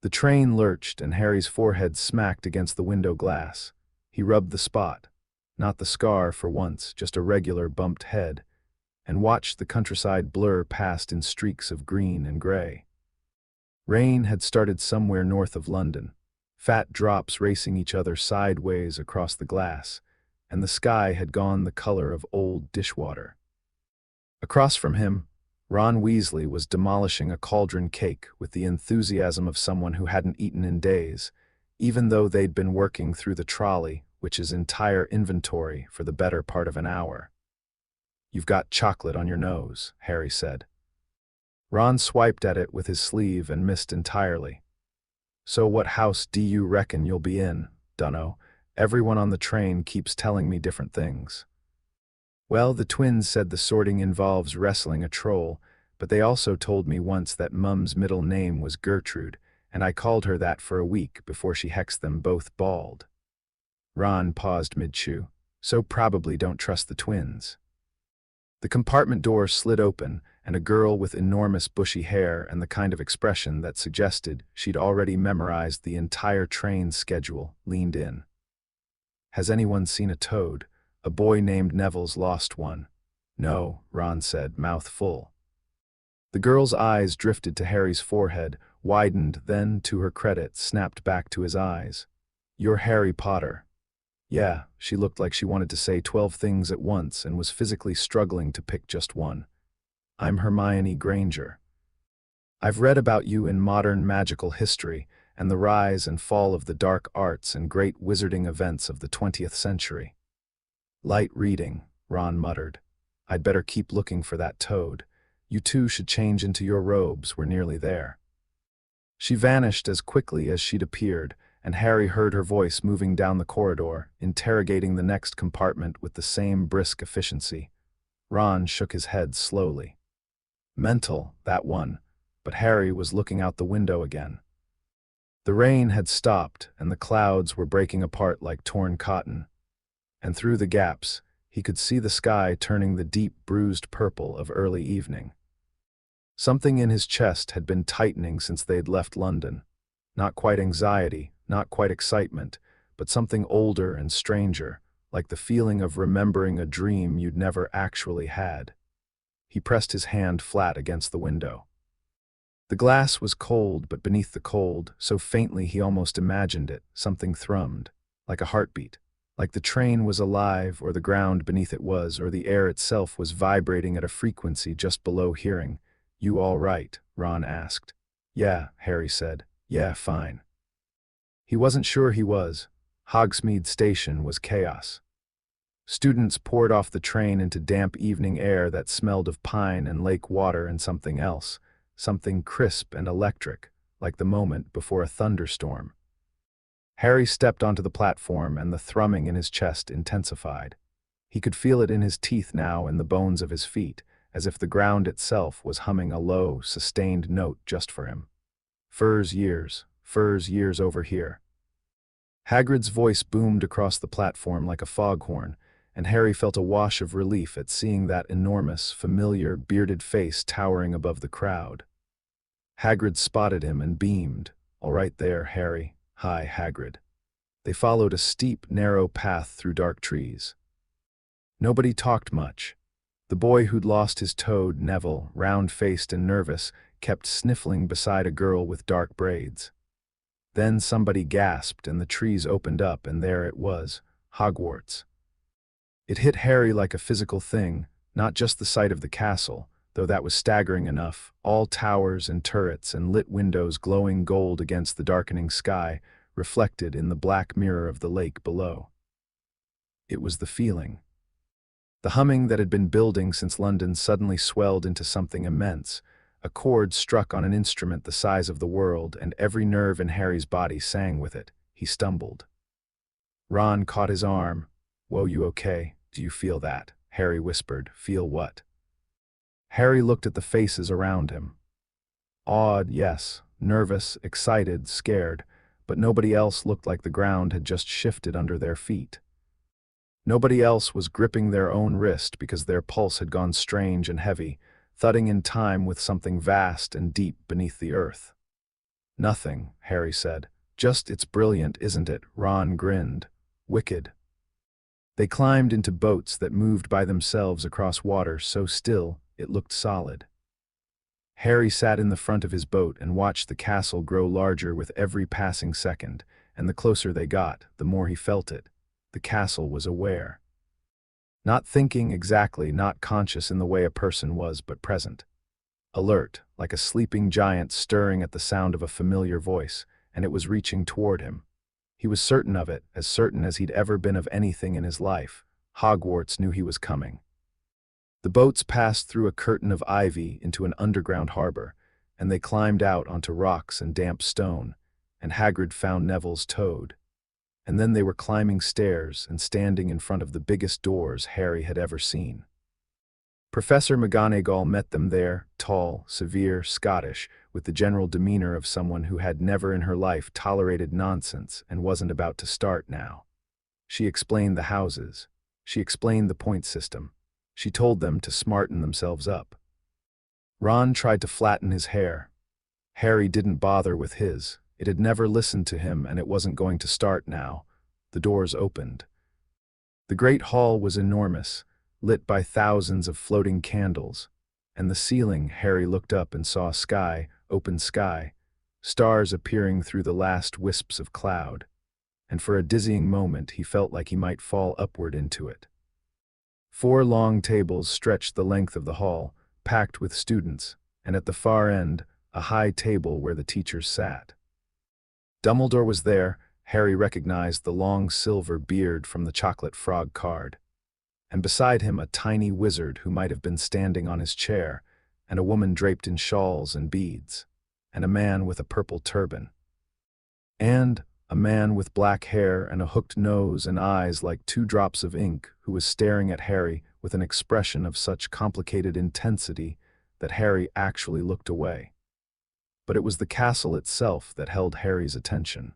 The train lurched and Harry's forehead smacked against the window glass. He rubbed the spot, not the scar for once, just a regular bumped head, and watched the countryside blur past in streaks of green and gray. Rain had started somewhere north of London, fat drops racing each other sideways across the glass, and the sky had gone the color of old dishwater. Across from him, Ron Weasley was demolishing a cauldron cake with the enthusiasm of someone who hadn't eaten in days, even though they'd been working through the trolley, which is entire inventory, for the better part of an hour. "You've got chocolate on your nose," Harry said. Ron swiped at it with his sleeve and missed entirely. "So what house do you reckon you'll be in?" "Dunno. Everyone on the train keeps telling me different things." "Well, the twins said the sorting involves wrestling a troll, but they also told me once that Mum's middle name was Gertrude, and I called her that for a week before she hexed them both bald." Ron paused mid-chew. "So probably don't trust the twins." The compartment door slid open, and a girl with enormous bushy hair and the kind of expression that suggested she'd already memorized the entire train schedule leaned in. "Has anyone seen a toad? A boy named Neville's lost one." "No," Ron said, mouth full. The girl's eyes drifted to Harry's forehead, widened, then, to her credit, snapped back to his eyes. "You're Harry Potter." Yeah, she looked like she wanted to say 12 things at once and was physically struggling to pick just one. "I'm Hermione Granger. I've read about you in modern magical history and the rise and fall of the dark arts and great wizarding events of the 20th century." "Light reading," Ron muttered. "I'd better keep looking for that toad. You two should change into your robes, we're nearly there." She vanished as quickly as she'd appeared, and Harry heard her voice moving down the corridor, interrogating the next compartment with the same brisk efficiency. Ron shook his head slowly. Mental, that one, but Harry was looking out the window again. The rain had stopped, and the clouds were breaking apart like torn cotton, and through the gaps, he could see the sky turning the deep, bruised purple of early evening. Something in his chest had been tightening since they'd left London. Not quite anxiety, not quite excitement, but something older and stranger, like the feeling of remembering a dream you'd never actually had. He pressed his hand flat against the window. The glass was cold, but beneath the cold, so faintly he almost imagined it, something thrummed, like a heartbeat, like the train was alive, or the ground beneath it was, or the air itself was vibrating at a frequency just below hearing. "You all right?" Ron asked. "Yeah," Harry said. "Yeah, fine." He wasn't sure he was. Hogsmeade Station was chaos. Students poured off the train into damp evening air that smelled of pine and lake water and something else, something crisp and electric, like the moment before a thunderstorm. Harry stepped onto the platform and the thrumming in his chest intensified. He could feel it in his teeth now and the bones of his feet, as if the ground itself was humming a low, sustained note just for him. Furs years over here." Hagrid's voice boomed across the platform like a foghorn, and Harry felt a wash of relief at seeing that enormous, familiar, bearded face towering above the crowd. Hagrid spotted him and beamed. "All right there, Harry. Hi, Hagrid." They followed a steep, narrow path through dark trees. Nobody talked much. The boy who'd lost his toad, Neville, round-faced and nervous, kept sniffling beside a girl with dark braids. Then somebody gasped and the trees opened up, and there it was, Hogwarts. It hit Harry like a physical thing, not just the sight of the castle, though that was staggering enough, all towers and turrets and lit windows glowing gold against the darkening sky, reflected in the black mirror of the lake below. It was the feeling. The humming that had been building since London suddenly swelled into something immense. A chord struck on an instrument the size of the world, and every nerve in Harry's body sang with it. He stumbled. Ron caught his arm. "Whoa, you okay? Do you feel that?" Harry whispered. "Feel what?" Harry looked at the faces around him. Awed, yes, nervous, excited, scared, but nobody else looked like the ground had just shifted under their feet. Nobody else was gripping their own wrist because their pulse had gone strange and heavy, thudding in time with something vast and deep beneath the earth. Nothing, Harry said. Just it's brilliant, isn't it? Ron grinned. Wicked. They climbed into boats that moved by themselves across water so still it looked solid. Harry sat in the front of his boat and watched the castle grow larger with every passing second, and the closer they got, the more he felt it. The castle was aware. Not thinking exactly, not conscious in the way a person was, but present. Alert, like a sleeping giant stirring at the sound of a familiar voice, and it was reaching toward him. He was certain of it, as certain as he'd ever been of anything in his life. Hogwarts knew he was coming. The boats passed through a curtain of ivy into an underground harbor, and they climbed out onto rocks and damp stone, and Hagrid found Neville's toad. And then they were climbing stairs and standing in front of the biggest doors Harry had ever seen. Professor McGonagall met them there, tall, severe, Scottish, with the general demeanor of someone who had never in her life tolerated nonsense and wasn't about to start now. She explained the houses. She explained the point system. She told them to smarten themselves up. Ron tried to flatten his hair. Harry didn't bother with his. It had never listened to him, and it wasn't going to start now. The doors opened. The great hall was enormous, lit by thousands of floating candles, and the ceiling, Harry looked up and saw sky, open sky, stars appearing through the last wisps of cloud, and for a dizzying moment he felt like he might fall upward into it. 4 long tables stretched the length of the hall, packed with students, and at the far end, a high table where the teachers sat. Dumbledore was there. Harry recognized the long silver beard from the chocolate frog card. And beside him a tiny wizard who might have been standing on his chair, and a woman draped in shawls and beads, and a man with a purple turban. And a man with black hair and a hooked nose and eyes like 2 drops of ink who was staring at Harry with an expression of such complicated intensity that Harry actually looked away. But it was the castle itself that held Harry's attention.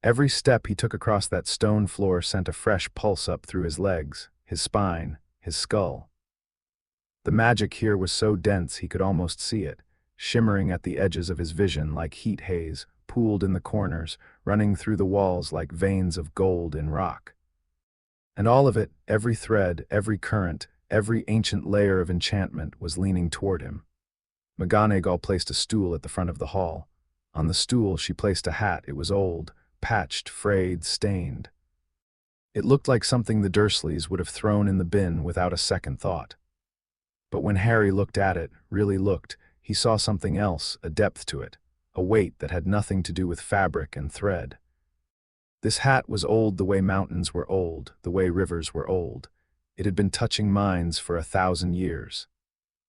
Every step he took across that stone floor sent a fresh pulse up through his legs, his spine, his skull. The magic here was so dense he could almost see it, shimmering at the edges of his vision like heat haze, pooled in the corners, running through the walls like veins of gold in rock. And all of it, every thread, every current, every ancient layer of enchantment was leaning toward him. McGonagall placed a stool at the front of the hall. On the stool she placed a hat. It was old, patched, frayed, stained. It looked like something the Dursleys would have thrown in the bin without a second thought. But when Harry looked at it, really looked, he saw something else, a depth to it, a weight that had nothing to do with fabric and thread. This hat was old the way mountains were old, the way rivers were old. It had been touching minds for 1,000 years.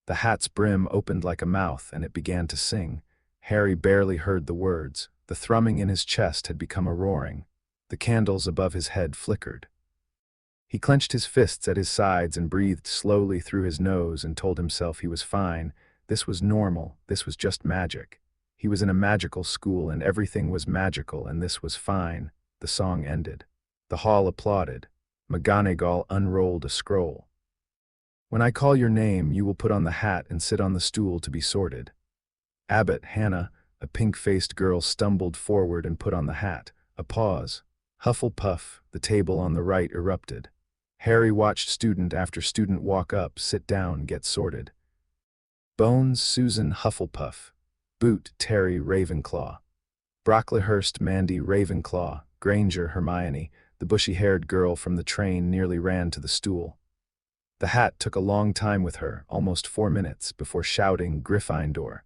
The hat's brim opened like a mouth, and it began to sing. Harry barely heard the words. The thrumming in his chest had become a roaring. The candles above his head flickered. He clenched his fists at his sides and breathed slowly through his nose and told himself he was fine. This was normal. This was just magic. He was in a magical school and everything was magical, and this was fine. The song ended. The hall applauded. McGonagall unrolled a scroll. When I call your name, you will put on the hat and sit on the stool to be sorted. Abbot Hannah, a pink-faced girl, stumbled forward and put on the hat. A pause. Hufflepuff, the table on the right, erupted. Harry watched student after student walk up, sit down, get sorted. Bones, Susan Hufflepuff. Boot, Terry Ravenclaw. Brocklehurst, Mandy Ravenclaw. Granger, Hermione. The bushy-haired girl from the train nearly ran to the stool. The hat took a long time with her, almost 4 minutes, before shouting Gryffindor.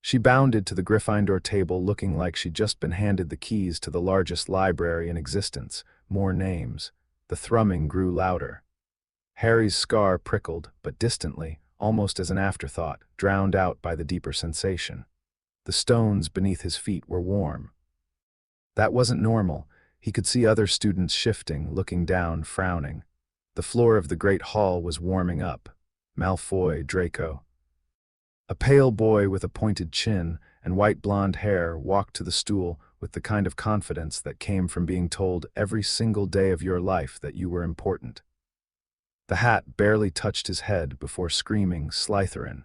She bounded to the Gryffindor table looking like she'd just been handed the keys to the largest library in existence. More names. The thrumming grew louder. Harry's scar prickled, but distantly, almost as an afterthought, drowned out by the deeper sensation. The stones beneath his feet were warm. That wasn't normal. He could see other students shifting, looking down, frowning. The floor of the great hall was warming up. Malfoy, Draco. A pale boy with a pointed chin and white blonde hair walked to the stool with the kind of confidence that came from being told every single day of your life that you were important. The hat barely touched his head before screaming Slytherin.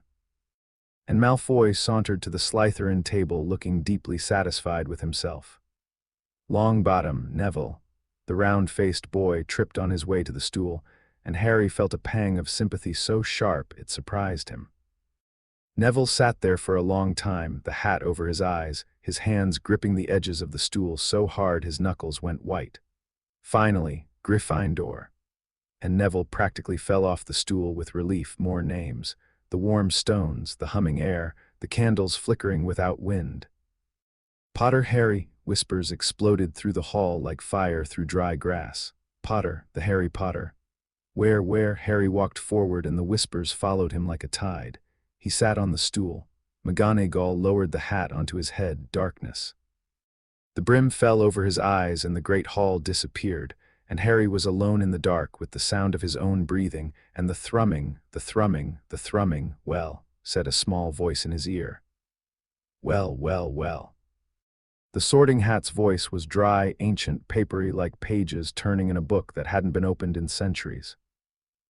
And Malfoy sauntered to the Slytherin table looking deeply satisfied with himself. Longbottom, Neville, the round-faced boy, tripped on his way to the stool, and Harry felt a pang of sympathy so sharp it surprised him. Neville sat there for a long time, the hat over his eyes, his hands gripping the edges of the stool so hard his knuckles went white. Finally, Gryffindor. And Neville practically fell off the stool with relief. More names. The warm stones, the humming air, the candles flickering without wind. Potter Harry, whispers exploded through the hall like fire through dry grass. Potter, the Harry Potter. Where? Harry walked forward and the whispers followed him like a tide. He sat on the stool. McGonagall lowered the hat onto his head. Darkness. The brim fell over his eyes and the great hall disappeared, and Harry was alone in the dark with the sound of his own breathing and the thrumming, well, said a small voice in his ear. Well. The Sorting Hat's voice was dry, ancient, papery like pages turning in a book that hadn't been opened in centuries.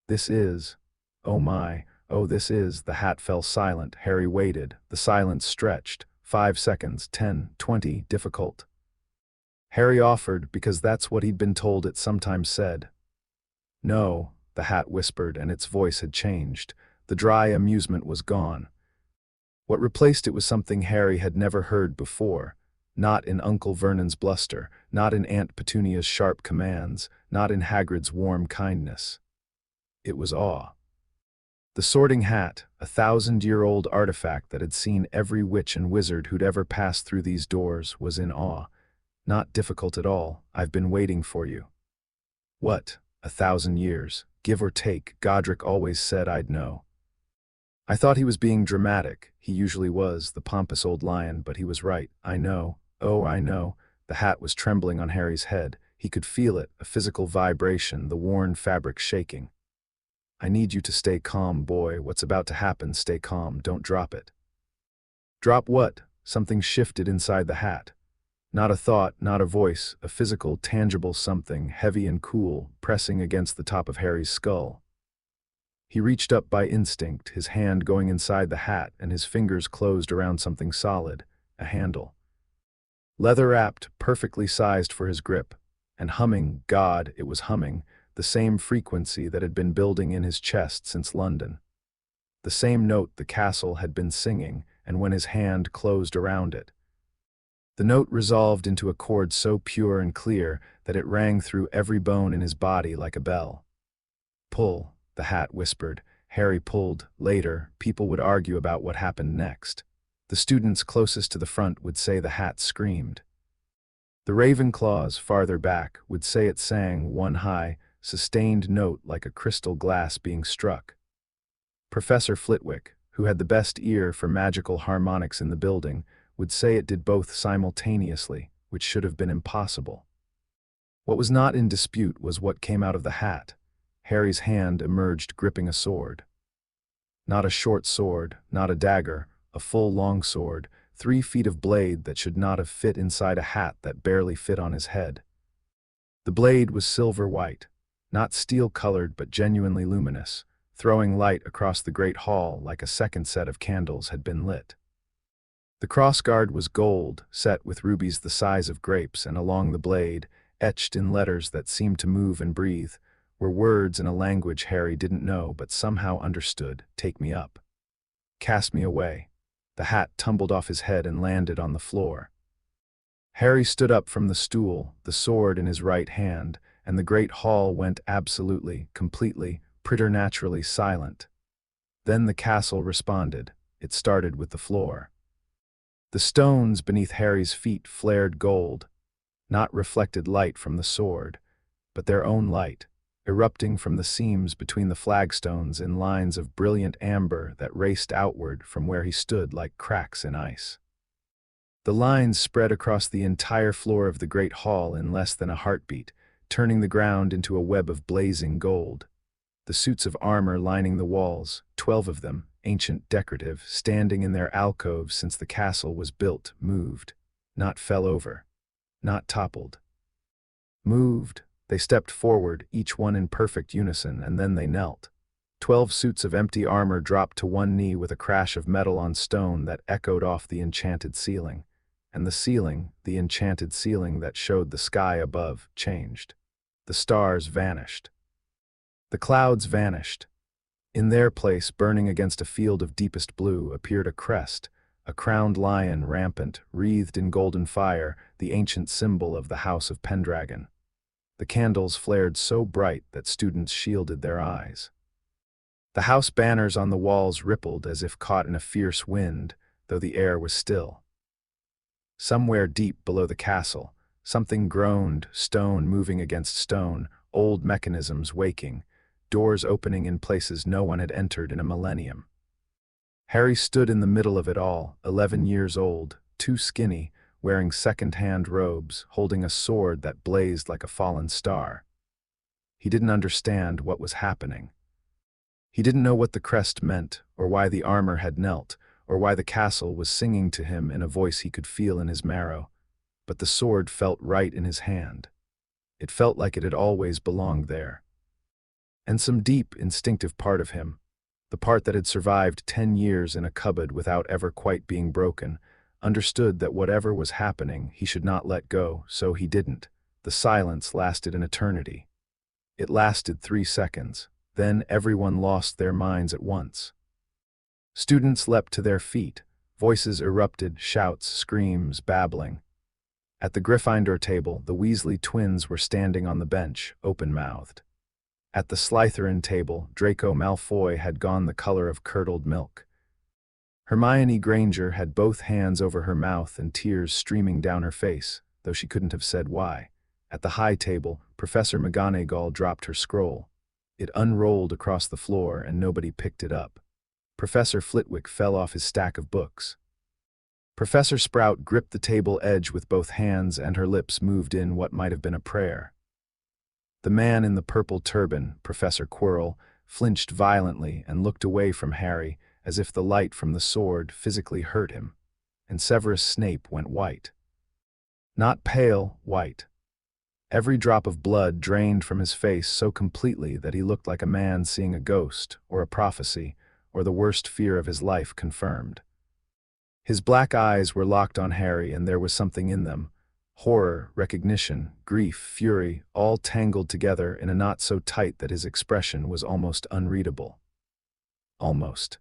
This is, oh my, oh this is, the hat fell silent. Harry waited. The silence stretched. 5 seconds, 10, 20, difficult. Harry offered, because that's what he'd been told it sometimes said. No, the hat whispered, and its voice had changed. The dry amusement was gone. What replaced it was something Harry had never heard before. Not in Uncle Vernon's bluster, not in Aunt Petunia's sharp commands, not in Hagrid's warm kindness. It was awe. The Sorting Hat, a 1,000-year-old artifact that had seen every witch and wizard who'd ever passed through these doors, was in awe. Not difficult at all. I've been waiting for you. What? 1,000 years. Give or take. Godric always said I'd know. I thought he was being dramatic. He usually was, the pompous old lion, but he was right. I know. Oh, I know. The hat was trembling on Harry's head. He could feel it, a physical vibration, the worn fabric shaking. I need you to stay calm, boy. What's about to happen? Stay calm. Don't drop it. Drop what? Something shifted inside the hat. Not a thought, not a voice, a physical, tangible something, heavy and cool, pressing against the top of Harry's skull. He reached up by instinct, his hand going inside the hat and his fingers closed around something solid, a handle. Leather-wrapped, perfectly sized for his grip, and humming, God, it was humming, the same frequency that had been building in his chest since London. The same note the castle had been singing, and when his hand closed around it. The note resolved into a chord so pure and clear that it rang through every bone in his body like a bell. Pull, the hat whispered. Harry pulled. Later, people would argue about what happened next. The students closest to the front would say the hat screamed. The Ravenclaws, farther back, would say it sang one high, sustained note like a crystal glass being struck. Professor Flitwick, who had the best ear for magical harmonics in the building, would say it did both simultaneously, which should have been impossible. What was not in dispute was what came out of the hat. Harry's hand emerged gripping a sword. Not a short sword, not a dagger, a full long sword, 3 feet of blade that should not have fit inside a hat that barely fit on his head. The blade was silver-white, not steel-colored but genuinely luminous, throwing light across the great hall like a second set of candles had been lit. The crossguard was gold, set with rubies the size of grapes, and along the blade, etched in letters that seemed to move and breathe, were words in a language Harry didn't know but somehow understood. Take me up. Cast me away. The hat tumbled off his head and landed on the floor. Harry stood up from the stool, the sword in his right hand, and the great hall went absolutely, completely, preternaturally silent. Then the castle responded. It started with the floor. The stones beneath Harry's feet flared gold, not reflected light from the sword, but their own light, erupting from the seams between the flagstones in lines of brilliant amber that raced outward from where he stood like cracks in ice. The lines spread across the entire floor of the great hall in less than a heartbeat, turning the ground into a web of blazing gold. The suits of armor lining the walls, 12 of them, ancient decorative, standing in their alcoves since the castle was built, moved, not fell over, not toppled. Moved, they stepped forward, each one in perfect unison, and then they knelt. 12 suits of empty armor dropped to one knee with a crash of metal on stone that echoed off the enchanted ceiling. And the ceiling, the enchanted ceiling that showed the sky above, changed. The stars vanished. The clouds vanished. In their place, burning against a field of deepest blue, appeared a crest, a crowned lion rampant, wreathed in golden fire, the ancient symbol of the House of Pendragon. The candles flared so bright that students shielded their eyes. The house banners on the walls rippled as if caught in a fierce wind, though the air was still. Somewhere deep below the castle, something groaned, stone moving against stone, old mechanisms waking, doors opening in places no one had entered in a millennium. Harry stood in the middle of it all, 11 years old, too skinny, wearing second-hand robes, holding a sword that blazed like a fallen star. He didn't understand what was happening. He didn't know what the crest meant, or why the armor had knelt, or why the castle was singing to him in a voice he could feel in his marrow. But the sword felt right in his hand. It felt like it had always belonged there. And some deep, instinctive part of him, the part that had survived 10 years in a cupboard without ever quite being broken, understood that whatever was happening he should not let go, so he didn't. The silence lasted an eternity. It lasted 3 seconds. Then everyone lost their minds at once. Students leapt to their feet. Voices erupted, shouts, screams, babbling. At the Gryffindor table, the Weasley twins were standing on the bench, open-mouthed. At the Slytherin table, Draco Malfoy had gone the color of curdled milk. Hermione Granger had both hands over her mouth and tears streaming down her face, though she couldn't have said why. At the high table, Professor McGonagall dropped her scroll. It unrolled across the floor and nobody picked it up. Professor Flitwick fell off his stack of books. Professor Sprout gripped the table edge with both hands and her lips moved in what might have been a prayer. The man in the purple turban, Professor Quirrell, flinched violently and looked away from Harry as if the light from the sword physically hurt him, and Severus Snape went white. Not pale, white. Every drop of blood drained from his face so completely that he looked like a man seeing a ghost, or a prophecy, or the worst fear of his life confirmed. His black eyes were locked on Harry, and there was something in them. Horror, recognition, grief, fury, all tangled together in a knot so tight that his expression was almost unreadable. Almost.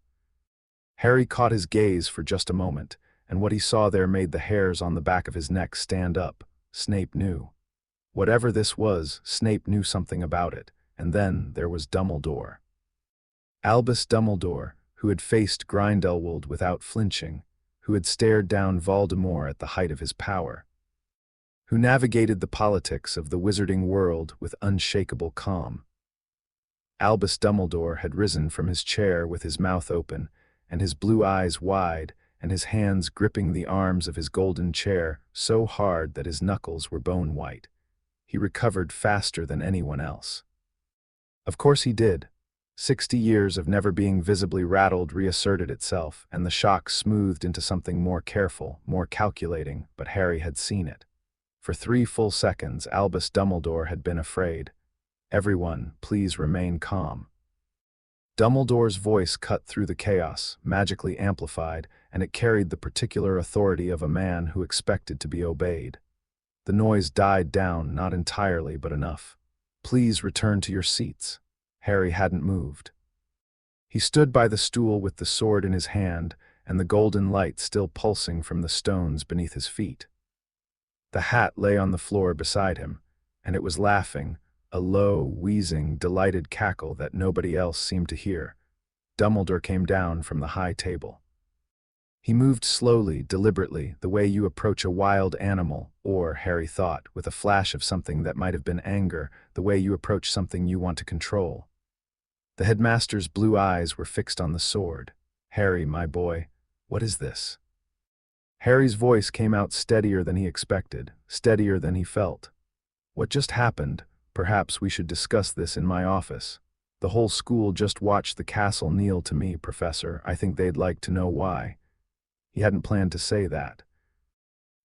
Harry caught his gaze for just a moment, and what he saw there made the hairs on the back of his neck stand up. Snape knew. Whatever this was, Snape knew something about it, and then there was Dumbledore. Albus Dumbledore, who had faced Grindelwald without flinching, who had stared down Voldemort at the height of his power, who navigated the politics of the wizarding world with unshakable calm. Albus Dumbledore had risen from his chair with his mouth open, and his blue eyes wide, and his hands gripping the arms of his golden chair so hard that his knuckles were bone-white. He recovered faster than anyone else. Of course he did. 60 years of never being visibly rattled reasserted itself, and the shock smoothed into something more careful, more calculating, but Harry had seen it. For 3 full seconds, Albus Dumbledore had been afraid. Everyone, please remain calm. Dumbledore's voice cut through the chaos, magically amplified, and it carried the particular authority of a man who expected to be obeyed. The noise died down, not entirely, but enough. Please return to your seats. Harry hadn't moved. He stood by the stool with the sword in his hand and the golden light still pulsing from the stones beneath his feet. The hat lay on the floor beside him, and it was laughing, a low, wheezing, delighted cackle that nobody else seemed to hear. Dumbledore came down from the high table. He moved slowly, deliberately, the way you approach a wild animal, or, Harry thought, with a flash of something that might have been anger, the way you approach something you want to control. The headmaster's blue eyes were fixed on the sword. Harry, my boy, what is this? Harry's voice came out steadier than he expected, steadier than he felt. What just happened? Perhaps we should discuss this in my office. The whole school just watched the castle kneel to me, Professor. I think they'd like to know why. He hadn't planned to say that.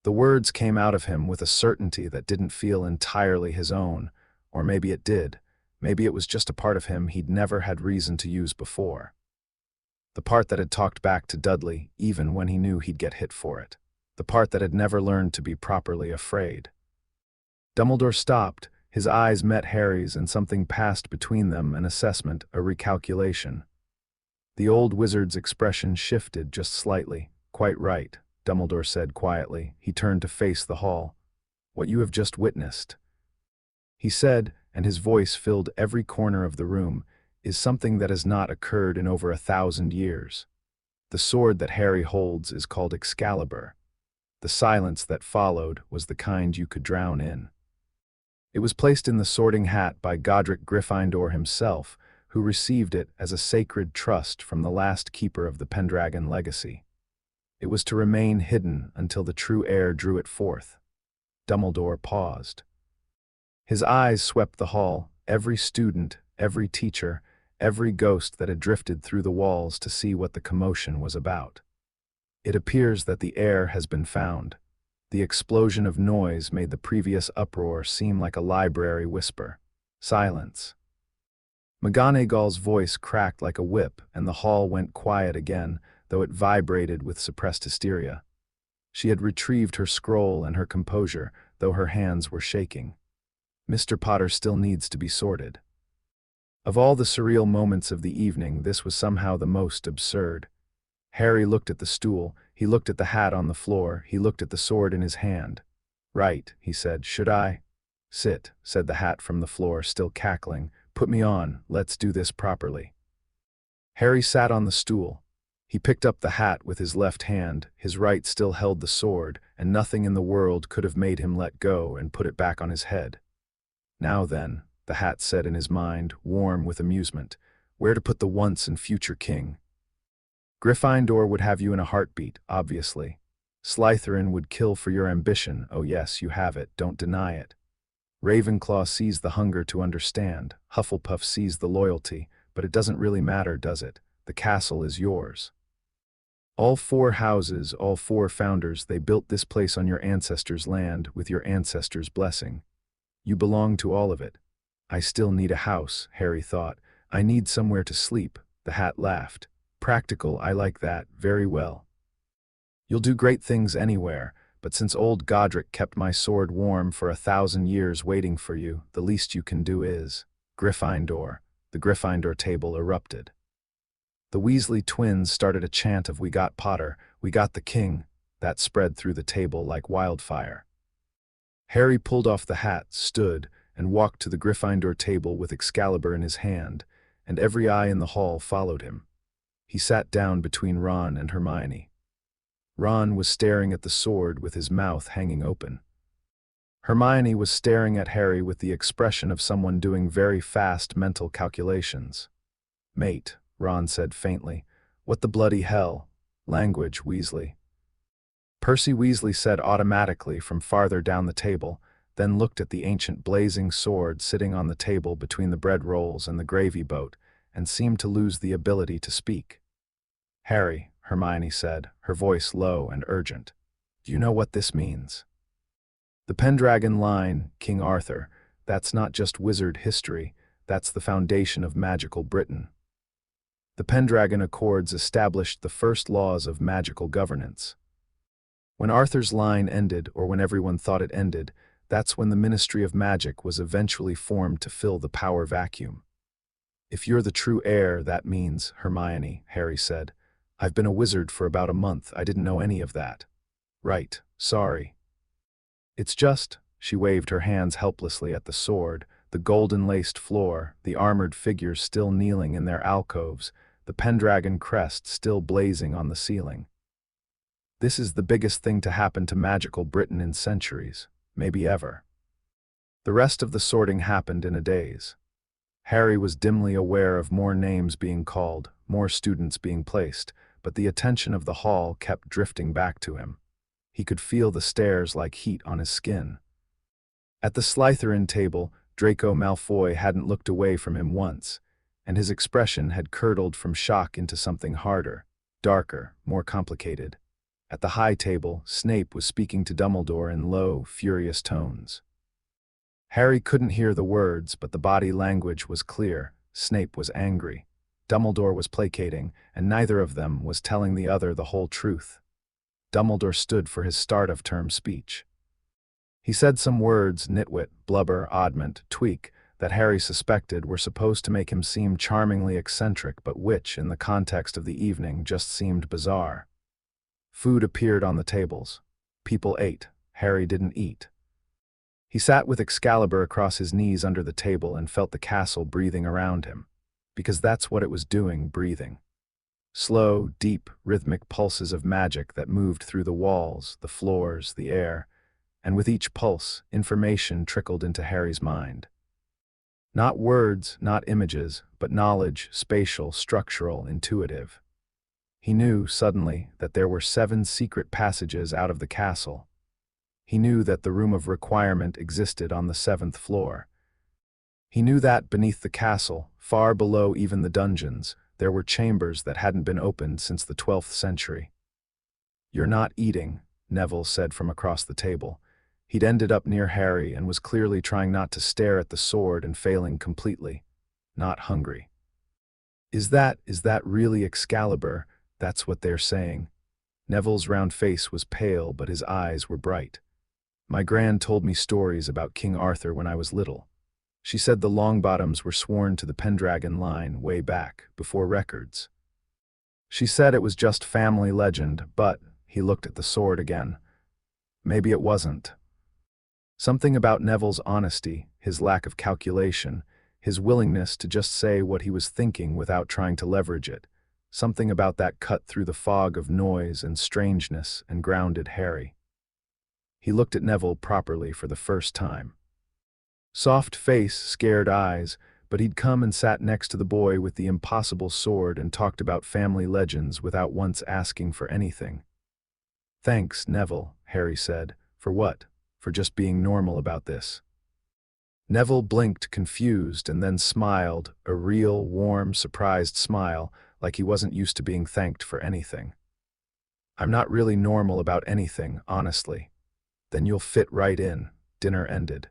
The words came out of him with a certainty that didn't feel entirely his own, or maybe it did. Maybe it was just a part of him he'd never had reason to use before. The part that had talked back to Dudley even when he knew he'd get hit for it. The part that had never learned to be properly afraid. Dumbledore stopped, his eyes met Harry's, and something passed between them, an assessment, a recalculation. The old wizard's expression shifted just slightly. "Quite right," Dumbledore said quietly. He turned to face the hall. "What you have just witnessed," he said, and his voice filled every corner of the room, "is something that has not occurred in over 1,000 years. The sword that Harry holds is called Excalibur. The silence that followed was the kind you could drown in. It was placed in the Sorting Hat by Godric Gryffindor himself, who received it as a sacred trust from the last keeper of the Pendragon legacy. It was to remain hidden until the true heir drew it forth." Dumbledore paused. His eyes swept the hall, every student, every teacher, every ghost that had drifted through the walls to see what the commotion was about. "It appears that the heir has been found." The explosion of noise made the previous uproar seem like a library whisper. Silence. McGonagall's voice cracked like a whip, and the hall went quiet again, though it vibrated with suppressed hysteria. She had retrieved her scroll and her composure, though her hands were shaking. "Mr. Potter still needs to be sorted." Of all the surreal moments of the evening, this was somehow the most absurd. Harry looked at the stool, he looked at the hat on the floor, he looked at the sword in his hand. "Right," he said. "Should I?" "Sit," said the hat from the floor, still cackling. "Put me on, let's do this properly." Harry sat on the stool. He picked up the hat with his left hand, his right still held the sword, and nothing in the world could have made him let go and put it back on his head. "Now then," the hat said in his mind, warm with amusement, "where to put the once and future king? Gryffindor would have you in a heartbeat, obviously. Slytherin would kill for your ambition. Oh yes, you have it, don't deny it. Ravenclaw sees the hunger to understand. Hufflepuff sees the loyalty, but it doesn't really matter, does it? The castle is yours. All 4 houses, all 4 founders, they built this place on your ancestors' land with your ancestors' blessing. You belong to all of it." "I still need a house," Harry thought. "I need somewhere to sleep." The hat laughed. "Practical, I like that, very well. You'll do great things anywhere, but since old Godric kept my sword warm for 1,000 years waiting for you, the least you can do is Gryffindor." The Gryffindor table erupted. The Weasley twins started a chant of "We got Potter, we got the king," that spread through the table like wildfire. Harry pulled off the hat, stood, and walked to the Gryffindor table with Excalibur in his hand, and every eye in the hall followed him. He sat down between Ron and Hermione. Ron was staring at the sword with his mouth hanging open. Hermione was staring at Harry with the expression of someone doing very fast mental calculations. "Mate," Ron said faintly, "what the bloody hell? Language, Weasley." Percy Weasley said automatically from farther down the table, then looked at the ancient blazing sword sitting on the table between the bread rolls and the gravy boat, and seemed to lose the ability to speak. "Harry," Hermione said, her voice low and urgent, "do you know what this means? The Pendragon line, King Arthur, that's not just wizard history, that's the foundation of magical Britain. The Pendragon Accords established the first laws of magical governance. When Arthur's line ended, or when everyone thought it ended, that's when the Ministry of Magic was eventually formed to fill the power vacuum. If you're the true heir, that means, Hermione," Harry said. "I've been a wizard for about a month, I didn't know any of that." "Right, sorry." "It's just," she waved her hands helplessly at the sword, the golden-laced floor, the armored figures still kneeling in their alcoves, the Pendragon crest still blazing on the ceiling. "This is the biggest thing to happen to magical Britain in centuries, maybe ever." The rest of the sorting happened in a daze. Harry was dimly aware of more names being called, more students being placed, but the attention of the hall kept drifting back to him. He could feel the stares like heat on his skin. At the Slytherin table, Draco Malfoy hadn't looked away from him once, and his expression had curdled from shock into something harder, darker, more complicated. At the high table, Snape was speaking to Dumbledore in low, furious tones. Harry couldn't hear the words, but the body language was clear. Snape was angry. Dumbledore was placating, and neither of them was telling the other the whole truth. Dumbledore stood for his start-of-term speech. He said some words, nitwit, blubber, oddment, tweak, that Harry suspected were supposed to make him seem charmingly eccentric, but which, in the context of the evening, just seemed bizarre. Food appeared on the tables. People ate. Harry didn't eat. He sat with Excalibur across his knees under the table and felt the castle breathing around him. Because that's what it was doing, breathing. Slow, deep, rhythmic pulses of magic that moved through the walls, the floors, the air, and with each pulse, information trickled into Harry's mind. Not words, not images, but knowledge, spatial, structural, intuitive. He knew, suddenly, that there were 7 secret passages out of the castle. He knew that the Room of Requirement existed on the 7th floor. He knew that, beneath the castle, far below even the dungeons, there were chambers that hadn't been opened since the 12th century. "You're not eating," Neville said from across the table. He'd ended up near Harry and was clearly trying not to stare at the sword and failing completely. "Not hungry." Is that really Excalibur? That's what they're saying." Neville's round face was pale, but his eyes were bright. "My gran told me stories about King Arthur when I was little. She said the Longbottoms were sworn to the Pendragon line way back, before records. She said it was just family legend, but," he looked at the sword again, "maybe it wasn't." Something about Neville's honesty, his lack of calculation, his willingness to just say what he was thinking without trying to leverage it, something about that cut through the fog of noise and strangeness and grounded Harry. He looked at Neville properly for the first time. Soft face, scared eyes, but he'd come and sat next to the boy with the impossible sword and talked about family legends without once asking for anything. "Thanks, Neville," Harry said. "For what? For just being normal about this." Neville blinked, confused, and then smiled, a real, warm, surprised smile, like he wasn't used to being thanked for anything. "I'm not really normal about anything, honestly." "Then you'll fit right in." Dinner ended.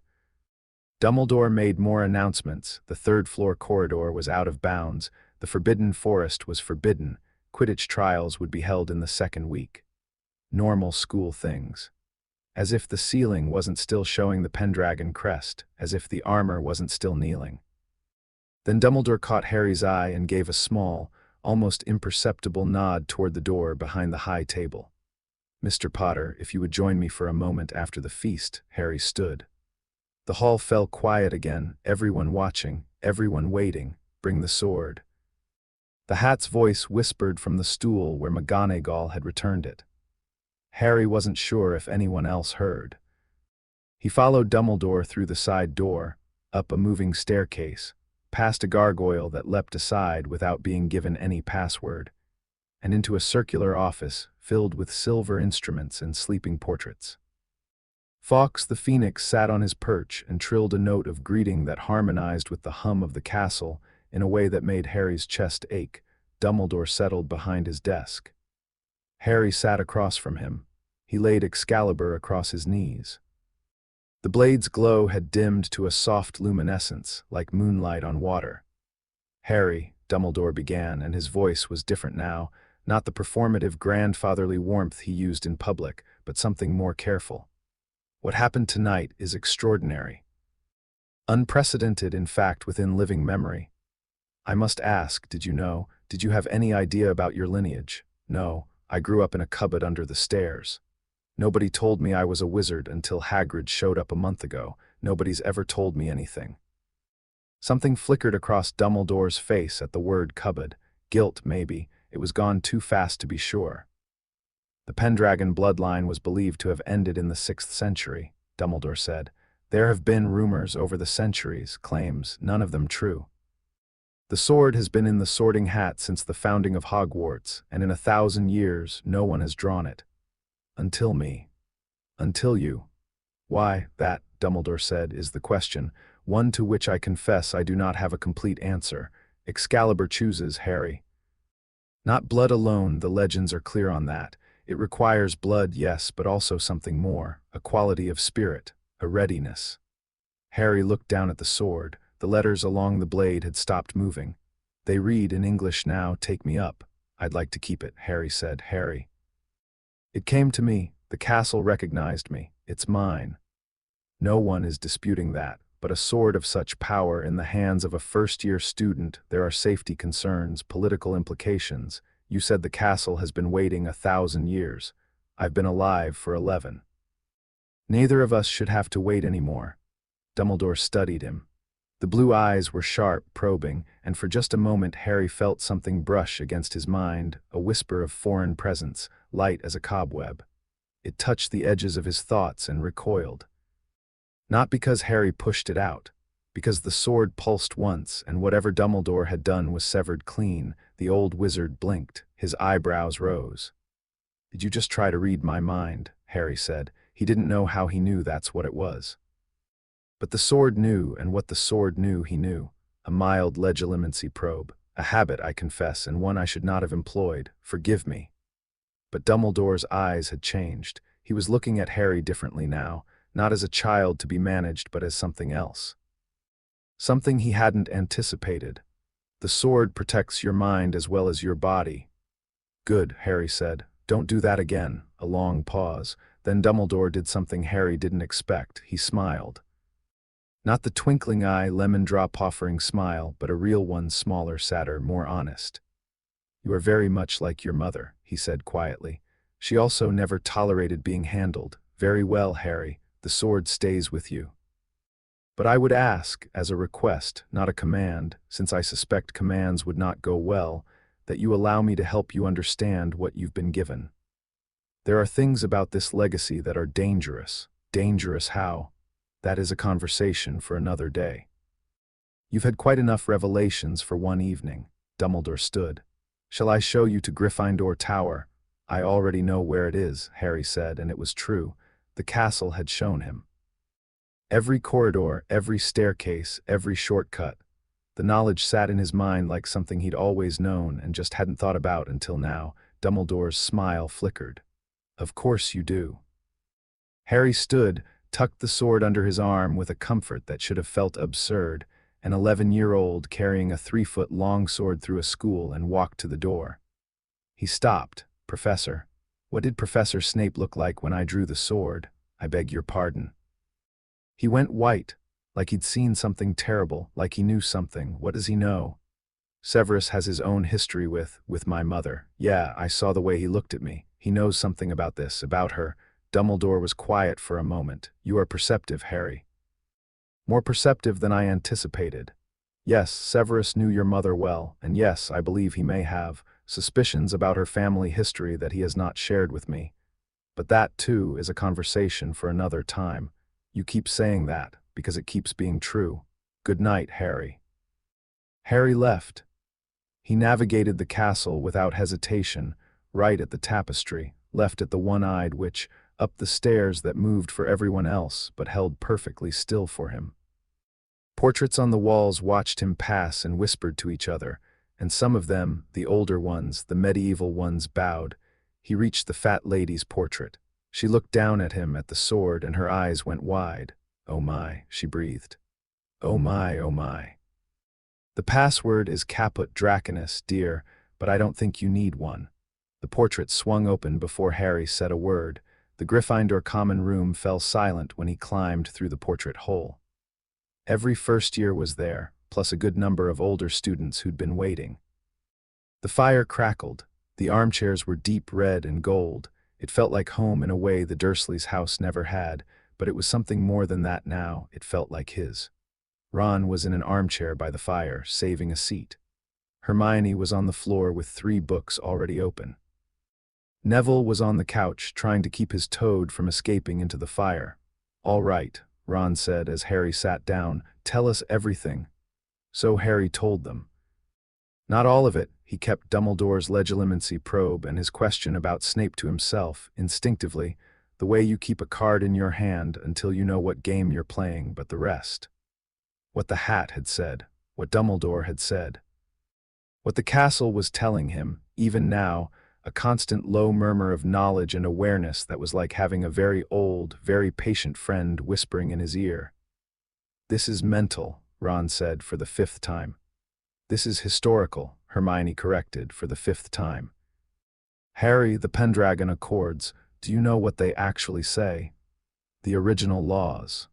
Dumbledore made more announcements. The 3rd-floor corridor was out of bounds. The Forbidden Forest was forbidden. Quidditch trials would be held in the 2nd week. Normal school things. As if the ceiling wasn't still showing the Pendragon crest, as if the armor wasn't still kneeling. Then Dumbledore caught Harry's eye and gave a small, almost imperceptible nod toward the door behind the high table. "Mr. Potter, if you would join me for a moment after the feast." Harry stood. The hall fell quiet again, everyone watching, everyone waiting. "Bring the sword." The Hat's voice whispered from the stool where McGonagall had returned it. Harry wasn't sure if anyone else heard. He followed Dumbledore through the side door, up a moving staircase, past a gargoyle that leapt aside without being given any password, and into a circular office filled with silver instruments and sleeping portraits. Fawkes the Phoenix sat on his perch and trilled a note of greeting that harmonized with the hum of the castle in a way that made Harry's chest ache. Dumbledore settled behind his desk. Harry sat across from him. He laid Excalibur across his knees. The blade's glow had dimmed to a soft luminescence, like moonlight on water. "Harry," Dumbledore began, and his voice was different now, not the performative grandfatherly warmth he used in public, but something more careful. "What happened tonight is extraordinary. Unprecedented, in fact, within living memory. I must ask, did you have any idea about your lineage?" "No, I grew up in a cupboard under the stairs. Nobody told me I was a wizard until Hagrid showed up a month ago. Nobody's ever told me anything." Something flickered across Dumbledore's face at the word cupboard. Guilt, maybe. It was gone too fast to be sure. "The Pendragon bloodline was believed to have ended in the 6th century, Dumbledore said. "There have been rumors over the centuries, claims, none of them true. The sword has been in the Sorting Hat since the founding of Hogwarts, and in 1,000 years no one has drawn it. Until me. Until you. Why, that," Dumbledore said, "is the question, one to which I confess I do not have a complete answer. Excalibur chooses Harry. Not blood alone, the legends are clear on that. It requires blood, yes, but also something more, a quality of spirit, a readiness." Harry looked down at the sword. The letters along the blade had stopped moving. They read in English now, "Take me up. I'd like to keep it," Harry said. Harry. It came to me. The castle recognized me. It's mine. No one is disputing that, but a sword of such power in the hands of a first-year student, there are safety concerns, political implications. You said the castle has been waiting 1,000 years. I've been alive for 11. Neither of us should have to wait anymore. Dumbledore studied him. The blue eyes were sharp, probing, and for just a moment Harry felt something brush against his mind, a whisper of foreign presence, light as a cobweb. It touched the edges of his thoughts and recoiled. Not because Harry pushed it out, because the sword pulsed once, and whatever Dumbledore had done was severed clean. The old wizard blinked. His eyebrows rose. "Did you just try to read my mind?" Harry said. He didn't know how he knew that's what it was. But the sword knew, and what the sword knew he knew. A mild legilimency probe. A habit, I confess, and one I should not have employed. Forgive me. But Dumbledore's eyes had changed. He was looking at Harry differently now, not as a child to be managed, but as something else. Something he hadn't anticipated. The sword protects your mind as well as your body. Good, Harry said. Don't do that again. A long pause. Then Dumbledore did something Harry didn't expect. He smiled. Not the twinkling eye, lemon drop offering smile, but a real one, smaller, sadder, more honest. "You are very much like your mother," he said quietly. "She also never tolerated being handled. Very well, Harry, the sword stays with you. But I would ask, as a request, not a command, since I suspect commands would not go well, that you allow me to help you understand what you've been given. There are things about this legacy that are dangerous. Dangerous how? That is a conversation for another day. You've had quite enough revelations for one evening." Dumbledore stood. "Shall I show you to Gryffindor Tower?" "I already know where it is," Harry said, and it was true. The castle had shown him. Every corridor, every staircase, every shortcut. The knowledge sat in his mind like something he'd always known and just hadn't thought about until now. Dumbledore's smile flickered. "Of course you do." Harry stood, tucked the sword under his arm with a comfort that should have felt absurd, an 11-year-old carrying a 3-foot long sword through a school, and walked to the door. He stopped. "Professor, what did Professor Snape look like when I drew the sword? I beg your pardon." He went white, like he'd seen something terrible, like he knew something. What does he know? "Severus has his own history with my mother. Yeah, I saw the way he looked at me. He knows something about this, about her." Dumbledore was quiet for a moment. "You are perceptive, Harry." "More perceptive than I anticipated. Yes, Severus knew your mother well, and yes, I believe he may have suspicions about her family history that he has not shared with me. But that, too, is a conversation for another time. You keep saying that, because it keeps being true. Good night, Harry." Harry left. He navigated the castle without hesitation, right at the tapestry, left at the one-eyed witch, up the stairs that moved for everyone else but held perfectly still for him. Portraits on the walls watched him pass and whispered to each other, and some of them, the older ones, the medieval ones, bowed. He reached the fat lady's portrait. She looked down at him, at the sword, and her eyes went wide. "Oh my," she breathed. "Oh my, oh my. The password is Caput Draconis, dear, but I don't think you need one." The portrait swung open before Harry said a word. The Gryffindor common room fell silent when he climbed through the portrait hole. Every first year was there, plus a good number of older students who'd been waiting. The fire crackled. The armchairs were deep red and gold. It felt like home in a way the Dursleys' house never had, but it was something more than that now. It felt like his. Ron was in an armchair by the fire, saving a seat. Hermione was on the floor with 3 books already open. Neville was on the couch, trying to keep his toad from escaping into the fire. "All right," Ron said as Harry sat down. "Tell us everything." So Harry told them. Not all of it. He kept Dumbledore's legilimency probe and his question about Snape to himself, instinctively, the way you keep a card in your hand until you know what game you're playing, but the rest. What the hat had said, what Dumbledore had said. What the castle was telling him, even now, a constant low murmur of knowledge and awareness that was like having a very old, very patient friend whispering in his ear. This is mental, Ron said for the fifth time. This is historical, Hermione corrected for the fifth time. Harry, the Pendragon Accords, do you know what they actually say? The original laws.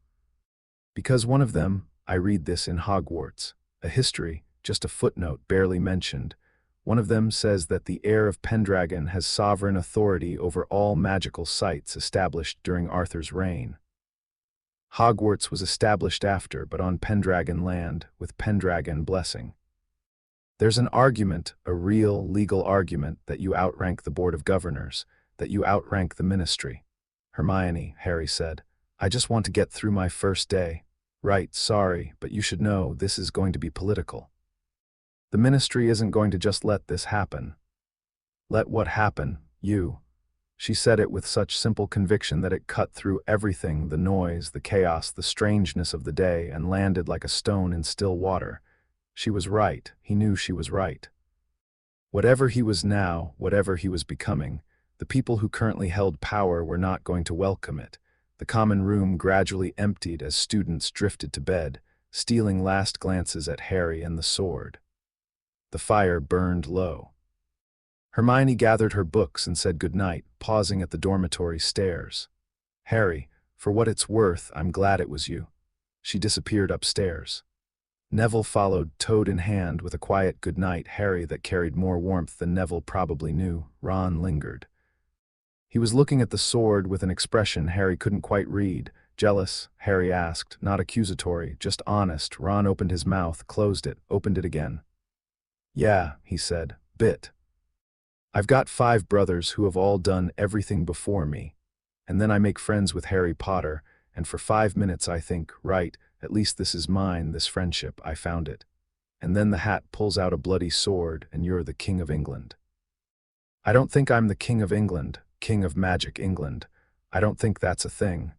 Because one of them, I read this in Hogwarts, a history, just a footnote barely mentioned, one of them says that the heir of Pendragon has sovereign authority over all magical sites established during Arthur's reign. Hogwarts was established after, but on Pendragon land, with Pendragon blessing. There's an argument, a real legal argument, that you outrank the Board of Governors, that you outrank the Ministry. Hermione, Harry said, I just want to get through my first day. Right, sorry, but you should know this is going to be political. The Ministry isn't going to just let this happen. Let what happen, you. She said it with such simple conviction that it cut through everything, the noise, the chaos, the strangeness of the day, and landed like a stone in still water. She was right. He knew she was right. Whatever he was now, whatever he was becoming, the people who currently held power were not going to welcome it. The common room gradually emptied as students drifted to bed, stealing last glances at Harry and the sword. The fire burned low. Hermione gathered her books and said goodnight, pausing at the dormitory stairs. Harry, for what it's worth, I'm glad it was you. She disappeared upstairs. Neville followed, toad in hand, with a quiet goodnight Harry that carried more warmth than Neville probably knew. Ron lingered. He was looking at the sword with an expression Harry couldn't quite read. Jealous? Harry asked, not accusatory, just honest. Ron opened his mouth, closed it, opened it again. Yeah, he said, bit. I've got 5 brothers who have all done everything before me. And then I make friends with Harry Potter, and for 5 minutes I think, right, at least this is mine, this friendship, I found it. And then the hat pulls out a bloody sword, and you're the King of England. I don't think I'm the King of England, King of Magic England. I don't think that's a thing.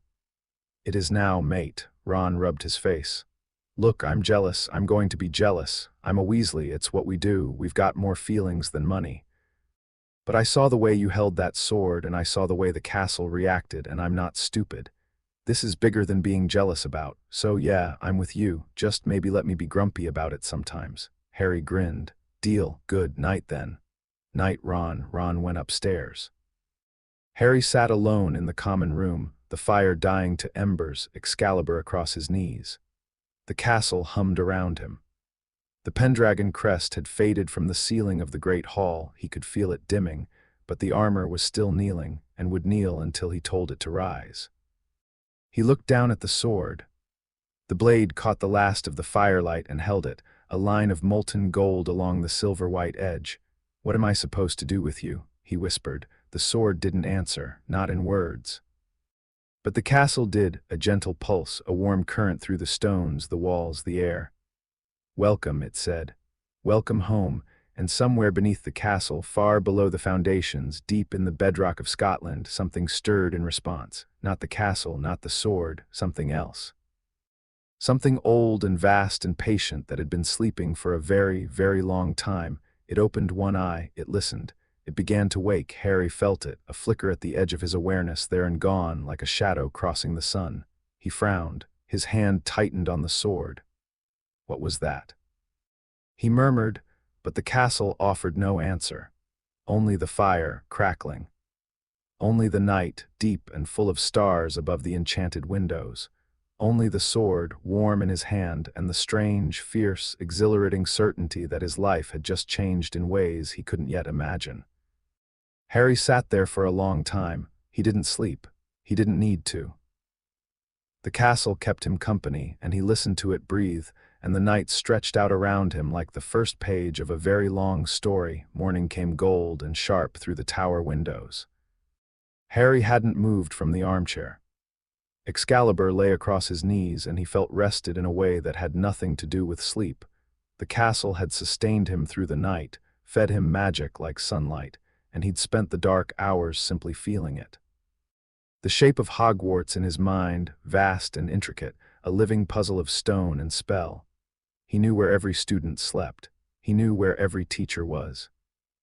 It is now, mate. Ron rubbed his face. Look, I'm jealous. I'm going to be jealous. I'm a Weasley. It's what we do. We've got more feelings than money. But I saw the way you held that sword, and I saw the way the castle reacted, and I'm not stupid. This is bigger than being jealous about. So yeah, I'm with you. Just maybe let me be grumpy about it sometimes. Harry grinned. Deal. Good night then. Night, Ron. Ron went upstairs. Harry sat alone in the common room, the fire dying to embers, Excalibur across his knees. The castle hummed around him. The Pendragon crest had faded from the ceiling of the great hall. He could feel it dimming, but the armor was still kneeling, and would kneel until he told it to rise. He looked down at the sword. The blade caught the last of the firelight and held it, a line of molten gold along the silver-white edge. What am I supposed to do with you? He whispered. The sword didn't answer, not in words. But the castle did, a gentle pulse, a warm current through the stones, the walls, the air. Welcome, it said. Welcome home, and somewhere beneath the castle, far below the foundations, deep in the bedrock of Scotland, something stirred in response. Not the castle, not the sword, something else. Something old and vast and patient that had been sleeping for a very, very long time. It opened one eye, it listened. It began to wake. Harry felt it, a flicker at the edge of his awareness, there and gone, like a shadow crossing the sun. He frowned. His hand tightened on the sword. What was that? He murmured, but the castle offered no answer. Only the fire, crackling. Only the night, deep and full of stars above the enchanted windows. Only the sword, warm in his hand, and the strange, fierce, exhilarating certainty that his life had just changed in ways he couldn't yet imagine. Harry sat there for a long time. He didn't sleep. He didn't need to. The castle kept him company, and he listened to it breathe, and the night stretched out around him like the first page of a very long story. Morning came gold and sharp through the tower windows. Harry hadn't moved from the armchair. Excalibur lay across his knees, and he felt rested in a way that had nothing to do with sleep. The castle had sustained him through the night, fed him magic like sunlight, and he'd spent the dark hours simply feeling it. The shape of Hogwarts in his mind, vast and intricate, a living puzzle of stone and spell. He knew where every student slept. He knew where every teacher was.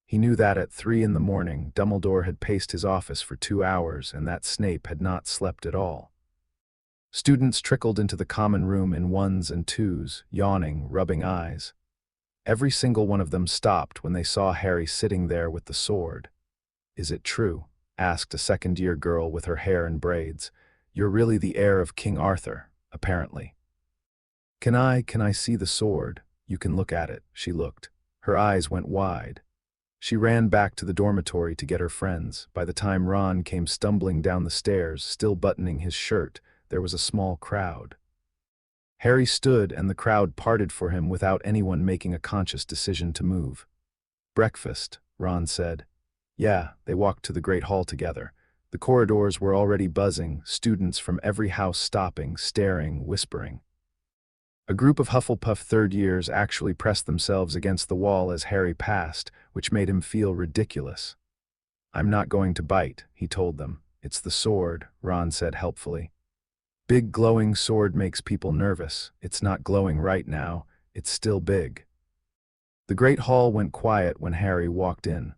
He knew that at 3 in the morning, Dumbledore had paced his office for 2 hours, and that Snape had not slept at all. Students trickled into the common room in ones and twos, yawning, rubbing eyes. Every single one of them stopped when they saw Harry sitting there with the sword. "Is it true?" asked a second-year girl with her hair in braids. "You're really the heir of King Arthur, apparently." Can I see the sword? You can look at it." She looked. Her eyes went wide. She ran back to the dormitory to get her friends. By the time Ron came stumbling down the stairs, still buttoning his shirt, there was a small crowd. Harry stood and the crowd parted for him without anyone making a conscious decision to move. "Breakfast," Ron said. Yeah, they walked to the Great Hall together. The corridors were already buzzing, students from every house stopping, staring, whispering. A group of Hufflepuff third years actually pressed themselves against the wall as Harry passed, which made him feel ridiculous. "I'm not going to bite," he told them. "It's the sword," Ron said helpfully. "Big glowing sword makes people nervous. It's not glowing right now. It's still big." The Great Hall went quiet when Harry walked in.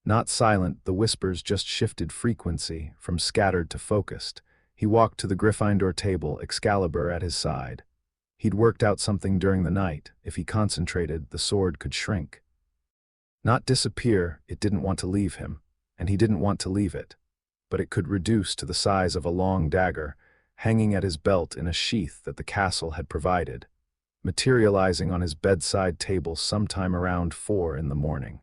Not silent, the whispers just shifted frequency, from scattered to focused. He walked to the Gryffindor table, Excalibur at his side. He'd worked out something during the night. If he concentrated, the sword could shrink. Not disappear, it didn't want to leave him, and he didn't want to leave it. But it could reduce to the size of a long dagger, hanging at his belt in a sheath that the castle had provided, materializing on his bedside table sometime around 4 in the morning.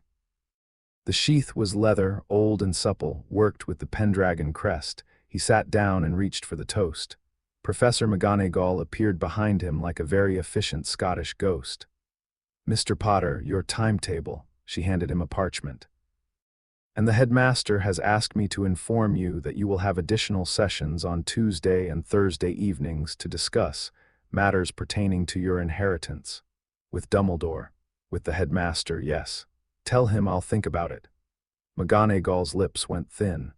The sheath was leather, old and supple, worked with the Pendragon crest. He sat down and reached for the toast. Professor McGonagall appeared behind him like a very efficient Scottish ghost. "Mr. Potter, your timetable." She handed him a parchment. "And the headmaster has asked me to inform you that you will have additional sessions on Tuesday and Thursday evenings to discuss matters pertaining to your inheritance. With Dumbledore. With the headmaster, yes. Tell him I'll think about it." McGonagall's lips went thin.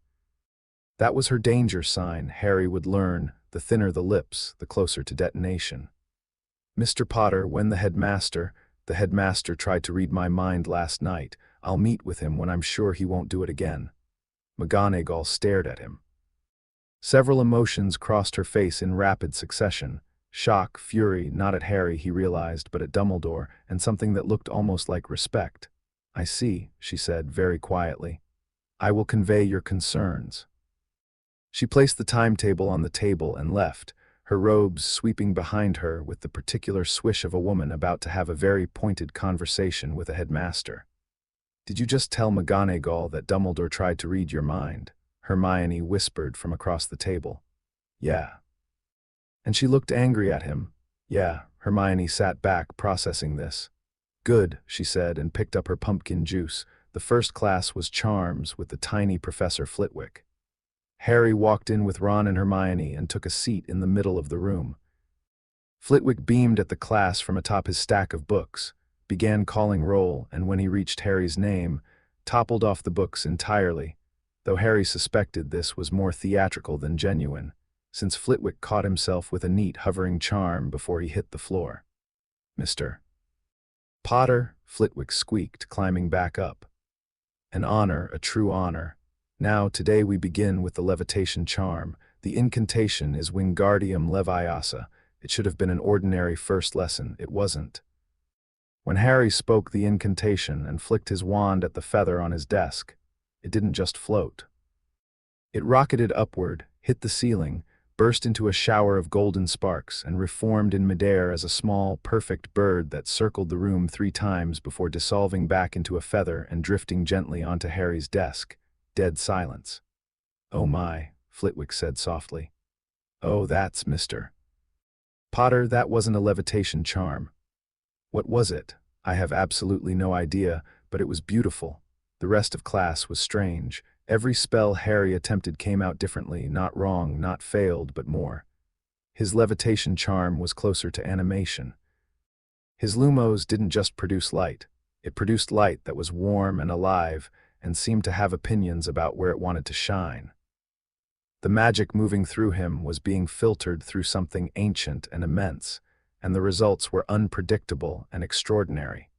That was her danger sign. Harry would learn, the thinner the lips, the closer to detonation. "Mr. Potter, when the headmaster tried to read my mind last night. I'll meet with him when I'm sure he won't do it again." McGonagall stared at him. Several emotions crossed her face in rapid succession. Shock, fury, not at Harry, he realized, but at Dumbledore, and something that looked almost like respect. "I see," she said very quietly. "I will convey your concerns." She placed the timetable on the table and left, her robes sweeping behind her with the particular swish of a woman about to have a very pointed conversation with a headmaster. "Did you just tell McGonagall that Dumbledore tried to read your mind?" Hermione whispered from across the table. "Yeah." And she looked angry at him. "Yeah." Hermione sat back, processing this. "Good," she said, and picked up her pumpkin juice. The first class was Charms with the tiny Professor Flitwick. Harry walked in with Ron and Hermione and took a seat in the middle of the room. Flitwick beamed at the class from atop his stack of books, began calling roll, and when he reached Harry's name, toppled off the books entirely, though Harry suspected this was more theatrical than genuine, since Flitwick caught himself with a neat hovering charm before he hit the floor. "Mr. Potter," Flitwick squeaked, climbing back up. "An honor, a true honor. Now, today we begin with the levitation charm. The incantation is Wingardium Leviosa. It should have been an ordinary first lesson. It wasn't." When Harry spoke the incantation and flicked his wand at the feather on his desk, it didn't just float. It rocketed upward, hit the ceiling, burst into a shower of golden sparks, and reformed in midair as a small, perfect bird that circled the room 3 times before dissolving back into a feather and drifting gently onto Harry's desk. Dead silence. "Oh my," Flitwick said softly. "Oh, that's Mr. Potter, that wasn't a levitation charm." "What was it?" "I have absolutely no idea, but it was beautiful." The rest of class was strange. Every spell Harry attempted came out differently, not wrong, not failed, but more. His levitation charm was closer to animation. His lumos didn't just produce light. It produced light that was warm and alive, and seemed to have opinions about where it wanted to shine. The magic moving through him was being filtered through something ancient and immense, and the results were unpredictable and extraordinary.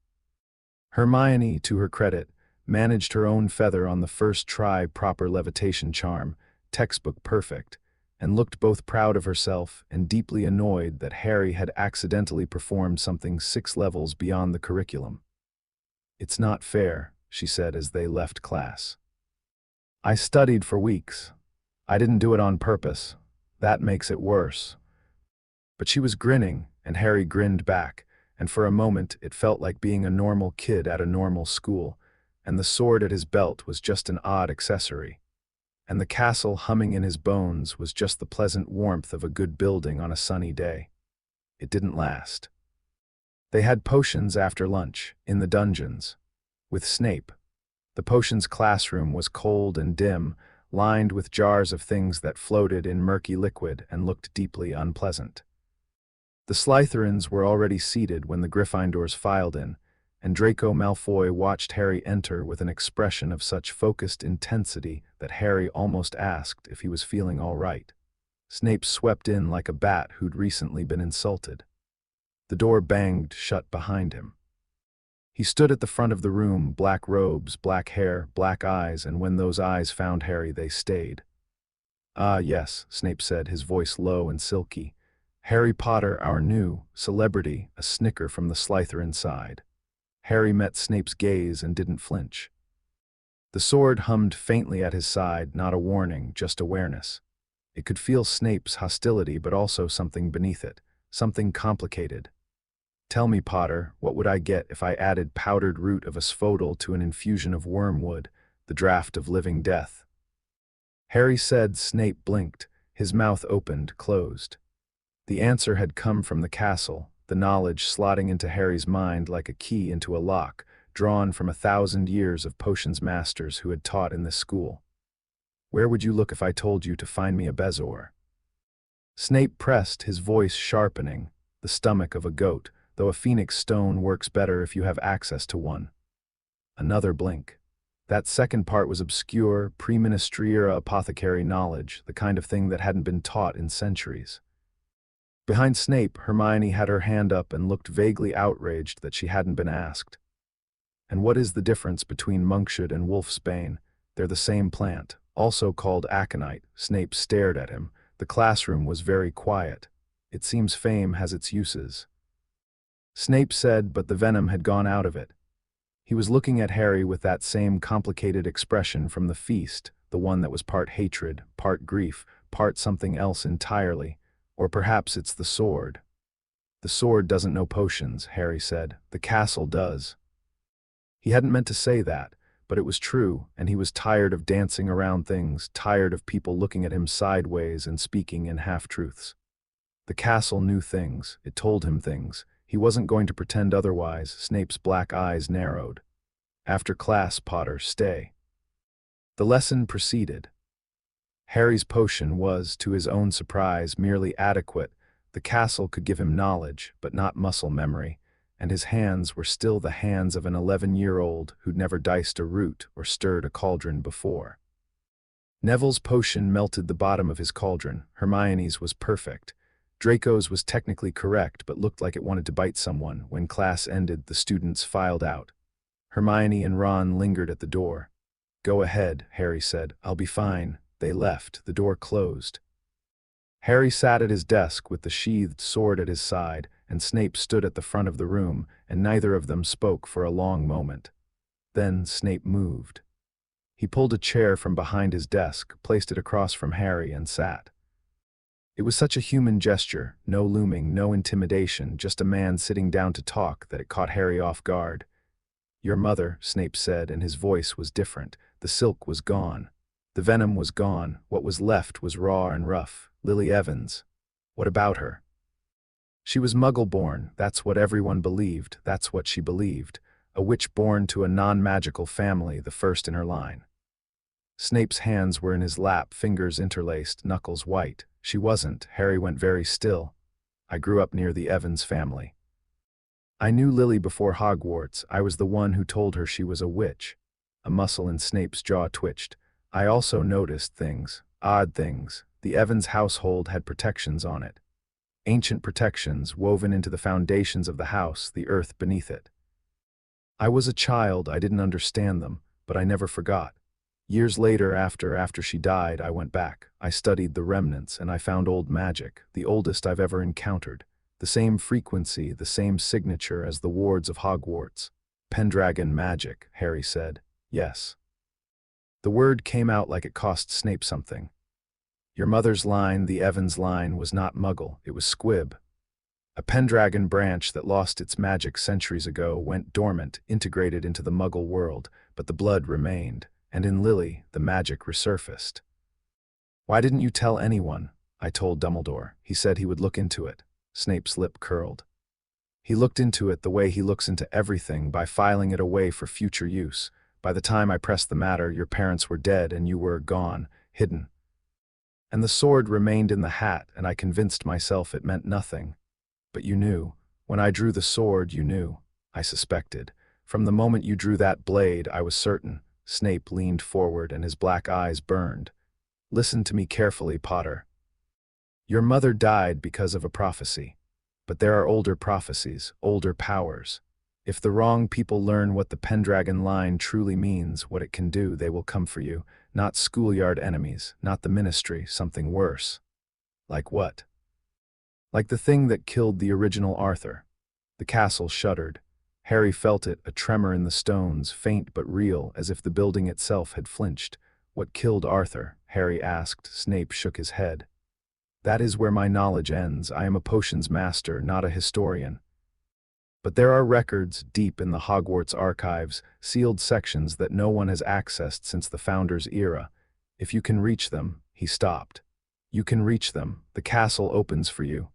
Hermione, to her credit, managed her own feather on the first try. Proper levitation charm, textbook perfect. and looked both proud of herself and deeply annoyed that Harry had accidentally performed something 6 levels beyond the curriculum. "It's not fair," she said as they left class. "I studied for weeks. I didn't do it on purpose. That makes it worse." But she was grinning, and Harry grinned back, and for a moment it felt like being a normal kid at a normal school, and the sword at his belt was just an odd accessory. And the castle humming in his bones was just the pleasant warmth of a good building on a sunny day. It didn't last. They had potions after lunch, in the dungeons, with Snape. The potions classroom was cold and dim, lined with jars of things that floated in murky liquid and looked deeply unpleasant. The Slytherins were already seated when the Gryffindors filed in, and Draco Malfoy watched Harry enter with an expression of such focused intensity that Harry almost asked if he was feeling all right. Snape swept in like a bat who'd recently been insulted. The door banged shut behind him. He stood at the front of the room, black robes, black hair, black eyes, and when those eyes found Harry, they stayed. "Ah, yes," Snape said, his voice low and silky. "Harry Potter, our new celebrity," a snicker from the Slytherin side. Harry met Snape's gaze and didn't flinch. The sword hummed faintly at his side, not a warning, just awareness. It could feel Snape's hostility, but also something beneath it, something complicated. "Tell me, Potter, what would I get if I added powdered root of asphodel to an infusion of wormwood, the draught of living death?" Harry said. Snape blinked, his mouth opened, closed. The answer had come from the castle, the knowledge slotting into Harry's mind like a key into a lock, drawn from 1,000 years of potions masters who had taught in this school. "Where would you look if I told you to find me a bezoar?" Snape pressed, his voice sharpening, the stomach of a goat, though a phoenix stone works better if you have access to one. Another blink. That second part was obscure, pre-ministry-era apothecary knowledge, the kind of thing that hadn't been taught in centuries. Behind Snape, Hermione had her hand up and looked vaguely outraged that she hadn't been asked. "And what is the difference between monkshood and wolfsbane? They're the same plant, also called aconite." Snape stared at him. The classroom was very quiet. "It seems fame has its uses." Snape said, but the venom had gone out of it. He was looking at Harry with that same complicated expression from the feast, the one that was part hatred, part grief, part something else entirely. Or perhaps it's the sword. "The sword doesn't know potions," Harry said. "The castle does." He hadn't meant to say that, but it was true, and he was tired of dancing around things, tired of people looking at him sideways and speaking in half-truths. The castle knew things. It told him things. He wasn't going to pretend otherwise. Snape's black eyes narrowed. "After class, Potter, stay." The lesson proceeded. Harry's potion was, to his own surprise, merely adequate. The castle could give him knowledge, but not muscle memory, and his hands were still the hands of an 11-year-old who'd never diced a root or stirred a cauldron before. Neville's potion melted the bottom of his cauldron. Hermione's was perfect. Draco's was technically correct, but looked like it wanted to bite someone. When class ended, the students filed out. Hermione and Ron lingered at the door. "Go ahead," Harry said. "I'll be fine." They left. The door closed. Harry sat at his desk with the sheathed sword at his side, and Snape stood at the front of the room, and neither of them spoke for a long moment. Then Snape moved. He pulled a chair from behind his desk, placed it across from Harry, and sat. It was such a human gesture, no looming, no intimidation, just a man sitting down to talk, that it caught Harry off guard. "Your mother," Snape said, and his voice was different. The silk was gone. The venom was gone. What was left was raw and rough. Lily Evans. What about her? "She was Muggle-born. That's what everyone believed. That's what she believed. A witch born to a non-magical family, the first in her line." Snape's hands were in his lap, fingers interlaced, knuckles white. "She wasn't." Harry went very still. "I grew up near the Evans family. I knew Lily before Hogwarts. I was the one who told her she was a witch." A muscle in Snape's jaw twitched. "I also noticed things, odd things. The Evans household had protections on it. Ancient protections woven into the foundations of the house, the earth beneath it. I was a child, I didn't understand them, but I never forgot. Years later, after she died, I went back. I studied the remnants, and I found old magic, the oldest I've ever encountered. The same frequency, the same signature as the wards of Hogwarts. Pendragon magic, Harry said. Yes. The word came out like it cost Snape something. Your mother's line, the Evans line, was not Muggle, it was Squib. A Pendragon branch that lost its magic centuries ago went dormant, integrated into the Muggle world, but the blood remained, and in Lily, the magic resurfaced. Why didn't you tell anyone? I told Dumbledore. He said he would look into it. Snape's lip curled. He looked into it the way he looks into everything, by filing it away for future use. By the time I pressed the matter, your parents were dead and you were gone, hidden. And the sword remained in the hat, and I convinced myself it meant nothing. But you knew. When I drew the sword, you knew. I suspected. From the moment you drew that blade, I was certain. Snape leaned forward and his black eyes burned. Listen to me carefully, Potter. Your mother died because of a prophecy. But there are older prophecies, older powers. If the wrong people learn what the Pendragon line truly means, what it can do, they will come for you. Not schoolyard enemies, not the Ministry, something worse. Like what? Like the thing that killed the original Arthur. The castle shuddered. Harry felt it, a tremor in the stones, faint but real, as if the building itself had flinched. What killed Arthur? Harry asked. Snape shook his head. That is where my knowledge ends. I am a potions master, not a historian. But there are records, deep in the Hogwarts archives, sealed sections that no one has accessed since the Founder's era. If you can reach them, he stopped. You can reach them. The castle opens for you.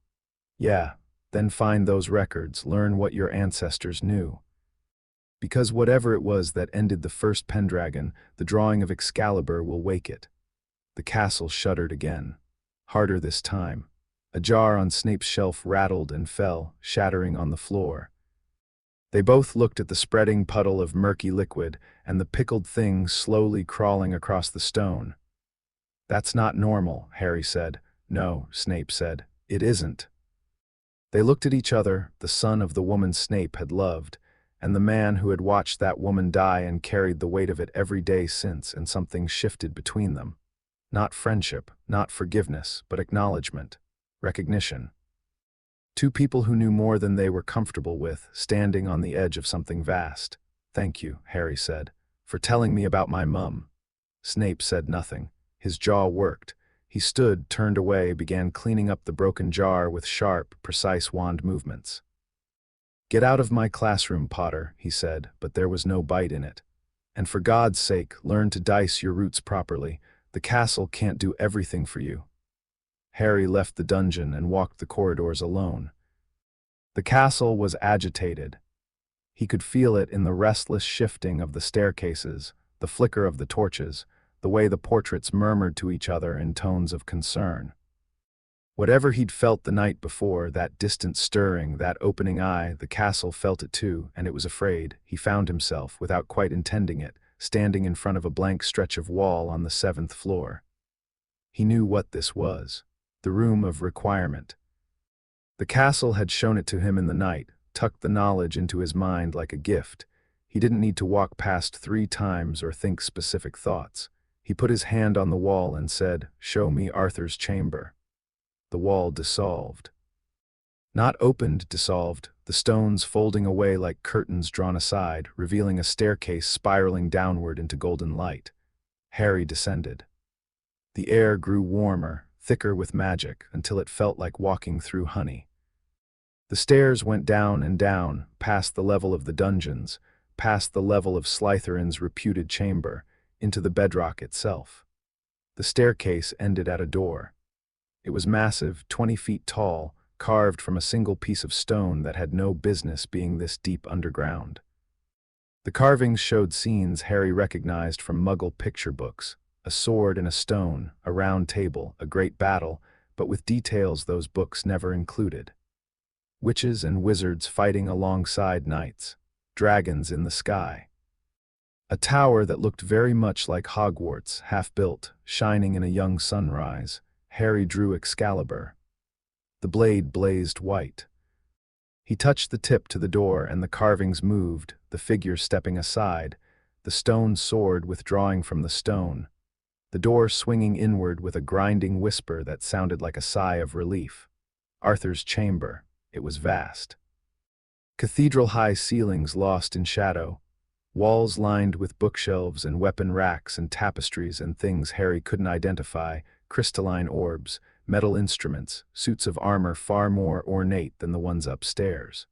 Yeah, then find those records, learn what your ancestors knew. Because whatever it was that ended the first Pendragon, the drawing of Excalibur will wake it. The castle shuddered again. Harder this time. A jar on Snape's shelf rattled and fell, shattering on the floor. They both looked at the spreading puddle of murky liquid and the pickled thing slowly crawling across the stone. That's not normal, Harry said. No, Snape said. It isn't. They looked at each other, the son of the woman Snape had loved, and the man who had watched that woman die and carried the weight of it every day since, and something shifted between them. Not friendship, not forgiveness, but acknowledgement, recognition. Two people who knew more than they were comfortable with, standing on the edge of something vast. Thank you, Harry said, for telling me about my mum. Snape said nothing. His jaw worked. He stood, turned away, began cleaning up the broken jar with sharp, precise wand movements. Get out of my classroom, Potter, he said, but there was no bite in it. And for God's sake, learn to dice your roots properly. The castle can't do everything for you. Harry left the dungeon and walked the corridors alone. The castle was agitated. He could feel it in the restless shifting of the staircases, the flicker of the torches, the way the portraits murmured to each other in tones of concern. Whatever he'd felt the night before, that distant stirring, that opening eye, the castle felt it too, and it was afraid. He found himself, without quite intending it, standing in front of a blank stretch of wall on the 7th floor. He knew what this was. The room of requirement. The castle had shown it to him in the night, tucked the knowledge into his mind like a gift. He didn't need to walk past 3 times or think specific thoughts. He put his hand on the wall and said, "Show me Arthur's chamber." The wall dissolved. Not opened, dissolved, the stones folding away like curtains drawn aside, revealing a staircase spiraling downward into golden light. Harry descended. The air grew warmer, thicker with magic, until it felt like walking through honey. The stairs went down and down, past the level of the dungeons, past the level of Slytherin's reputed chamber, into the bedrock itself. The staircase ended at a door. It was massive, 20 feet tall, carved from a single piece of stone that had no business being this deep underground. The carvings showed scenes Harry recognized from Muggle picture books. A sword and a stone, a round table, a great battle, but with details those books never included. Witches and wizards fighting alongside knights, dragons in the sky. A tower that looked very much like Hogwarts, half-built, shining in a young sunrise. Harry drew Excalibur. The blade blazed white. He touched the tip to the door and the carvings moved, the figure stepping aside, the stone sword withdrawing from the stone, the door swinging inward with a grinding whisper that sounded like a sigh of relief. Arthur's chamber. It was vast. Cathedral-high ceilings lost in shadow, walls lined with bookshelves and weapon racks and tapestries and things Harry couldn't identify, crystalline orbs, metal instruments, suits of armor far more ornate than the ones upstairs.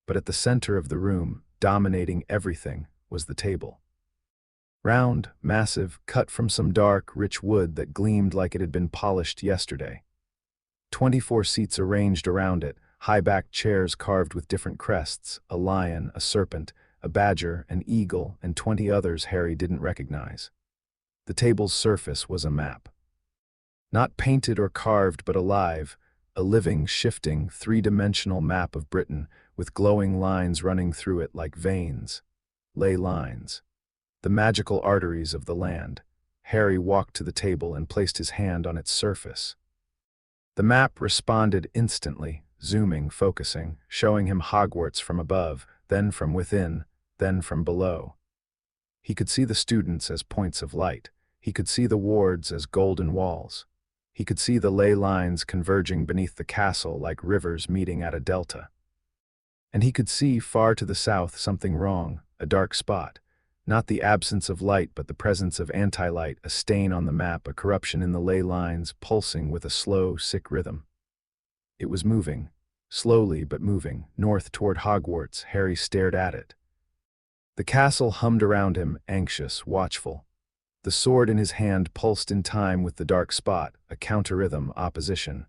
But at the center of the room, dominating everything, was the table. Round, massive, cut from some dark, rich wood that gleamed like it had been polished yesterday. 24 seats arranged around it, high-backed chairs carved with different crests, a lion, a serpent, a badger, an eagle, and 20 others Harry didn't recognize. The table's surface was a map. Not painted or carved but alive, a living, shifting, three-dimensional map of Britain with glowing lines running through it like veins. Ley lines. The magical arteries of the land. Harry walked to the table and placed his hand on its surface. The map responded instantly, zooming, focusing, showing him Hogwarts from above, then from within, then from below. He could see the students as points of light. He could see the wards as golden walls. He could see the ley lines converging beneath the castle like rivers meeting at a delta. And he could see, far to the south, something wrong, a dark spot. Not the absence of light, but the presence of anti-light, a stain on the map, a corruption in the ley lines, pulsing with a slow, sick rhythm. It was moving, slowly but moving, north toward Hogwarts. Harry stared at it. The castle hummed around him, anxious, watchful. The sword in his hand pulsed in time with the dark spot, a counter-rhythm, opposition.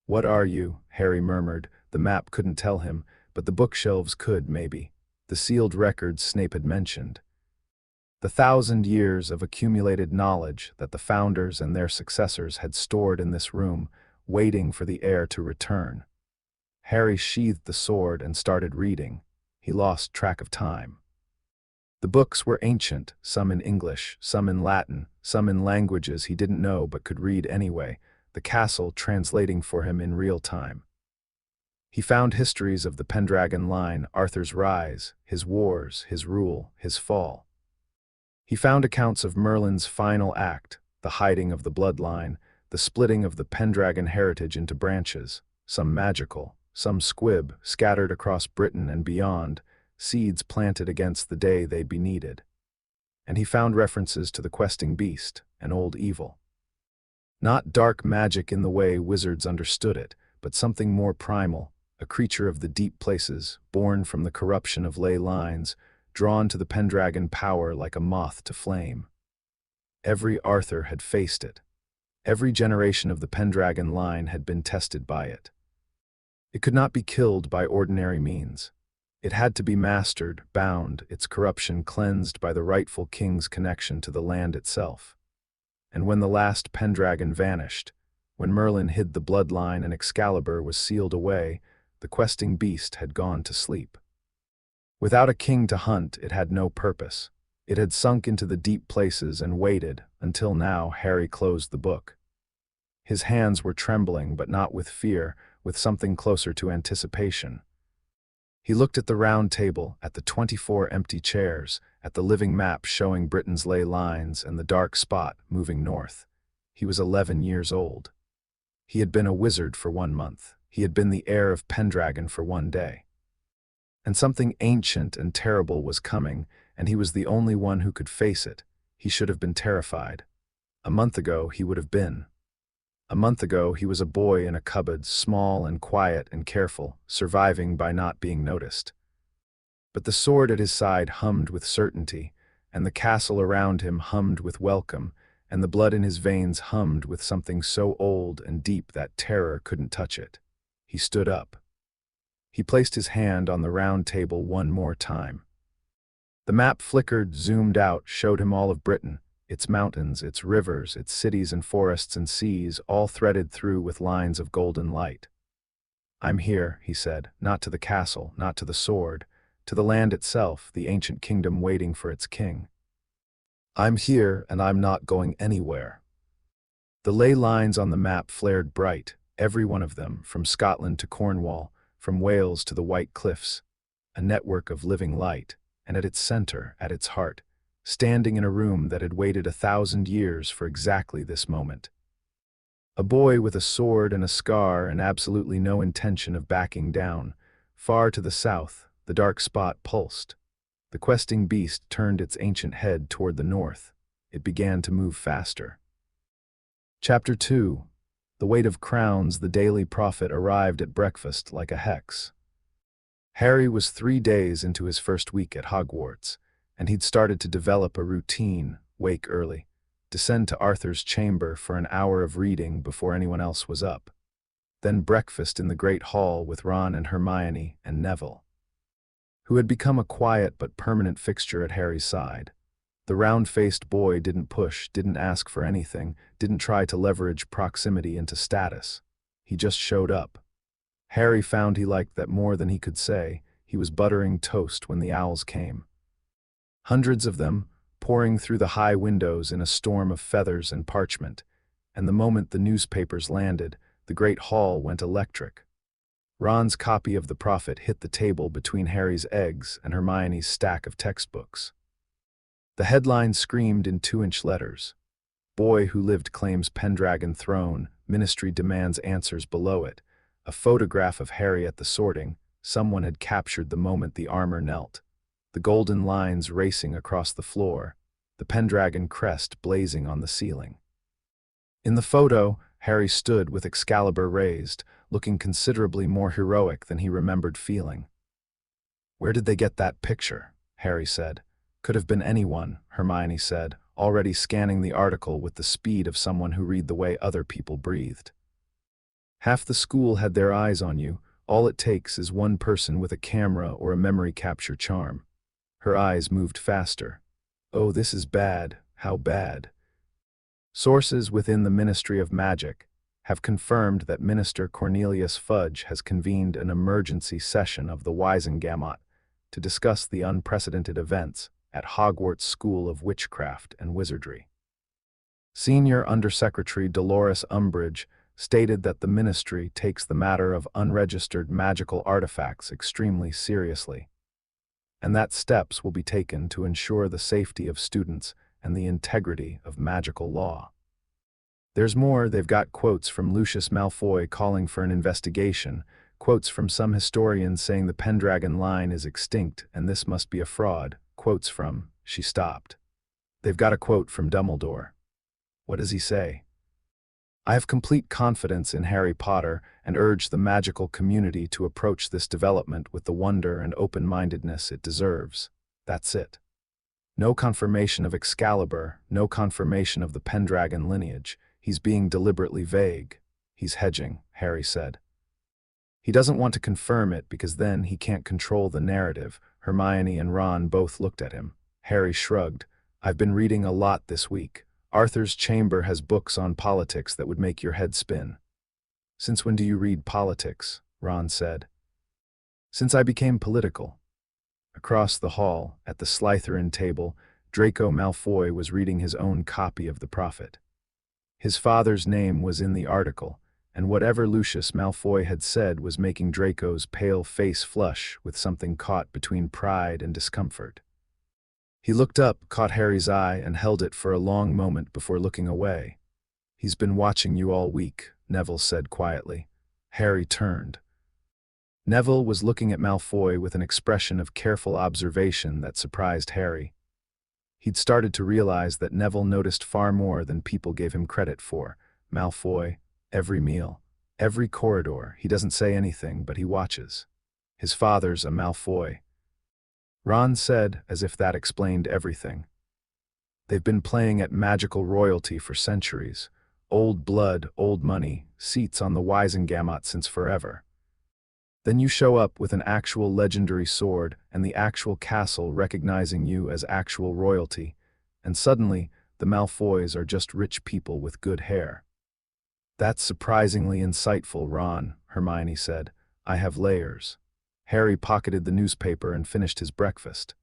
"What are you?" Harry murmured. The map couldn't tell him, but the bookshelves could, maybe. The sealed records Snape had mentioned. The 1,000 years of accumulated knowledge that the founders and their successors had stored in this room, waiting for the heir to return. Harry sheathed the sword and started reading. He lost track of time. The books were ancient, some in English, some in Latin, some in languages he didn't know but could read anyway, the castle translating for him in real time. He found histories of the Pendragon line, Arthur's rise, his wars, his rule, his fall. He found accounts of Merlin's final act, the hiding of the bloodline, the splitting of the Pendragon heritage into branches, some magical, some squib, scattered across Britain and beyond, seeds planted against the day they'd be needed. And he found references to the questing beast, an old evil. Not dark magic in the way wizards understood it, but something more primal, a creature of the deep places, born from the corruption of ley lines, drawn to the Pendragon power like a moth to flame. Every Arthur had faced it. Every generation of the Pendragon line had been tested by it. It could not be killed by ordinary means. It had to be mastered, bound, its corruption cleansed by the rightful king's connection to the land itself. And when the last Pendragon vanished, when Merlin hid the bloodline and Excalibur was sealed away, the questing beast had gone to sleep. Without a king to hunt, it had no purpose. It had sunk into the deep places and waited, until now Harry closed the book. His hands were trembling, but not with fear, with something closer to anticipation. He looked at the round table, at the 24 empty chairs, at the living map showing Britain's ley lines and the dark spot moving north. He was 11 years old. He had been a wizard for 1 month. He had been the heir of Pendragon for 1 day. And something ancient and terrible was coming, and he was the only one who could face it. He should have been terrified. A month ago he would have been. A month ago he was a boy in a cupboard, small and quiet and careful, surviving by not being noticed. But the sword at his side hummed with certainty, and the castle around him hummed with welcome, and the blood in his veins hummed with something so old and deep that terror couldn't touch it. He stood up. He placed his hand on the round table 1 more time. The map flickered, zoomed out, showed him all of Britain, its mountains, its rivers, its cities and forests and seas, all threaded through with lines of golden light. "I'm here," he said, "not to the castle, not to the sword, to the land itself, the ancient kingdom waiting for its king. I'm here, and I'm not going anywhere." The ley lines on the map flared bright, every one of them, from Scotland to Cornwall, from Wales to the White Cliffs, a network of living light. and at its center, at its heart, standing in a room that had waited 1,000 years for exactly this moment. A boy with a sword and a scar and absolutely no intention of backing down. Far to the south, the dark spot pulsed. The questing beast turned its ancient head toward the north. It began to move faster. Chapter 2. The weight of crowns. The daily prophet arrived at breakfast like a hex. Harry was 3 days into his first week at Hogwarts, and he'd started to develop a routine: wake early, descend to Arthur's chamber for an hour of reading before anyone else was up, then breakfast in the Great Hall with Ron and Hermione and Neville, who had become a quiet but permanent fixture at Harry's side. The round-faced boy didn't push, didn't ask for anything, didn't try to leverage proximity into status. He just showed up. Harry found he liked that more than he could say. He was buttering toast when the owls came. Hundreds of them, pouring through the high windows in a storm of feathers and parchment, and the moment the newspapers landed, the great hall went electric. Ron's copy of The Prophet hit the table between Harry's eggs and Hermione's stack of textbooks. The headline screamed in 2-inch letters: "Boy who lived claims Pendragon throne, ministry demands answers." Below it, a photograph of Harry at the sorting. Someone had captured the moment the armor knelt. The golden lines racing across the floor, the Pendragon crest blazing on the ceiling. In the photo, Harry stood with Excalibur raised, looking considerably more heroic than he remembered feeling. "Where did they get that picture?" Harry said. "Could have been anyone," Hermione said, already scanning the article with the speed of someone who read the way other people breathed. "Half the school had their eyes on you. All it takes is one person with a camera or a memory capture charm." Her eyes moved faster. "Oh, this is bad. How bad?" Sources within the Ministry of Magic have confirmed that Minister Cornelius Fudge has convened an emergency session of the Wizengamot to discuss the unprecedented events at Hogwarts School of Witchcraft and Wizardry. Senior Undersecretary Dolores Umbridge stated that the ministry takes the matter of unregistered magical artifacts extremely seriously, and that steps will be taken to ensure the safety of students and the integrity of magical law. There's more. They've got quotes from Lucius Malfoy calling for an investigation, quotes from some historians saying the Pendragon line is extinct and this must be a fraud, quotes from— She stopped. They've got a quote from Dumbledore. What does he say? "I have complete confidence in Harry Potter and urge the magical community to approach this development with the wonder and open-mindedness it deserves." That's it. No confirmation of Excalibur, no confirmation of the Pendragon lineage. He's being deliberately vague. He's hedging, Harry said. He doesn't want to confirm it because then he can't control the narrative. Hermione and Ron both looked at him. Harry shrugged. "I've been reading a lot this week. Arthur's chamber has books on politics that would make your head spin." "Since when do you read politics?" Ron said. "Since I became political." Across the hall, at the Slytherin table, Draco Malfoy was reading his own copy of The Prophet. His father's name was in the article, and whatever Lucius Malfoy had said was making Draco's pale face flush with something caught between pride and discomfort. He looked up, caught Harry's eye, and held it for a long moment before looking away. "He's been watching you all week," Neville said quietly. Harry turned. Neville was looking at Malfoy with an expression of careful observation that surprised Harry. He'd started to realize that Neville noticed far more than people gave him credit for. Malfoy, every meal, every corridor, he doesn't say anything, but he watches. His father's a Malfoy. Ron said, as if that explained everything. They've been playing at magical royalty for centuries. Old blood, old money, seats on the Wizengamot since forever. Then you show up with an actual legendary sword and the actual castle recognizing you as actual royalty, and suddenly the Malfoys are just rich people with good hair. "That's surprisingly insightful, Ron," Hermione said. "I have layers." Harry pocketed the newspaper and finished his breakfast.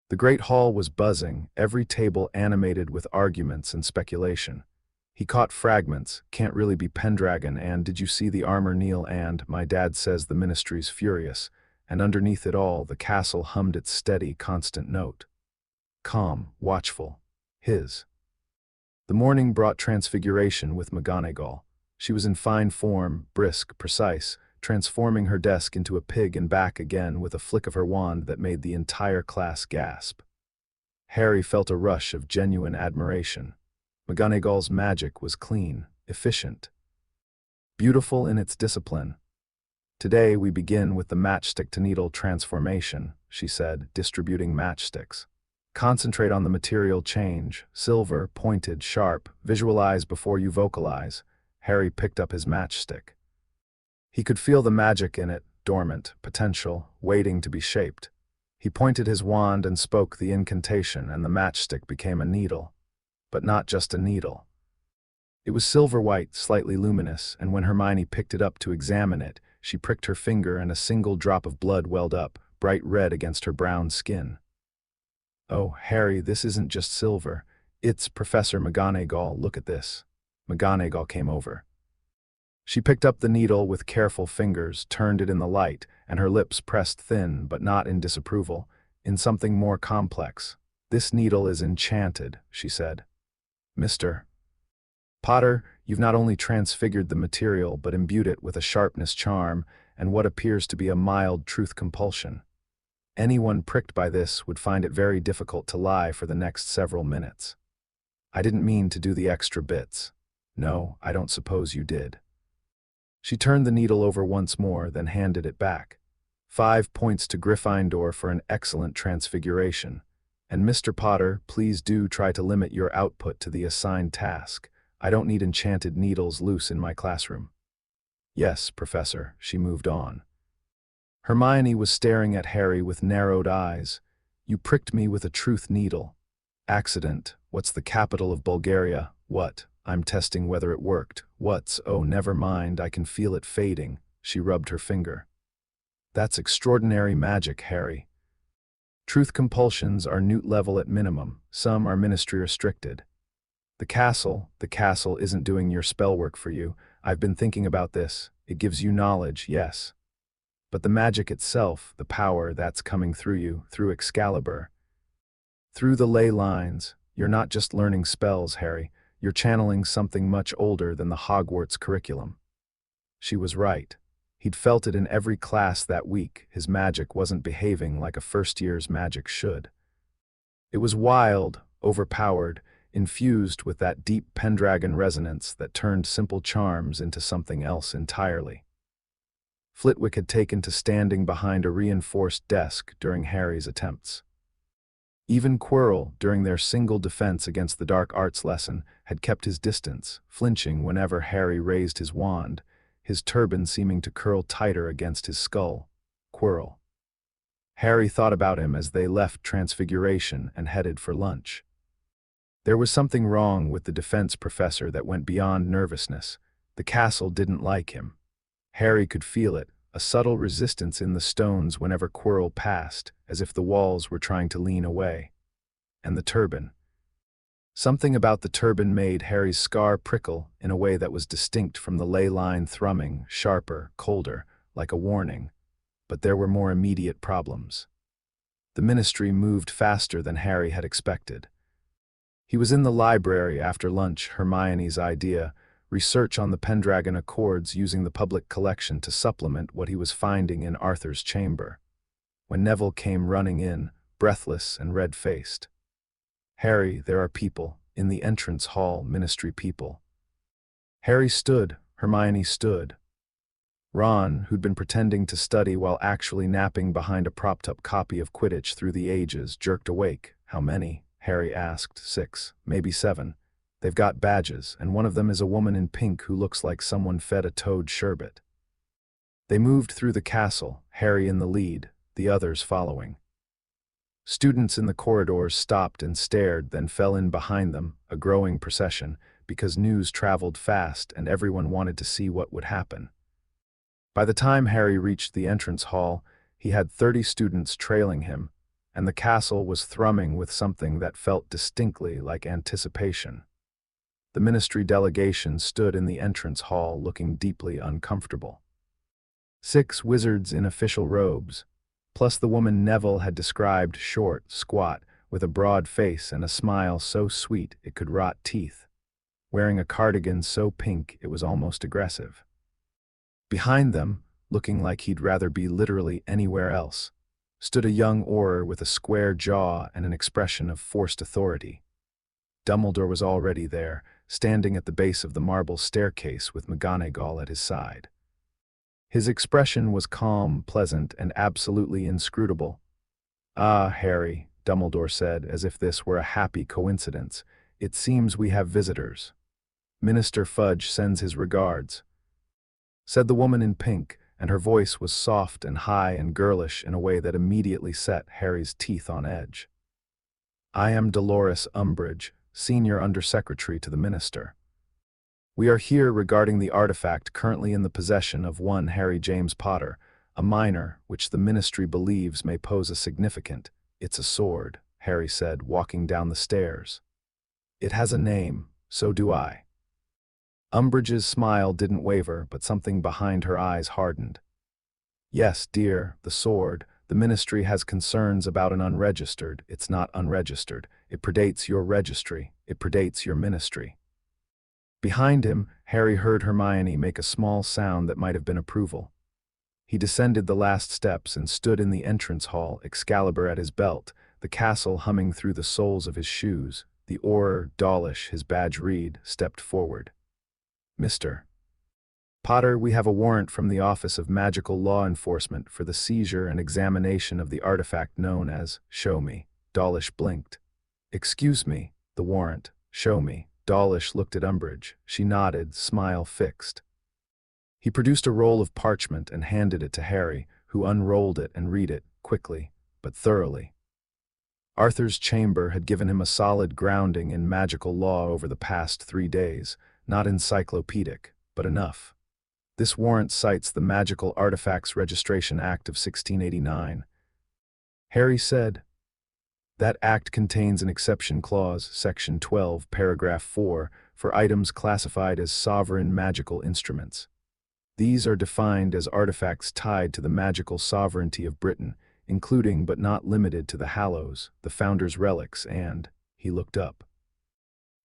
The great hall was buzzing, every table animated with arguments and speculation. He caught fragments, "Can't really be Pendragon," and "Did you see the armor kneel?" and "My dad says the ministry's furious," and underneath it all, the castle hummed its steady, constant note. Calm, watchful. His. The morning brought transfiguration with McGonagall. She was in fine form, brisk, precise, transforming her desk into a pig and back again with a flick of her wand that made the entire class gasp. Harry felt a rush of genuine admiration. McGonagall's magic was clean, efficient, beautiful in its discipline. Today we begin with the matchstick-to-needle transformation, she said, distributing matchsticks. Concentrate on the material change, silver, pointed, sharp, visualize before you vocalize. Harry picked up his matchstick. He could feel the magic in it, dormant, potential, waiting to be shaped. He pointed his wand and spoke the incantation, and the matchstick became a needle. But not just a needle. It was silver-white, slightly luminous, and when Hermione picked it up to examine it, she pricked her finger and a single drop of blood welled up, bright red against her brown skin. "Oh, Harry, this isn't just silver. It's Professor McGonagall, look at this." McGonagall came over. She picked up the needle with careful fingers, turned it in the light, and her lips pressed thin, but not in disapproval, in something more complex. "This needle is enchanted," she said. "Mr. Potter, you've not only transfigured the material, but imbued it with a sharpness charm and what appears to be a mild truth compulsion. Anyone pricked by this would find it very difficult to lie for the next several minutes. I didn't mean to do the extra bits. No, I don't suppose you did." She turned the needle over once more, then handed it back. 5 points to Gryffindor for an excellent transfiguration. And Mr. Potter, please do try to limit your output to the assigned task. I don't need enchanted needles loose in my classroom. "Yes, Professor," she moved on. Hermione was staring at Harry with narrowed eyes. "You pricked me with a truth needle. Accident. What's the capital of Bulgaria? What? I'm testing whether it worked. What's? Oh, never mind, I can feel it fading." She rubbed her finger. "That's extraordinary magic, Harry. Truth compulsions are newt level at minimum. Some are ministry restricted. The castle isn't doing your spell work for you. I've been thinking about this. It gives you knowledge, yes. But the magic itself, the power that's coming through you, through Excalibur, through the ley lines, you're not just learning spells, Harry. You're channeling something much older than the Hogwarts curriculum." She was right. He'd felt it in every class that week. His magic wasn't behaving like a first-year's magic should. It was wild, overpowered, infused with that deep Pendragon resonance that turned simple charms into something else entirely. Flitwick had taken to standing behind a reinforced desk during Harry's attempts. Even Quirrell, during their single defense against the dark arts lesson, had kept his distance, flinching whenever Harry raised his wand, his turban seeming to curl tighter against his skull. Quirrell. Harry thought about him as they left Transfiguration and headed for lunch. There was something wrong with the defense professor that went beyond nervousness. The castle didn't like him. Harry could feel it, a subtle resistance in the stones whenever Quirrell passed, as if the walls were trying to lean away. And the turban. Something about the turban made Harry's scar prickle in a way that was distinct from the ley line thrumming, sharper, colder, like a warning. But there were more immediate problems. The ministry moved faster than Harry had expected. He was in the library after lunch, Hermione's idea, research on the Pendragon Accords using the public collection to supplement what he was finding in Arthur's chamber, when Neville came running in, breathless and red-faced. "Harry, there are people, in the entrance hall, ministry people." Harry stood, Hermione stood. Ron, who'd been pretending to study while actually napping behind a propped-up copy of Quidditch Through the Ages, jerked awake. "How many?" Harry asked. 6, maybe 7. They've got badges, and one of them is a woman in pink who looks like someone fed a toad sherbet. They moved through the castle, Harry in the lead, the others following. Students in the corridors stopped and stared, then fell in behind them, a growing procession, because news traveled fast and everyone wanted to see what would happen. By the time Harry reached the entrance hall, he had 30 students trailing him, and the castle was thrumming with something that felt distinctly like anticipation. The ministry delegation stood in the entrance hall looking deeply uncomfortable. 6 wizards in official robes, Plus the woman Neville had described, short, squat, with a broad face and a smile so sweet it could rot teeth. Wearing a cardigan so pink it was almost aggressive. Behind them, looking like he'd rather be literally anywhere else, stood a young Auror with a square jaw and an expression of forced authority. Dumbledore was already there, standing at the base of the marble staircase with McGonagall at his side. His expression was calm, pleasant, and absolutely inscrutable. "Ah, Harry," Dumbledore said, as if this were a happy coincidence, "it seems we have visitors. Minister Fudge sends his regards," said the woman in pink, and her voice was soft and high and girlish in a way that immediately set Harry's teeth on edge. "I am Dolores Umbridge, Senior Undersecretary to the Minister. We are here regarding the artifact currently in the possession of one Harry James Potter, a minor, which the Ministry believes may pose a significant—" "It's a sword," Harry said, walking down the stairs. "It has a name, so do I." Umbridge's smile didn't waver, but something behind her eyes hardened. "Yes, dear, the sword. The Ministry has concerns about an unregistered. It's not unregistered. It predates your registry. It predates your ministry." Behind him, Harry heard Hermione make a small sound that might have been approval. He descended the last steps and stood in the entrance hall, Excalibur at his belt, the castle humming through the soles of his shoes. The Auror, Dawlish, his badge read, stepped forward. "Mr. Potter, we have a warrant from the Office of Magical Law Enforcement for the seizure and examination of the artifact known as Show Me." Dawlish blinked. "Excuse me, the warrant, show me." Dawlish looked at Umbridge. She nodded, smile fixed. He produced a roll of parchment and handed it to Harry, who unrolled it and read it, quickly, but thoroughly. Arthur's chamber had given him a solid grounding in magical law over the past 3 days, not encyclopedic, but enough. This warrant cites the Magical Artifacts Registration Act of 1689. Harry said, "That act contains an exception clause, Section 12, Paragraph 4, for items classified as sovereign magical instruments. These are defined as artifacts tied to the magical sovereignty of Britain, including but not limited to the Hallows, the Founder's Relics, and—" he looked up.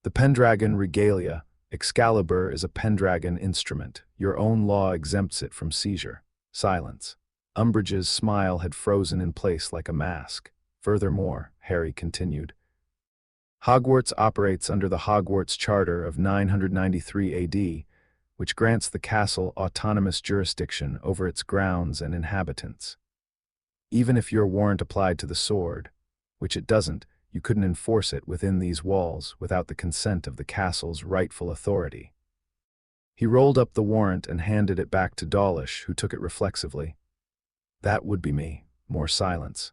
"The Pendragon Regalia. Excalibur is a Pendragon instrument. Your own law exempts it from seizure." Silence. Umbridge's smile had frozen in place like a mask. "Furthermore," Harry continued, "Hogwarts operates under the Hogwarts Charter of 993 AD, which grants the castle autonomous jurisdiction over its grounds and inhabitants. Even if your warrant applied to the sword, which it doesn't, you couldn't enforce it within these walls without the consent of the castle's rightful authority." He rolled up the warrant and handed it back to Dawlish, who took it reflexively. "That would be me." More silence.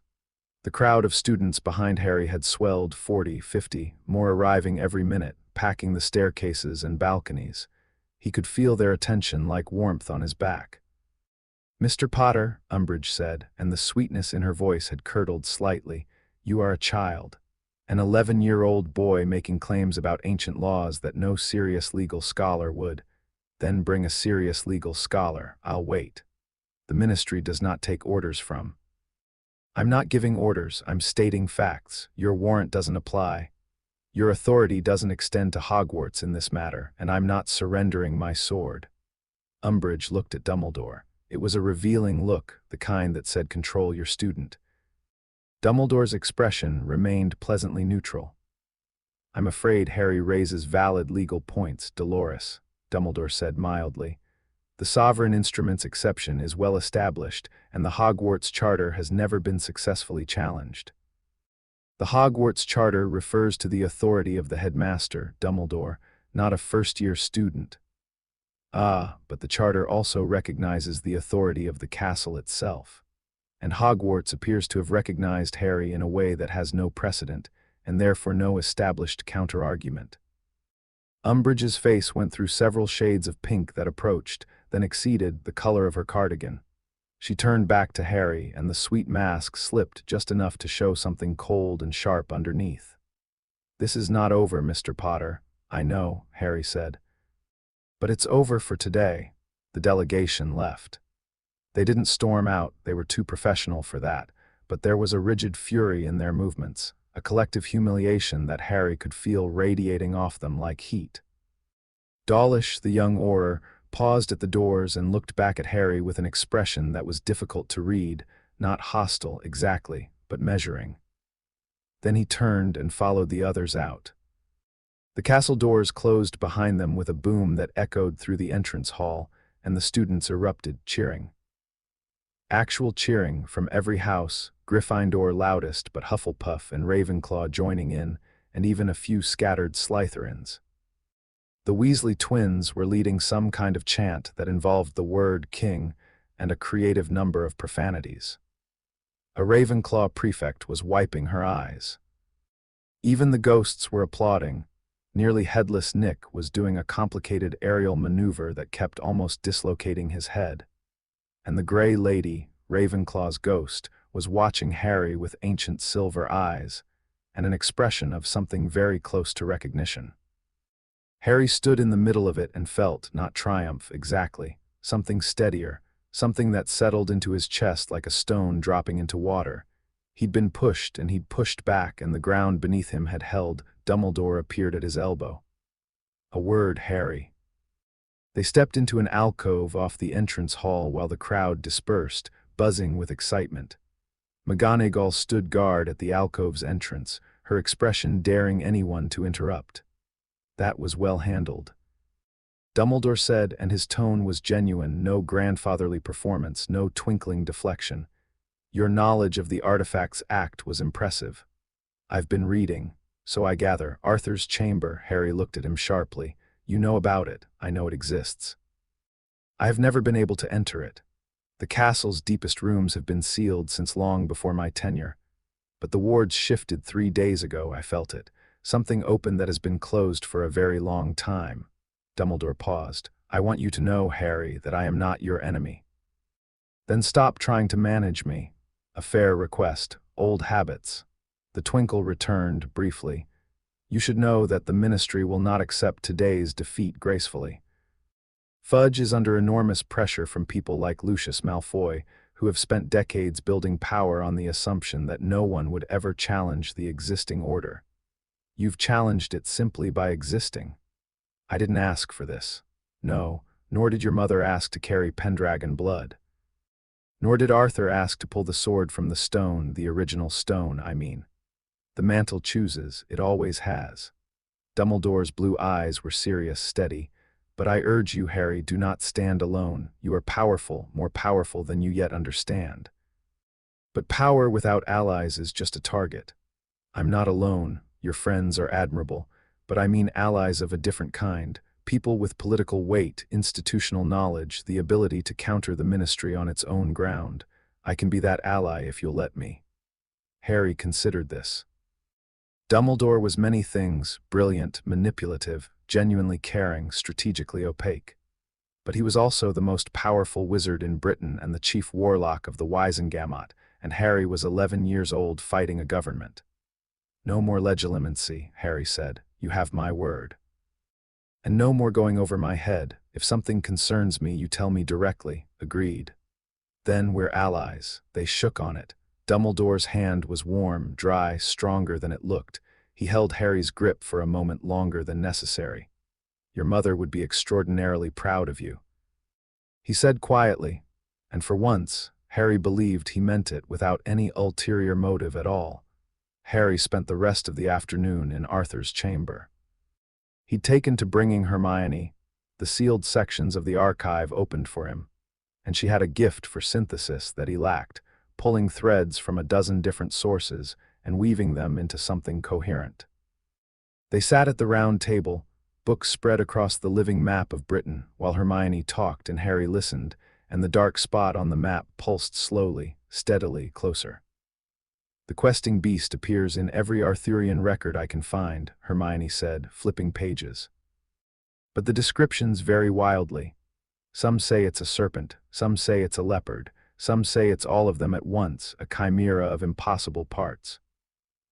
The crowd of students behind Harry had swelled 40, 50, more arriving every minute, packing the staircases and balconies. He could feel their attention like warmth on his back. "Mr. Potter," Umbridge said, and the sweetness in her voice had curdled slightly, "you are a child. An 11-year-old boy making claims about ancient laws that no serious legal scholar would. Then bring a serious legal scholar. I'll wait. The Ministry does not take orders from—" "I'm not giving orders, I'm stating facts. Your warrant doesn't apply. Your authority doesn't extend to Hogwarts in this matter, and I'm not surrendering my sword." Umbridge looked at Dumbledore. It was a revealing look, the kind that said, "Control your student." Dumbledore's expression remained pleasantly neutral. "I'm afraid Harry raises valid legal points, Dolores," Dumbledore said mildly. "The sovereign instruments exception is well established, and the Hogwarts Charter has never been successfully challenged." "The Hogwarts Charter refers to the authority of the headmaster, Dumbledore, not a first-year student." "Ah, but the Charter also recognizes the authority of the castle itself. And Hogwarts appears to have recognized Harry in a way that has no precedent, and therefore no established counter-argument." Umbridge's face went through several shades of pink that approached, then exceeded, the color of her cardigan. She turned back to Harry, and the sweet mask slipped just enough to show something cold and sharp underneath. "This is not over, Mr. Potter." "I know," Harry said. "But it's over for today." The delegation left. They didn't storm out, they were too professional for that, but there was a rigid fury in their movements, a collective humiliation that Harry could feel radiating off them like heat. Dawlish, the young Auror, paused at the doors and looked back at Harry with an expression that was difficult to read, not hostile exactly, but measuring. Then he turned and followed the others out. The castle doors closed behind them with a boom that echoed through the entrance hall, and the students erupted, cheering. Actual cheering from every house, Gryffindor loudest but Hufflepuff and Ravenclaw joining in, and even a few scattered Slytherins. The Weasley twins were leading some kind of chant that involved the word king and a creative number of profanities. A Ravenclaw prefect was wiping her eyes. Even the ghosts were applauding. Nearly headless Nick was doing a complicated aerial maneuver that kept almost dislocating his head. And the Grey Lady, Ravenclaw's ghost, was watching Harry with ancient silver eyes and an expression of something very close to recognition. Harry stood in the middle of it and felt, not triumph exactly, something steadier, something that settled into his chest like a stone dropping into water. He'd been pushed and he'd pushed back, and the ground beneath him had held. Dumbledore appeared at his elbow. A word, Harry. They stepped into an alcove off the entrance hall while the crowd dispersed, buzzing with excitement. McGonagall stood guard at the alcove's entrance, her expression daring anyone to interrupt. That was well handled. Dumbledore said, and his tone was genuine, no grandfatherly performance, no twinkling deflection. Your knowledge of the Artifacts Act was impressive. I've been reading, so I gather. Arthur's chamber, Harry looked at him sharply. You know about it, I know it exists. I have never been able to enter it. The castle's deepest rooms have been sealed since long before my tenure. But the wards shifted 3 days ago, I felt it. Something open that has been closed for a very long time. Dumbledore paused. I want you to know, Harry, that I am not your enemy. Then stop trying to manage me. A fair request. Old habits. The twinkle returned, briefly. You should know that the Ministry will not accept today's defeat gracefully. Fudge is under enormous pressure from people like Lucius Malfoy, who have spent decades building power on the assumption that no one would ever challenge the existing order. You've challenged it simply by existing. I didn't ask for this. No, nor did your mother ask to carry Pendragon blood. Nor did Arthur ask to pull the sword from the stone, the original stone, I mean. The mantle chooses, it always has. Dumbledore's blue eyes were serious, steady. But I urge you, Harry, do not stand alone. You are powerful, more powerful than you yet understand. But power without allies is just a target. I'm not alone. Your friends are admirable, but I mean allies of a different kind, people with political weight, institutional knowledge, the ability to counter the Ministry on its own ground. I can be that ally if you'll let me. Harry considered this. Dumbledore was many things, brilliant, manipulative, genuinely caring, strategically opaque. But he was also the most powerful wizard in Britain and the chief warlock of the Wisengamot, and Harry was 11 years old fighting a government. No more legilimency, Harry said. You have my word. And no more going over my head. If something concerns me, you tell me directly. Agreed. Then we're allies. They shook on it. Dumbledore's hand was warm, dry, stronger than it looked. He held Harry's grip for a moment longer than necessary. Your mother would be extraordinarily proud of you. He said quietly, and for once, Harry believed he meant it without any ulterior motive at all. Harry spent the rest of the afternoon in Arthur's chamber. He'd taken to bringing Hermione. The sealed sections of the archive opened for him, and she had a gift for synthesis that he lacked, pulling threads from a dozen different sources and weaving them into something coherent. They sat at the round table, books spread across the living map of Britain, while Hermione talked and Harry listened, and the dark spot on the map pulsed slowly, steadily closer. The questing beast appears in every Arthurian record I can find, Hermione said, flipping pages. But the descriptions vary wildly. Some say it's a serpent, some say it's a leopard, some say it's all of them at once, a chimera of impossible parts.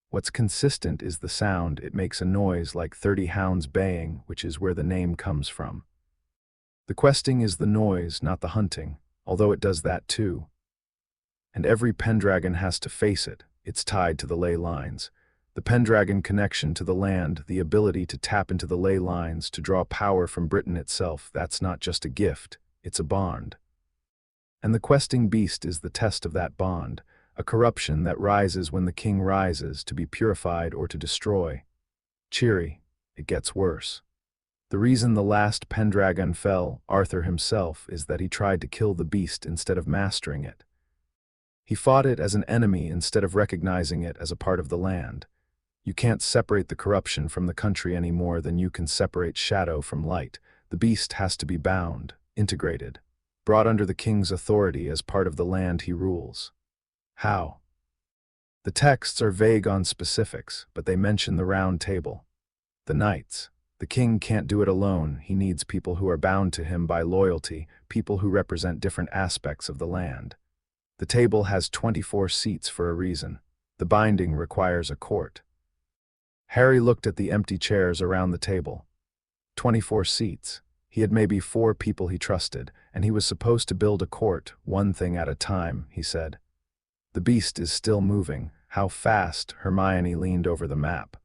What's consistent is the sound. It makes a noise like 30 hounds baying, which is where the name comes from. The questing is the noise, not the hunting, although it does that too. And every Pendragon has to face it. It's tied to the ley lines. The Pendragon connection to the land, the ability to tap into the ley lines, to draw power from Britain itself, that's not just a gift, it's a bond. And the questing beast is the test of that bond, a corruption that rises when the king rises, to be purified or to destroy. Cheery, it gets worse. The reason the last Pendragon fell, Arthur himself, is that he tried to kill the beast instead of mastering it. He fought it as an enemy instead of recognizing it as a part of the land. You can't separate the corruption from the country any more than you can separate shadow from light. The beast has to be bound, integrated, brought under the king's authority as part of the land he rules. How? The texts are vague on specifics, but they mention the Round Table. The knights. The king can't do it alone. He needs people who are bound to him by loyalty, people who represent different aspects of the land. The table has 24 seats for a reason. The binding requires a court. Harry looked at the empty chairs around the table. 24 seats. He had maybe 4 people he trusted, and he was supposed to build a court, one thing at a time, he said. The beast is still moving. How fast? Hermione leaned over the map.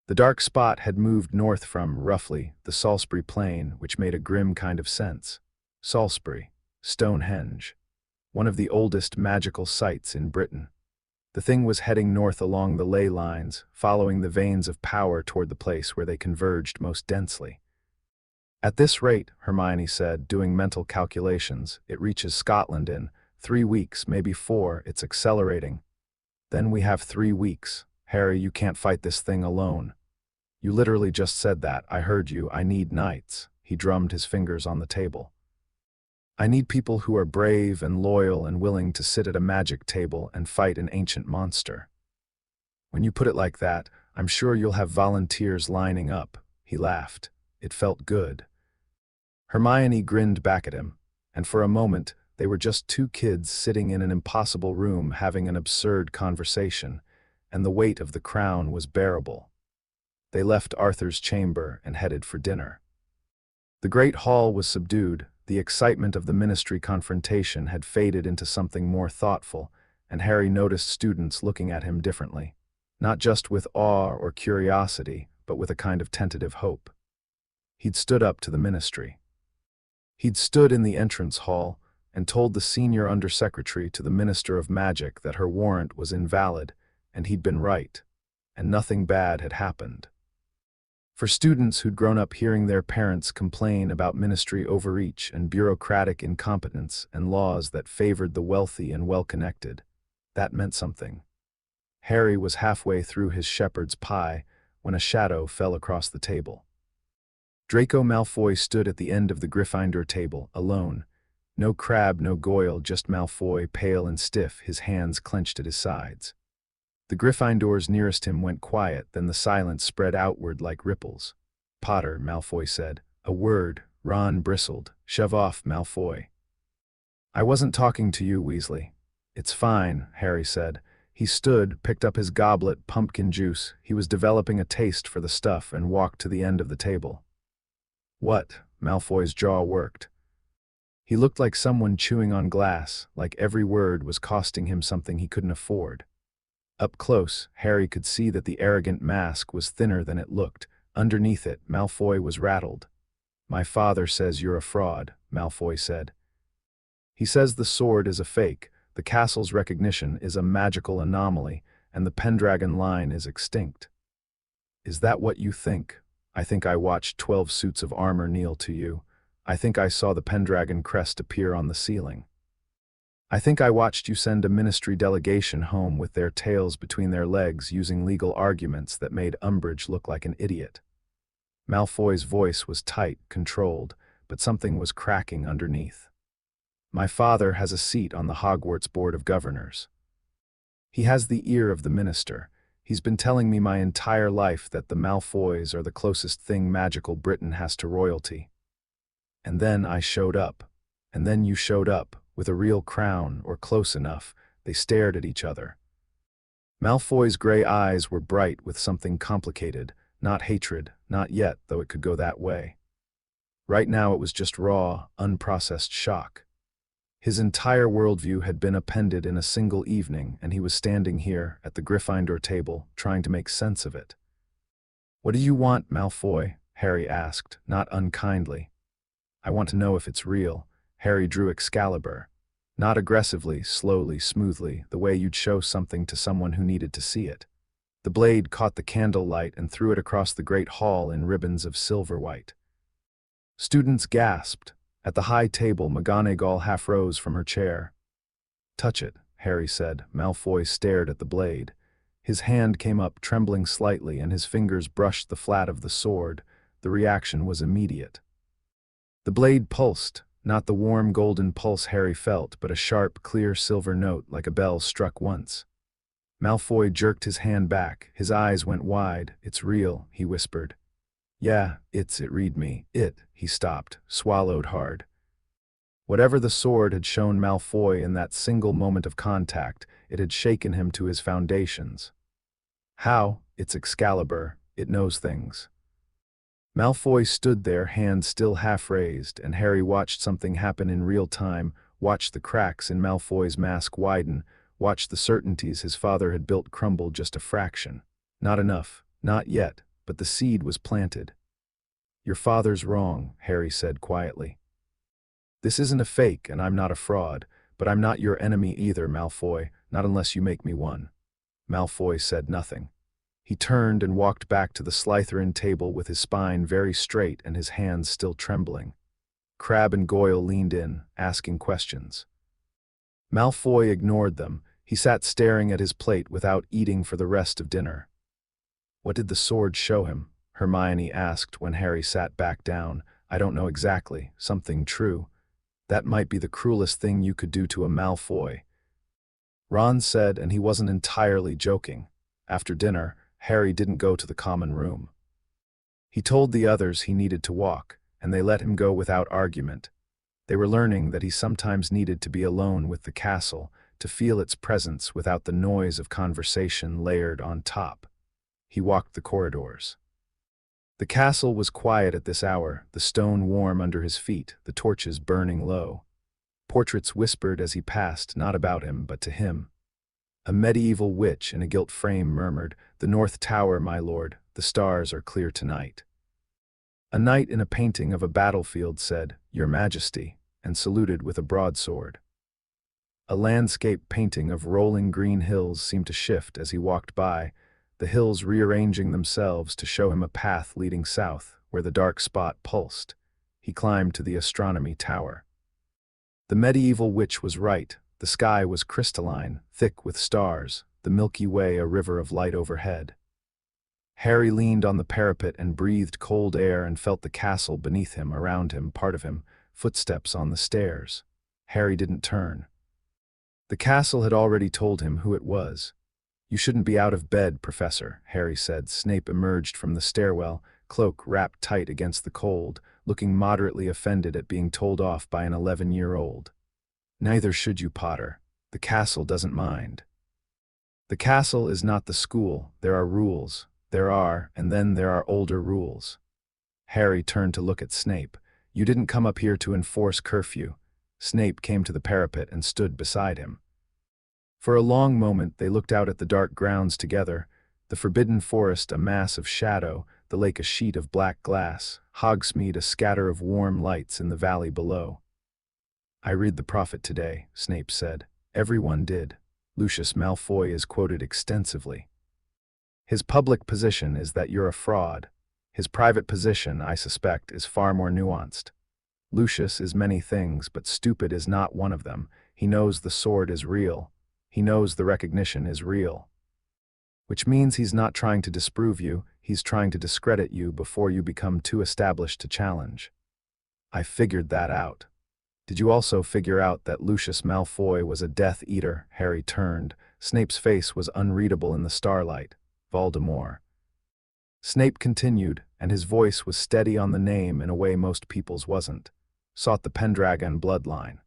The dark spot had moved north from, roughly, the Salisbury Plain, which made a grim kind of sense. Salisbury, Stonehenge, one of the oldest magical sites in Britain. The thing was heading north along the ley lines, following the veins of power toward the place where they converged most densely. At this rate, Hermione said, doing mental calculations, it reaches Scotland in 3 weeks, maybe 4, it's accelerating. Then we have 3 weeks. Harry, you can't fight this thing alone. You literally just said that. I heard you. I need knights. He drummed his fingers on the table. I need people who are brave and loyal and willing to sit at a magic table and fight an ancient monster. When you put it like that, I'm sure you'll have volunteers lining up. He laughed. It felt good. Hermione grinned back at him, and for a moment, they were just 2 kids sitting in an impossible room having an absurd conversation, and the weight of the crown was bearable. They left Arthur's chamber and headed for dinner. The great hall was subdued. The excitement of the ministry confrontation had faded into something more thoughtful, and Harry noticed students looking at him differently, not just with awe or curiosity, but with a kind of tentative hope. He'd stood up to the ministry. He'd stood in the entrance hall and told the senior undersecretary to the Minister of Magic that her warrant was invalid, and he'd been right, and nothing bad had happened. For students who'd grown up hearing their parents complain about ministry overreach and bureaucratic incompetence and laws that favored the wealthy and well-connected, that meant something. Harry was halfway through his shepherd's pie when a shadow fell across the table. Draco Malfoy stood at the end of the Gryffindor table, alone. No Crabbe, no Goyle, just Malfoy, pale and stiff, his hands clenched at his sides. The Gryffindors nearest him went quiet, then the silence spread outward like ripples. Potter, Malfoy said. A word. Ron bristled. Shove off, Malfoy. I wasn't talking to you, Weasley. It's fine, Harry said. He stood, picked up his goblet, pumpkin juice. He was developing a taste for the stuff and walked to the end of the table. What? Malfoy's jaw worked. He looked like someone chewing on glass, like every word was costing him something he couldn't afford. Up close, Harry could see that the arrogant mask was thinner than it looked. Underneath it, Malfoy was rattled. My father says you're a fraud, Malfoy said. He says the sword is a fake, the castle's recognition is a magical anomaly, and the Pendragon line is extinct. Is that what you think? I think I watched 12 suits of armor kneel to you. I think I saw the Pendragon crest appear on the ceiling. I think I watched you send a ministry delegation home with their tails between their legs using legal arguments that made Umbridge look like an idiot. Malfoy's voice was tight, controlled, but something was cracking underneath. My father has a seat on the Hogwarts Board of Governors. He has the ear of the minister. He's been telling me my entire life that the Malfoys are the closest thing magical Britain has to royalty. And then I showed up. And then you showed up. With a real crown, or close enough, they stared at each other. Malfoy's gray eyes were bright with something complicated, not hatred, not yet, though it could go that way. Right now it was just raw, unprocessed shock. His entire worldview had been appended in a single evening, and he was standing here, at the Gryffindor table, trying to make sense of it. "What do you want, Malfoy?" Harry asked, not unkindly. "I want to know if it's real." Harry drew Excalibur. Not aggressively, slowly, smoothly, the way you'd show something to someone who needed to see it. The blade caught the candle light and threw it across the great hall in ribbons of silver white. Students gasped. At the high table, McGonagall half rose from her chair. "Touch it," Harry said. Malfoy stared at the blade. His hand came up, trembling slightly, and his fingers brushed the flat of the sword. The reaction was immediate. The blade pulsed, not the warm golden pulse Harry felt, but a sharp, clear silver note like a bell struck once. Malfoy jerked his hand back. His eyes went wide. "It's real," he whispered. "Yeah, it read me. He stopped, swallowed hard. Whatever the sword had shown Malfoy in that single moment of contact, it had shaken him to his foundations. How? It's Excalibur. It knows things. Malfoy stood there, hand still half raised, and Harry watched something happen in real time, watched the cracks in Malfoy's mask widen, watched the certainties his father had built crumble just a fraction. Not enough, not yet, but the seed was planted. "Your father's wrong," Harry said quietly. "This isn't a fake, and I'm not a fraud, but I'm not your enemy either, Malfoy, not unless you make me one." Malfoy said nothing. He turned and walked back to the Slytherin table with his spine very straight and his hands still trembling. Crabbe and Goyle leaned in, asking questions. Malfoy ignored them. He sat staring at his plate without eating for the rest of dinner. "What did the sword show him?" Hermione asked when Harry sat back down. "I don't know exactly. Something true. That might be the cruelest thing you could do to a Malfoy." Ron said, and he wasn't entirely joking. After dinner, Harry didn't go to the common room. He told the others he needed to walk, and they let him go without argument. They were learning that he sometimes needed to be alone with the castle, to feel its presence without the noise of conversation layered on top. He walked the corridors. The castle was quiet at this hour, the stone warm under his feet, the torches burning low. Portraits whispered as he passed, not about him, but to him. A medieval witch in a gilt frame murmured, "The North Tower, my lord, the stars are clear tonight." A knight in a painting of a battlefield said, "Your Majesty," and saluted with a broadsword. A landscape painting of rolling green hills seemed to shift as he walked by, the hills rearranging themselves to show him a path leading south, where the dark spot pulsed. He climbed to the astronomy tower. The medieval witch was right. The sky was crystalline, thick with stars, the Milky Way a river of light overhead. Harry leaned on the parapet and breathed cold air and felt the castle beneath him, around him, part of him, footsteps on the stairs. Harry didn't turn. The castle had already told him who it was. "You shouldn't be out of bed, Professor," Harry said. Snape emerged from the stairwell, cloak wrapped tight against the cold, looking moderately offended at being told off by an 11-year-old. "Neither should you, Potter. The castle doesn't mind." "The castle is not the school. There are rules. And then there are older rules." Harry turned to look at Snape. "You didn't come up here to enforce curfew." Snape came to the parapet and stood beside him. For a long moment they looked out at the dark grounds together, the forbidden forest a mass of shadow, the lake a sheet of black glass, Hogsmeade a scatter of warm lights in the valley below. "I read the prophet today," Snape said. "Everyone did. Lucius Malfoy is quoted extensively. His public position is that you're a fraud. His private position, I suspect, is far more nuanced. Lucius is many things, but stupid is not one of them. He knows the sword is real. He knows the recognition is real. Which means he's not trying to disprove you, he's trying to discredit you before you become too established to challenge. I figured that out. Did you also figure out that Lucius Malfoy was a Death Eater?" Harry turned. Snape's face was unreadable in the starlight. "Voldemort." Snape continued, and his voice was steady on the name in a way most people's wasn't. "Sought the Pendragon bloodline.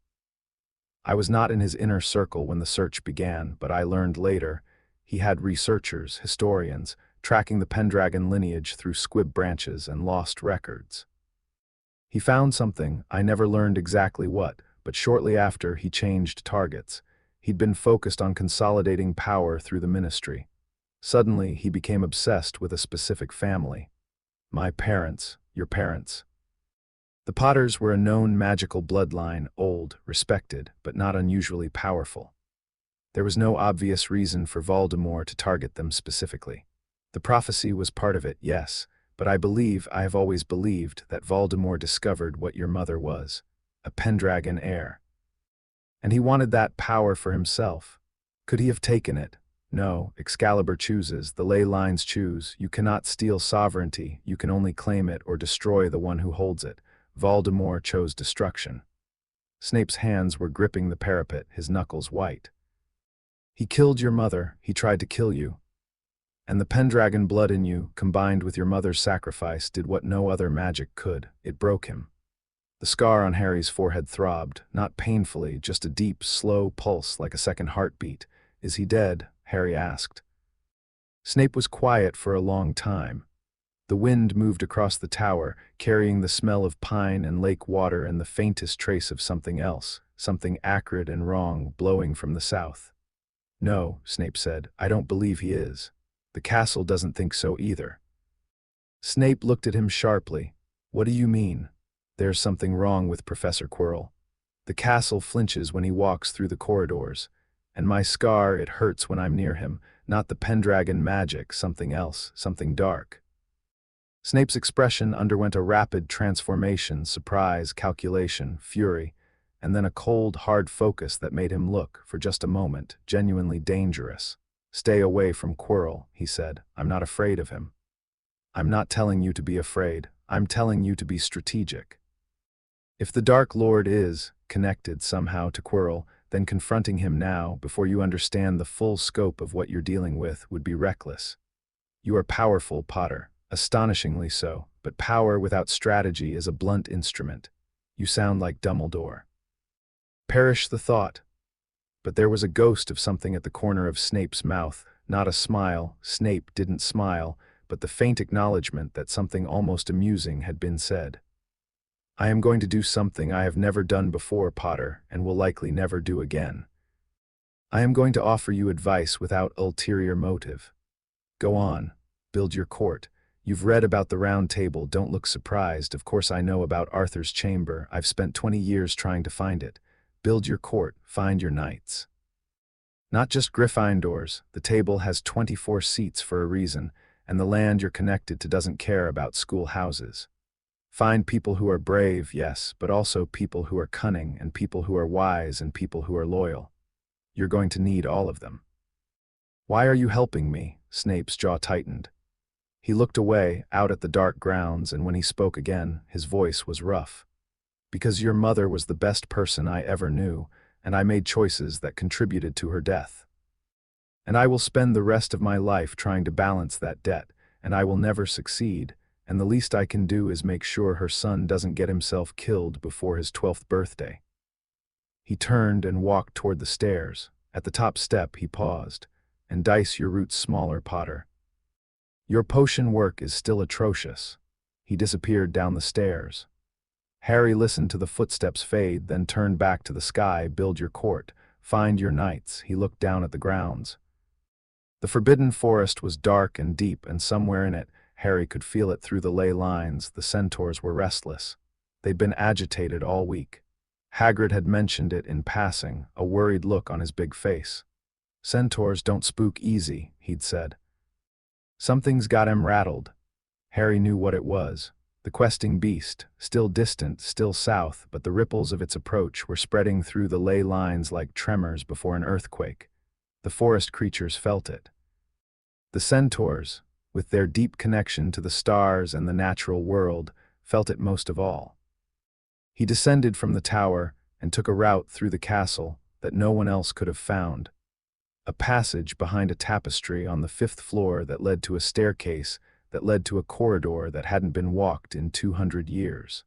I was not in his inner circle when the search began, but I learned later he had researchers, historians, tracking the Pendragon lineage through squib branches and lost records. He found something, I never learned exactly what, but but shortly after, he changed targets. He'd been focused on consolidating power through the ministry. Suddenly, he became obsessed with a specific family. My parents, your parents. The Potters were a known magical bloodline, old, respected, but not unusually powerful. There was no obvious reason for Voldemort to target them specifically. The prophecy was part of it, yes, but I have always believed that Voldemort discovered what your mother was, a Pendragon heir. And he wanted that power for himself. Could he have taken it? No, Excalibur chooses, the ley lines choose. You cannot steal sovereignty, you can only claim it or destroy the one who holds it. Voldemort chose destruction. Snape's hands were gripping the parapet, his knuckles white. He killed your mother, he tried to kill you. And the Pendragon blood in you, combined with your mother's sacrifice, did what no other magic could. It broke him. The scar on Harry's forehead throbbed, not painfully, just a deep, slow pulse like a second heartbeat. Is he dead? Harry asked. Snape was quiet for a long time. The wind moved across the tower, carrying the smell of pine and lake water and the faintest trace of something else, something acrid and wrong, blowing from the south. No, Snape said, I don't believe he is. The castle doesn't think so either. Snape looked at him sharply. What do you mean? There's something wrong with Professor Quirrell. The castle flinches when he walks through the corridors. And my scar, it hurts when I'm near him, not the Pendragon magic, something else, something dark. Snape's expression underwent a rapid transformation, surprise, calculation, fury, and then a cold, hard focus that made him look, for just a moment, genuinely dangerous. Stay away from Quirrell, he said. I'm not afraid of him. I'm not telling you to be afraid. I'm telling you to be strategic. If the Dark Lord is connected somehow to Quirrell, then confronting him now, before you understand the full scope of what you're dealing with, would be reckless. You are powerful, Potter, astonishingly so, but power without strategy is a blunt instrument. You sound like Dumbledore. Perish the thought. But there was a ghost of something at the corner of Snape's mouth, not a smile. Snape didn't smile, but the faint acknowledgement that something almost amusing had been said. I am going to do something I have never done before, Potter, and will likely never do again. I am going to offer you advice without ulterior motive. Go on, build your court. You've read about the Round Table, don't look surprised. Of course I know about Arthur's chamber. I've spent 20 years trying to find it. Build your court, find your knights. Not just Gryffindors, the table has 24 seats for a reason, and the land you're connected to doesn't care about school houses. Find people who are brave, yes, but also people who are cunning, and people who are wise, and people who are loyal. You're going to need all of them. Why are you helping me? Snape's jaw tightened. He looked away, out at the dark grounds, and when he spoke again, his voice was rough. Because your mother was the best person I ever knew, and I made choices that contributed to her death. And I will spend the rest of my life trying to balance that debt, and I will never succeed. And the least I can do is make sure her son doesn't get himself killed before his 12th birthday. He turned and walked toward the stairs. At the top step, he paused. And dice your roots smaller, Potter. Your potion work is still atrocious. He disappeared down the stairs. Harry listened to the footsteps fade, then turned back to the sky. Build your court. Find your knights. He looked down at the grounds. The forbidden forest was dark and deep, and somewhere in it, Harry could feel it through the ley lines, the centaurs were restless. They'd been agitated all week. Hagrid had mentioned it in passing, a worried look on his big face. Centaurs don't spook easy, he'd said. Something's got him rattled. Harry knew what it was. The questing beast, still distant, still south, but the ripples of its approach were spreading through the ley lines like tremors before an earthquake. The forest creatures felt it. The centaurs, with their deep connection to the stars and the natural world, felt it most of all. He descended from the tower and took a route through the castle that no one else could have found. A passage behind a tapestry on the 5th floor that led to a staircase that led to a corridor that hadn't been walked in 200 years.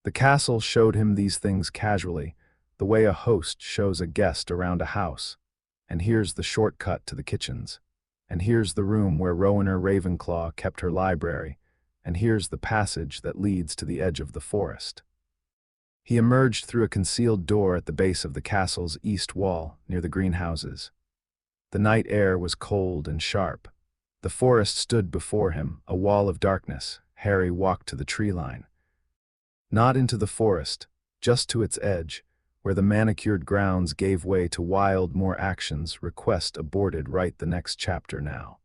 The castle showed him these things casually, the way a host shows a guest around a house. And here's the shortcut to the kitchens. And here's the room where Rowena Ravenclaw kept her library, and here's the passage that leads to the edge of the forest. He emerged through a concealed door at the base of the castle's east wall, near the greenhouses. The night air was cold and sharp. The forest stood before him, a wall of darkness. Harry walked to the tree line. Not into the forest, just to its edge, where the manicured grounds gave way to wild more actions. Request aborted. Write the next chapter now.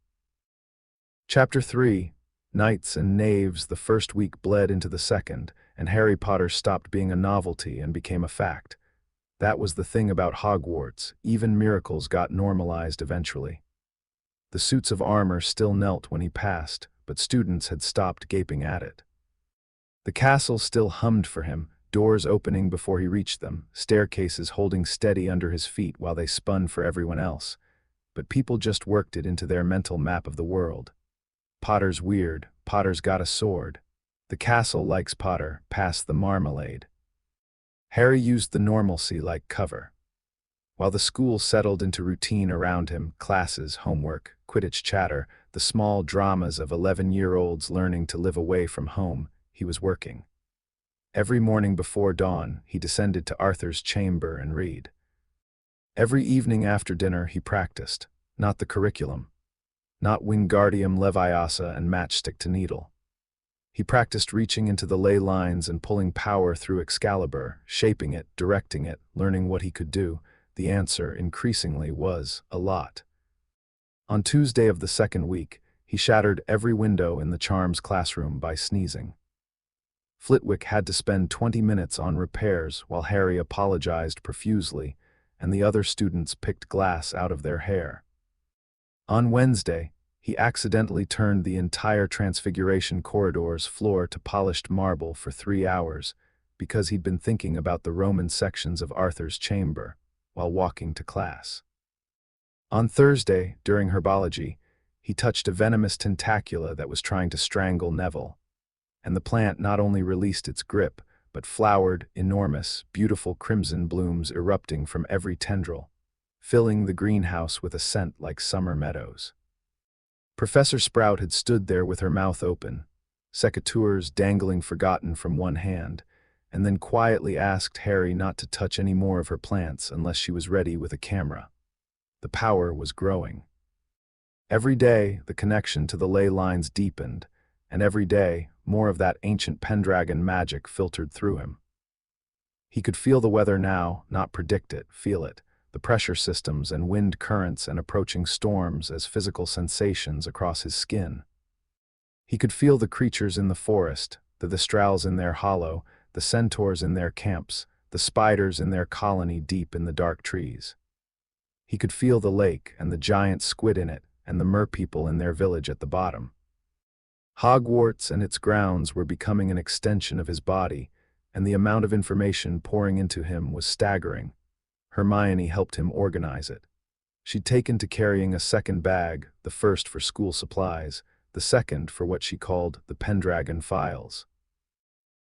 Chapter 3. Knights and Knaves. The first week bled into the second, and Harry Potter stopped being a novelty and became a fact. That was the thing about Hogwarts, even miracles got normalized eventually. The suits of armor still knelt when he passed, but students had stopped gaping at it. The castle still hummed for him, doors opening before he reached them, staircases holding steady under his feet while they spun for everyone else. But people just worked it into their mental map of the world. Potter's weird, Potter's got a sword. The castle likes Potter, pass the marmalade. Harry used the normalcy like cover. While the school settled into routine around him, classes, homework, Quidditch chatter, the small dramas of 11-year-olds learning to live away from home, he was working. Every morning before dawn, he descended to Arthur's chamber and read. Every evening after dinner, he practiced, not the curriculum, not Wingardium Leviosa and matchstick to needle. He practiced reaching into the ley lines and pulling power through Excalibur, shaping it, directing it, learning what he could do. The answer, increasingly, was a lot. On Tuesday of the second week, he shattered every window in the Charms classroom by sneezing. Flitwick had to spend 20 minutes on repairs while Harry apologized profusely, and the other students picked glass out of their hair. On Wednesday, he accidentally turned the entire Transfiguration corridor's floor to polished marble for 3 hours because he'd been thinking about the Roman sections of Arthur's chamber while walking to class. On Thursday, during herbology, he touched a venomous tentacula that was trying to strangle Neville, and the plant not only released its grip, but flowered, enormous, beautiful crimson blooms erupting from every tendril, filling the greenhouse with a scent like summer meadows. Professor Sprout had stood there with her mouth open, secateurs dangling forgotten from one hand, and then quietly asked Harry not to touch any more of her plants unless she was ready with a camera. The power was growing. Every day, the connection to the ley lines deepened, and every day, more of that ancient Pendragon magic filtered through him. He could feel the weather now, not predict it, feel it, the pressure systems and wind currents and approaching storms as physical sensations across his skin. He could feel the creatures in the forest, the Thestrals in their hollow, the centaurs in their camps, the spiders in their colony deep in the dark trees. He could feel the lake and the giant squid in it and the merpeople in their village at the bottom. Hogwarts and its grounds were becoming an extension of his body, and the amount of information pouring into him was staggering. Hermione helped him organize it. She'd taken to carrying a second bag, the first for school supplies, the second for what she called the Pendragon files.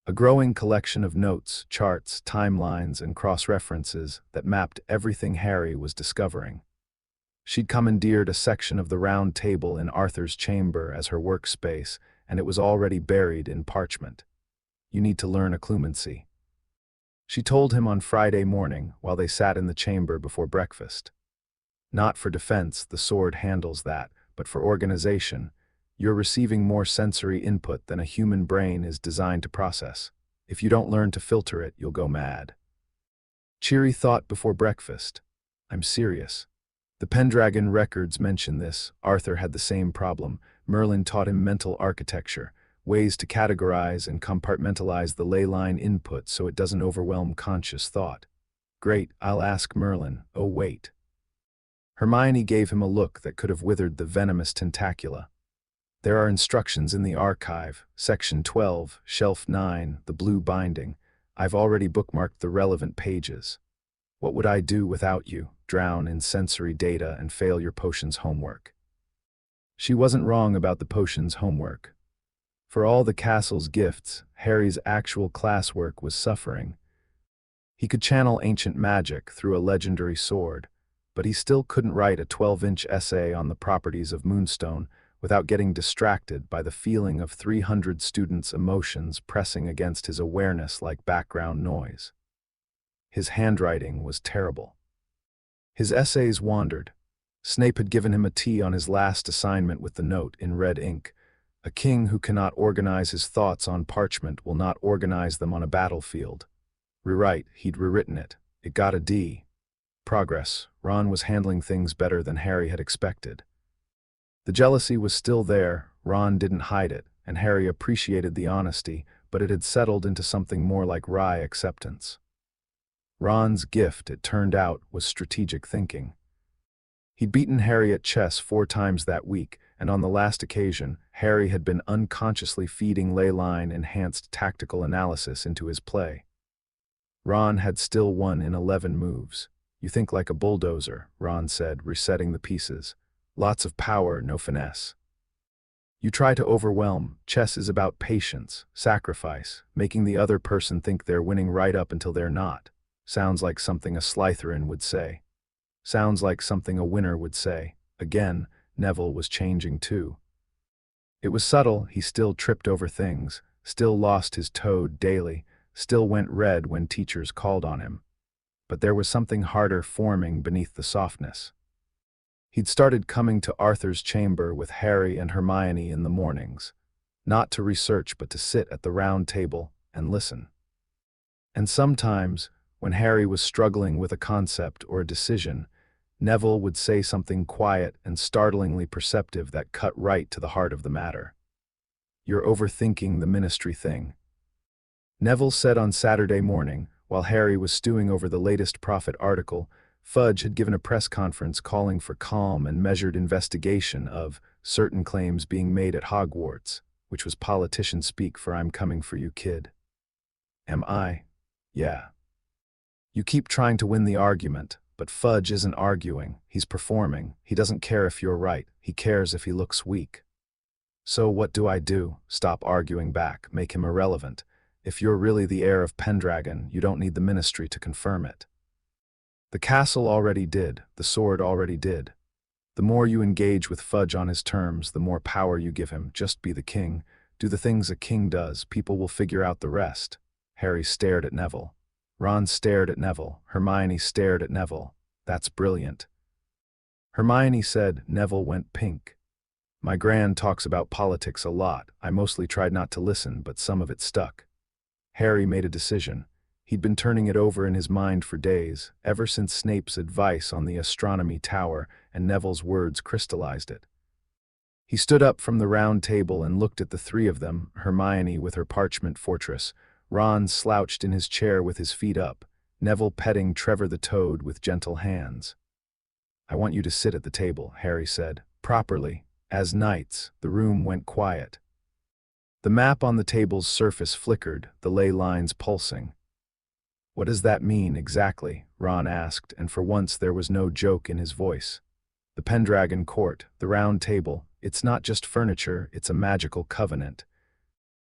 A growing collection of notes, charts, timelines, and cross-references that mapped everything Harry was discovering. She'd commandeered a section of the round table in Arthur's chamber as her workspace, and it was already buried in parchment. You need to learn occlumency. She told him on Friday morning while they sat in the chamber before breakfast. Not for defense, the sword handles that, but for organization. You're receiving more sensory input than a human brain is designed to process. If you don't learn to filter it, you'll go mad. Cheery thought before breakfast. I'm serious. The Pendragon records mention this. Arthur had the same problem. Merlin taught him mental architecture, ways to categorize and compartmentalize the ley line input so it doesn't overwhelm conscious thought. Great, I'll ask Merlin. Oh, wait. Hermione gave him a look that could have withered the venomous tentacula. There are instructions in the archive, section 12, shelf 9, the blue binding. I've already bookmarked the relevant pages. What would I do without you? Drown in sensory data and fail your potion's homework. She wasn't wrong about the potion's homework. For all the castle's gifts, Harry's actual classwork was suffering. He could channel ancient magic through a legendary sword, but he still couldn't write a 12-inch essay on the properties of Moonstone without getting distracted by the feeling of 300 students' emotions pressing against his awareness like background noise. His handwriting was terrible. His essays wandered. Snape had given him a T on his last assignment with the note in red ink. A king who cannot organize his thoughts on parchment will not organize them on a battlefield. Rewrite, he'd rewritten it. It got a D. Progress. Ron was handling things better than Harry had expected. The jealousy was still there, Ron didn't hide it, and Harry appreciated the honesty, but it had settled into something more like wry acceptance. Ron's gift, it turned out, was strategic thinking. He'd beaten Harry at chess 4 times that week, and on the last occasion, Harry had been unconsciously feeding ley-line-enhanced tactical analysis into his play. Ron had still won in 11 moves. "You think like a bulldozer," Ron said, resetting the pieces. "Lots of power, no finesse. You try to overwhelm. Chess is about patience, sacrifice, making the other person think they're winning right up until they're not." Sounds like something a Slytherin would say. Sounds like something a winner would say. Again, Neville was changing too. It was subtle, he still tripped over things, still lost his toad daily, still went red when teachers called on him. But there was something harder forming beneath the softness. He'd started coming to Arthur's chamber with Harry and Hermione in the mornings, not to research but to sit at the round table and listen. And sometimes, when Harry was struggling with a concept or a decision, Neville would say something quiet and startlingly perceptive that cut right to the heart of the matter. "You're overthinking the ministry thing," Neville said on Saturday morning, while Harry was stewing over the latest Prophet article. Fudge had given a press conference calling for calm and measured investigation of certain claims being made at Hogwarts, which was politician speak for "I'm coming for you, kid." "Am I?" "Yeah. You keep trying to win the argument, but Fudge isn't arguing, he's performing. He doesn't care if you're right, he cares if he looks weak." "So what do I do?" "Stop arguing back, make him irrelevant. If you're really the heir of Pendragon, you don't need the ministry to confirm it. The castle already did, the sword already did. The more you engage with Fudge on his terms, the more power you give him. Just be the king, do the things a king does, people will figure out the rest." Harry stared at Neville. Ron stared at Neville. Hermione stared at Neville. "That's brilliant." Hermione said. Neville went pink. "My gran talks about politics a lot. I mostly tried not to listen, but some of it stuck." Harry made a decision. He'd been turning it over in his mind for days, ever since Snape's advice on the astronomy tower and Neville's words crystallized it. He stood up from the round table and looked at the 3 of them, Hermione with her parchment fortress, Ron slouched in his chair with his feet up, Neville petting Trevor the Toad with gentle hands. "I want you to sit at the table," Harry said, "properly, as knights." The room went quiet. The map on the table's surface flickered, the ley lines pulsing. "What does that mean, exactly?" Ron asked, and for once there was no joke in his voice. "The Pendragon court, the round table, it's not just furniture, it's a magical covenant.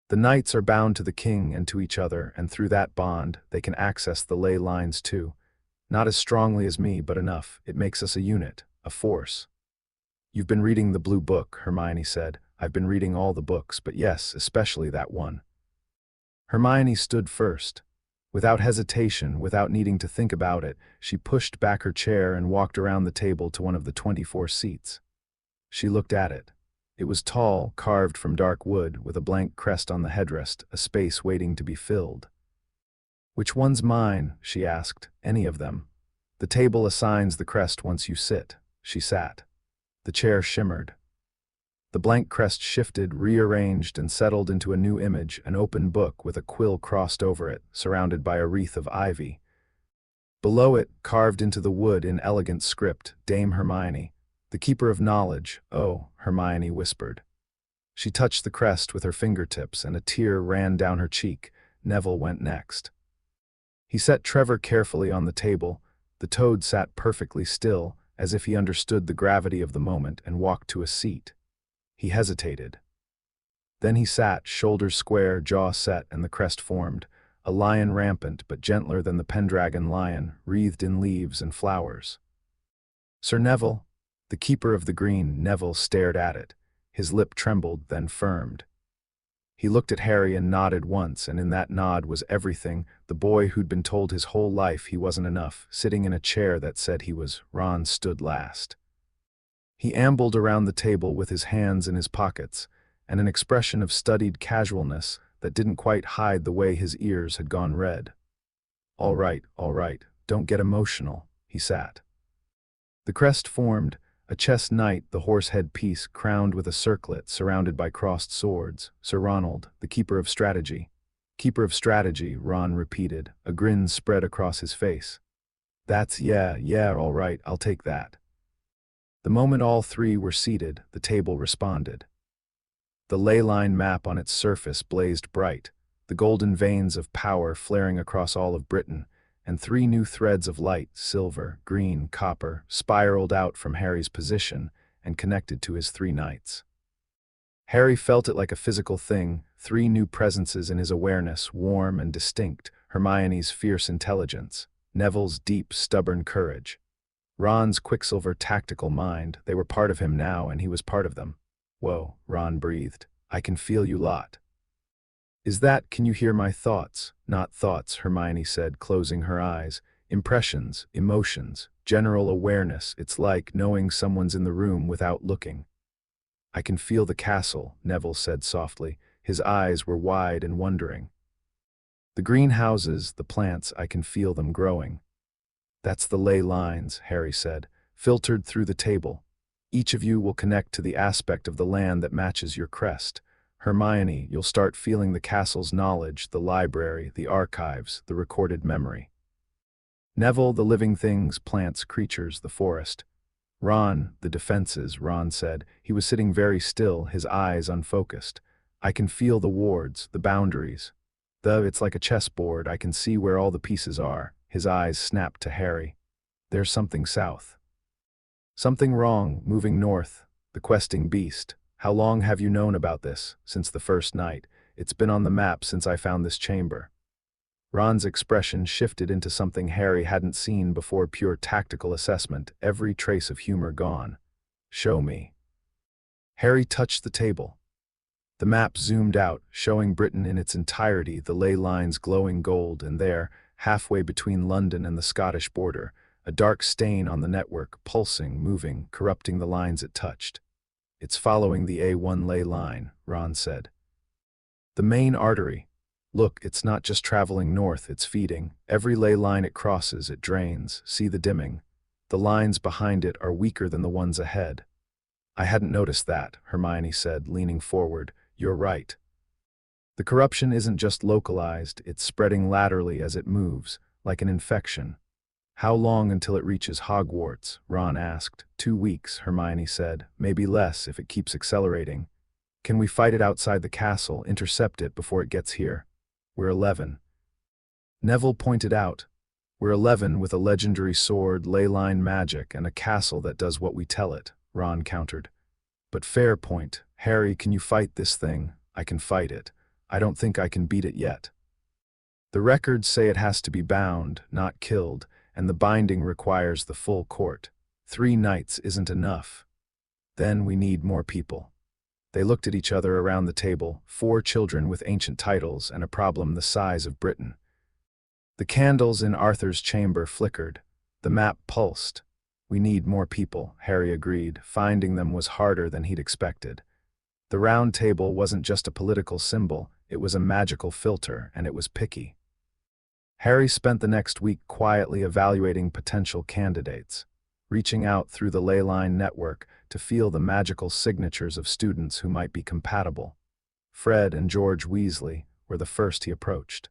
The knights are bound to the king and to each other, and through that bond, they can access the ley lines too. Not as strongly as me, but enough. It makes us a unit, a force." "You've been reading the Blue Book," Hermione said. "I've been reading all the books, but yes, especially that one." Hermione stood first. Without hesitation, without needing to think about it, she pushed back her chair and walked around the table to one of the 24 seats. She looked at it. It was tall, carved from dark wood, with a blank crest on the headrest, a space waiting to be filled. "Which one's mine?" she asked. "Any of them. The table assigns the crest once you sit." She sat. The chair shimmered. The blank crest shifted, rearranged, and settled into a new image, an open book with a quill crossed over it, surrounded by a wreath of ivy. Below it, carved into the wood in elegant script, Dame Hermione, the keeper of knowledge. "Oh," Hermione whispered. She touched the crest with her fingertips, and a tear ran down her cheek. Neville went next. He set Trevor carefully on the table. The Toad sat perfectly still, as if he understood the gravity of the moment, and walked to a seat. He hesitated. Then he sat, shoulders square, jaw set, and the crest formed, a lion rampant but gentler than the Pendragon lion, wreathed in leaves and flowers. "Sir Neville," the keeper of the green. Neville stared at it. His lip trembled, then firmed. He looked at Harry and nodded once, and in that nod was everything, the boy who'd been told his whole life he wasn't enough, sitting in a chair that said he was. Ron stood last. He ambled around the table with his hands in his pockets, and an expression of studied casualness that didn't quite hide the way his ears had gone red. All right, don't get emotional," he sat. The crest formed, a chess knight, the horse-head piece crowned with a circlet surrounded by crossed swords. Sir Ronald, the Keeper of Strategy. Keeper of Strategy, Ron repeated, a grin spread across his face. That's yeah, all right, I'll take that. The moment all three were seated, the table responded. The ley line map on its surface blazed bright, the golden veins of power flaring across all of Britain, and three new threads of light, silver, green, copper, spiraled out from Harry's position and connected to his three knights. Harry felt it like a physical thing, three new presences in his awareness, warm and distinct, Hermione's fierce intelligence, Neville's deep, stubborn courage. Ron's quicksilver tactical mind, they were part of him now and he was part of them. Whoa, Ron breathed. I can feel you lot. Is that, can you hear my thoughts? Not thoughts, Hermione said, closing her eyes. Impressions, emotions, general awareness. It's like knowing someone's in the room without looking. I can feel the castle, Neville said softly. His eyes were wide and wondering. The greenhouses, the plants, I can feel them growing. That's the ley lines, Harry said, filtered through the table. Each of you will connect to the aspect of the land that matches your crest. Hermione, you'll start feeling the castle's knowledge, the library, the archives, the recorded memory. Neville, the living things, plants, creatures, the forest. Ron, the defenses, Ron said. He was sitting very still, his eyes unfocused. I can feel the wards, the boundaries. It's like a chessboard, I can see where all the pieces are. His eyes snapped to Harry. There's something south. Something wrong, moving north, the questing beast. How long have you known about this? Since the first night. It's been on the map since I found this chamber. Ron's expression shifted into something Harry hadn't seen before, pure tactical assessment, every trace of humor gone. Show me. Harry touched the table. The map zoomed out, showing Britain in its entirety, the ley lines glowing gold, and there, halfway between London and the Scottish border, a dark stain on the network, pulsing, moving, corrupting the lines it touched. It's following the A1 ley line, Ron said. The main artery. Look, it's not just traveling north, it's feeding. Every ley line it crosses, it drains. See the dimming. The lines behind it are weaker than the ones ahead. I hadn't noticed that, Hermione said, leaning forward. You're right. The corruption isn't just localized, it's spreading laterally as it moves, like an infection. How long until it reaches Hogwarts? Ron asked. 2 weeks, Hermione said. Maybe less if it keeps accelerating. Can we fight it outside the castle, intercept it before it gets here? We're 11. Neville pointed out. We're 11 with a legendary sword, ley line magic, and a castle that does what we tell it, Ron countered. But fair point. Harry, can you fight this thing? I can fight it. I don't think I can beat it yet. The records say it has to be bound, not killed, and the binding requires the full court. 3 knights isn't enough. Then we need more people. They looked at each other around the table, 4 children with ancient titles and a problem the size of Britain. The candles in Arthur's chamber flickered. The map pulsed. We need more people, Harry agreed. Finding them was harder than he'd expected. The round table wasn't just a political symbol, it was a magical filter, and it was picky. Harry spent the next week quietly evaluating potential candidates, reaching out through the ley line network to feel the magical signatures of students who might be compatible. Fred and George Weasley were the first he approached.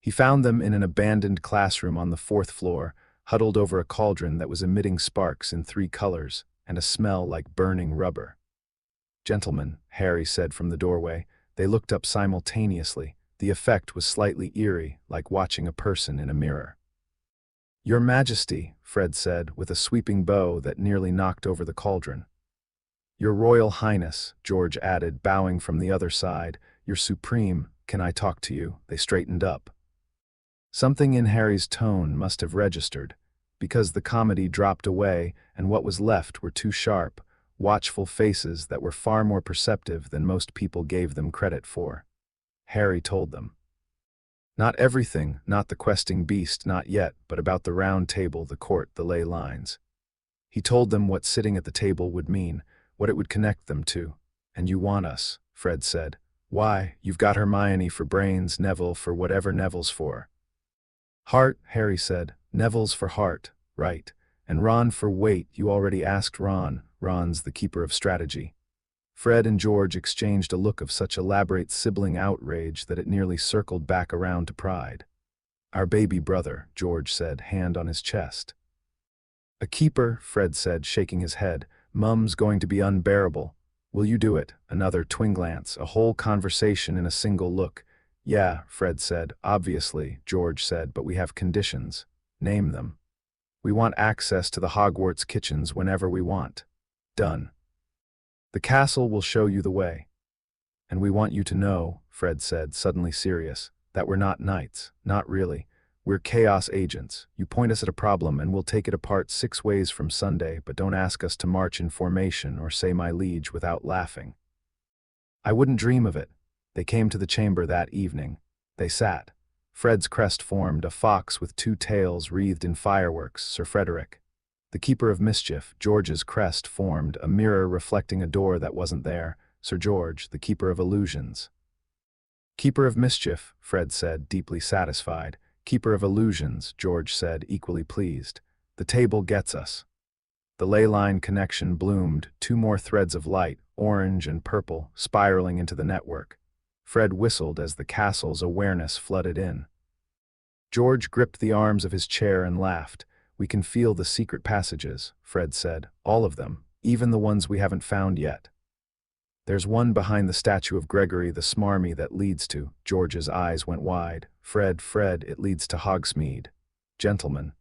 He found them in an abandoned classroom on the 4th floor, huddled over a cauldron that was emitting sparks in 3 colors and a smell like burning rubber. Gentlemen, Harry said from the doorway. They looked up simultaneously. The effect was slightly eerie, like watching a person in a mirror. Your Majesty, Fred said, with a sweeping bow that nearly knocked over the cauldron. Your Royal Highness, George added, bowing from the other side. Your Supreme, can I talk to you? They straightened up. Something in Harry's tone must have registered, because the comedy dropped away and what was left were 2 sharp, watchful faces that were far more perceptive than most people gave them credit for. Harry told them. Not everything, not the questing beast, not yet, but about the round table, the court, the ley lines. He told them what sitting at the table would mean, what it would connect them to. And you want us, Fred said. Why, you've got Hermione for brains, Neville for whatever Neville's for. Heart, Harry said. Neville's for heart, right. And Ron for weight, you already asked Ron. Ron's the keeper of strategy. Fred and George exchanged a look of such elaborate sibling outrage that it nearly circled back around to pride. Our baby brother, George said, hand on his chest. A keeper, Fred said, shaking his head. Mum's going to be unbearable. Will you do it? Another twin glance, a whole conversation in a single look. Yeah, Fred said. Obviously, George said, but we have conditions. Name them. We want access to the Hogwarts kitchens whenever we want. Done. The castle will show you the way. And we want you to know, Fred said, suddenly serious, that we're not knights, not really. We're chaos agents. You point us at a problem and we'll take it apart 6 ways from Sunday, but don't ask us to march in formation or say my liege without laughing. I wouldn't dream of it. They came to the chamber that evening. They sat. Fred's crest formed, a fox with 2 tails wreathed in fireworks, Sir Frederick. The keeper of mischief, George's crest formed, a mirror reflecting a door that wasn't there, Sir George, the keeper of illusions. Keeper of mischief, Fred said, deeply satisfied. Keeper of illusions, George said, equally pleased. The table gets us. The ley line connection bloomed, 2 more threads of light, orange and purple, spiraling into the network. Fred whistled as the castle's awareness flooded in. George gripped the arms of his chair and laughed. We can feel the secret passages, Fred said. All of them, even the ones we haven't found yet. There's one behind the statue of Gregory the Smarmy that leads to, George's eyes went wide. Fred, it leads to Hogsmeade. Gentlemen.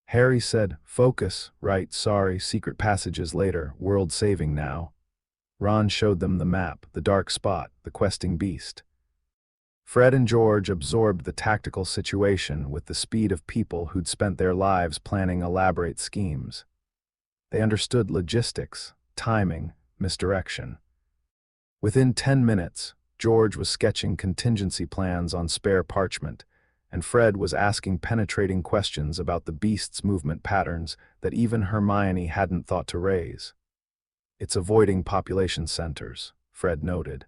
Harry said, focus, right, sorry, secret passages later, world saving now. Ron showed them the map, the dark spot, the questing beast. Fred and George absorbed the tactical situation with the speed of people who'd spent their lives planning elaborate schemes. They understood logistics, timing, misdirection. Within 10 minutes, George was sketching contingency plans on spare parchment, and Fred was asking penetrating questions about the beast's movement patterns that even Hermione hadn't thought to raise. It's avoiding population centers, Fred noted.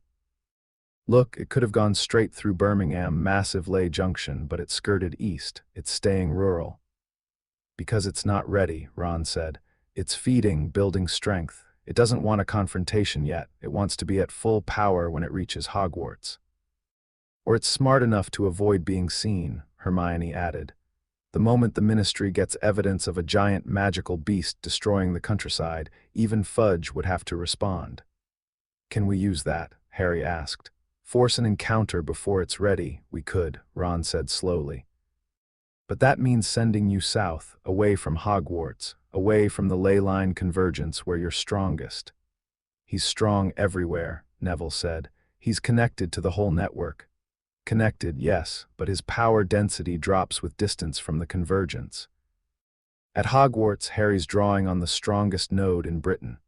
Look, it could have gone straight through Birmingham, massive Ley Junction, but it skirted east. It's staying rural. Because it's not ready, Ron said. It's feeding, building strength. It doesn't want a confrontation yet. It wants to be at full power when it reaches Hogwarts. Or it's smart enough to avoid being seen, Hermione added. The moment the Ministry gets evidence of a giant magical beast destroying the countryside, even Fudge would have to respond. Can we use that? Harry asked. Force an encounter before it's ready, we could, Ron said slowly. But that means sending you south, away from Hogwarts, away from the ley line convergence where you're strongest. He's strong everywhere, Neville said. He's connected to the whole network. Connected, yes, but his power density drops with distance from the convergence. At Hogwarts, Harry's drawing on the strongest node in Britain.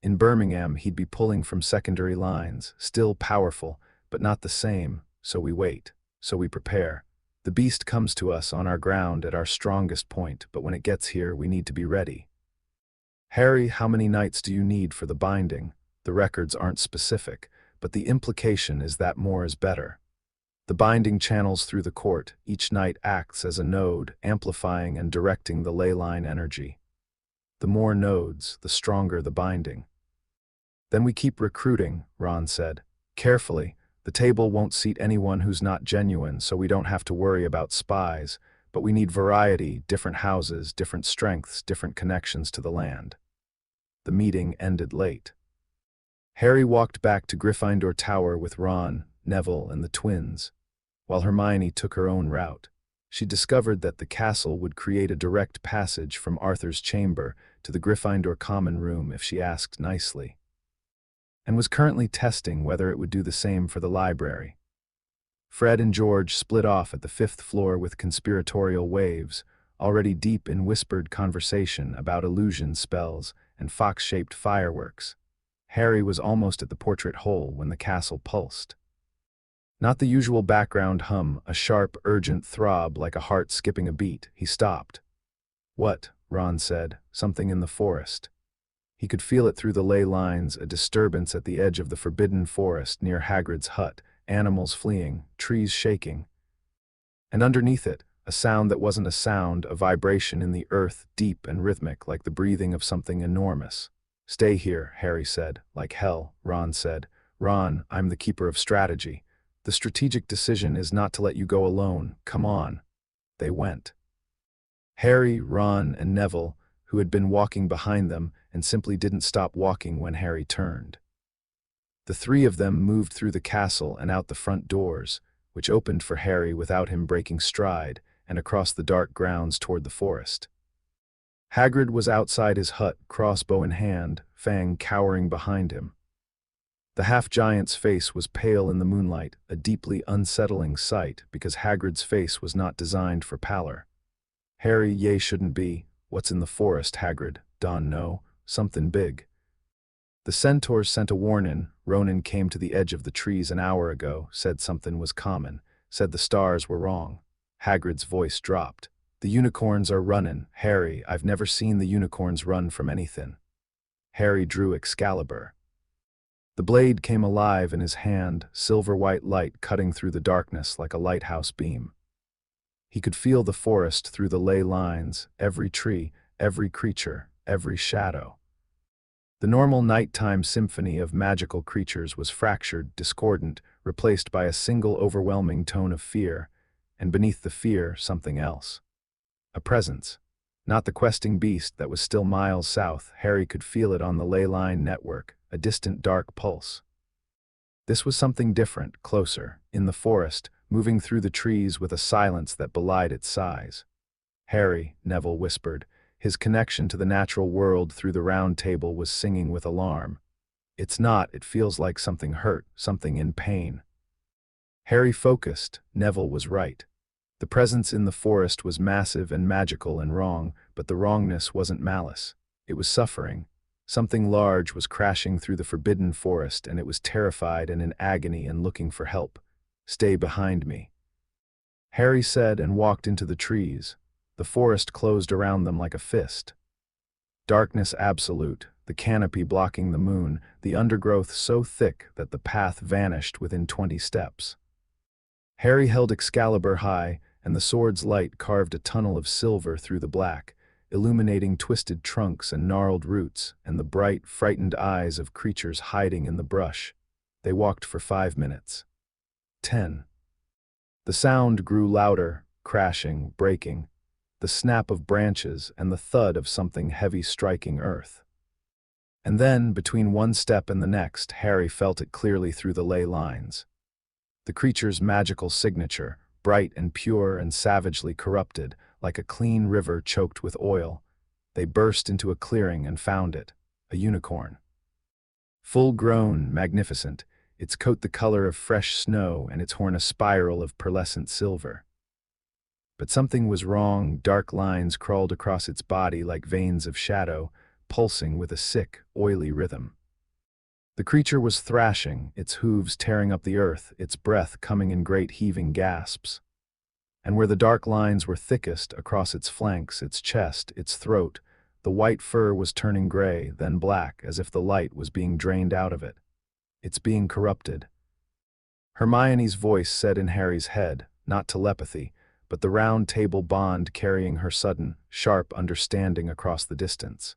In Birmingham, he'd be pulling from secondary lines, still powerful, but not the same, so we wait, so we prepare. The beast comes to us on our ground at our strongest point, but when it gets here, we need to be ready. Harry, how many nights do you need for the binding? The records aren't specific, but the implication is that more is better. The binding channels through the court, each night acts as a node, amplifying and directing the ley line energy. The more nodes, the stronger the binding. Then we keep recruiting, Ron said. Carefully, the table won't seat anyone who's not genuine, so we don't have to worry about spies, but we need variety, different houses, different strengths, different connections to the land. The meeting ended late. Harry walked back to Gryffindor Tower with Ron, Neville, and the twins, while Hermione took her own route. She discovered that the castle would create a direct passage from Arthur's chamber to the Gryffindor common room if she asked nicely, and was currently testing whether it would do the same for the library. Fred and George split off at the 5th floor with conspiratorial waves, already deep in whispered conversation about illusion spells and fox-shaped fireworks. Harry was almost at the portrait hole when the castle pulsed. Not the usual background hum, a sharp, urgent throb like a heart skipping a beat. He stopped. "What?" Ron said. "Something in the forest." He could feel it through the ley lines, a disturbance at the edge of the forbidden forest near Hagrid's hut, animals fleeing, trees shaking. And underneath it, a sound that wasn't a sound, a vibration in the earth, deep and rhythmic, like the breathing of something enormous. "Stay here," Harry said. "Like hell," Ron said. "Ron, I'm the keeper of strategy. The strategic decision is not to let you go alone. Come on." They went. Harry, Ron, and Neville, who had been walking behind them and simply didn't stop walking when Harry turned. The three of them moved through the castle and out the front doors, which opened for Harry without him breaking stride, and across the dark grounds toward the forest. Hagrid was outside his hut, crossbow in hand, Fang cowering behind him. The half-giant's face was pale in the moonlight, a deeply unsettling sight because Hagrid's face was not designed for pallor. "Harry, ye shouldn't be. What's in the forest, Hagrid? Don know. Something big." "The centaurs sent a warning. Ronan came to the edge of the trees an hour ago, said something was common, said the stars were wrong." Hagrid's voice dropped. "The unicorns are running. Harry, I've never seen the unicorns run from anything." Harry drew Excalibur. The blade came alive in his hand, silver-white light cutting through the darkness like a lighthouse beam. He could feel the forest through the ley lines, every tree, every creature, every shadow. The normal nighttime symphony of magical creatures was fractured, discordant, replaced by a single overwhelming tone of fear, and beneath the fear, something else. A presence. Not the questing beast that was still miles south. Harry could feel it on the ley line network, a distant dark pulse. This was something different, closer, in the forest, moving through the trees with a silence that belied its size. "Harry," Neville whispered. His connection to the natural world through the round table was singing with alarm. "It's not, it feels like something hurt, something in pain." Harry focused. Neville was right. The presence in the forest was massive and magical and wrong, but the wrongness wasn't malice. It was suffering. Something large was crashing through the forbidden forest, and it was terrified and in agony and looking for help. "Stay behind me," Harry said, and walked into the trees. The forest closed around them like a fist. Darkness absolute, the canopy blocking the moon, the undergrowth so thick that the path vanished within 20 steps. Harry held Excalibur high, and the sword's light carved a tunnel of silver through the black, illuminating twisted trunks and gnarled roots, and the bright, frightened eyes of creatures hiding in the brush. They walked for 5 minutes. 10. The sound grew louder, crashing, breaking, the snap of branches and the thud of something heavy striking earth. And then, between one step and the next, Harry felt it clearly through the ley lines. The creature's magical signature, bright and pure and savagely corrupted, like a clean river choked with oil. They burst into a clearing and found it, a unicorn. Full-grown, magnificent, its coat the color of fresh snow and its horn a spiral of pearlescent silver. But something was wrong. Dark lines crawled across its body like veins of shadow, pulsing with a sick, oily rhythm. The creature was thrashing, its hooves tearing up the earth, its breath coming in great heaving gasps. And where the dark lines were thickest, across its flanks, its chest, its throat, the white fur was turning gray, then black, as if the light was being drained out of it. "It's being corrupted." Hermione's voice said in Harry's head, not telepathy, but the round table bond carrying her sudden, sharp understanding across the distance.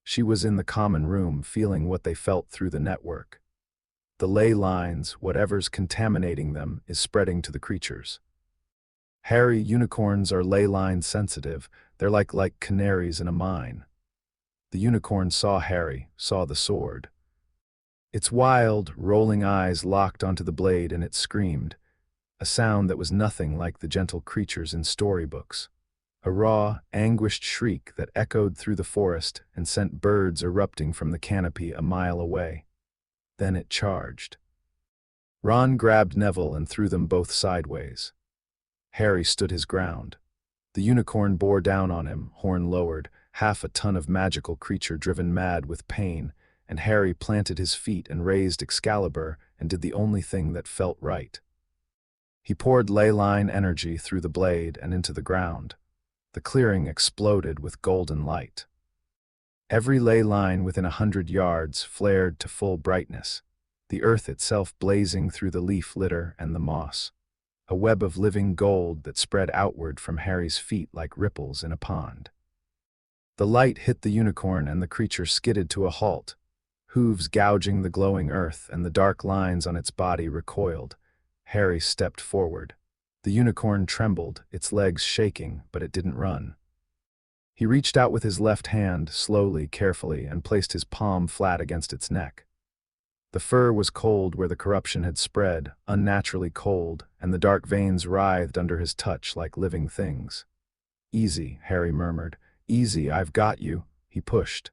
She was in the common room, feeling what they felt through the network. The ley lines, whatever's contaminating them, is spreading to the creatures. "Harry, unicorns are ley line sensitive. They're like canaries in a mine." The unicorn saw Harry, saw the sword. Its wild, rolling eyes locked onto the blade, and it screamed, a sound that was nothing like the gentle creatures in storybooks. A raw, anguished shriek that echoed through the forest and sent birds erupting from the canopy a mile away. Then it charged. Ron grabbed Neville and threw them both sideways. Harry stood his ground. The unicorn bore down on him, horn lowered, half a ton of magical creature driven mad with pain, and Harry planted his feet and raised Excalibur and did the only thing that felt right. He poured ley line energy through the blade and into the ground. The clearing exploded with golden light. Every ley line within 100 yards flared to full brightness, the earth itself blazing through the leaf litter and the moss. A web of living gold that spread outward from Harry's feet like ripples in a pond. The light hit the unicorn and the creature skidded to a halt, hooves gouging the glowing earth, and the dark lines on its body recoiled. Harry stepped forward. The unicorn trembled, its legs shaking, but it didn't run. He reached out with his left hand, slowly, carefully, and placed his palm flat against its neck. The fur was cold where the corruption had spread, unnaturally cold, and the dark veins writhed under his touch like living things. "Easy," Harry murmured. "Easy, I've got you." He pushed.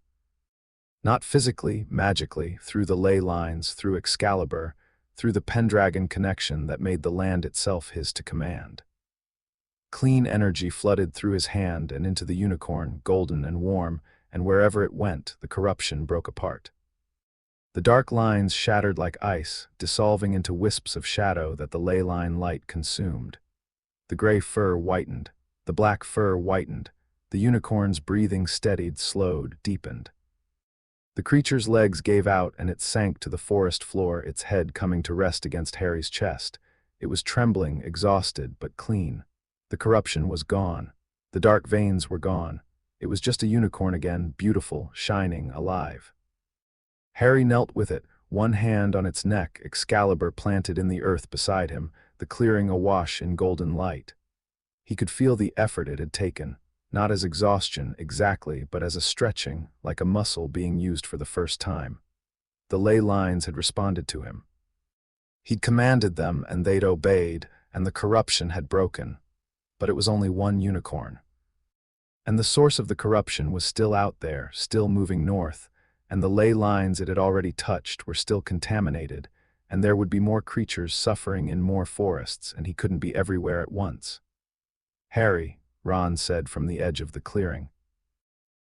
Not physically, magically, through the ley lines, through Excalibur, through the Pendragon connection that made the land itself his to command. Clean energy flooded through his hand and into the unicorn, golden and warm, and wherever it went, the corruption broke apart. The dark lines shattered like ice, dissolving into wisps of shadow that the ley line light consumed. The gray fur whitened, the black fur whitened, the unicorn's breathing steadied, slowed, deepened. The creature's legs gave out and it sank to the forest floor, its head coming to rest against Harry's chest. It was trembling, exhausted, but clean. The corruption was gone. The dark veins were gone. It was just a unicorn again, beautiful, shining, alive. Harry knelt with it, one hand on its neck, Excalibur planted in the earth beside him, the clearing awash in golden light. He could feel the effort it had taken, not as exhaustion exactly, but as a stretching, like a muscle being used for the first time. The ley lines had responded to him. He'd commanded them, and they'd obeyed, and the corruption had broken. But it was only one unicorn. And the source of the corruption was still out there, still moving north, and the ley lines it had already touched were still contaminated, and there would be more creatures suffering in more forests, and he couldn't be everywhere at once. "Harry," Ron said from the edge of the clearing.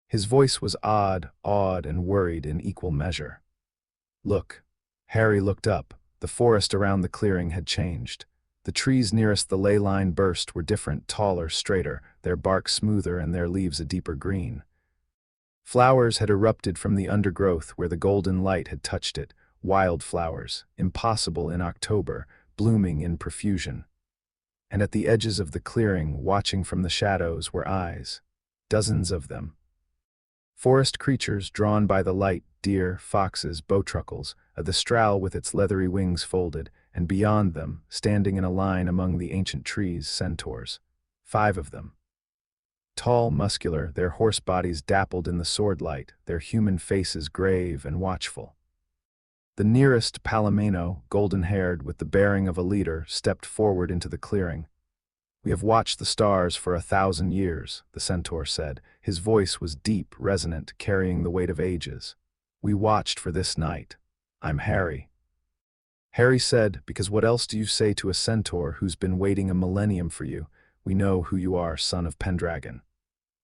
His voice was odd, awed, and worried in equal measure. "Look." Harry looked up. The forest around the clearing had changed. The trees nearest the ley line burst were different, taller, straighter, their bark smoother and their leaves a deeper green. Flowers had erupted from the undergrowth where the golden light had touched it, wild flowers, impossible in October, blooming in profusion. And at the edges of the clearing, watching from the shadows, were eyes. Dozens of them. Forest creatures drawn by the light, deer, foxes, bowtruckles, the straal with its leathery wings folded, and beyond them, standing in a line among the ancient trees, centaurs. 5 of them. Tall, muscular, their horse bodies dappled in the sword light, their human faces grave and watchful. The nearest Palomino, golden-haired with the bearing of a leader, stepped forward into the clearing. "We have watched the stars for 1,000 years, the centaur said. His voice was deep, resonant, carrying the weight of ages. "We watched for this night. I'm Harry." Harry said, "Because what else do you say to a centaur who's been waiting a millennium for you? We know who you are, son of Pendragon."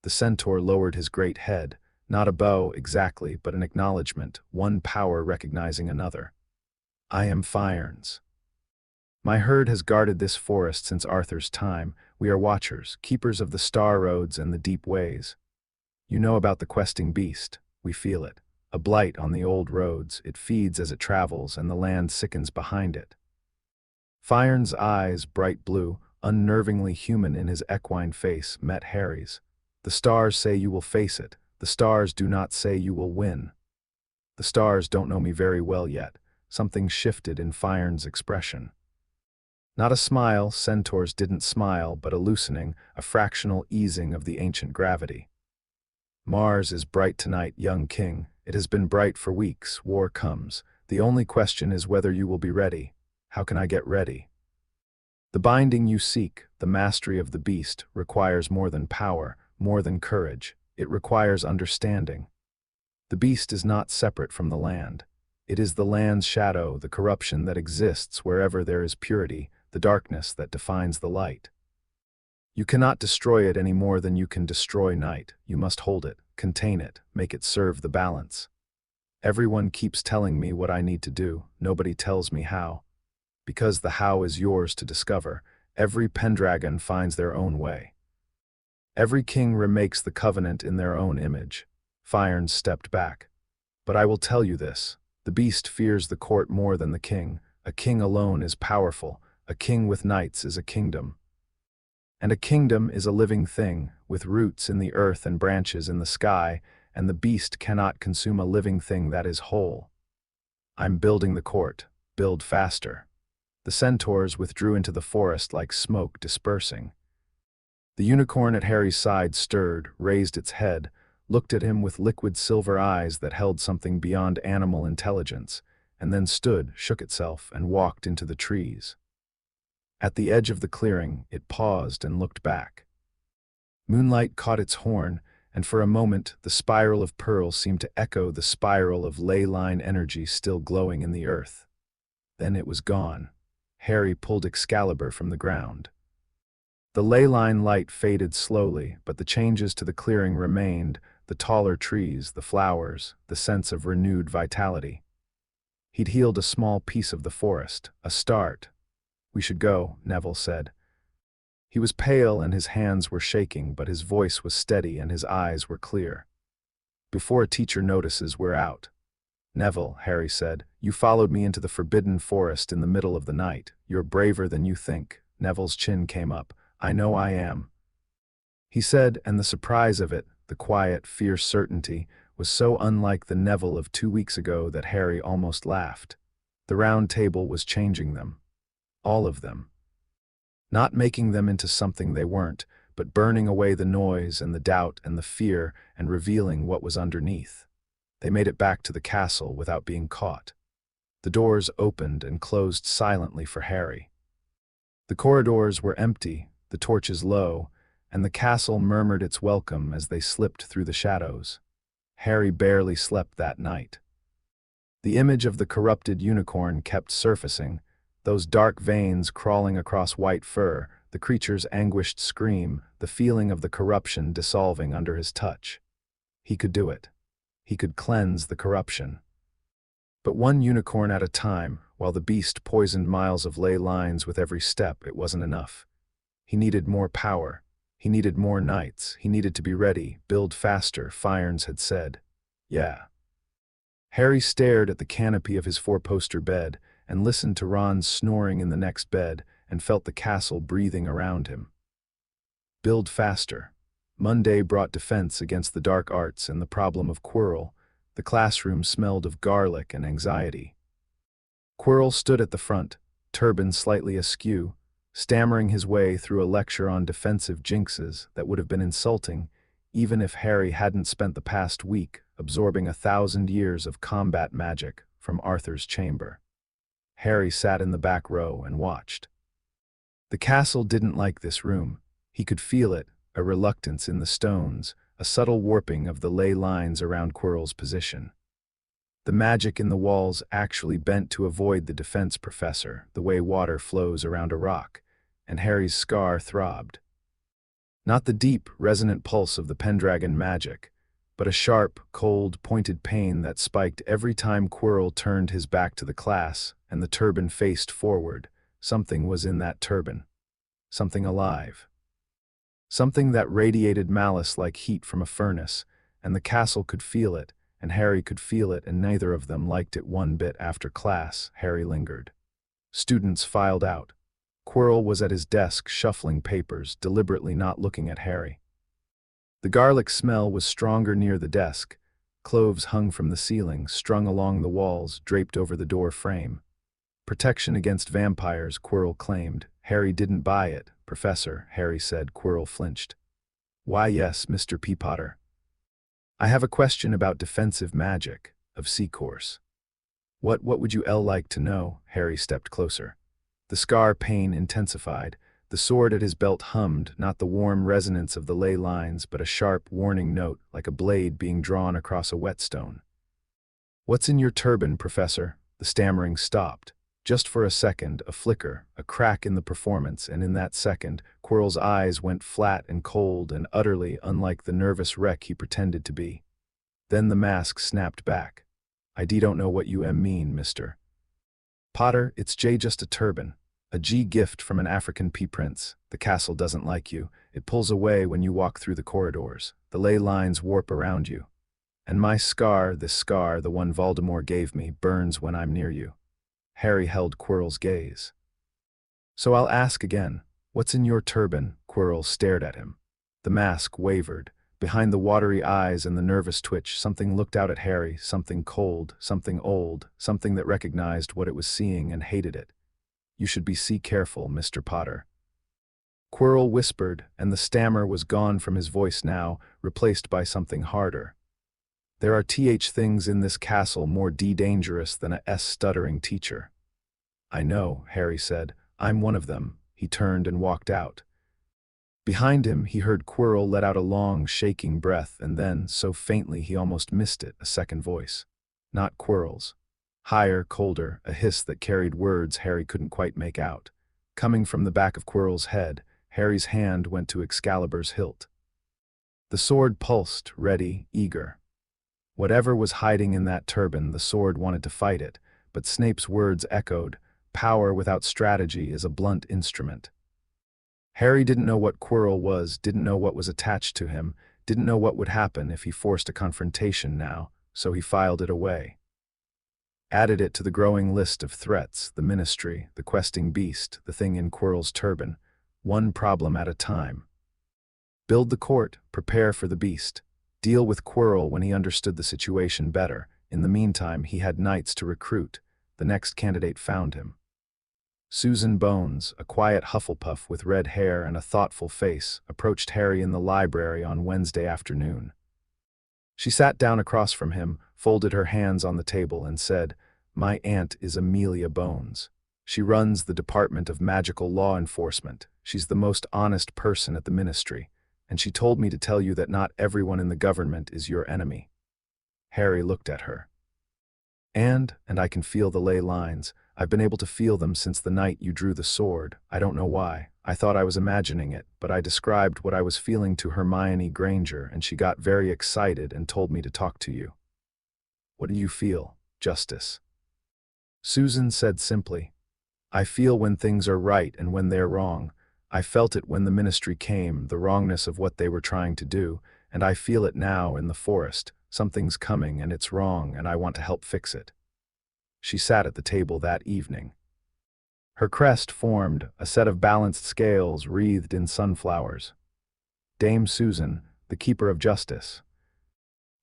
The centaur lowered his great head, not a bow exactly, but an acknowledgement, one power recognizing another. "I am Firens. My herd has guarded this forest since Arthur's time. We are watchers, keepers of the star roads and the deep ways. You know about the questing beast. We feel it. A blight on the old roads. It feeds as it travels, and the land sickens behind it." Firens' eyes, bright blue, unnervingly human in his equine face, met Harry's. "The stars say you will face it. The stars do not say you will win." "The stars don't know me very well yet." Something shifted in Firens' expression. Not a smile, centaurs didn't smile, but a loosening, a fractional easing of the ancient gravity. "Mars is bright tonight, young king. It has been bright for weeks. War comes. The only question is whether you will be ready. How can I get ready? The binding you seek, the mastery of the beast, requires more than power, more than courage. It requires understanding. The beast is not separate from the land. It is the land's shadow, the corruption that exists wherever there is purity, the darkness that defines the light. You cannot destroy it any more than you can destroy night. You must hold it, contain it, make it serve the balance. Everyone keeps telling me what I need to do. Nobody tells me how. Because the how is yours to discover. Every Pendragon finds their own way. Every king remakes the covenant in their own image. Fyarn stepped back. But I will tell you this. The beast fears the court more than the king. A king alone is powerful. A king with knights is a kingdom. And a kingdom is a living thing, with roots in the earth and branches in the sky, and the beast cannot consume a living thing that is whole. I'm building the court. Build faster. The centaurs withdrew into the forest like smoke dispersing. The unicorn at Harry's side stirred, raised its head, looked at him with liquid silver eyes that held something beyond animal intelligence, and then stood, shook itself, and walked into the trees. At the edge of the clearing, it paused and looked back. Moonlight caught its horn, and for a moment the spiral of pearls seemed to echo the spiral of ley line energy still glowing in the earth. Then it was gone. Harry pulled Excalibur from the ground. The ley line light faded slowly, but the changes to the clearing remained, the taller trees, the flowers, the sense of renewed vitality. He'd healed a small piece of the forest, a start. "We should go," Neville said. He was pale and his hands were shaking, but his voice was steady and his eyes were clear. "Before a teacher notices, we're out." "Neville," Harry said, "you followed me into the forbidden forest in the middle of the night. You're braver than you think." Neville's chin came up. "I know I am," he said, and the surprise of it, the quiet, fierce certainty, was so unlike the Neville of 2 weeks ago that Harry almost laughed. The round table was changing them. All of them. Not making them into something they weren't, but burning away the noise and the doubt and the fear and revealing what was underneath. They made it back to the castle without being caught. The doors opened and closed silently for Harry. The corridors were empty, the torches low, and the castle murmured its welcome as they slipped through the shadows. Harry barely slept that night. The image of the corrupted unicorn kept surfacing, those dark veins crawling across white fur, the creature's anguished scream, the feeling of the corruption dissolving under his touch. He could do it. He could cleanse the corruption. But one unicorn at a time, while the beast poisoned miles of ley lines with every step, it wasn't enough. He needed more power. He needed more knights. He needed to be ready, build faster, Fyarns had said. Yeah. Harry stared at the canopy of his four-poster bed and listened to Ron's snoring in the next bed and felt the castle breathing around him. Build faster. Monday brought defense against the dark arts and the problem of Quirrell. The classroom smelled of garlic and anxiety. Quirrell stood at the front, turban slightly askew, stammering his way through a lecture on defensive jinxes that would have been insulting even if Harry hadn't spent the past week absorbing 1,000 years of combat magic from Arthur's chamber. Harry sat in the back row and watched. The castle didn't like this room. He could feel it, a reluctance in the stones, a subtle warping of the ley lines around Quirrell's position. The magic in the walls actually bent to avoid the defense professor, the way water flows around a rock, and Harry's scar throbbed. Not the deep, resonant pulse of the Pendragon magic, but a sharp, cold, pointed pain that spiked every time Quirrell turned his back to the class and the turban faced forward. Something was in that turban. Something alive. Something that radiated malice like heat from a furnace, and the castle could feel it, and Harry could feel it, and neither of them liked it one bit. After class, Harry lingered. Students filed out. Quirrell was at his desk shuffling papers, deliberately not looking at Harry. The garlic smell was stronger near the desk. Cloves hung from the ceiling, strung along the walls, draped over the door frame. Protection against vampires, Quirrell claimed. Harry didn't buy it, Professor, Harry said. Quirrell flinched. Why, yes, Mr. Peapotter. I have a question about defensive magic, of C-Course. What would you like to know? Harry stepped closer. The scar pain intensified. The sword at his belt hummed, not the warm resonance of the ley lines, but a sharp, warning note, like a blade being drawn across a whetstone. What's in your turban, Professor? The stammering stopped. Just for a second, a flicker, a crack in the performance, and in that second, Quirrell's eyes went flat and cold and utterly unlike the nervous wreck he pretended to be. Then the mask snapped back. "I don't know what you mean, Mr. Potter, it's just a turban. A gift from an African prince. The castle doesn't like you. It pulls away when you walk through the corridors. The ley lines warp around you. And my scar, this scar, the one Voldemort gave me, burns when I'm near you." Harry held Quirrell's gaze. "So I'll ask again, what's in your turban?" Quirrell stared at him. The mask wavered. Behind the watery eyes and the nervous twitch, something looked out at Harry, something cold, something old, something that recognized what it was seeing and hated it. "You should be careful, Mr. Potter." Quirrell whispered, and the stammer was gone from his voice now, replaced by something harder. "There are things in this castle more dangerous than a stuttering teacher." "I know," Harry said. "I'm one of them." He turned and walked out. Behind him, he heard Quirrell let out a long, shaking breath, and then, so faintly he almost missed it, a second voice. Not Quirrell's. Higher, colder, a hiss that carried words Harry couldn't quite make out. Coming from the back of Quirrell's head, Harry's hand went to Excalibur's hilt. The sword pulsed, ready, eager. Whatever was hiding in that turban, the sword wanted to fight it, but Snape's words echoed, "Power without strategy is a blunt instrument." Harry didn't know what Quirrell was, didn't know what was attached to him, didn't know what would happen if he forced a confrontation now, so he filed it away. Added it to the growing list of threats, the ministry, the questing beast, the thing in Quirrell's turban, one problem at a time. Build the court, prepare for the beast. Deal with Quirrell when he understood the situation better. In the meantime, he had knights to recruit. The next candidate found him. Susan Bones, a quiet Hufflepuff with red hair and a thoughtful face, approached Harry in the library on Wednesday afternoon. She sat down across from him, folded her hands on the table, and said, "My aunt is Amelia Bones. She runs the Department of Magical Law Enforcement. She's the most honest person at the ministry, and she told me to tell you that not everyone in the government is your enemy." Harry looked at her. And I can feel the ley lines. I've been able to feel them since the night you drew the sword. I don't know why. I thought I was imagining it, but I described what I was feeling to Hermione Granger, and she got very excited and told me to talk to you." "What do you feel, Justice?" Susan said simply, "I feel when things are right and when they're wrong. I felt it when the ministry came, the wrongness of what they were trying to do, and I feel it now in the forest. Something's coming and it's wrong, and I want to help fix it." She sat at the table that evening. Her crest formed, a set of balanced scales wreathed in sunflowers. Dame Susan, the keeper of justice.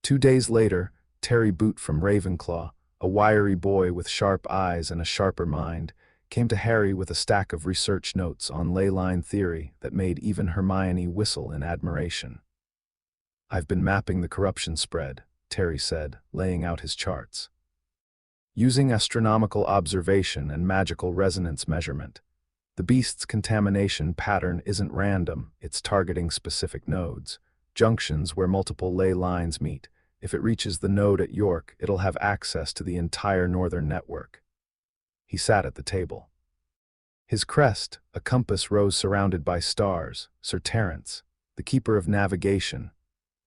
2 days later, Terry Boot from Ravenclaw, a wiry boy with sharp eyes and a sharper mind, came to Harry with a stack of research notes on ley line theory that made even Hermione whistle in admiration. "I've been mapping the corruption spread," Terry said, laying out his charts. "Using astronomical observation and magical resonance measurement. The beast's contamination pattern isn't random, it's targeting specific nodes, junctions where multiple ley lines meet. If it reaches the node at York, it'll have access to the entire northern network." He sat at the table. His crest, a compass, rose surrounded by stars, Sir Terence, the keeper of navigation.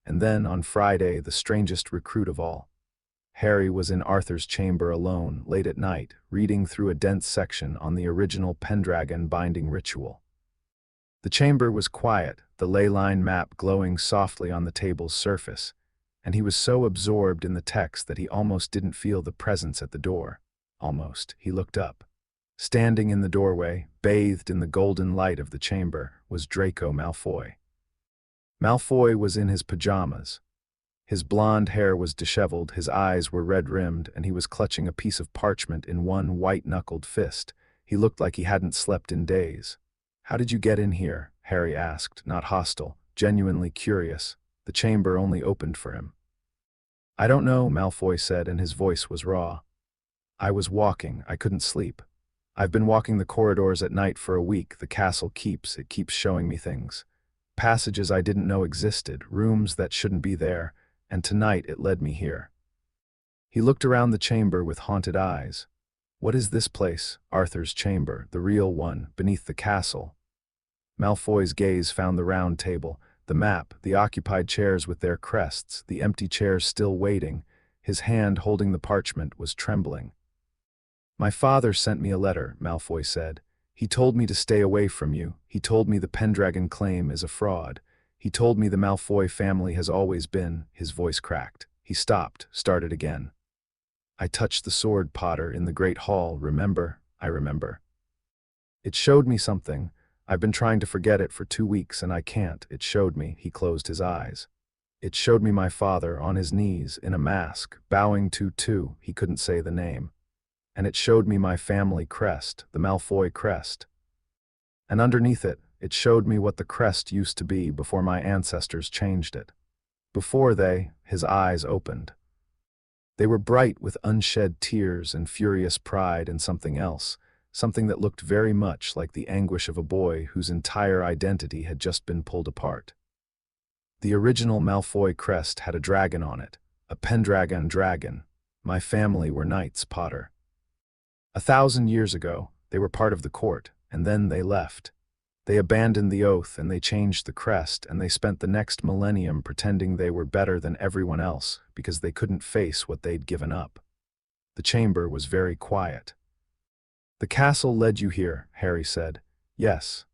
And then, on Friday, the strangest recruit of all. Harry was in Arthur's chamber alone, late at night, reading through a dense section on the original Pendragon binding ritual. The chamber was quiet, the ley line map glowing softly on the table's surface, and he was so absorbed in the text that he almost didn't feel the presence at the door. Almost. He looked up. Standing in the doorway, bathed in the golden light of the chamber, was Draco Malfoy. Malfoy was in his pajamas. His blonde hair was disheveled, his eyes were red-rimmed, and he was clutching a piece of parchment in one white-knuckled fist. He looked like he hadn't slept in days. "How did you get in here?" Harry asked, not hostile, genuinely curious. The chamber only opened for him. "I don't know," Malfoy said, and his voice was raw. "I was walking. I couldn't sleep. I've been walking the corridors at night for a week. The castle keeps showing me things. Passages I didn't know existed, rooms that shouldn't be there, and tonight it led me here." He looked around the chamber with haunted eyes. What is this place? Arthur's chamber, the real one, beneath the castle. Malfoy's gaze found the round table, the map, the occupied chairs with their crests, the empty chairs still waiting. His hand holding the parchment was trembling. My father sent me a letter, Malfoy said. He told me to stay away from you. He told me the Pendragon claim is a fraud. He told me the Malfoy family has always been. His voice cracked. He stopped, started again. I touched the sword, Potter, in the Great Hall, remember? I remember. It showed me something. I've been trying to forget it for 2 weeks and I can't. It showed me. He closed his eyes. It showed me my father on his knees, in a mask, bowing to, he couldn't say the name. And it showed me my family crest, the Malfoy crest. And underneath it, it showed me what the crest used to be before my ancestors changed it. Before his eyes opened. They were bright with unshed tears and furious pride and something else, something that looked very much like the anguish of a boy whose entire identity had just been pulled apart. The original Malfoy crest had a dragon on it, a Pendragon dragon. My family were knights, Potter. 1,000 years ago, they were part of the court, and then they left. They abandoned the oath and they changed the crest, and they spent the next millennium pretending they were better than everyone else because they couldn't face what they'd given up. The chamber was very quiet. The castle led you here, Harry said. Yes.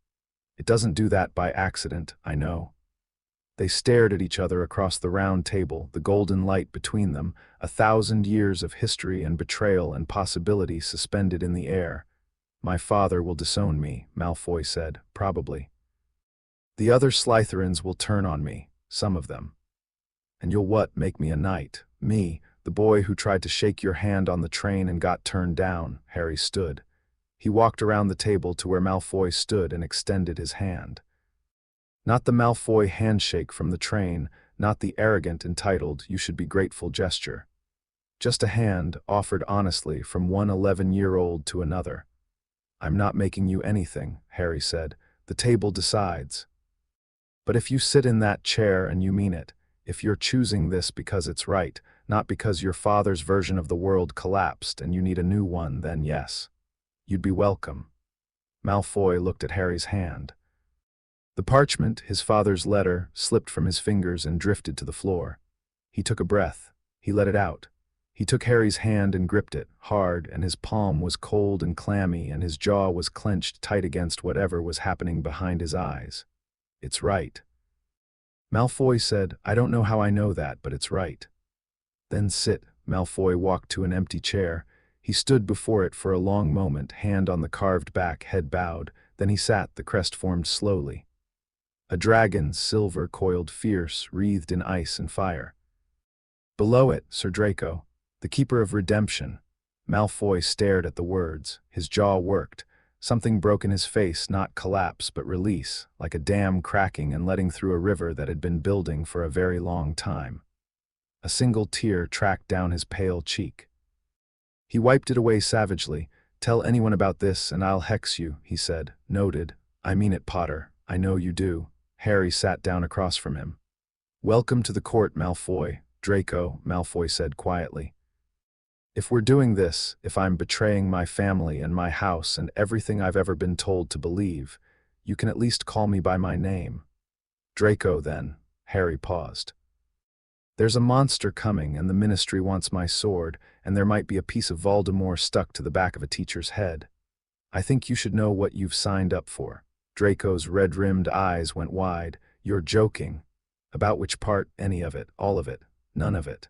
It doesn't do that by accident, I know. They stared at each other across the round table, the golden light between them, 1,000 years of history and betrayal and possibility suspended in the air. My father will disown me, Malfoy said, probably. The other Slytherins will turn on me, some of them. And you'll what, make me a knight? Me, the boy who tried to shake your hand on the train and got turned down. Harry stood. He walked around the table to where Malfoy stood and extended his hand. Not the Malfoy handshake from the train, not the arrogant, entitled, you should be grateful gesture. Just a hand, offered honestly from one 11-year-old to another. I'm not making you anything, Harry said. The table decides. But if you sit in that chair and you mean it, if you're choosing this because it's right, not because your father's version of the world collapsed and you need a new one, then yes. You'd be welcome. Malfoy looked at Harry's hand. The parchment, his father's letter, slipped from his fingers and drifted to the floor. He took a breath. He let it out. He took Harry's hand and gripped it, hard, and his palm was cold and clammy, and his jaw was clenched tight against whatever was happening behind his eyes. It's right. Malfoy said, I don't know how I know that, but it's right. Then sit. Malfoy walked to an empty chair. He stood before it for a long moment, hand on the carved back, head bowed. Then he sat, the crest formed slowly. A dragon, silver, coiled fierce, wreathed in ice and fire. Below it, Sir Draco, the Keeper of Redemption. Malfoy stared at the words. His jaw worked. Something broke in his face, not collapse but release, like a dam cracking and letting through a river that had been building for a very long time. A single tear tracked down his pale cheek. He wiped it away savagely. Tell anyone about this and I'll hex you, he said. Noted. I mean it, Potter. I know you do. Harry sat down across from him. Welcome to the court, Malfoy. Draco, Malfoy said quietly. If we're doing this, if I'm betraying my family and my house and everything I've ever been told to believe, you can at least call me by my name. Draco, then. Harry paused. There's a monster coming and the Ministry wants my sword, and there might be a piece of Voldemort stuck to the back of a teacher's head. I think you should know what you've signed up for. Draco's red-rimmed eyes went wide. You're joking. About which part? Any of it, all of it, none of it.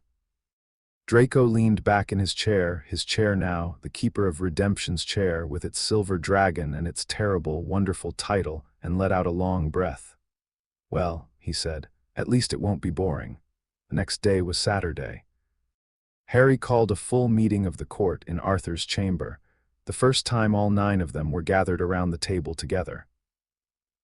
Draco leaned back in his chair now, the Keeper of Redemption's chair with its silver dragon and its terrible, wonderful title, and let out a long breath. Well, he said, at least it won't be boring. The next day was Saturday. Harry called a full meeting of the court in Arthur's chamber, the first time all 9 of them were gathered around the table together.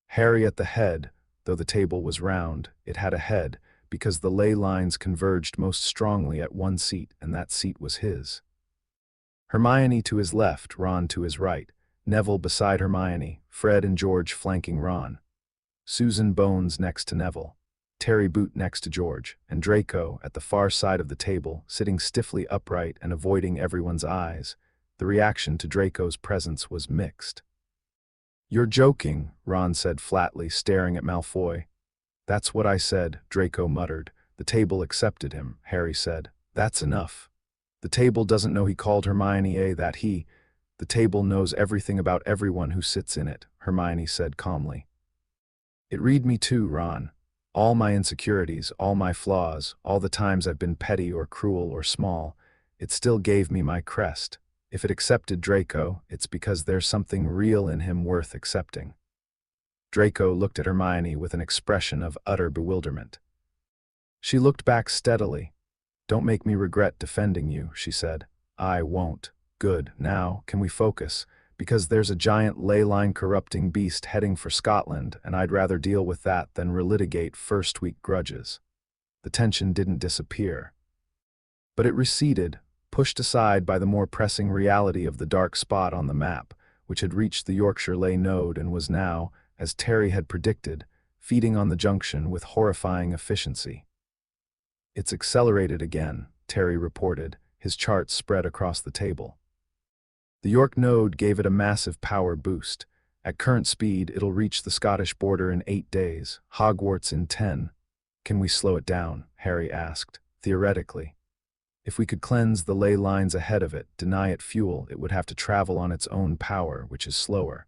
Harry at the head, though the table was round, it had a head, because the ley lines converged most strongly at one seat, and that seat was his. Hermione to his left, Ron to his right, Neville beside Hermione, Fred and George flanking Ron, Susan Bones next to Neville, Terry Boot next to George, and Draco at the far side of the table, sitting stiffly upright and avoiding everyone's eyes. The reaction to Draco's presence was mixed. "You're joking," Ron said flatly, staring at Malfoy. "That's what I said," Draco muttered. "The table accepted him," Harry said. "That's enough. The table doesn't know he called Hermione the table knows everything about everyone who sits in it," Hermione said calmly. "It read me too, Ron. All my insecurities, all my flaws, all the times I've been petty or cruel or small, it still gave me my crest. If it accepted Draco, it's because there's something real in him worth accepting." Draco looked at Hermione with an expression of utter bewilderment. She looked back steadily. "Don't make me regret defending you," she said. "I won't." "Good. Now, can we focus? Because there's a giant ley-line corrupting beast heading for Scotland, and I'd rather deal with that than relitigate first-week grudges." The tension didn't disappear. But it receded, pushed aside by the more pressing reality of the dark spot on the map, which had reached the Yorkshire Ley node and was now, as Terry had predicted, feeding on the junction with horrifying efficiency. "It's accelerated again," Terry reported, his charts spread across the table. The York node gave it a massive power boost. At current speed, it'll reach the Scottish border in 8 days, Hogwarts in 10. "Can we slow it down?" Harry asked. "Theoretically. If we could cleanse the ley lines ahead of it, deny it fuel, it would have to travel on its own power, which is slower.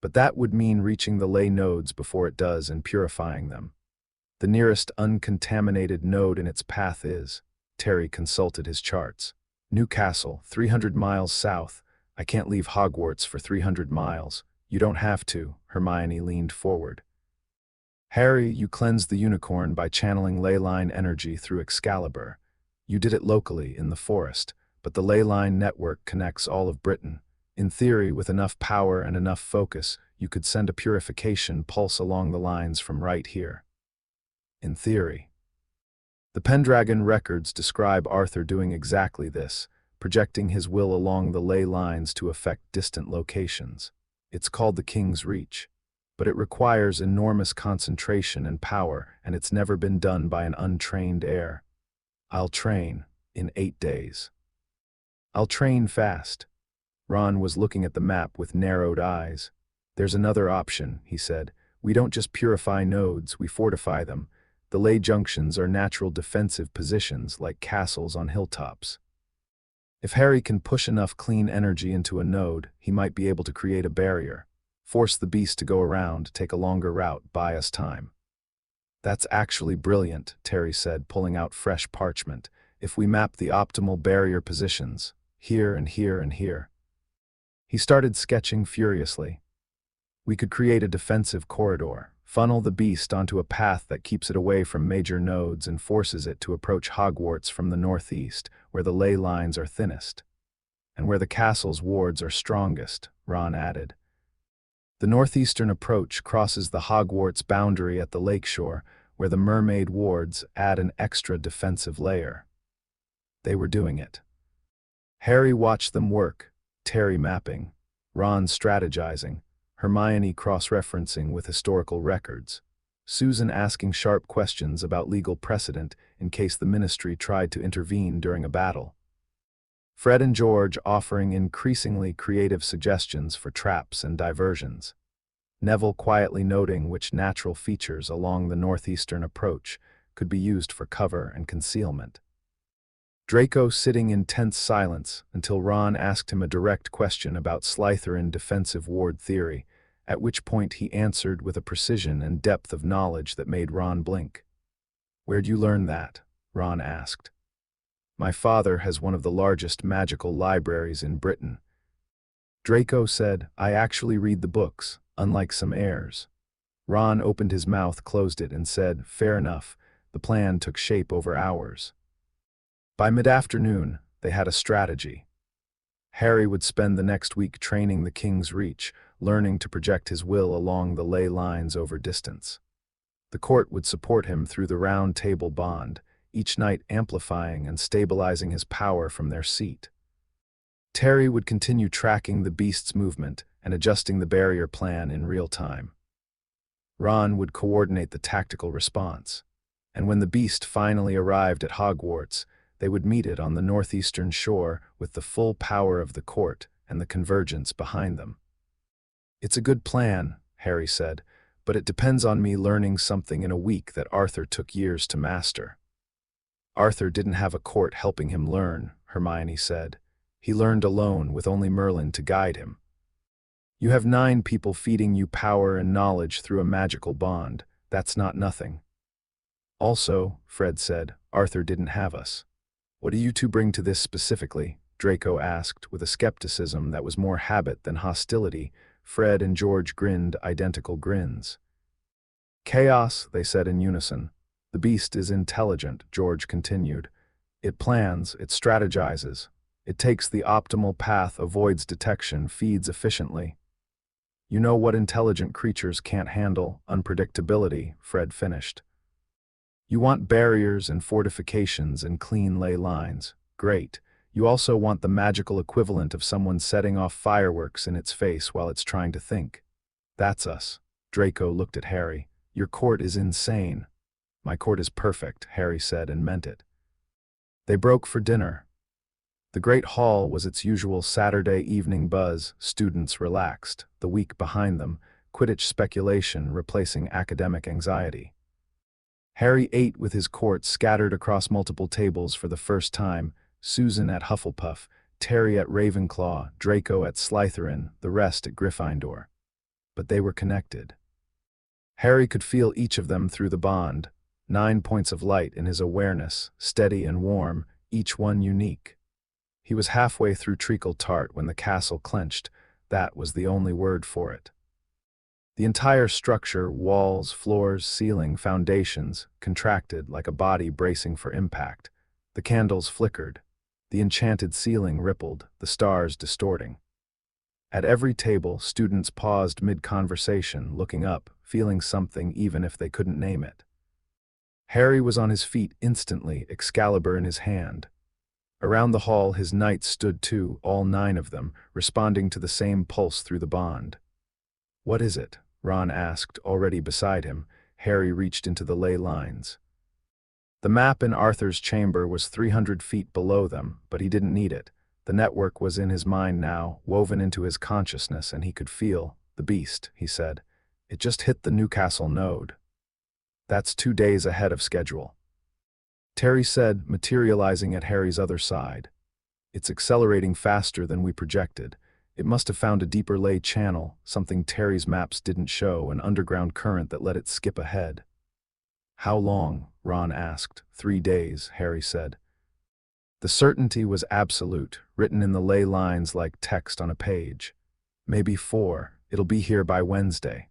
But that would mean reaching the ley nodes before it does and purifying them. The nearest uncontaminated node in its path is," Terry consulted his charts, "Newcastle, 300 miles south. I can't leave Hogwarts for 300 miles. You don't have to." Hermione leaned forward. "Harry, you cleansed the unicorn by channeling leyline energy through Excalibur. You did it locally, in the forest, but the leyline network connects all of Britain. In theory, with enough power and enough focus, you could send a purification pulse along the lines from right here." "In theory." The Pendragon records describe Arthur doing exactly this, projecting his will along the ley lines to affect distant locations. It's called the King's Reach, but it requires enormous concentration and power, and it's never been done by an untrained heir. "I'll train, in 8 days. I'll train fast." Ron was looking at the map with narrowed eyes. "There's another option," he said. "We don't just purify nodes, we fortify them. The ley junctions are natural defensive positions like castles on hilltops. If Harry can push enough clean energy into a node, he might be able to create a barrier, force the beast to go around, take a longer route, buy us time." "That's actually brilliant," Terry said, pulling out fresh parchment. "If we map the optimal barrier positions, here and here and here." He started sketching furiously. "We could create a defensive corridor, funnel the beast onto a path that keeps it away from major nodes and forces it to approach Hogwarts from the northeast, where the ley lines are thinnest. And where the castle's wards are strongest," Ron added. "The northeastern approach crosses the Hogwarts boundary at the lakeshore, where the mermaid wards add an extra defensive layer." They were doing it. Harry watched them work, Terry mapping, Ron strategizing, Hermione cross-referencing with historical records, Susan asking sharp questions about legal precedent in case the Ministry tried to intervene during a battle, Fred and George offering increasingly creative suggestions for traps and diversions, Neville quietly noting which natural features along the northeastern approach could be used for cover and concealment. Draco sitting in tense silence until Ron asked him a direct question about Slytherin defensive ward theory, at which point he answered with a precision and depth of knowledge that made Ron blink. "Where'd you learn that?" Ron asked. "My father has one of the largest magical libraries in Britain." Draco said, "I actually read the books, unlike some heirs." Ron opened his mouth, closed it, and said, "Fair enough." The plan took shape over hours. By mid-afternoon, they had a strategy. Harry would spend the next week training the King's Reach, learning to project his will along the ley lines over distance. The court would support him through the round table bond, each night amplifying and stabilizing his power from their seat. Terry would continue tracking the beast's movement and adjusting the barrier plan in real time. Ron would coordinate the tactical response. And when the beast finally arrived at Hogwarts, They would meet it on the northeastern shore with the full power of the court and the convergence behind them. "It's a good plan," Harry said, "but it depends on me learning something in a week that Arthur took years to master." "Arthur didn't have a court helping him learn," Hermione said. "He learned alone with only Merlin to guide him. You have 9 people feeding you power and knowledge through a magical bond. That's not nothing." "Also," Fred said, "Arthur didn't have us." "What do you two bring to this specifically?" Draco asked, with a skepticism that was more habit than hostility. Fred and George grinned identical grins. "Chaos," they said in unison. "The beast is intelligent," George continued. "It plans, it strategizes. It takes the optimal path, avoids detection, feeds efficiently." "You know what intelligent creatures can't handle? Unpredictability," Fred finished. "You want barriers and fortifications and clean ley lines. Great. You also want the magical equivalent of someone setting off fireworks in its face while it's trying to think. That's us." Draco looked at Harry. "Your court is insane." "My court is perfect," Harry said, and meant it. They broke for dinner. The great hall was its usual Saturday evening buzz, students relaxed, the week behind them, Quidditch speculation replacing academic anxiety. Harry ate with his court scattered across multiple tables for the first time, Susan at Hufflepuff, Terry at Ravenclaw, Draco at Slytherin, the rest at Gryffindor. But they were connected. Harry could feel each of them through the bond, 9 points of light in his awareness, steady and warm, each one unique. He was halfway through treacle tart when the castle clenched. That was the only word for it. The entire structure, walls, floors, ceiling, foundations, contracted like a body bracing for impact. The candles flickered. The enchanted ceiling rippled, the stars distorting. At every table, students paused mid-conversation, looking up, feeling something even if they couldn't name it. Harry was on his feet instantly, Excalibur in his hand. Around the hall, his knights stood too, all 9 of them, responding to the same pulse through the bond. "What is it?" Ron asked, already beside him. Harry reached into the ley lines. The map in Arthur's chamber was 300 feet below them, but he didn't need it. The network was in his mind now, woven into his consciousness, and he could feel the beast, he said. "It just hit the Newcastle node. That's 2 days ahead of schedule." Terry said, materializing at Harry's other side. "It's accelerating faster than we projected. It must have found a deeper ley channel, something Terry's maps didn't show, an underground current that let it skip ahead." "How long?" Ron asked. 3 days, Harry said. The certainty was absolute, written in the ley lines like text on a page. "Maybe 4. It'll be here by Wednesday."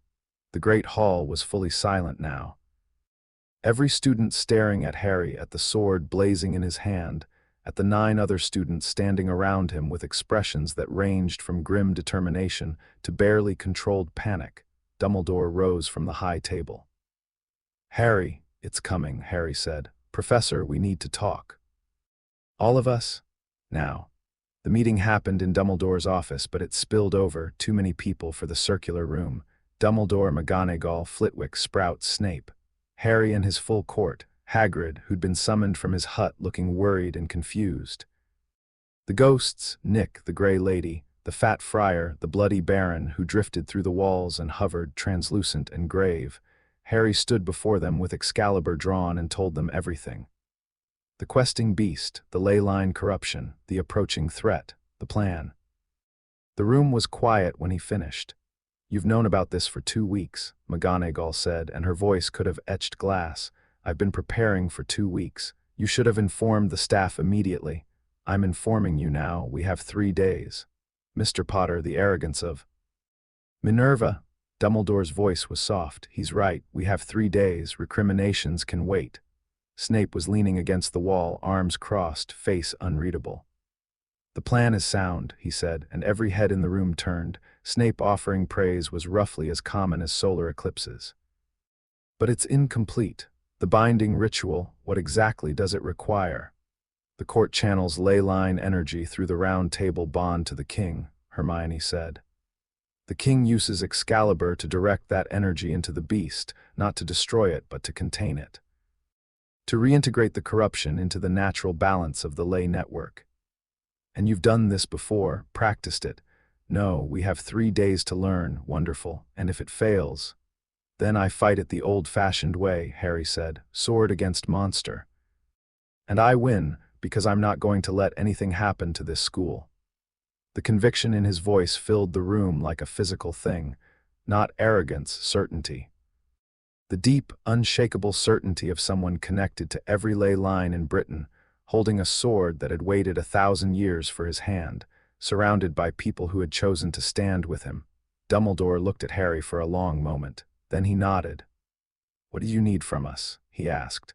The great hall was fully silent now. Every student staring at Harry, at the sword blazing in his hand, at the 9 other students standing around him with expressions that ranged from grim determination to barely controlled panic. Dumbledore rose from the high table. "Harry, it's coming," Harry said. "Professor, we need to talk." "All of us?" "Now." The meeting happened in Dumbledore's office, but it spilled over, too many people for the circular room. Dumbledore, McGonagall, Flitwick, Sprout, Snape. Harry and his full court, Hagrid, who'd been summoned from his hut looking worried and confused. The ghosts, Nick, the Grey Lady, the Fat Friar, the Bloody Baron, who drifted through the walls and hovered, translucent and grave. Harry stood before them with Excalibur drawn and told them everything. The questing beast, the ley line corruption, the approaching threat, the plan. The room was quiet when he finished. "You've known about this for 2 weeks, McGonagall said, and her voice could have etched glass. "I've been preparing for 2 weeks. You should have informed the staff immediately. I'm informing you now. We have 3 days. Mr. Potter, the arrogance of—" "Minerva," Dumbledore's voice was soft. "He's right. We have 3 days. Recriminations can wait." Snape was leaning against the wall, arms crossed, face unreadable. "The plan is sound," he said, and every head in the room turned. Snape offering praise was roughly as common as solar eclipses. "But it's incomplete. The binding ritual, what exactly does it require?" "The court channels ley line energy through the round table bond to the king," Hermione said. "The king uses Excalibur to direct that energy into the beast, not to destroy it but to contain it." to reintegrate the corruption into the natural balance of the ley network. And you've done this before, practiced it. No, we have 3 days to learn, wonderful, and if it fails, then I fight it the old-fashioned way, Harry said, sword against monster. And I win, because I'm not going to let anything happen to this school. The conviction in his voice filled the room like a physical thing, not arrogance, certainty. The deep, unshakable certainty of someone connected to every ley line in Britain, holding a sword that had waited 1,000 years for his hand, surrounded by people who had chosen to stand with him. Dumbledore looked at Harry for a long moment. Then he nodded. "What do you need from us?" he asked.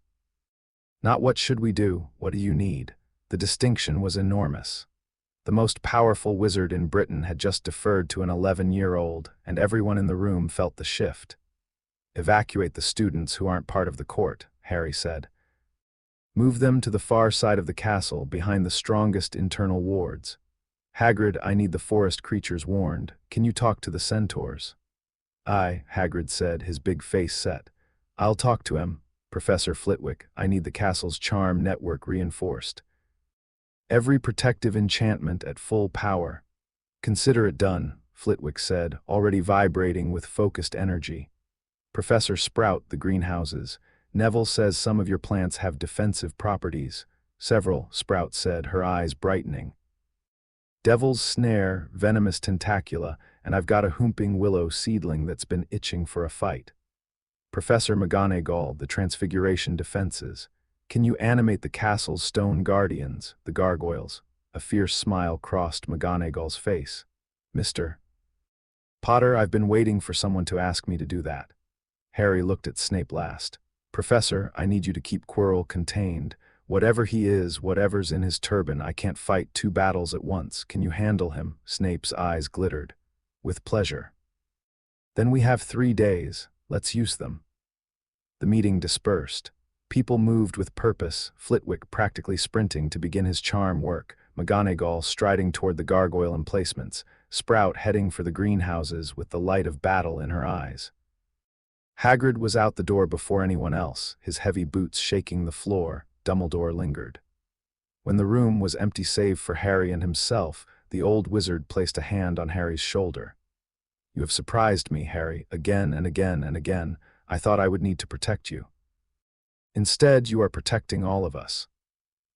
Not what should we do, what do you need? The distinction was enormous. The most powerful wizard in Britain had just deferred to an 11-year-old, and everyone in the room felt the shift. "Evacuate the students who aren't part of the court," Harry said. "Move them to the far side of the castle, behind the strongest internal wards. Hagrid, I need the forest creatures warned. Can you talk to the centaurs?" "Aye," Hagrid said, his big face set. "I'll talk to him. Professor Flitwick, I need the castle's charm network reinforced. Every protective enchantment at full power." "Consider it done," Flitwick said, already vibrating with focused energy. "Professor Sprout, the greenhouses. Neville says some of your plants have defensive properties." "Several," Sprout said, her eyes brightening. "Devil's Snare, Venomous Tentacula, and I've got a Whomping Willow seedling that's been itching for a fight." "Professor McGonagall, the Transfiguration defenses. Can you animate the castle's stone guardians, the gargoyles?" A fierce smile crossed McGonagall's face. "Mr. Potter, I've been waiting for someone to ask me to do that." Harry looked at Snape last. "Professor, I need you to keep Quirrell contained. Whatever he is, whatever's in his turban, I can't fight 2 battles at once. Can you handle him?" Snape's eyes glittered. "With pleasure." "Then we have 3 days. Let's use them." The meeting dispersed. People moved with purpose, Flitwick practically sprinting to begin his charm work, McGonagall striding toward the gargoyle emplacements, Sprout heading for the greenhouses with the light of battle in her eyes. Hagrid was out the door before anyone else, his heavy boots shaking the floor. Dumbledore lingered. When the room was empty save for Harry and himself, the old wizard placed a hand on Harry's shoulder. "You have surprised me, Harry, again and again and again. I thought I would need to protect you. Instead, you are protecting all of us.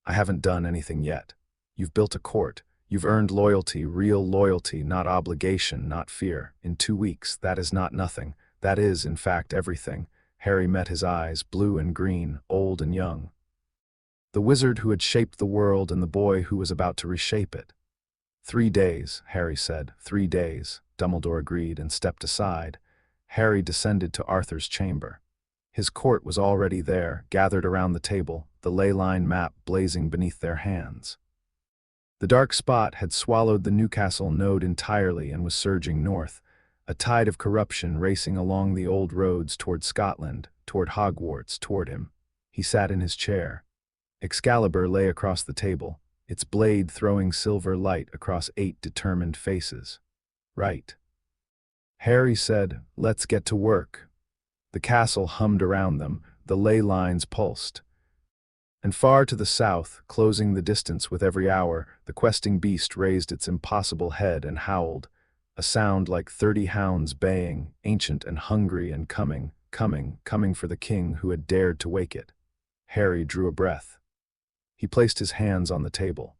I haven't done anything yet. You've built a court. You've earned loyalty, real loyalty, not obligation, not fear. In 2 weeks, that is not nothing. That is, in fact, everything." Harry met his eyes, blue and green, old and young. The wizard who had shaped the world and the boy who was about to reshape it. 3 days, Harry said. 3 days, Dumbledore agreed and stepped aside. Harry descended to Arthur's chamber. His court was already there, gathered around the table, the ley line map blazing beneath their hands. The dark spot had swallowed the Newcastle node entirely and was surging north, a tide of corruption racing along the old roads toward Scotland, toward Hogwarts, toward him. He sat in his chair. Excalibur lay across the table, its blade throwing silver light across 8 determined faces. "Right." Harry said, "Let's get to work." The castle hummed around them, the ley lines pulsed. And far to the south, closing the distance with every hour, the questing beast raised its impossible head and howled, a sound like 30 hounds baying, ancient and hungry and coming for the king who had dared to wake it. Harry drew a breath. He placed his hands on the table.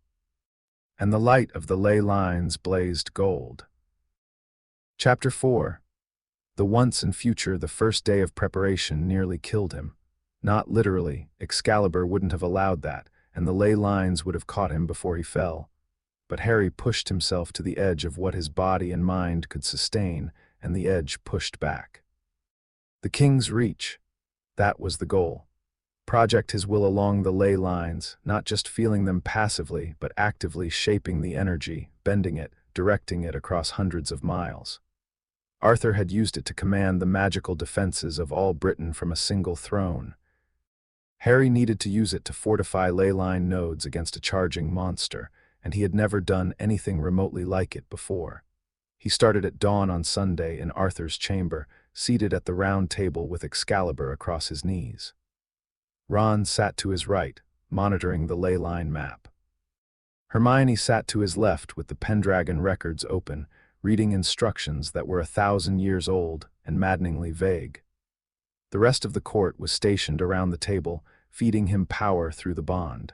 And the light of the ley lines blazed gold. Chapter 4. The once and future, the first day of preparation nearly killed him. Not literally, Excalibur wouldn't have allowed that, and the ley lines would have caught him before he fell. But Harry pushed himself to the edge of what his body and mind could sustain, and the edge pushed back. The king's reach. That was the goal. Project his will along the ley lines, not just feeling them passively, but actively shaping the energy, bending it, directing it across hundreds of miles. Arthur had used it to command the magical defenses of all Britain from a single throne. Harry needed to use it to fortify ley line nodes against a charging monster, and he had never done anything remotely like it before. He started at dawn on Sunday in Arthur's chamber, seated at the round table with Excalibur across his knees. Ron sat to his right, monitoring the ley line map. Hermione sat to his left with the Pendragon records open, reading instructions that were 1,000 years old and maddeningly vague. The rest of the court was stationed around the table, feeding him power through the bond.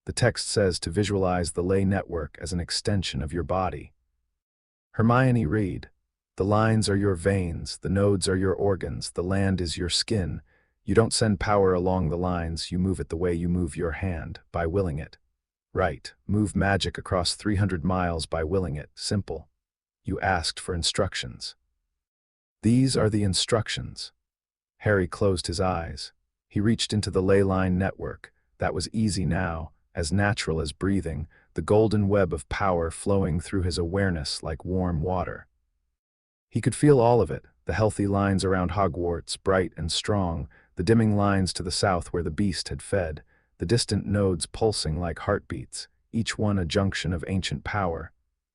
The text says to visualize the ley network as an extension of your body. Hermione, read. The lines are your veins, the nodes are your organs, the land is your skin. You don't send power along the lines, you move it the way you move your hand, by willing it. Right, move magic across 300 miles by willing it, simple. You asked for instructions. These are the instructions. Harry closed his eyes. He reached into the ley line network. That was easy now, as natural as breathing, the golden web of power flowing through his awareness like warm water. He could feel all of it, the healthy lines around Hogwarts, bright and strong, the dimming lines to the south where the beast had fed, the distant nodes pulsing like heartbeats, each one a junction of ancient power.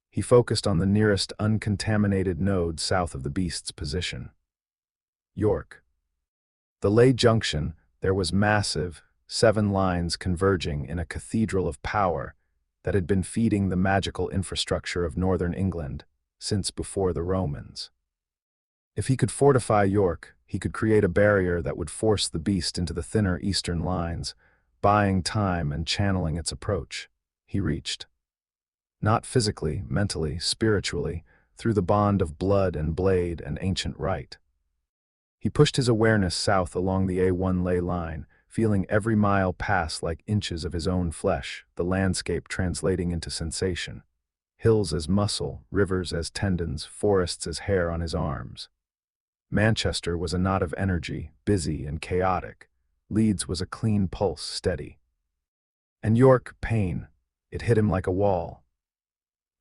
He focused on the nearest uncontaminated node south of the beast's position. York. The ley junction, there was massive, 7 lines converging in a cathedral of power that had been feeding the magical infrastructure of northern England since before the Romans. If he could fortify York, he could create a barrier that would force the beast into the thinner eastern lines, buying time and channeling its approach. He reached. Not physically, mentally, spiritually, through the bond of blood and blade and ancient right. He pushed his awareness south along the A1 ley line, feeling every mile pass like inches of his own flesh, the landscape translating into sensation. Hills as muscle, rivers as tendons, forests as hair on his arms. Manchester was a knot of energy, busy and chaotic. Leeds was a clean pulse, steady. And York, pain. It hit him like a wall.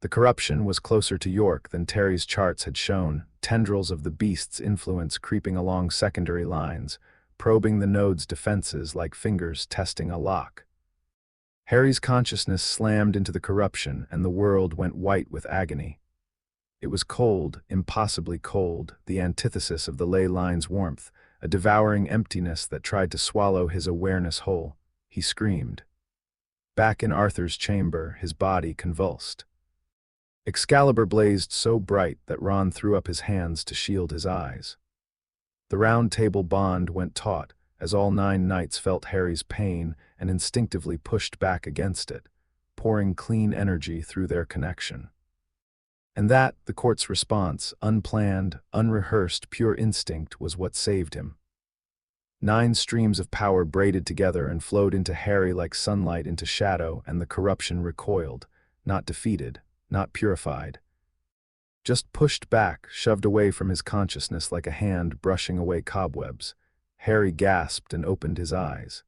The corruption was closer to York than Terry's charts had shown, tendrils of the beast's influence creeping along secondary lines, probing the node's defenses like fingers testing a lock. Harry's consciousness slammed into the corruption, and the world went white with agony. It was cold, impossibly cold, the antithesis of the ley line's warmth, a devouring emptiness that tried to swallow his awareness whole. He screamed. Back in Arthur's chamber, his body convulsed. Excalibur blazed so bright that Ron threw up his hands to shield his eyes. The round table bond went taut, as all 9 knights felt Harry's pain and instinctively pushed back against it, pouring clean energy through their connection. And that, the court's response, unplanned, unrehearsed, pure instinct, was what saved him. 9 streams of power braided together and flowed into Harry like sunlight into shadow, and the corruption recoiled, not defeated, not purified. Just pushed back, shoved away from his consciousness like a hand brushing away cobwebs. Harry gasped and opened his eyes.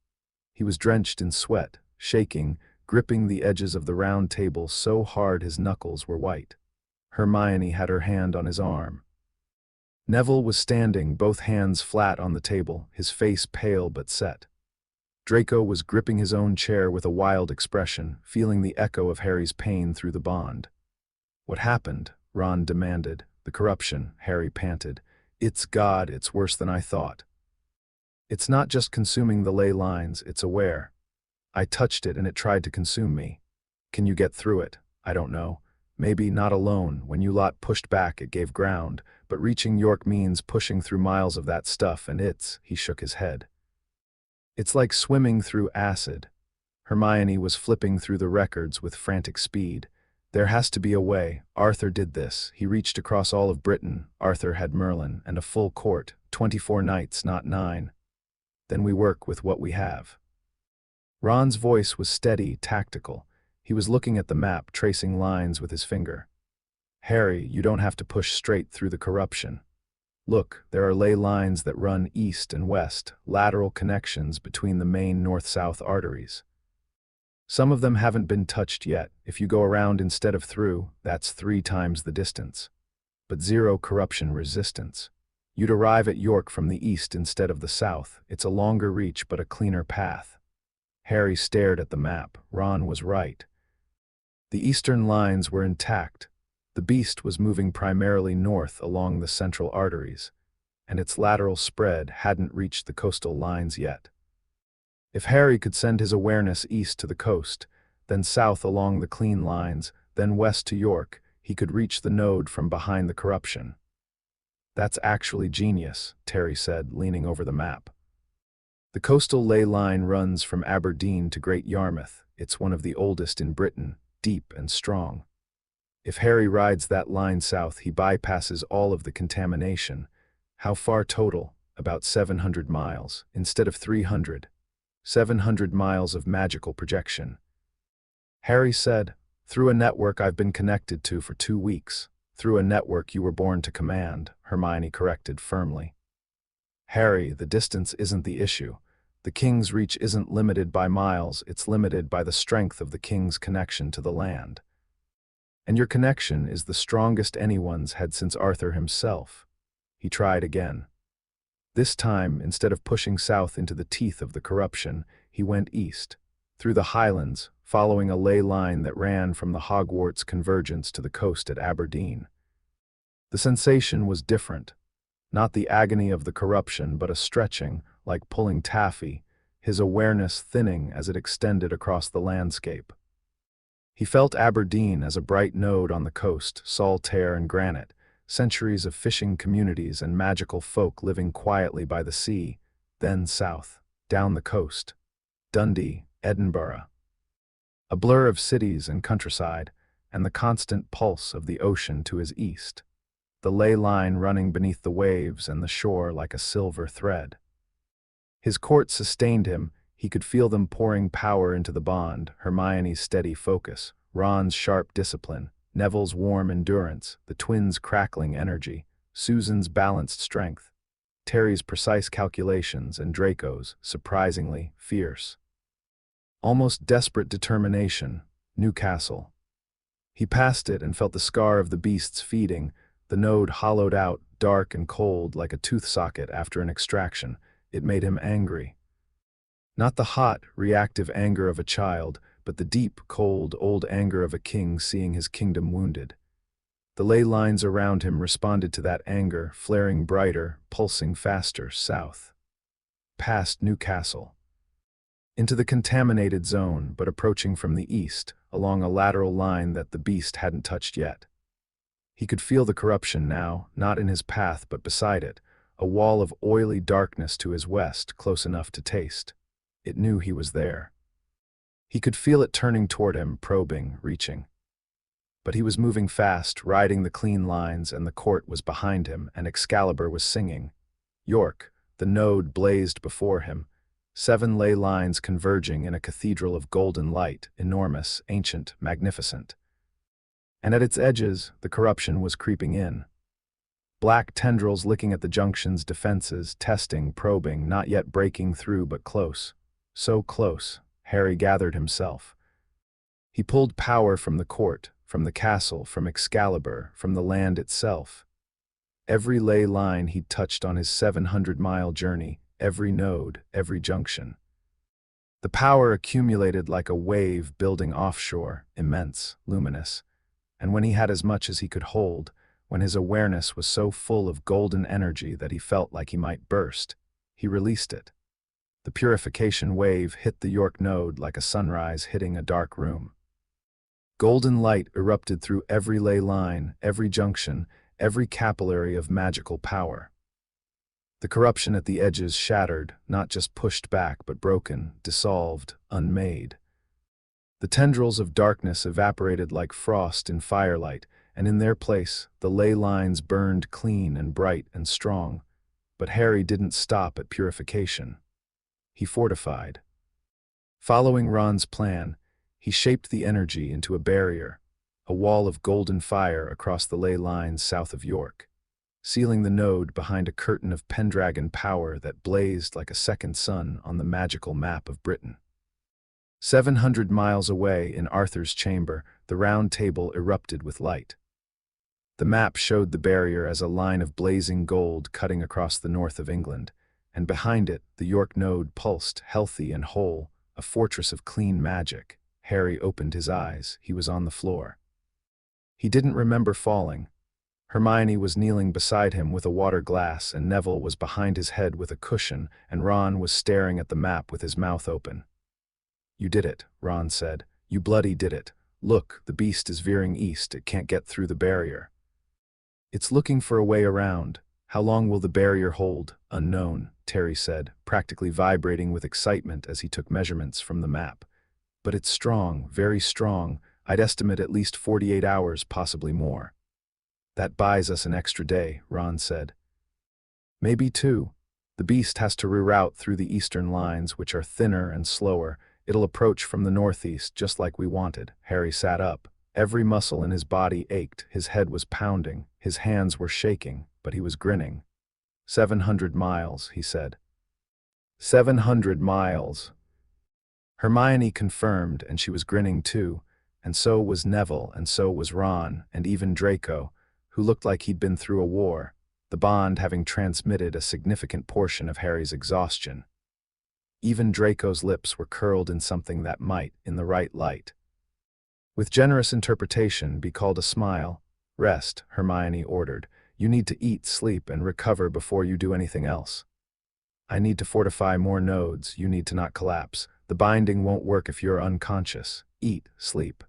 He was drenched in sweat, shaking, gripping the edges of the round table so hard his knuckles were white. Hermione had her hand on his arm. Neville was standing, both hands flat on the table, his face pale but set. Draco was gripping his own chair with a wild expression, feeling the echo of Harry's pain through the bond. What happened? Ron demanded. The corruption, Harry panted. It's God, it's worse than I thought. It's not just consuming the ley lines, it's aware. I touched it and it tried to consume me. Can you get through it? I don't know. Maybe not alone. When you lot pushed back, it gave ground, but reaching York means pushing through miles of that stuff, and he shook his head. It's like swimming through acid. Hermione was flipping through the records with frantic speed. There has to be a way. Arthur did this. He reached across all of Britain. Arthur had Merlin and a full court, 24 knights, not 9. Then we work with what we have. Ron's voice was steady, tactical. He was looking at the map, tracing lines with his finger. Harry, you don't have to push straight through the corruption. Look, there are ley lines that run east and west, lateral connections between the main north-south arteries. Some of them haven't been touched yet. If you go around instead of through, that's 3 times the distance. But 0 corruption resistance. You'd arrive at York from the east instead of the south. It's a longer reach but a cleaner path. Harry stared at the map. Ron was right. The eastern lines were intact. The beast was moving primarily north along the central arteries, and its lateral spread hadn't reached the coastal lines yet. If Harry could send his awareness east to the coast, then south along the clean lines, then west to York, he could reach the node from behind the corruption. That's actually genius, Terry said, leaning over the map. The coastal ley line runs from Aberdeen to Great Yarmouth. It's one of the oldest in Britain, deep and strong. If Harry rides that line south, he bypasses all of the contamination. How far total? About 700 miles, instead of 300. 700 miles of magical projection. Harry said, "Through a network I've been connected to for 2 weeks. Through a network you were born to command," Hermione corrected firmly. "Harry, the distance isn't the issue. The King's reach isn't limited by miles, it's limited by the strength of the King's connection to the land. And your connection is the strongest anyone's had since Arthur himself." He tried again. This time, instead of pushing south into the teeth of the corruption, he went east, through the highlands, following a ley line that ran from the Hogwarts convergence to the coast at Aberdeen. The sensation was different. Not the agony of the corruption, but a stretching, like pulling taffy, his awareness thinning as it extended across the landscape. He felt Aberdeen as a bright node on the coast, saltire and granite, centuries of fishing communities and magical folk living quietly by the sea, then south, down the coast. Dundee, Edinburgh. A blur of cities and countryside, and the constant pulse of the ocean to his east. The ley line running beneath the waves and the shore like a silver thread. His court sustained him. He could feel them pouring power into the bond, Hermione's steady focus, Ron's sharp discipline, Neville's warm endurance, the twins' crackling energy, Susan's balanced strength, Terry's precise calculations, and Draco's, surprisingly, fierce. Almost desperate determination, Newcastle. He passed it and felt the scar of the beasts feeding, the node hollowed out, dark and cold like a tooth socket after an extraction. It made him angry. Not the hot, reactive anger of a child, but the deep, cold, old anger of a king seeing his kingdom wounded. The ley lines around him responded to that anger, flaring brighter, pulsing faster, south. Past Newcastle. Into the contaminated zone, but approaching from the east, along a lateral line that the beast hadn't touched yet. He could feel the corruption now, not in his path but beside it, a wall of oily darkness to his west, close enough to taste. It knew he was there. He could feel it turning toward him, probing, reaching. But he was moving fast, riding the clean lines, and the court was behind him, and Excalibur was singing. York, the node blazed before him, 7 ley lines converging in a cathedral of golden light, enormous, ancient, magnificent. And at its edges, the corruption was creeping in. Black tendrils licking at the junction's defenses, testing, probing, not yet breaking through but close. So close, Harry gathered himself. He pulled power from the court, from the castle, from Excalibur, from the land itself. Every ley line he'd touched on his 700-mile journey, every node, every junction. The power accumulated like a wave building offshore, immense, luminous. And when he had as much as he could hold, when his awareness was so full of golden energy that he felt like he might burst, he released it. The purification wave hit the York node like a sunrise hitting a dark room. Golden light erupted through every ley line, every junction, every capillary of magical power. The corruption at the edges shattered, not just pushed back but broken, dissolved, unmade. The tendrils of darkness evaporated like frost in firelight, and in their place, the ley lines burned clean and bright and strong. But Harry didn't stop at purification. He fortified. Following Ron's plan, he shaped the energy into a barrier, a wall of golden fire across the ley lines south of York, sealing the node behind a curtain of Pendragon power that blazed like a second sun on the magical map of Britain. 700 miles away in Arthur's chamber, the round table erupted with light. The map showed the barrier as a line of blazing gold cutting across the north of England, and behind it, the York node pulsed, healthy and whole, a fortress of clean magic. Harry opened his eyes. He was on the floor. He didn't remember falling. Hermione was kneeling beside him with a water glass, and Neville was behind his head with a cushion, and Ron was staring at the map with his mouth open. "You did it," Ron said. "You bloody did it. Look, the beast is veering east. It can't get through the barrier." "It's looking for a way around. How long will the barrier hold?" "Unknown," Terry said, practically vibrating with excitement as he took measurements from the map. "But it's strong, very strong. I'd estimate at least 48 hours, possibly more." "That buys us an extra day," Ron said. "Maybe two. The beast has to reroute through the eastern lines, which are thinner and slower. It'll approach from the northeast, just like we wanted." Harry sat up. Every muscle in his body ached, his head was pounding, his hands were shaking, but he was grinning. 700 miles, he said. 700 miles. Hermione confirmed, and she was grinning too, and so was Neville, and so was Ron, and even Draco, who looked like he'd been through a war, the bond having transmitted a significant portion of Harry's exhaustion. Even Draco's lips were curled in something that might, in the right light, with generous interpretation, be called a smile. "Rest," Hermione ordered. "You need to eat, sleep, and recover before you do anything else." "I need to fortify more nodes. You need to not collapse. The binding won't work if you're unconscious. Eat, sleep."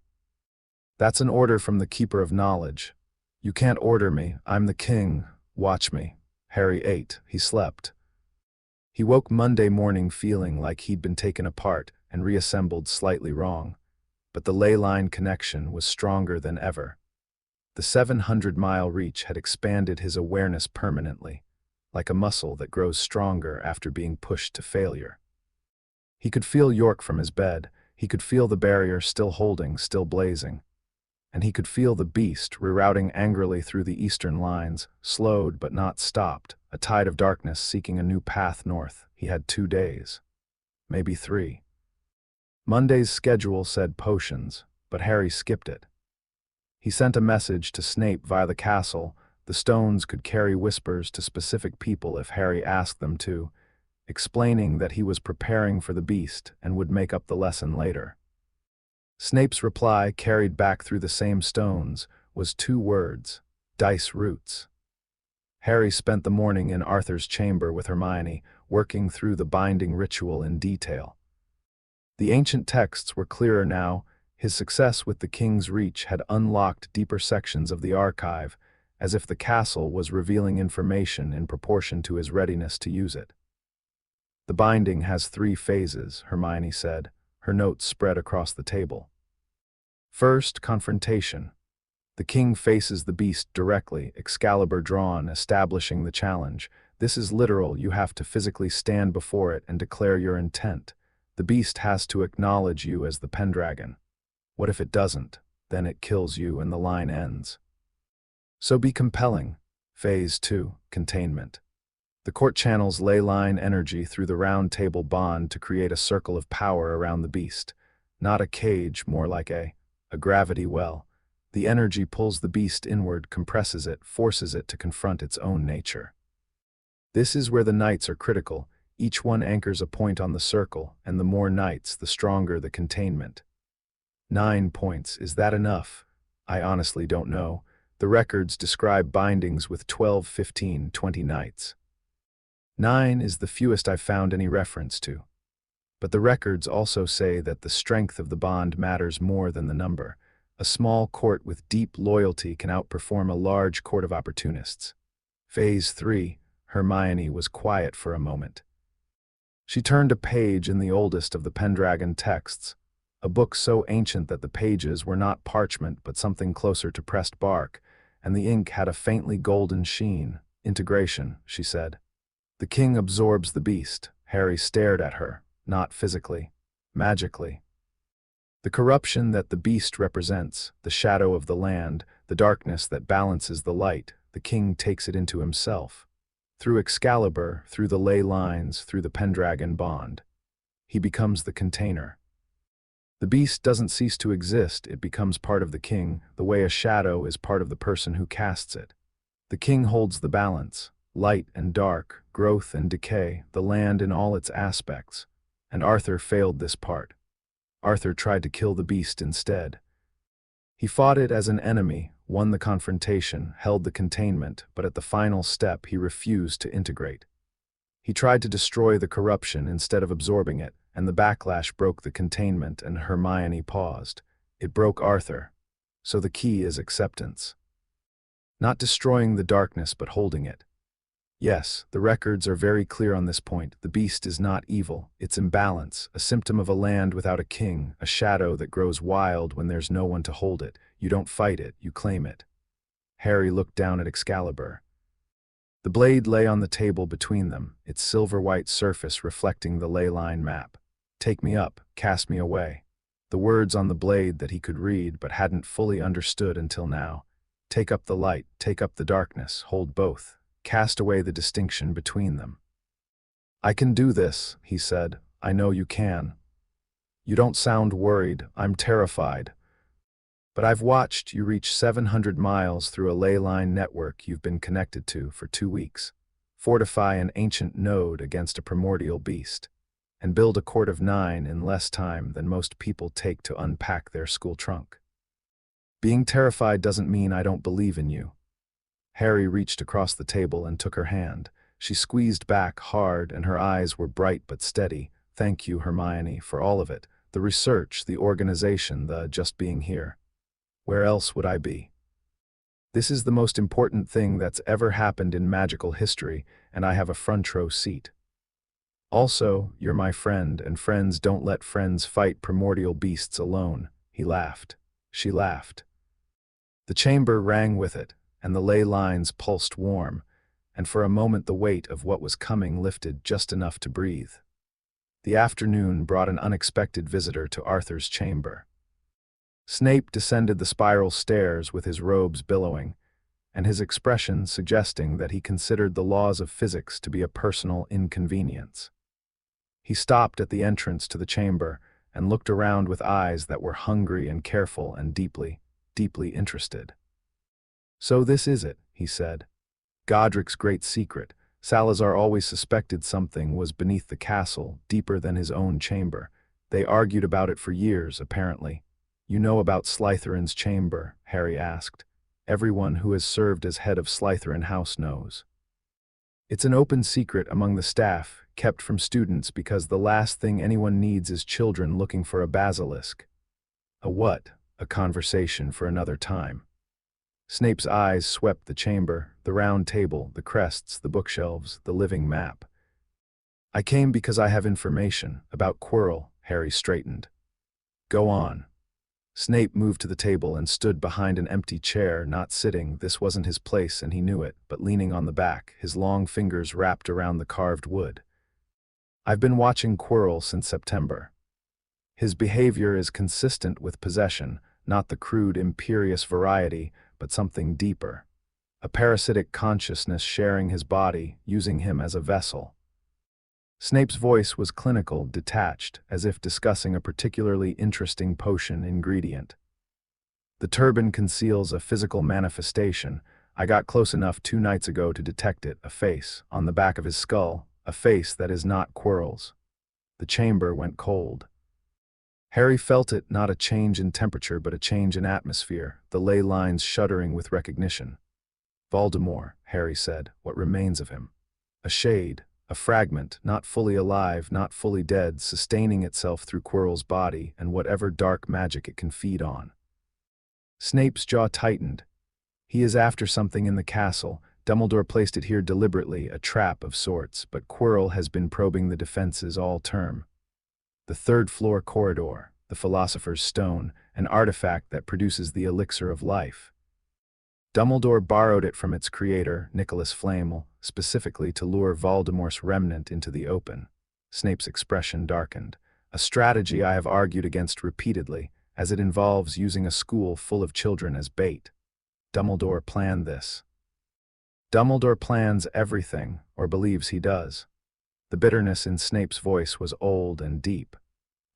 "That's an order from the Keeper of Knowledge." "You can't order me. I'm the king. Watch me." Harry ate. He slept. He woke Monday morning feeling like he'd been taken apart and reassembled slightly wrong, but the ley line connection was stronger than ever. The 700-mile reach had expanded his awareness permanently, like a muscle that grows stronger after being pushed to failure. He could feel York from his bed. He could feel the barrier still holding, still blazing. And he could feel the beast rerouting angrily through the eastern lines, slowed but not stopped, a tide of darkness seeking a new path north. He had 2 days. Maybe 3. Monday's schedule said potions, but Harry skipped it. He sent a message to Snape via the castle. The stones could carry whispers to specific people if Harry asked them to, explaining that he was preparing for the beast and would make up the lesson later. Snape's reply, carried back through the same stones, was 2 words: dice roots. Harry spent the morning in Arthur's chamber with Hermione, working through the binding ritual in detail. The ancient texts were clearer now. His success with the King's Reach had unlocked deeper sections of the archive, as if the castle was revealing information in proportion to his readiness to use it. "The binding has 3 phases," Hermione said, her notes spread across the table. "First, confrontation. The king faces the beast directly, Excalibur drawn, establishing the challenge. This is literal. You have to physically stand before it and declare your intent. The beast has to acknowledge you as the Pendragon. What if it doesn't? Then it kills you and the line ends. So be compelling." Phase 2, containment. The court channels ley line energy through the round table bond to create a circle of power around the beast. Not a cage, more like a gravity well. The energy pulls the beast inward, compresses it, forces it to confront its own nature. This is where the knights are critical. Each one anchors a point on the circle, and the more knights, the stronger the containment. 9 points. Is that enough? I honestly don't know. The records describe bindings with 12, 15, 20 knights. 9 is the fewest I've found any reference to. But the records also say that the strength of the bond matters more than the number. A small court with deep loyalty can outperform a large court of opportunists. Phase 3, Hermione was quiet for a moment. She turned a page in the oldest of the Pendragon texts, a book so ancient that the pages were not parchment but something closer to pressed bark, and the ink had a faintly golden sheen. "Integration," she said. "The king absorbs the beast." Harry stared at her, not physically, magically. "The corruption that the beast represents, the shadow of the land, the darkness that balances the light, the king takes it into himself. Through Excalibur, through the ley lines, through the Pendragon bond. He becomes the container. The beast doesn't cease to exist, it becomes part of the king, the way a shadow is part of the person who casts it. The king holds the balance, light and dark, growth and decay, the land in all its aspects. And Arthur failed this part. Arthur tried to kill the beast instead. He fought it as an enemy, won the confrontation, held the containment, but at the final step he refused to integrate. He tried to destroy the corruption instead of absorbing it, and the backlash broke the containment, and Hermione paused. It broke Arthur. So the key is acceptance. Not destroying the darkness, but holding it. Yes, the records are very clear on this point. The beast is not evil. It's imbalance, a symptom of a land without a king, a shadow that grows wild when there's no one to hold it. You don't fight it, you claim it. Harry looked down at Excalibur. The blade lay on the table between them, its silver-white surface reflecting the ley line map. Take me up, cast me away. The words on the blade that he could read but hadn't fully understood until now. Take up the light, take up the darkness, hold both. Cast away the distinction between them. I can do this, he said. I know you can. You don't sound worried. I'm terrified. But I've watched you reach 700 miles through a ley line network you've been connected to for 2 weeks, fortify an ancient node against a primordial beast, and build a court of 9 in less time than most people take to unpack their school trunk. Being terrified doesn't mean I don't believe in you. Harry reached across the table and took her hand. She squeezed back hard, and her eyes were bright but steady. Thank you, Hermione, for all of it. The research, the organization, the just being here. Where else would I be? This is the most important thing that's ever happened in magical history, and I have a front row seat. Also, you're my friend, and friends don't let friends fight primordial beasts alone. He laughed. She laughed. The chamber rang with it, and the ley lines pulsed warm, and for a moment the weight of what was coming lifted just enough to breathe. The afternoon brought an unexpected visitor to Arthur's chamber. Snape descended the spiral stairs with his robes billowing, and his expression suggesting that he considered the laws of physics to be a personal inconvenience. He stopped at the entrance to the chamber and looked around with eyes that were hungry and careful and deeply, deeply interested. So this is it, he said. Godric's great secret. Salazar always suspected something was beneath the castle, deeper than his own chamber. They argued about it for years, apparently. You know about Slytherin's chamber? Harry asked. Everyone who has served as head of Slytherin House knows. It's an open secret among the staff, kept from students because the last thing anyone needs is children looking for a basilisk. A what? A conversation for another time. Snape's eyes swept the chamber, the round table, the crests, the bookshelves, the living map. I came because I have information about Quirrell. Harry straightened. Go on. Snape moved to the table and stood behind an empty chair, not sitting. This wasn't his place and he knew it, but leaning on the back, his long fingers wrapped around the carved wood. I've been watching Quirrell since September. His behavior is consistent with possession, not the crude, imperious variety, but something deeper. A parasitic consciousness sharing his body, using him as a vessel. Snape's voice was clinical, detached, as if discussing a particularly interesting potion ingredient. The turban conceals a physical manifestation. I got close enough 2 nights ago to detect it, a face, on the back of his skull, a face that is not Quirrell's. The chamber went cold. Harry felt it, not a change in temperature but a change in atmosphere, the ley lines shuddering with recognition. Voldemort, Harry said, what remains of him? A shade, a fragment, not fully alive, not fully dead, sustaining itself through Quirrell's body and whatever dark magic it can feed on. Snape's jaw tightened. He is after something in the castle. Dumbledore placed it here deliberately, a trap of sorts, but Quirrell has been probing the defenses all term. The 3rd floor corridor, the Philosopher's Stone, an artifact that produces the elixir of life. Dumbledore borrowed it from its creator, Nicholas Flamel, specifically to lure Voldemort's remnant into the open. Snape's expression darkened. A strategy I have argued against repeatedly, as it involves using a school full of children as bait. Dumbledore planned this. Dumbledore plans everything, or believes he does. The bitterness in Snape's voice was old and deep.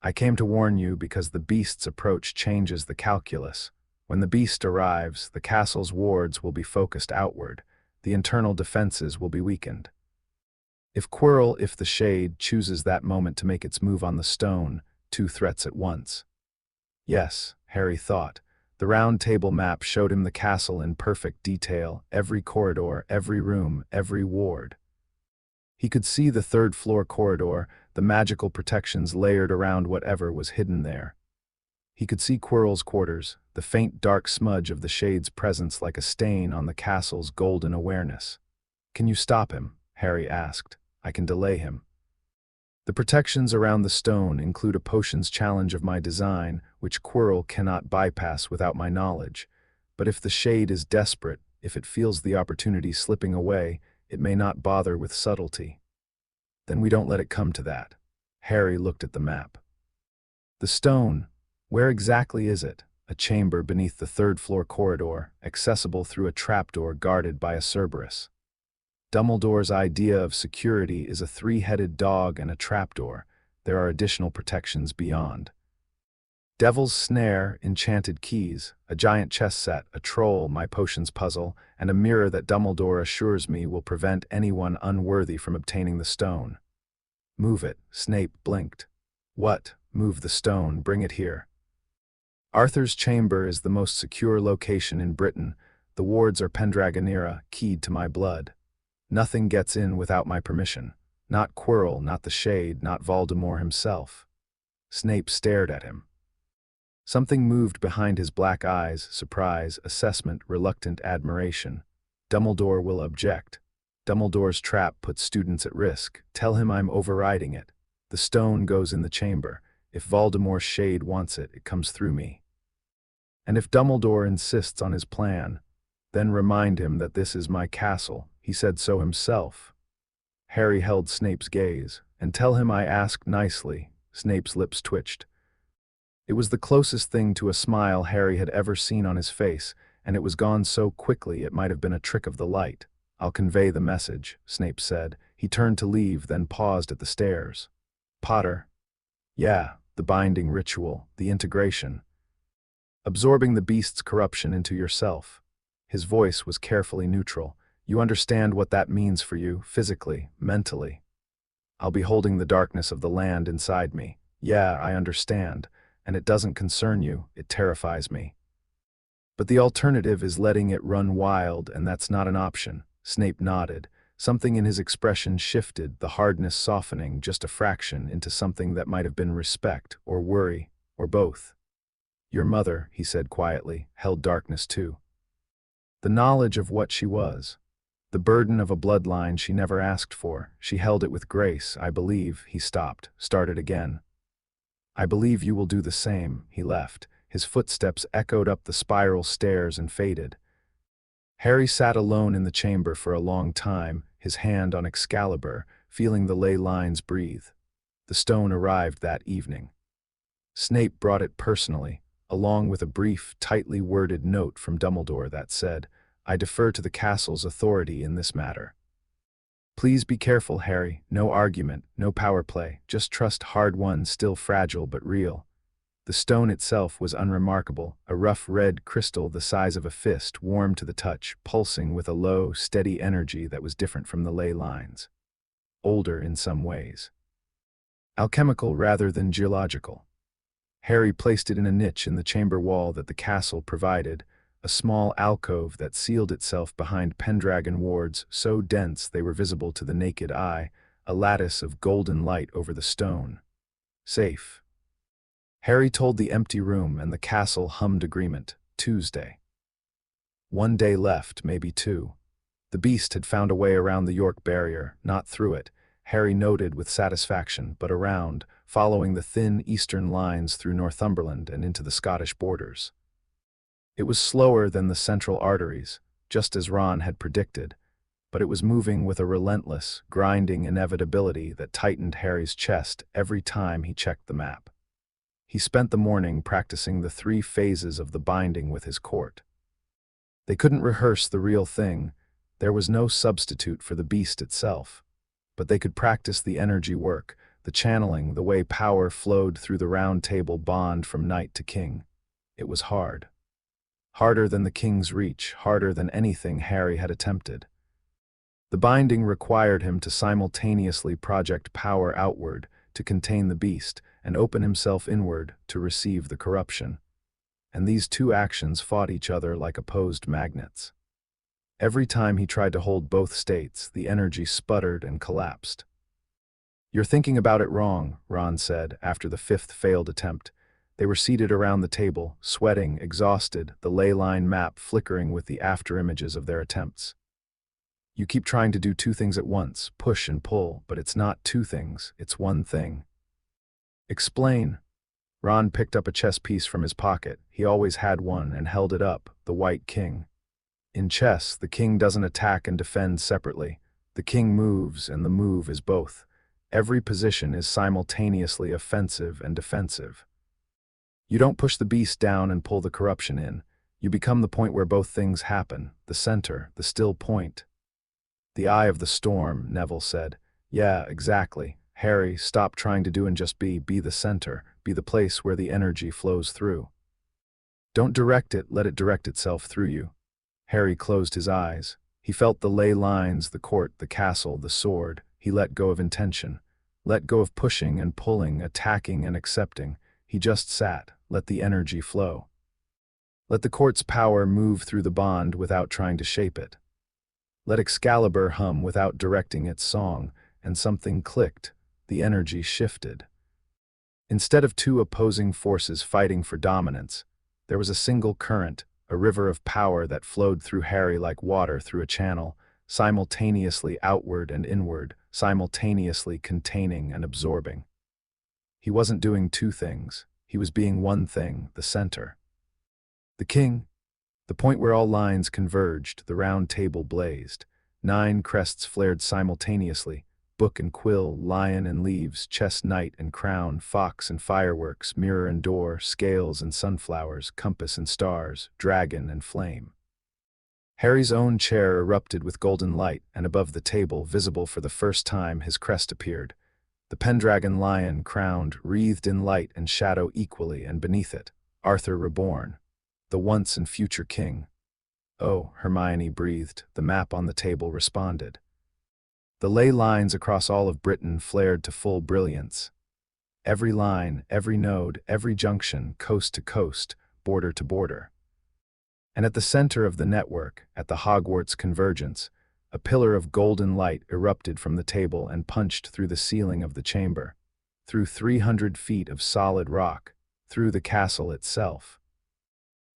I came to warn you because the beast's approach changes the calculus. When the beast arrives, the castle's wards will be focused outward. The internal defenses will be weakened. If the shade, chooses that moment to make its move on the stone, 2 threats at once. Yes, Harry thought. The round table map showed him the castle in perfect detail, every corridor, every room, every ward. He could see the third-floor corridor, the magical protections layered around whatever was hidden there. He could see Quirrell's quarters, the faint dark smudge of the Shade's presence like a stain on the castle's golden awareness. "Can you stop him?" Harry asked. "I can delay him." The protections around the stone include a potions challenge of my design, which Quirrell cannot bypass without my knowledge. But if the Shade is desperate, if it feels the opportunity slipping away, it may not bother with subtlety. Then we don't let it come to that. Harry looked at the map. The stone, where exactly is it? A chamber beneath the third-floor corridor, accessible through a trapdoor guarded by a Cerberus. Dumbledore's idea of security is a three-headed dog and a trapdoor. There are additional protections beyond. Devil's Snare, enchanted keys, a giant chess set, a troll, my potions puzzle, and a mirror that Dumbledore assures me will prevent anyone unworthy from obtaining the stone. Move it, Snape blinked. What? Move the stone, bring it here. Arthur's chamber is the most secure location in Britain. The wards are Pendragonera, keyed to my blood. Nothing gets in without my permission. Not Quirrell, not the Shade, not Voldemort himself. Snape stared at him. Something moved behind his black eyes, surprise, assessment, reluctant admiration. Dumbledore will object. Dumbledore's trap puts students at risk. Tell him I'm overriding it. The stone goes in the chamber. If Voldemort's Shade wants it, it comes through me. And if Dumbledore insists on his plan, then remind him that this is my castle. He said so himself. Harry held Snape's gaze. And tell him I asked nicely. Snape's lips twitched. It was the closest thing to a smile Harry had ever seen on his face, and it was gone so quickly it might have been a trick of the light. I'll convey the message, Snape said. He turned to leave, then paused at the stairs. Potter. Yeah, the binding ritual, the integration. Absorbing the beast's corruption into yourself. His voice was carefully neutral. You understand what that means for you, physically, mentally. I'll be holding the darkness of the land inside me. Yeah, I understand. And it doesn't concern you, it terrifies me. But the alternative is letting it run wild, and that's not an option. Snape nodded. Something in his expression shifted, the hardness softening just a fraction into something that might have been respect, or worry, or both. Your mother, he said quietly, held darkness too. The knowledge of what she was. The burden of a bloodline she never asked for. She held it with grace, I believe. He stopped, started again. I believe you will do the same. He left. His footsteps echoed up the spiral stairs and faded. Harry sat alone in the chamber for a long time, his hand on Excalibur, feeling the ley lines breathe. The stone arrived that evening. Snape brought it personally, along with a brief, tightly worded note from Dumbledore that said, I defer to the castle's authority in this matter. Please be careful, Harry. No argument, no power play, just trust hard-won, still fragile but real. The stone itself was unremarkable, a rough red crystal the size of a fist, warm to the touch, pulsing with a low, steady energy that was different from the ley lines. Older in some ways. Alchemical rather than geological. Harry placed it in a niche in the chamber wall that the castle provided, a small alcove that sealed itself behind Pendragon wards so dense they were visible to the naked eye, a lattice of golden light over the stone. Safe. Harry told the empty room, and the castle hummed agreement. Tuesday. 1 day left, maybe 2. The beast had found a way around the York barrier, not through it, Harry noted with satisfaction, but around, following the thin eastern lines through Northumberland and into the Scottish borders. It was slower than the central arteries, just as Ron had predicted, but it was moving with a relentless, grinding inevitability that tightened Harry's chest every time he checked the map. He spent the morning practicing the 3 phases of the binding with his court. They couldn't rehearse the real thing, there was no substitute for the beast itself, but they could practice the energy work, the channeling, the way power flowed through the round table bond from knight to king. It was hard. Harder than the king's reach, harder than anything Harry had attempted. The binding required him to simultaneously project power outward to contain the beast and open himself inward to receive the corruption. and these two actions fought each other like opposed magnets. Every time he tried to hold both states, the energy sputtered and collapsed. "You're thinking about it wrong," Ron said after the fifth failed attempt. They were seated around the table, sweating, exhausted, the ley line map flickering with the afterimages of their attempts. "You keep trying to do two things at once, push and pull, but it's not two things, it's one thing." "Explain." Ron picked up a chess piece from his pocket. He always had one and held it up, the white king. In chess, the king doesn't attack and defend separately. The king moves, and the move is both. Every position is simultaneously offensive and defensive. You don't push the beast down and pull the corruption in. You become the point where both things happen, the center, the still point. "The eye of the storm," Neville said. "Yeah, exactly. Harry, stop trying to do and just be the center, be the place where the energy flows through. Don't direct it, let it direct itself through you." Harry closed his eyes. He felt the ley lines, the court, the castle, the sword. He let go of intention. Let go of pushing and pulling, attacking and accepting. He just sat, let the energy flow. Let the court's power move through the bond without trying to shape it. Let Excalibur hum without directing its song, and something clicked. The energy shifted. Instead of two opposing forces fighting for dominance, there was a single current, a river of power that flowed through Harry like water through a channel, simultaneously outward and inward, simultaneously containing and absorbing. He wasn't doing two things. He was being one thing, the center. The king, the point where all lines converged, the round table blazed. 9 crests flared simultaneously, book and quill, lion and leaves, chess knight and crown, fox and fireworks, mirror and door, scales and sunflowers, compass and stars, dragon and flame. Harry's own chair erupted with golden light, and above the table, visible for the first time, his crest appeared. The Pendragon lion, crowned, wreathed in light and shadow equally, and beneath it, Arthur reborn, the once and future king. "Oh," Hermione breathed. The map on the table responded. The ley lines across all of Britain flared to full brilliance. Every line, every node, every junction, coast to coast, border to border. And at the center of the network, at the Hogwarts convergence, a pillar of golden light erupted from the table and punched through the ceiling of the chamber, through 300 feet of solid rock, through the castle itself,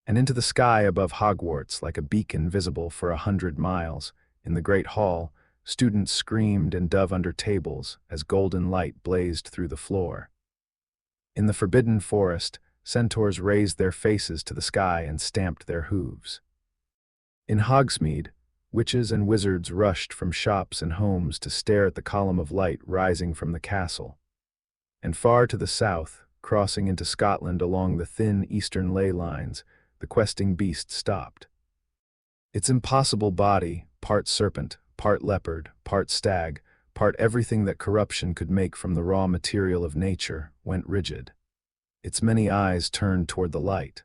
and into the sky above Hogwarts like a beacon visible for 100 miles. In the great hall, students screamed and dove under tables as golden light blazed through the floor. In the forbidden forest, centaurs raised their faces to the sky and stamped their hooves. In Hogsmeade, witches and wizards rushed from shops and homes to stare at the column of light rising from the castle. And far to the south, crossing into Scotland along the thin eastern ley lines, the questing beast stopped. Its impossible body, part serpent, part leopard, part stag, part everything that corruption could make from the raw material of nature, went rigid. Its many eyes turned toward the light.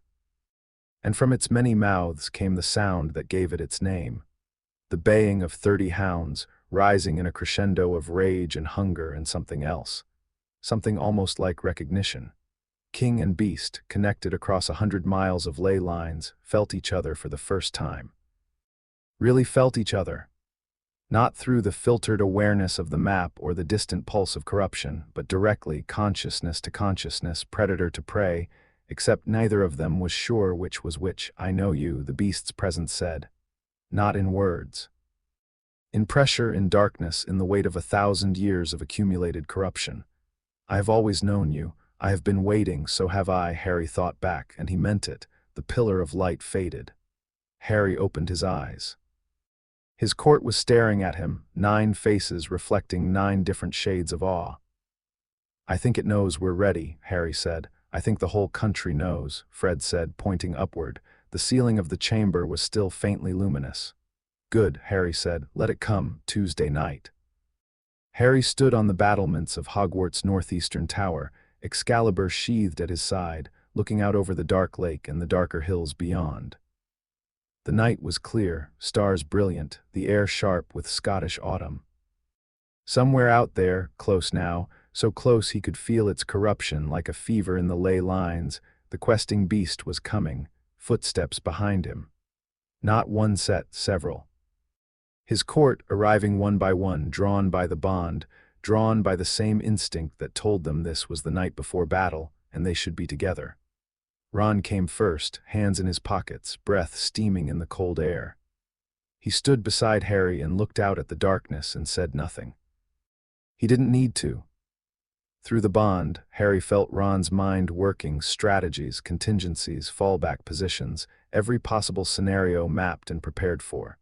And from its many mouths came the sound that gave it its name. The baying of 30 hounds, rising in a crescendo of rage and hunger and something else. Something almost like recognition. King and beast, connected across 100 miles of ley lines, felt each other for the first time. Really felt each other. Not through the filtered awareness of the map or the distant pulse of corruption, but directly, consciousness to consciousness, predator to prey, except neither of them was sure which was which. "I know you," the beast's presence said. Not in words. In pressure, in darkness, in the weight of 1,000 years of accumulated corruption. "I have always known you. I have been waiting, so have I," Harry thought back, and he meant it. The pillar of light faded. Harry opened his eyes. His court was staring at him, 9 faces reflecting 9 different shades of awe. "I think it knows we're ready," Harry said. "I think the whole country knows," Fred said, pointing upward. The ceiling of the chamber was still faintly luminous. "Good," Harry said. "Let it come, Tuesday night." Harry stood on the battlements of Hogwarts' northeastern tower, Excalibur sheathed at his side, looking out over the dark lake and the darker hills beyond. The night was clear, stars brilliant, the air sharp with Scottish autumn. Somewhere out there, close now, so close he could feel its corruption like a fever in the ley lines, The questing beast was coming, footsteps behind him. Not one set, several. His court arriving one by one, drawn by the bond, drawn by the same instinct that told them this was the night before battle, and they should be together. Ron came first, hands in his pockets, breath steaming in the cold air. He stood beside Harry and looked out at the darkness and said nothing. He didn't need to. Through the bond, Harry felt Ron's mind working, strategies, contingencies, fallback positions, every possible scenario mapped and prepared for.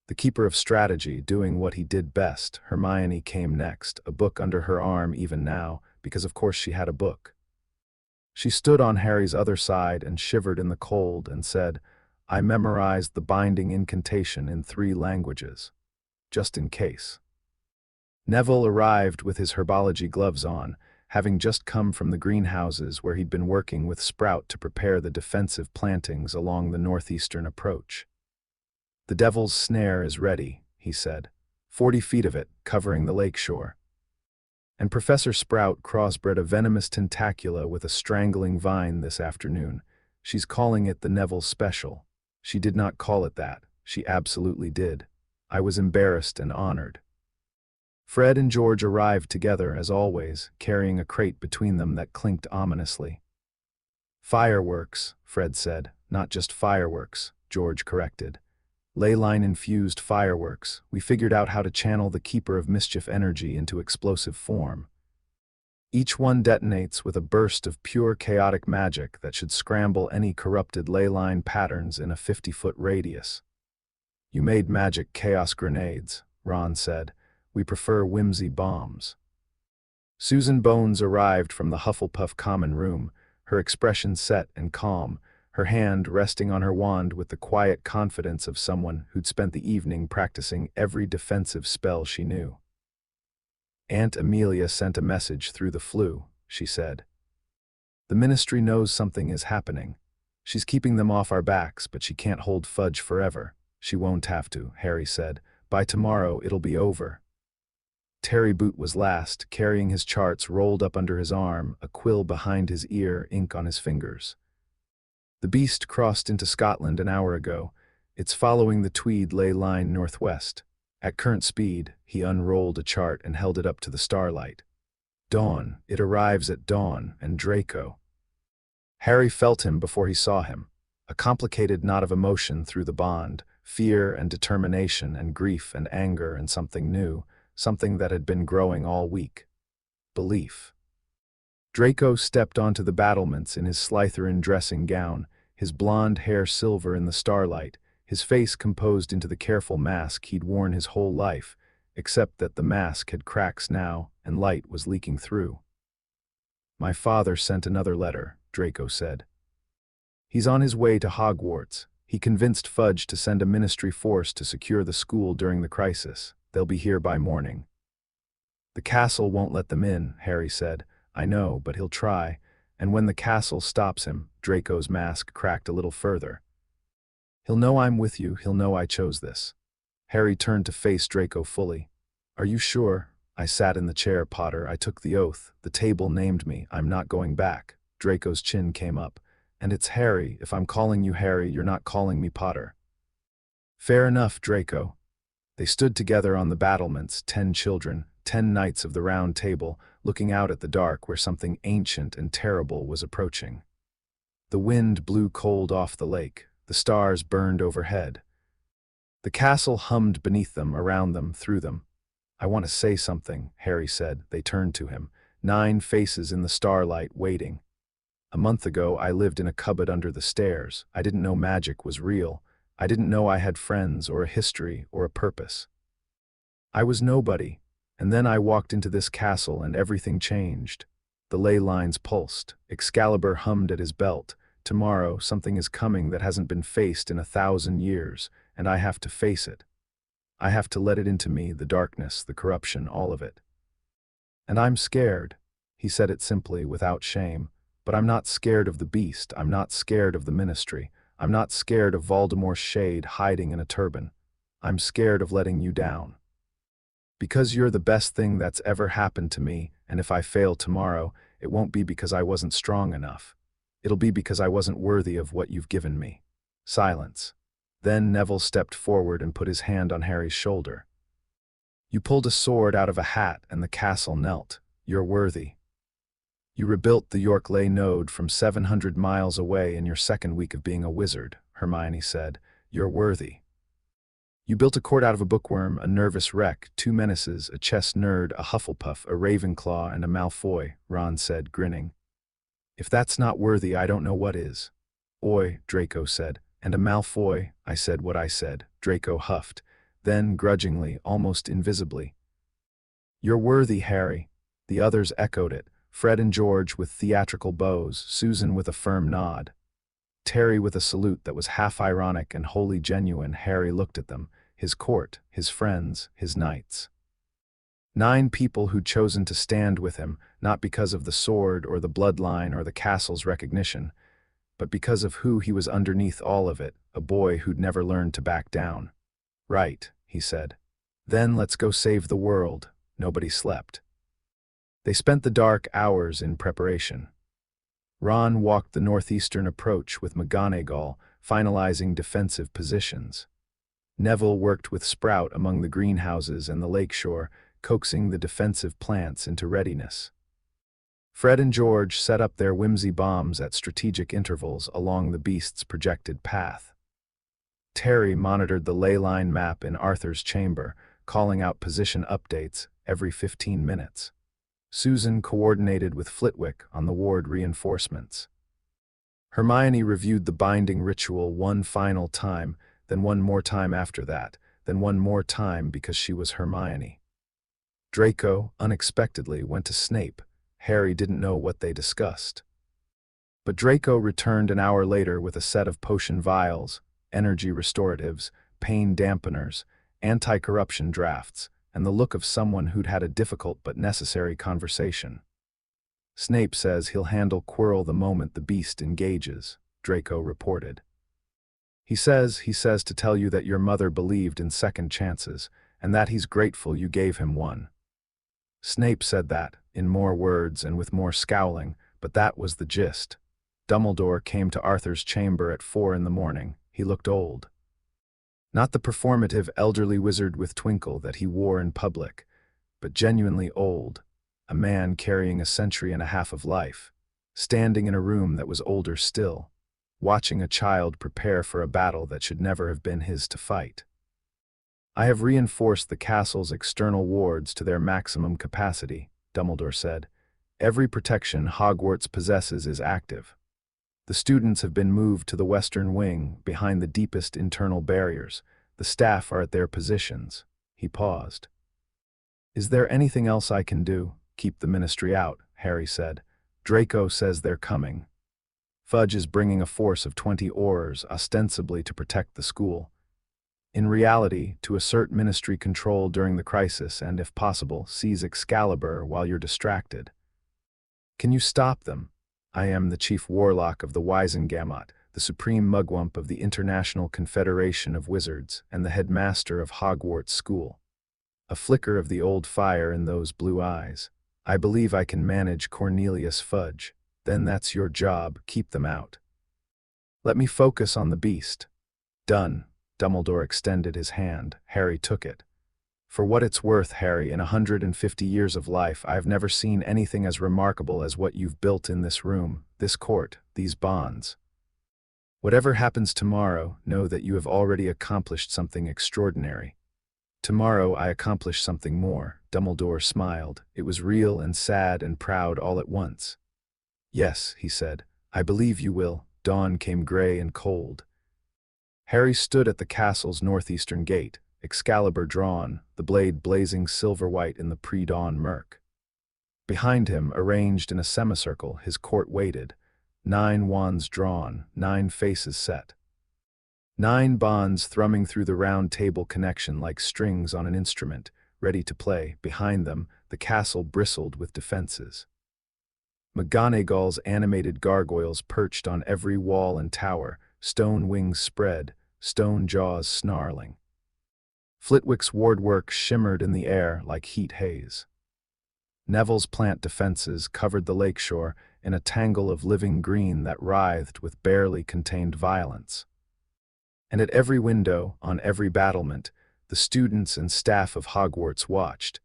The keeper of strategy doing what he did best. Hermione came next, a book under her arm even now, because of course she had a book. She stood on Harry's other side and shivered in the cold and said, "I memorized the binding incantation in 3 languages. Just in case." Neville arrived with his herbology gloves on, having just come from the greenhouses where he'd been working with Sprout to prepare the defensive plantings along the northeastern approach. "The devil's snare is ready," he said. 40 feet of it, covering the lakeshore. And Professor Sprout crossbred a venomous tentacula with a strangling vine this afternoon. She's calling it the Neville Special. She did not call it that. She absolutely did. I was embarrassed and honored. Fred and George arrived together, as always, carrying a crate between them that clinked ominously. "Fireworks," Fred said. "Not just fireworks," George corrected. "Leyline-infused fireworks. We figured out how to channel the Keeper of Mischief energy into explosive form. Each one detonates with a burst of pure chaotic magic that should scramble any corrupted leyline patterns in a 50-foot radius." "You made magic chaos grenades," Ron said. "We prefer whimsy bombs." Susan Bones arrived from the Hufflepuff common room, her expression set and calm, her hand resting on her wand with the quiet confidence of someone who'd spent the evening practicing every defensive spell she knew. "Aunt Amelia sent a message through the flue," she said. "The Ministry knows something is happening. She's keeping them off our backs, but she can't hold Fudge forever." "She won't have to," Harry said. "By tomorrow it'll be over." Terry Boot was last, carrying his charts rolled up under his arm, a quill behind his ear, ink on his fingers. "The beast crossed into Scotland an hour ago. It's following the Tweed ley line northwest. At current speed," he unrolled a chart and held it up to the starlight. "Dawn. It arrives at dawn, and Draco." Harry felt him before he saw him. A complicated knot of emotion through the bond, fear and determination and grief and anger and something new, something that had been growing all week. Belief. Draco stepped onto the battlements in his Slytherin dressing gown, his blonde hair silver in the starlight, his face composed into the careful mask he'd worn his whole life, except that the mask had cracks now and light was leaking through. "My father sent another letter," Draco said. "He's on his way to Hogwarts. He convinced Fudge to send a ministry force to secure the school during the crisis. They'll be here by morning." "The castle won't let them in," Harry said. "I know, but he'll try. And when the castle stops him," Draco's mask cracked a little further, "he'll know I'm with you, he'll know I chose this." Harry turned to face Draco fully. "Are you sure?" "I sat in the chair, Potter. I took the oath. The table named me. I'm not going back." Draco's chin came up. "And it's Harry. If I'm calling you Harry, you're not calling me Potter." "Fair enough, Draco." They stood together on the battlements, 10 children, 10 knights of the Round Table, looking out at the dark where something ancient and terrible was approaching. The wind blew cold off the lake. The stars burned overhead. The castle hummed beneath them, around them, through them. "I want to say something," Harry said. They turned to him. 9 faces in the starlight, waiting. "A month ago, I lived in a cupboard under the stairs. I didn't know magic was real. I didn't know I had friends or a history or a purpose. I was nobody. And then I walked into this castle and everything changed." The ley lines pulsed. Excalibur hummed at his belt. "Tomorrow, something is coming that hasn't been faced in 1,000 years, and I have to face it. I have to let it into me, the darkness, the corruption, all of it. And I'm scared." He said it simply, without shame. "But I'm not scared of the beast. I'm not scared of the ministry. I'm not scared of Voldemort's shade hiding in a turban. I'm scared of letting you down. Because you're the best thing that's ever happened to me, and if I fail tomorrow, it won't be because I wasn't strong enough. It'll be because I wasn't worthy of what you've given me. Silence. Then Neville stepped forward and put his hand on Harry's shoulder. You pulled a sword out of a hat and the castle knelt. You're worthy. You rebuilt the Yorkley node from 700 miles away in your second week of being a wizard, Hermione said. You're worthy. You built a court out of a bookworm, a nervous wreck, 2 menaces, a chess nerd, a Hufflepuff, a Ravenclaw, and a Malfoy, Ron said, grinning. If that's not worthy, I don't know what is. Oi, Draco said. And a Malfoy, I said what I said, Draco huffed. Then, grudgingly, almost invisibly. You're worthy, Harry. The others echoed it, Fred and George with theatrical bows, Susan with a firm nod. Terry with a salute that was half ironic and wholly genuine. Harry looked at them, his court, his friends, his knights. 9 people who'd chosen to stand with him, not because of the sword or the bloodline or the castle's recognition, but because of who he was underneath all of it, a boy who'd never learned to back down. Right, he said. Then let's go save the world. Nobody slept. They spent the dark hours in preparation. Ron walked the northeastern approach with McGonagall, finalizing defensive positions. Neville worked with Sprout among the greenhouses and the lakeshore, coaxing the defensive plants into readiness. Fred and George set up their whimsy bombs at strategic intervals along the beast's projected path. Terry monitored the ley line map in Arthur's chamber, calling out position updates every 15 minutes. Susan coordinated with Flitwick on the ward reinforcements. Hermione reviewed the binding ritual one final time, then one more time after that, then one more time because she was Hermione. Draco, unexpectedly, went to Snape. Harry didn't know what they discussed. But Draco returned an hour later with a set of potion vials, energy restoratives, pain dampeners, anti-corruption drafts, and the look of someone who'd had a difficult but necessary conversation. Snape says he'll handle Quirrell the moment the beast engages, Draco reported. He says to tell you that your mother believed in second chances, and that he's grateful you gave him one. Snape said that, in more words and with more scowling, but that was the gist. Dumbledore came to Arthur's chamber at 4 a.m. He looked old. Not the performative elderly wizard with twinkle that he wore in public, but genuinely old, a man carrying a century and a half of life, standing in a room that was older still, watching a child prepare for a battle that should never have been his to fight. I have reinforced the castle's external wards to their maximum capacity, Dumbledore said. Every protection Hogwarts possesses is active. The students have been moved to the western wing, behind the deepest internal barriers. The staff are at their positions. He paused. Is there anything else I can do? Keep the ministry out, Harry said. Draco says they're coming. Fudge is bringing a force of 20 Aurors, ostensibly to protect the school. In reality, to assert ministry control during the crisis and, if possible, seize Excalibur while you're distracted. Can you stop them? I am the chief warlock of the Wizengamot, the supreme mugwump of the International Confederation of Wizards, and the headmaster of Hogwarts School. A flicker of the old fire in those blue eyes. I believe I can manage Cornelius Fudge. Then that's your job, keep them out. Let me focus on the beast. Done. Dumbledore extended his hand. Harry took it. For what it's worth, Harry, in 150 years of life, I've never seen anything as remarkable as what you've built in this room, this court, these bonds. Whatever happens tomorrow, know that you have already accomplished something extraordinary. Tomorrow I accomplish something more. Dumbledore smiled. It was real and sad and proud all at once. Yes, he said, I believe you will. Dawn came gray and cold. Harry stood at the castle's northeastern gate, Excalibur drawn, the blade blazing silver-white in the pre-dawn murk. Behind him, arranged in a semicircle, his court waited, 9 wands drawn, 9 faces set. 9 bonds thrumming through the round table connection like strings on an instrument, ready to play. Behind them, the castle bristled with defenses. McGonagall's animated gargoyles perched on every wall and tower, stone wings spread, stone jaws snarling. Flitwick's wardwork shimmered in the air like heat haze. Neville's plant defenses covered the lakeshore, in a tangle of living green that writhed with barely contained violence. And at every window, on every battlement, the students and staff of Hogwarts watched,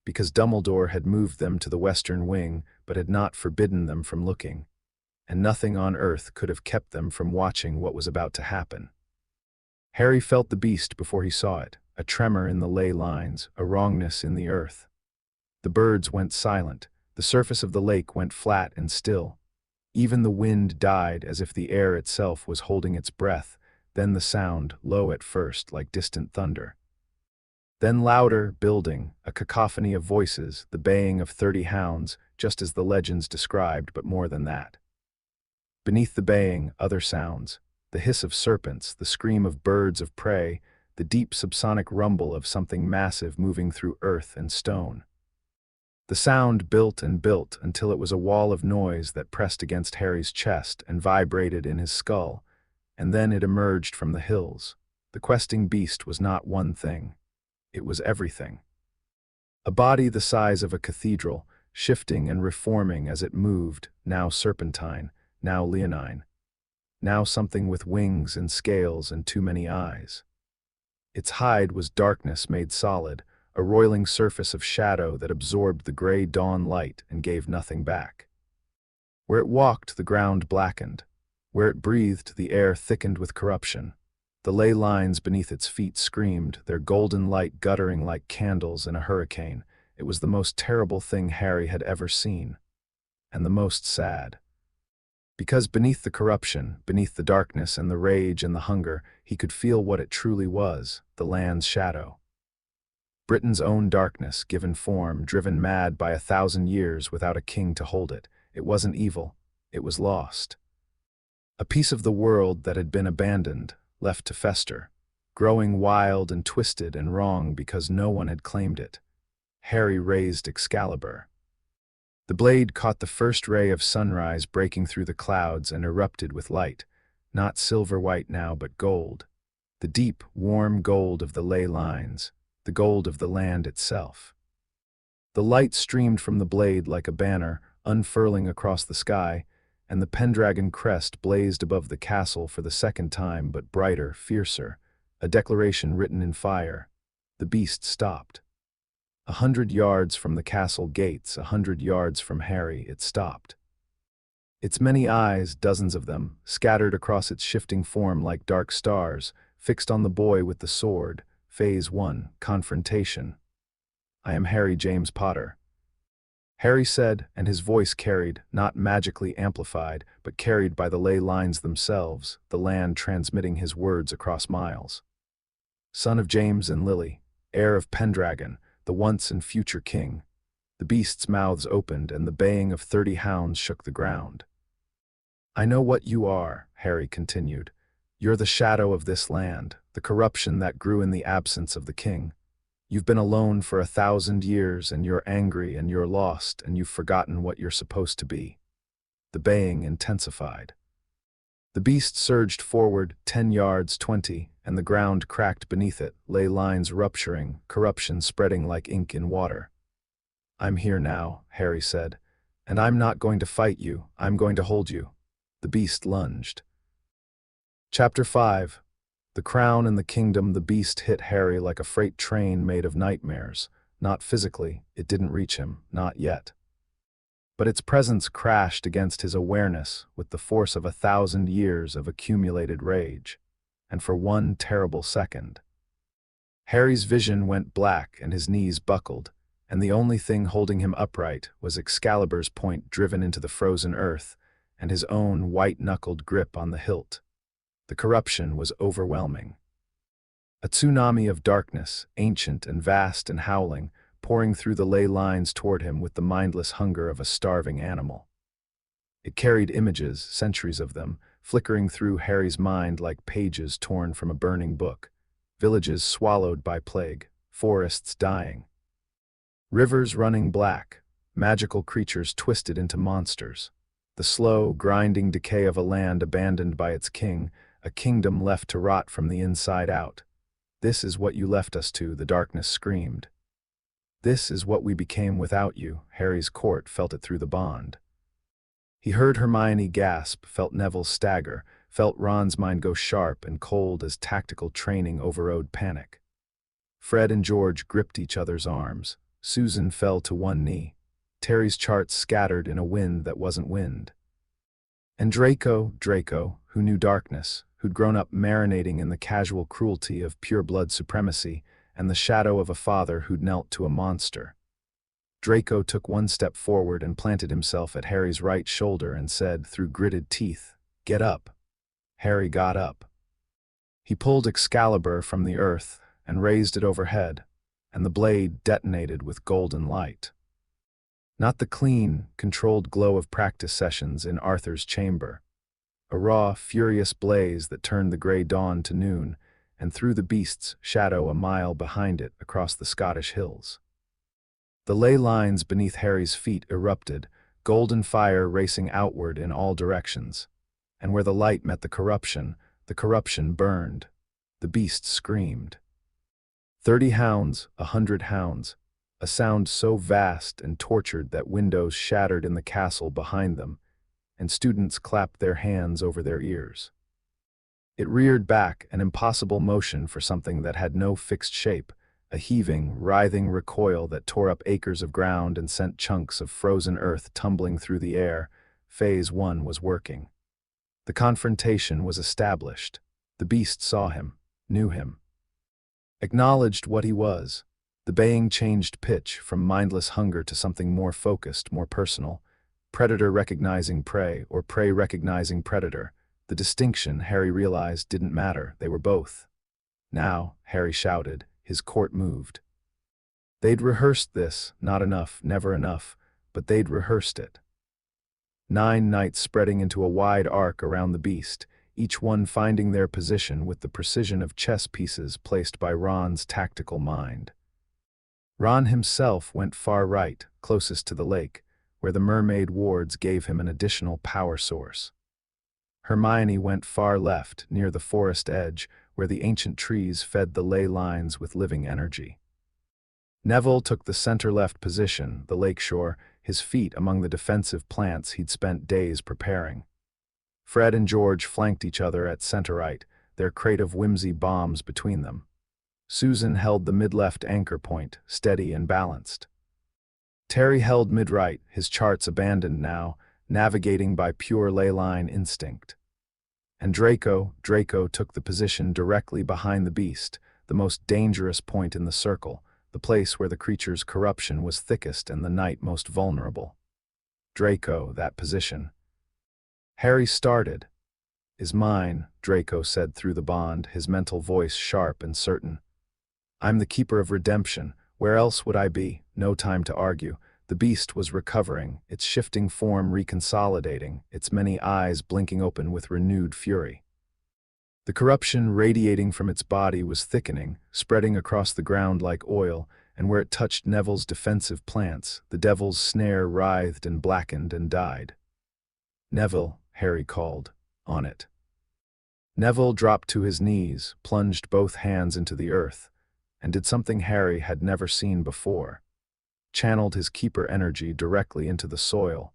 because Dumbledore had moved them to the western wing but had not forbidden them from looking, and nothing on earth could have kept them from watching what was about to happen. Harry felt the beast before he saw it, a tremor in the ley lines, a wrongness in the earth. The birds went silent, the surface of the lake went flat and still. Even the wind died as if the air itself was holding its breath, then the sound, low at first like distant thunder. Then louder, building, a cacophony of voices, the baying of 30 hounds, just as the legends described, but more than that. Beneath the baying, other sounds, the hiss of serpents, the scream of birds of prey, the deep subsonic rumble of something massive moving through earth and stone. The sound built and built until it was a wall of noise that pressed against Harry's chest and vibrated in his skull, and then it emerged from the hills. The questing beast was not one thing. It was everything. A body the size of a cathedral, shifting and reforming as it moved, now serpentine, now leonine, now something with wings and scales and too many eyes. Its hide was darkness made solid, a roiling surface of shadow that absorbed the gray dawn light and gave nothing back. Where it walked, the ground blackened. Where it breathed, the air thickened with corruption. The ley lines beneath its feet screamed, their golden light guttering like candles in a hurricane. It was the most terrible thing Harry had ever seen, and the most sad. Because beneath the corruption, beneath the darkness and the rage and the hunger, he could feel what it truly was, the land's shadow. Britain's own darkness, given form, driven mad by 1,000 years without a king to hold it. It wasn't evil, it was lost. A piece of the world that had been abandoned, left to fester, growing wild and twisted and wrong because no one had claimed it. Harry raised Excalibur. The blade caught the first ray of sunrise breaking through the clouds and erupted with light, not silver-white now but gold, the deep, warm gold of the ley lines, the gold of the land itself. The light streamed from the blade like a banner, unfurling across the sky, and the Pendragon crest blazed above the castle for the second time, but brighter, fiercer, a declaration written in fire. The beast stopped. 100 yards from the castle gates, 100 yards from Harry, it stopped. Its many eyes, dozens of them, scattered across its shifting form like dark stars, fixed on the boy with the sword. Phase 1, Confrontation. "I am Harry James Potter," Harry said, and his voice carried, not magically amplified, but carried by the ley lines themselves, the land transmitting his words across miles. "Son of James and Lily, heir of Pendragon, the once and future king." The beasts' mouths opened, and the baying of 30 hounds shook the ground. "I know what you are," Harry continued. "You're the shadow of this land, the corruption that grew in the absence of the king. You've been alone for 1,000 years, and you're angry and you're lost, and you've forgotten what you're supposed to be." The baying intensified. The beast surged forward 10 yards, 20, and the ground cracked beneath it, ley lines rupturing, corruption spreading like ink in water. "I'm here now," Harry said, "and I'm not going to fight you, I'm going to hold you." The beast lunged. Chapter 5. The crown and the kingdom. The beast hit Harry like a freight train made of nightmares. Not physically, it didn't reach him, not yet. But its presence crashed against his awareness with the force of 1,000 years of accumulated rage. And for one terrible second, Harry's vision went black and his knees buckled, and the only thing holding him upright was Excalibur's point driven into the frozen earth, and his own white-knuckled grip on the hilt. The corruption was overwhelming. A tsunami of darkness, ancient and vast and howling, pouring through the ley lines toward him with the mindless hunger of a starving animal. It carried images, centuries of them, flickering through Harry's mind like pages torn from a burning book. Villages swallowed by plague, forests dying, rivers running black, magical creatures twisted into monsters. The slow, grinding decay of a land abandoned by its king, a kingdom left to rot from the inside out. "This is what you left us to," the darkness screamed. "This is what we became without you." Harry's court felt it through the bond. He heard Hermione gasp, felt Neville stagger, felt Ron's mind go sharp and cold as tactical training overrode panic. Fred and George gripped each other's arms. Susan fell to one knee. Terry's charts scattered in a wind that wasn't wind. And Draco, who knew darkness, who'd grown up marinating in the casual cruelty of pure-blood supremacy and the shadow of a father who'd knelt to a monster. Draco took one step forward and planted himself at Harry's right shoulder and said, through gritted teeth, "Get up." Harry got up. He pulled Excalibur from the earth and raised it overhead, and the blade detonated with golden light. Not the clean, controlled glow of practice sessions in Arthur's chamber. A raw, furious blaze that turned the gray dawn to noon, and threw the beast's shadow a mile behind it across the Scottish hills. The ley lines beneath Harry's feet erupted, golden fire racing outward in all directions. And where the light met the corruption burned. The beast screamed. 30 hounds, 100 hounds, a sound so vast and tortured that windows shattered in the castle behind them, and students clapped their hands over their ears. It reared back, an impossible motion for something that had no fixed shape, a heaving, writhing recoil that tore up acres of ground and sent chunks of frozen earth tumbling through the air. Phase 1 was working. The confrontation was established. The beast saw him, knew him. Acknowledged what he was. The baying changed pitch from mindless hunger to something more focused, more personal. Predator recognizing prey, or prey recognizing predator. The distinction, Harry realized, didn't matter. They were both. Now, Harry shouted, his court moved. They'd rehearsed this, not enough, never enough, but they'd rehearsed it. 9 knights spreading into a wide arc around the beast, each one finding their position with the precision of chess pieces placed by Ron's tactical mind. Ron himself went far right, closest to the lake, where the mermaid wards gave him an additional power source. Hermione went far left, near the forest edge, where the ancient trees fed the ley lines with living energy. Neville took the center-left position, the lakeshore, his feet among the defensive plants he'd spent days preparing. Fred and George flanked each other at center-right, their crate of whimsy bombs between them. Susan held the mid-left anchor point, steady and balanced. Terry held mid-right, his charts abandoned now, navigating by pure ley-line instinct. And Draco took the position directly behind the beast, the most dangerous point in the circle, the place where the creature's corruption was thickest and the night most vulnerable. Draco, that position. Harry started. "Is mine," Draco said through the bond, his mental voice sharp and certain. "I'm the keeper of redemption. Where else would I be?" No time to argue. The beast was recovering, its shifting form reconsolidating, its many eyes blinking open with renewed fury. The corruption radiating from its body was thickening, spreading across the ground like oil, and where it touched Neville's defensive plants, the devil's snare writhed and blackened and died. "Neville," Harry called, "on it." Neville dropped to his knees, plunged both hands into the earth, and did something Harry had never seen before. Channeled his keeper energy directly into the soil,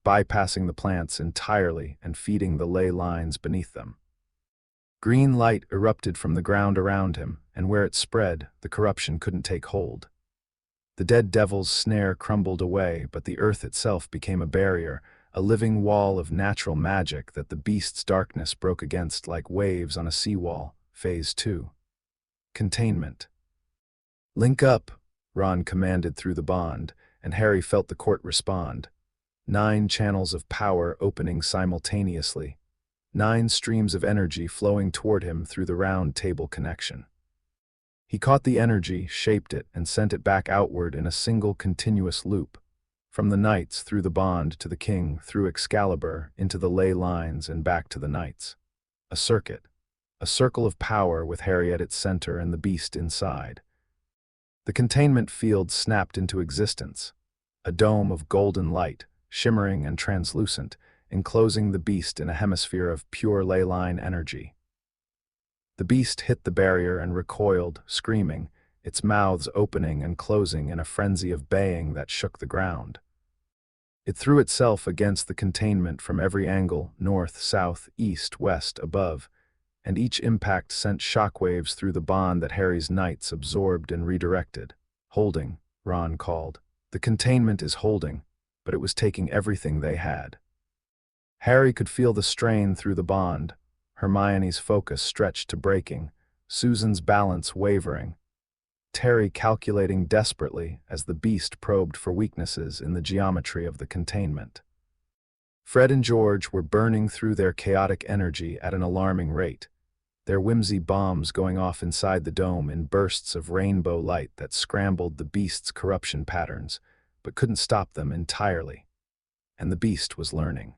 bypassing the plants entirely and feeding the ley lines beneath them. Green light erupted from the ground around him, and where it spread, the corruption couldn't take hold. The dead devil's snare crumbled away, but the earth itself became a barrier, a living wall of natural magic that the beast's darkness broke against like waves on a seawall. Phase 2. Containment. "Link up," Ron commanded through the bond, and Harry felt the court respond. 9 channels of power opening simultaneously. 9 streams of energy flowing toward him through the round table connection. He caught the energy, shaped it, and sent it back outward in a single continuous loop. From the knights through the bond to the king, through Excalibur, into the ley lines and back to the knights. A circuit. A circle of power with Harry at its center and the beast inside. The containment field snapped into existence, a dome of golden light, shimmering and translucent, enclosing the beast in a hemisphere of pure ley line energy. The beast hit the barrier and recoiled, screaming, its mouths opening and closing in a frenzy of baying that shook the ground. It threw itself against the containment from every angle, north, south, east, west, above, and each impact sent shockwaves through the bond that Harry's knights absorbed and redirected. Holding, Ron called. The containment is holding, but it was taking everything they had. Harry could feel the strain through the bond, Hermione's focus stretched to breaking, Susan's balance wavering, Terry calculating desperately as the beast probed for weaknesses in the geometry of the containment. Fred and George were burning through their chaotic energy at an alarming rate, their whimsy bombs going off inside the dome in bursts of rainbow light that scrambled the beast's corruption patterns, but couldn't stop them entirely. And the beast was learning.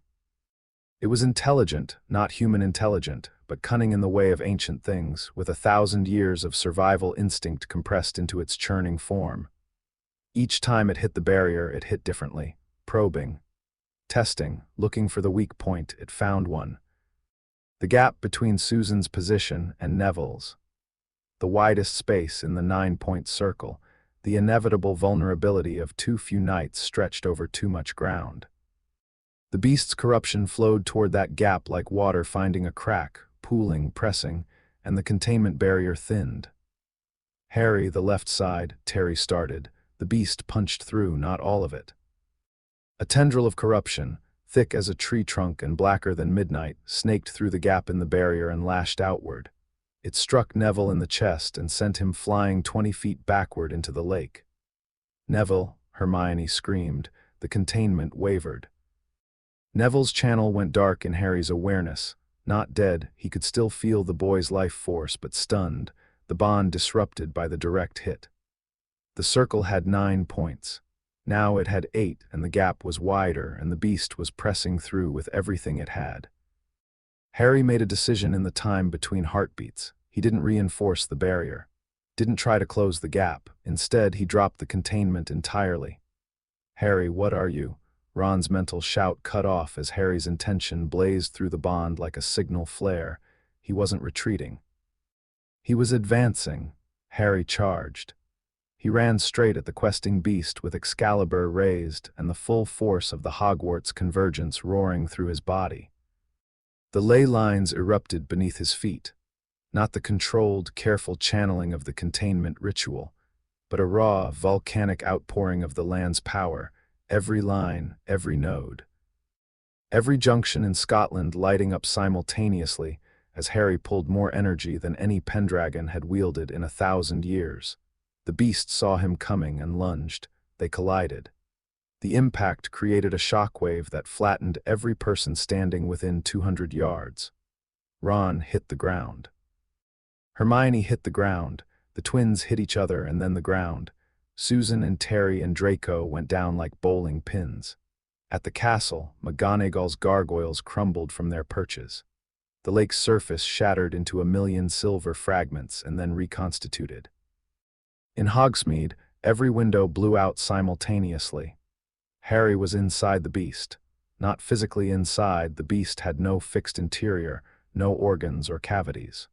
It was intelligent, not human intelligent, but cunning in the way of ancient things, with 1,000 years of survival instinct compressed into its churning form. Each time it hit the barrier, it hit differently, probing, testing, looking for the weak point. It found one. The gap between Susan's position and Neville's. The widest space in the 9-point circle, the inevitable vulnerability of too few knights stretched over too much ground. The beast's corruption flowed toward that gap like water finding a crack, pooling, pressing, and the containment barrier thinned. Harry, the left side, Terry started. The beast punched through, not all of it. A tendril of corruption, thick as a tree trunk and blacker than midnight, snaked through the gap in the barrier and lashed outward. It struck Neville in the chest and sent him flying 20 feet backward into the lake. Neville, Hermione screamed. The containment wavered. Neville's channel went dark in Harry's awareness. Not dead, he could still feel the boy's life force, but stunned, the bond disrupted by the direct hit. The circle had 9 points. Now it had 8, and the gap was wider, and the beast was pressing through with everything it had. Harry made a decision in the time between heartbeats. He didn't reinforce the barrier, didn't try to close the gap. Instead, he dropped the containment entirely. "Harry, what are you?" Ron's mental shout cut off as Harry's intention blazed through the bond like a signal flare. He wasn't retreating. He was advancing. Harry charged. He ran straight at the questing beast with Excalibur raised and the full force of the Hogwarts convergence roaring through his body. The ley lines erupted beneath his feet, not the controlled, careful channeling of the containment ritual, but a raw, volcanic outpouring of the land's power, every line, every node. Every junction in Scotland lighting up simultaneously as Harry pulled more energy than any Pendragon had wielded in 1,000 years. The beast saw him coming and lunged. They collided. The impact created a shockwave that flattened every person standing within 200 yards. Ron hit the ground. Hermione hit the ground. The twins hit each other and then the ground. Susan and Terry and Draco went down like bowling pins. At the castle, McGonagall's gargoyles crumbled from their perches. The lake's surface shattered into 1,000,000 silver fragments and then reconstituted. In Hogsmeade, every window blew out simultaneously. Harry was inside the beast. Not physically inside, the beast had no fixed interior, no organs or cavities.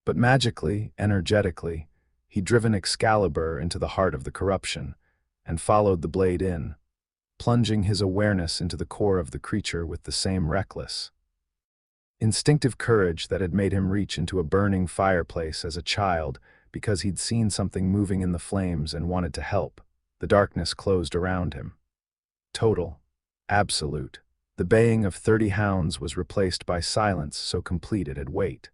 But magically, energetically, he'd driven Excalibur into the heart of the corruption, and followed the blade in, plunging his awareness into the core of the creature with the same reckless, instinctive courage that had made him reach into a burning fireplace as a child because he'd seen something moving in the flames and wanted to help. The darkness closed around him. Total, absolute. The baying of 30 hounds was replaced by silence so complete it'd wait.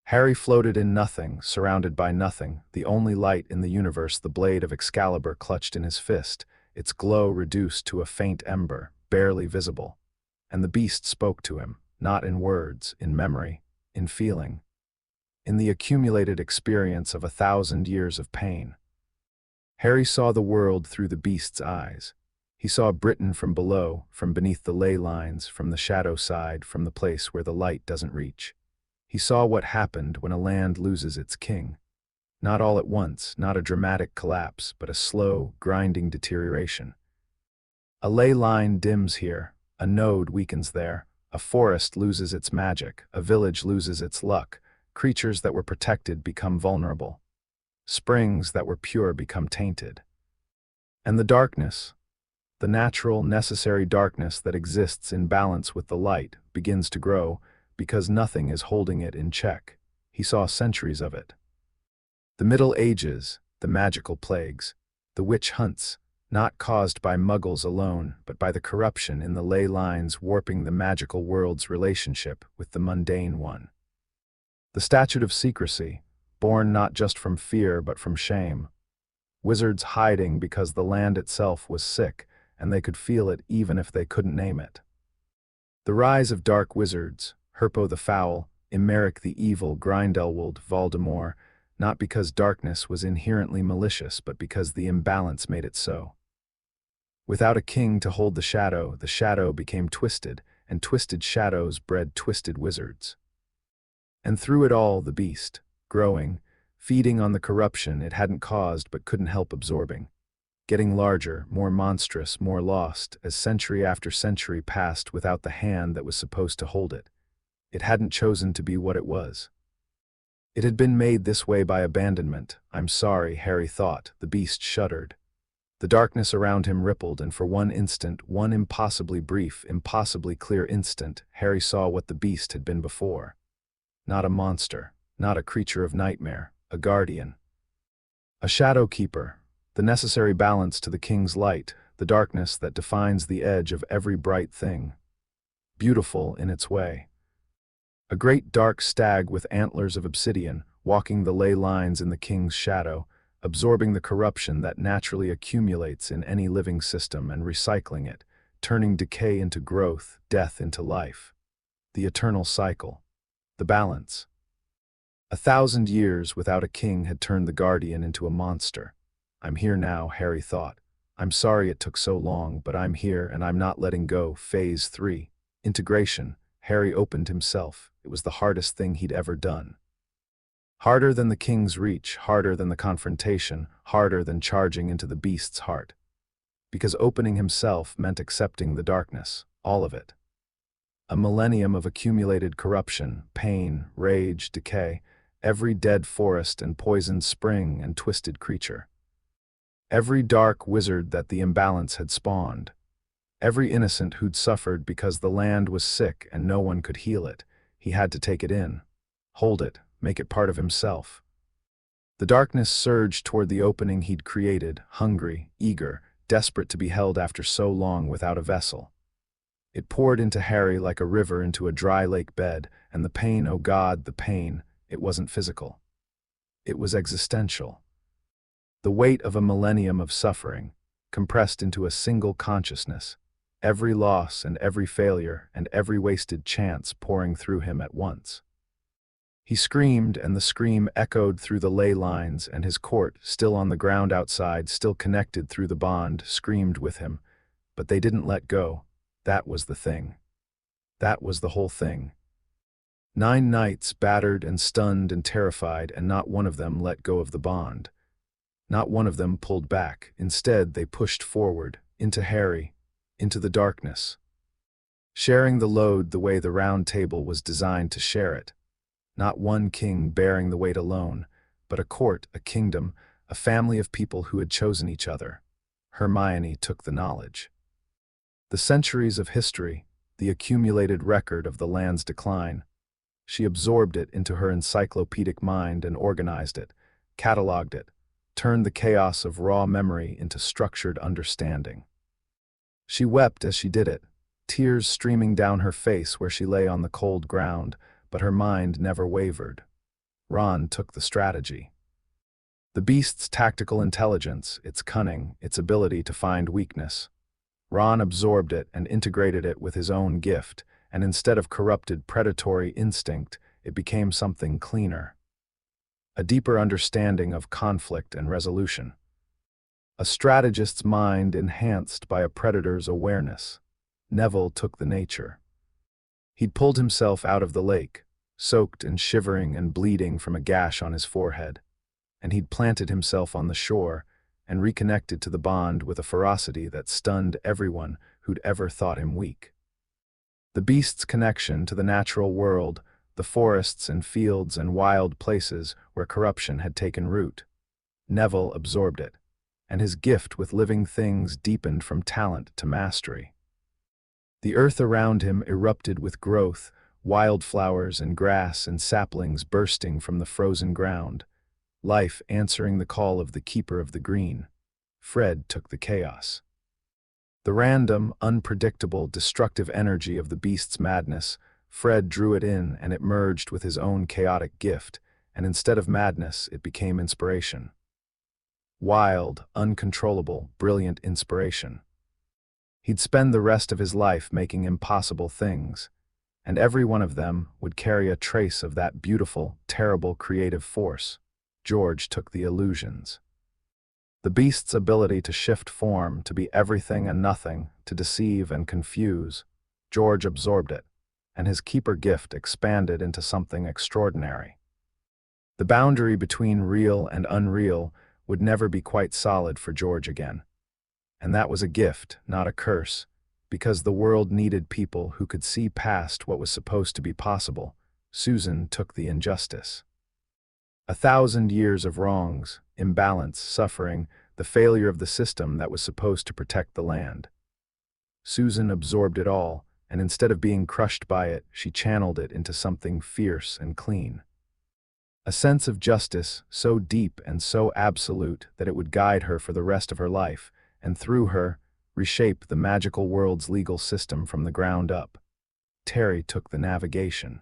Harry floated in nothing, surrounded by nothing, the only light in the universe, the blade of Excalibur clutched in his fist, its glow reduced to a faint ember, barely visible. And the beast spoke to him, not in words, in memory, in feeling, in the accumulated experience of 1,000 years of pain. Harry saw the world through the beast's eyes. He saw Britain from below, from beneath the ley lines, from the shadow side, from the place where the light doesn't reach. He saw what happened when a land loses its king. Not all at once, not a dramatic collapse, but a slow, grinding deterioration. A ley line dims here, a node weakens there, a forest loses its magic, a village loses its luck, creatures that were protected become vulnerable. Springs that were pure become tainted. And the darkness, The natural, necessary darkness that exists in balance with the light begins to grow because nothing is holding it in check. He saw centuries of it. The Middle Ages, the magical plagues, the witch hunts, not caused by muggles alone, but by the corruption in the ley lines warping the magical world's relationship with the mundane one. The statute of secrecy, born not just from fear but from shame. Wizards hiding because the land itself was sick, and they could feel it even if they couldn't name it. The rise of dark wizards, Herpo the Foul, Imeric the Evil, Grindelwald, Voldemort, not because darkness was inherently malicious, but because the imbalance made it so. Without a king to hold the shadow became twisted, and twisted shadows bred twisted wizards. And through it all the beast, growing, feeding on the corruption it hadn't caused but couldn't help absorbing, getting larger, more monstrous, more lost, as century after century passed without the hand that was supposed to hold it. It hadn't chosen to be what it was. It had been made this way by abandonment. I'm sorry, Harry thought. The beast shuddered. The darkness around him rippled, and for one instant, one impossibly brief, impossibly clear instant, Harry saw what the beast had been before. Not a monster, not a creature of nightmare, a guardian. A shadow keeper, the necessary balance to the king's light, the darkness that defines the edge of every bright thing. Beautiful in its way. A great dark stag with antlers of obsidian, walking the ley lines in the king's shadow, absorbing the corruption that naturally accumulates in any living system and recycling it, turning decay into growth, death into life. The eternal cycle. The balance. 1,000 years without a king had turned the guardian into a monster. I'm here now, Harry thought. I'm sorry it took so long, but I'm here and I'm not letting go. Phase 3. Integration. Harry opened himself. It was the hardest thing he'd ever done. Harder than the king's reach, harder than the confrontation, harder than charging into the beast's heart. Because opening himself meant accepting the darkness, all of it. A millennium of accumulated corruption, pain, rage, decay, every dead forest and poisoned spring and twisted creature. Every dark wizard that the imbalance had spawned. Every innocent who'd suffered because the land was sick and no one could heal it. He had to take it in, hold it, make it part of himself. The darkness surged toward the opening he'd created, hungry, eager, desperate to be held after so long without a vessel. It poured into Harry like a river into a dry lake bed, and the pain, oh God, the pain, it wasn't physical. It was existential. The weight of a millennium of suffering, compressed into a single consciousness, every loss and every failure and every wasted chance pouring through him at once. He screamed, and the scream echoed through the ley lines, and his court, still on the ground outside, still connected through the bond, screamed with him. But they didn't let go. That was the thing. That was the whole thing. 9 knights battered and stunned and terrified, and not one of them let go of the bond. Not one of them pulled back. Instead, they pushed forward, into Harry, into the darkness. Sharing the load the way the round table was designed to share it. Not one king bearing the weight alone, but a court, a kingdom, a family of people who had chosen each other. Hermione took the knowledge. The centuries of history, the accumulated record of the land's decline. She absorbed it into her encyclopedic mind and organized it, cataloged it, turned the chaos of raw memory into structured understanding. She wept as she did it, tears streaming down her face where she lay on the cold ground, but her mind never wavered. Ron took the strategy. The beast's tactical intelligence, its cunning, its ability to find weakness. Ron absorbed it and integrated it with his own gift, and instead of corrupted predatory instinct, it became something cleaner. A deeper understanding of conflict and resolution. A strategist's mind enhanced by a predator's awareness. Neville took the nature. He'd pulled himself out of the lake, soaked and shivering and bleeding from a gash on his forehead, and he'd planted himself on the shore and reconnected to the bond with a ferocity that stunned everyone who'd ever thought him weak. The beast's connection to the natural world, the forests and fields and wild places where corruption had taken root. Neville absorbed it. and his gift with living things deepened from talent to mastery. The earth around him erupted with growth, wildflowers and grass and saplings bursting from the frozen ground, life answering the call of the keeper of the green. Fred took the chaos. The random, unpredictable, destructive energy of the beast's madness, Fred drew it in and it merged with his own chaotic gift, and instead of madness, it became inspiration. Wild, uncontrollable, brilliant inspiration. He'd spend the rest of his life making impossible things, and every one of them would carry a trace of that beautiful, terrible creative force. George took the illusions. The beast's ability to shift form, to be everything and nothing, to deceive and confuse. George absorbed it, and his keeper gift expanded into something extraordinary. The boundary between real and unreal would never be quite solid for George again. And that was a gift, not a curse, because the world needed people who could see past what was supposed to be possible. Susan took the injustice. 1,000 years of wrongs, imbalance, suffering, the failure of the system that was supposed to protect the land. Susan absorbed it all, and instead of being crushed by it, she channeled it into something fierce and clean. A sense of justice so deep and so absolute that it would guide her for the rest of her life, and through her, reshape the magical world's legal system from the ground up. Terry took the navigation.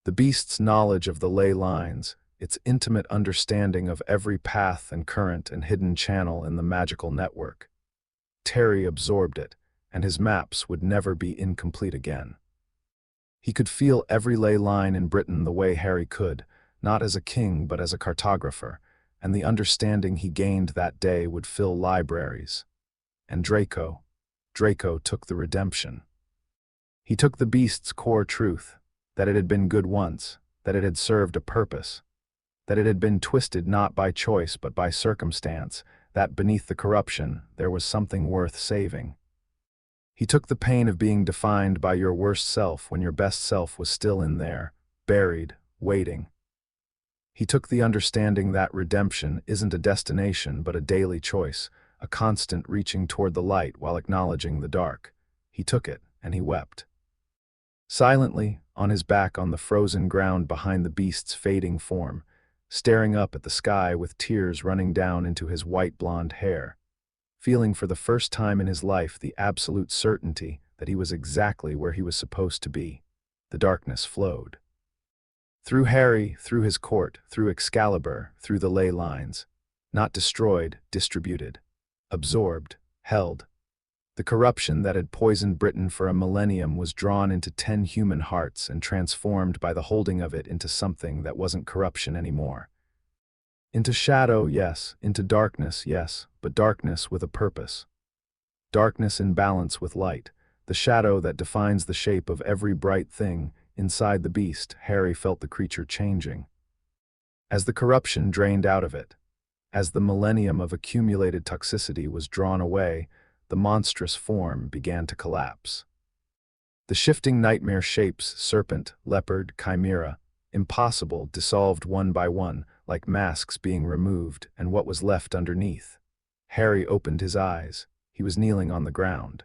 The beast's knowledge of the ley lines, its intimate understanding of every path and current and hidden channel in the magical network. Terry absorbed it, and his maps would never be incomplete again. He could feel every ley line in Britain the way Harry could, not as a king but as a cartographer, and the understanding he gained that day would fill libraries. And Draco took the redemption. He took the beast's core truth, that it had been good once, that it had served a purpose, that it had been twisted not by choice but by circumstance, that beneath the corruption there was something worth saving. He took the pain of being defined by your worst self when your best self was still in there, buried, waiting. He took the understanding that redemption isn't a destination but a daily choice, a constant reaching toward the light while acknowledging the dark. He took it, and he wept. Silently, on his back on the frozen ground behind the beast's fading form, staring up at the sky with tears running down into his white blonde hair, feeling for the first time in his life the absolute certainty that he was exactly where he was supposed to be. The darkness flowed. Through Harry, through his court, through Excalibur, through the ley lines. Not destroyed, distributed. Absorbed, held. The corruption that had poisoned Britain for a millennium was drawn into 10 human hearts and transformed by the holding of it into something that wasn't corruption anymore. Into shadow, yes, into darkness, yes, but darkness with a purpose. Darkness in balance with light, the shadow that defines the shape of every bright thing. Inside the beast, Harry felt the creature changing. As the corruption drained out of it, as the millennium of accumulated toxicity was drawn away, the monstrous form began to collapse. The shifting nightmare shapes, serpent, leopard, chimera, impossible, dissolved one by one, like masks being removed, and what was left underneath. Harry opened his eyes. He was kneeling on the ground.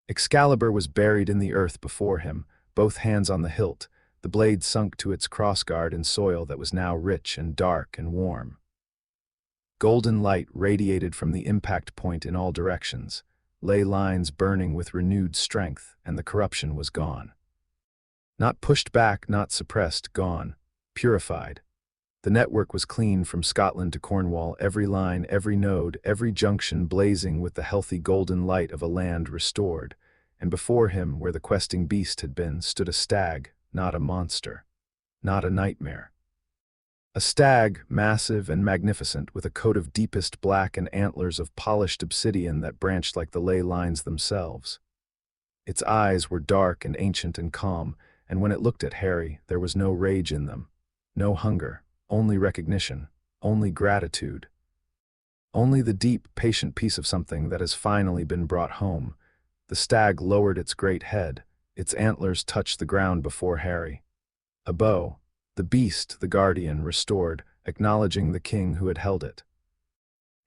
Excalibur was buried in the earth before him, both hands on the hilt, the blade sunk to its crossguard in soil that was now rich and dark and warm. Golden light radiated from the impact point in all directions, ley lines burning with renewed strength, and the corruption was gone. Not pushed back, not suppressed, gone, purified. The network was clean from Scotland to Cornwall, every line, every node, every junction blazing with the healthy golden light of a land restored. And before him, where the questing beast had been, stood a stag, not a monster, not a nightmare. A stag, massive and magnificent, with a coat of deepest black and antlers of polished obsidian that branched like the ley lines themselves. Its eyes were dark and ancient and calm, and when it looked at Harry, there was no rage in them, no hunger, only recognition, only gratitude. Only the deep, patient peace of something that has finally been brought home. The stag lowered its great head, its antlers touched the ground before Harry. A bow, the beast, the guardian, restored, acknowledging the king who had held it.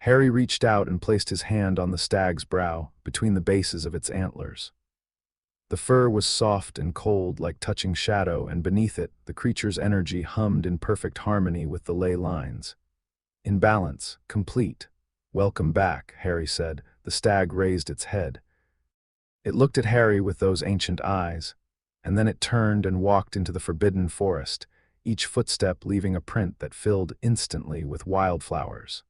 Harry reached out and placed his hand on the stag's brow, between the bases of its antlers. The fur was soft and cold like touching shadow, and beneath it, the creature's energy hummed in perfect harmony with the ley lines. In balance, complete. "Welcome back," Harry said. The stag raised its head. It looked at Harry with those ancient eyes, and then it turned and walked into the forbidden forest, each footstep leaving a print that filled instantly with wildflowers.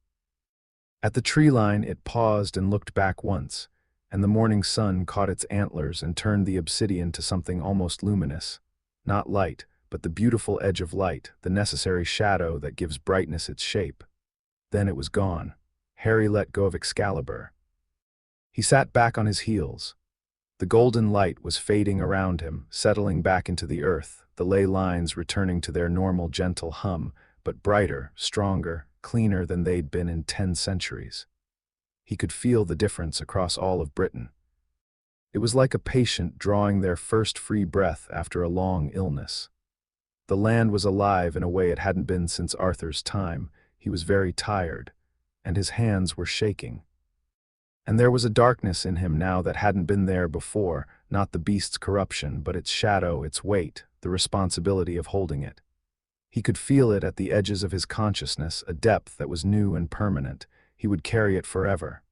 At the tree line, it paused and looked back once, and the morning sun caught its antlers and turned the obsidian to something almost luminous. Not light, but the beautiful edge of light, the necessary shadow that gives brightness its shape. Then it was gone. Harry let go of Excalibur. He sat back on his heels. The golden light was fading around him, settling back into the earth, the ley lines returning to their normal gentle hum, but brighter, stronger, cleaner than they'd been in 10 centuries. He could feel the difference across all of Britain. It was like a patient drawing their first free breath after a long illness. The land was alive in a way it hadn't been since Arthur's time. He was very tired, and his hands were shaking. And there was a darkness in him now that hadn't been there before, not the beast's corruption, but its shadow, its weight, the responsibility of holding it. He could feel it at the edges of his consciousness, a depth that was new and permanent. He would carry it forever.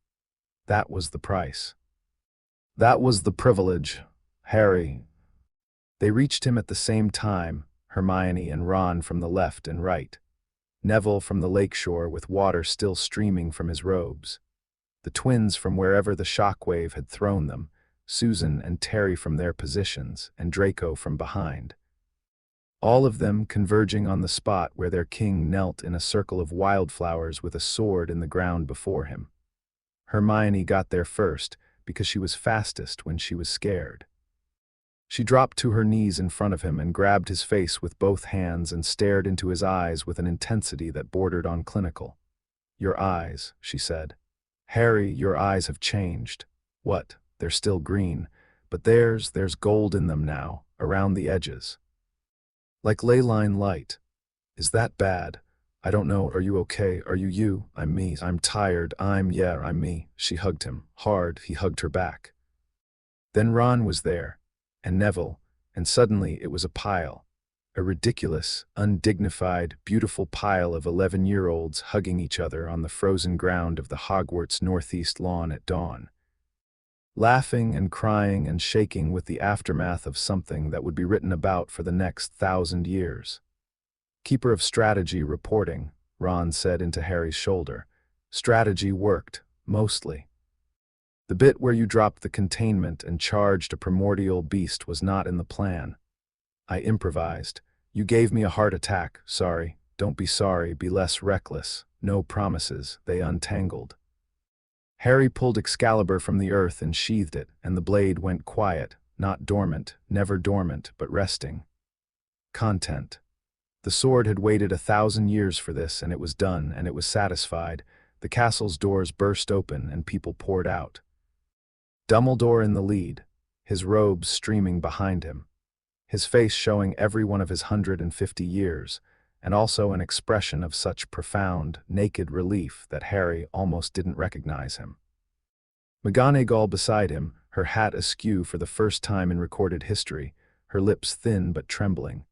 That was the price. That was the privilege. Harry. They reached him at the same time, Hermione and Ron from the left and right. Neville from the lakeshore with water still streaming from his robes. The twins from wherever the shockwave had thrown them, Susan and Terry from their positions, and Draco from behind. All of them converging on the spot where their king knelt in a circle of wildflowers with a sword in the ground before him. Hermione got there first because she was fastest when she was scared. She dropped to her knees in front of him and grabbed his face with both hands and stared into his eyes with an intensity that bordered on clinical. "Your eyes," she said. "Harry, your eyes have changed." "What? They're still green, but there's gold in them now, around the edges. Like ley line light." "Is that bad?" "I don't know. Are you okay? Are you you?" "I'm me. I'm tired. I'm me." She hugged him. Hard, he hugged her back. Then Ron was there, and Neville, and suddenly it was a pile. A ridiculous, undignified, beautiful pile of 11-year-olds hugging each other on the frozen ground of the Hogwarts northeast lawn at dawn. Laughing and crying and shaking with the aftermath of something that would be written about for the next 1,000 years. "Keeper of strategy reporting," Ron said into Harry's shoulder. "Strategy worked, mostly. The bit where you dropped the containment and charged a primordial beast was not in the plan. I improvised. You gave me a heart attack. Sorry. Don't be sorry. Be less reckless. No promises." They untangled. Harry pulled Excalibur from the earth and sheathed it, and the blade went quiet, not dormant, never dormant, but resting. Content. The sword had waited 1,000 years for this, and it was done, and it was satisfied. The castle's doors burst open, and people poured out. Dumbledore in the lead, his robes streaming behind him, his face showing every one of his 150 years, and also an expression of such profound, naked relief that Harry almost didn't recognize him. McGonagall beside him, her hat askew for the first time in recorded history, her lips thin but trembling.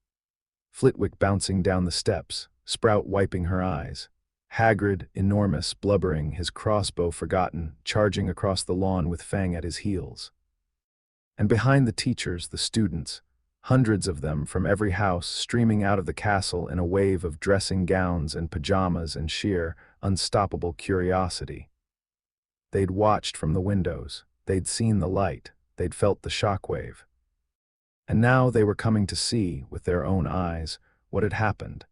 Flitwick bouncing down the steps, Sprout wiping her eyes. Hagrid, enormous, blubbering, his crossbow forgotten, charging across the lawn with Fang at his heels. And behind the teachers, the students, hundreds of them from every house streaming out of the castle in a wave of dressing gowns and pajamas and sheer, unstoppable curiosity. They'd watched from the windows, they'd seen the light, they'd felt the shockwave. And now they were coming to see, with their own eyes, what had happened.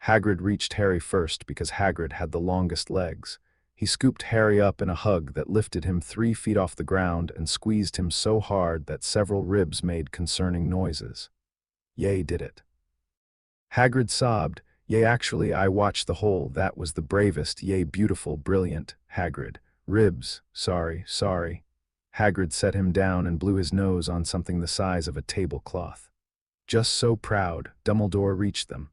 Hagrid reached Harry first because Hagrid had the longest legs. He scooped Harry up in a hug that lifted him 3 feet off the ground and squeezed him so hard that several ribs made concerning noises. "Yay, did it." Hagrid sobbed. "Yay, actually, I watched the whole. That was the bravest. Yay, beautiful, brilliant." Hagrid. "Ribs. Sorry. Hagrid set him down and blew his nose on something the size of a tablecloth. "Just so proud." Dumbledore reached them.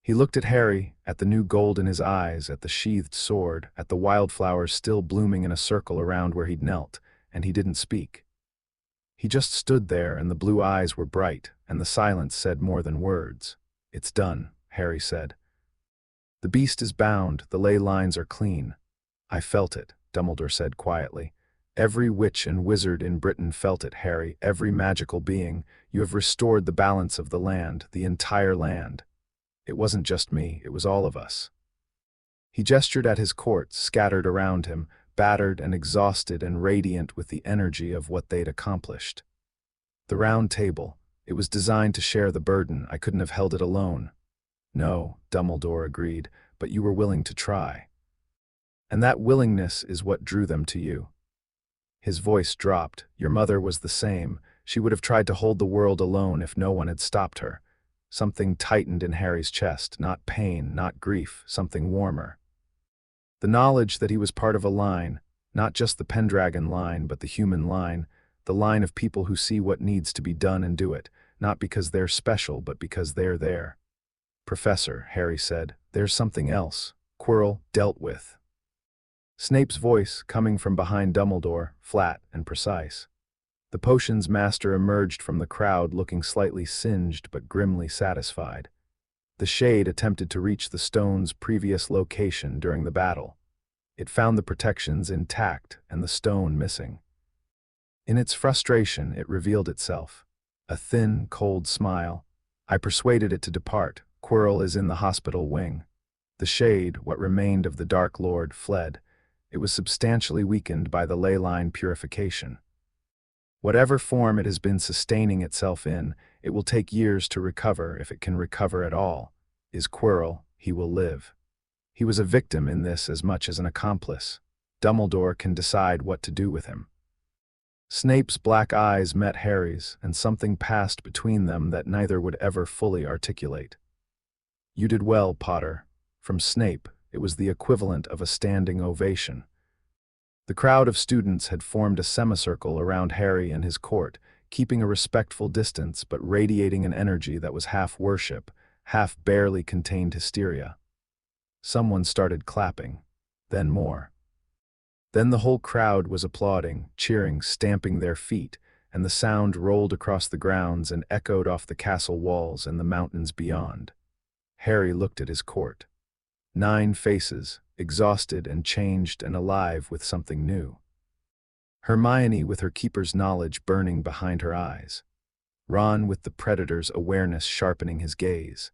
He looked at Harry, at the new gold in his eyes, at the sheathed sword, at the wildflowers still blooming in a circle around where he'd knelt, and he didn't speak. He just stood there, and the blue eyes were bright, and the silence said more than words. "It's done," Harry said. "The beast is bound, the ley lines are clean." "I felt it," Dumbledore said quietly. "Every witch and wizard in Britain felt it, Harry, every magical being. You have restored the balance of the land, the entire land. It wasn't just me, it was all of us." He gestured at his court, scattered around him, battered and exhausted and radiant with the energy of what they'd accomplished. "The round table, it was designed to share the burden. I couldn't have held it alone." "No," Dumbledore agreed, "but you were willing to try. And that willingness is what drew them to you." His voice dropped. "Your mother was the same. She would have tried to hold the world alone if no one had stopped her." Something tightened in Harry's chest, not pain, not grief, something warmer. The knowledge that he was part of a line, not just the Pendragon line, but the human line, the line of people who see what needs to be done and do it, not because they're special, but because they're there. "Professor," Harry said, "there's something else. Quirrell dealt with." Snape's voice, coming from behind Dumbledore, flat and precise. The potions master emerged from the crowd looking slightly singed but grimly satisfied. The shade attempted to reach the stone's previous location during the battle. It found the protections intact and the stone missing. In its frustration, it revealed itself. A thin, cold smile. "I persuaded it to depart. Quirrell is in the hospital wing." The shade, what remained of the Dark Lord, fled. It was substantially weakened by the ley line purification. Whatever form it has been sustaining itself in, it will take years to recover, if it can recover at all. Is Quirrell, he will live. He was a victim in this as much as an accomplice. Dumbledore can decide what to do with him. Snape's black eyes met Harry's, and something passed between them that neither would ever fully articulate. "You did well, Potter." From Snape, it was the equivalent of a standing ovation. The crowd of students had formed a semicircle around Harry and his court, keeping a respectful distance but radiating an energy that was half worship, half barely contained hysteria. Someone started clapping, then more. Then the whole crowd was applauding, cheering, stamping their feet, and the sound rolled across the grounds and echoed off the castle walls and the mountains beyond. Harry looked at his court. 9 faces, exhausted and changed and alive with something new. Hermione with her keeper's knowledge burning behind her eyes. Ron with the predator's awareness sharpening his gaze.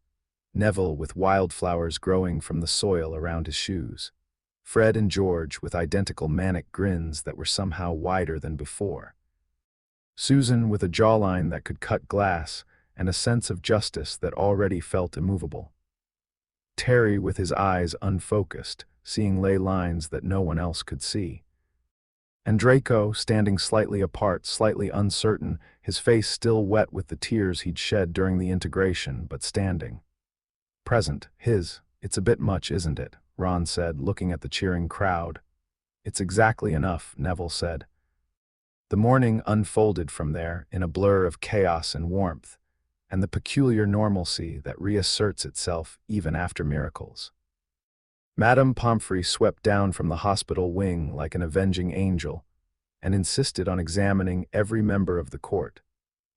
Neville with wildflowers growing from the soil around his shoes. Fred and George with identical manic grins that were somehow wider than before. Susan with a jawline that could cut glass and a sense of justice that already felt immovable. Terry with his eyes unfocused, seeing ley lines that no one else could see. And Draco, standing slightly apart, slightly uncertain, his face still wet with the tears he'd shed during the integration, but standing. Present, "It's a bit much, isn't it?" Ron said, looking at the cheering crowd. "It's exactly enough," Neville said. The morning unfolded from there in a blur of chaos and warmth, and the peculiar normalcy that reasserts itself even after miracles. Madame Pomfrey swept down from the hospital wing like an avenging angel and insisted on examining every member of the court,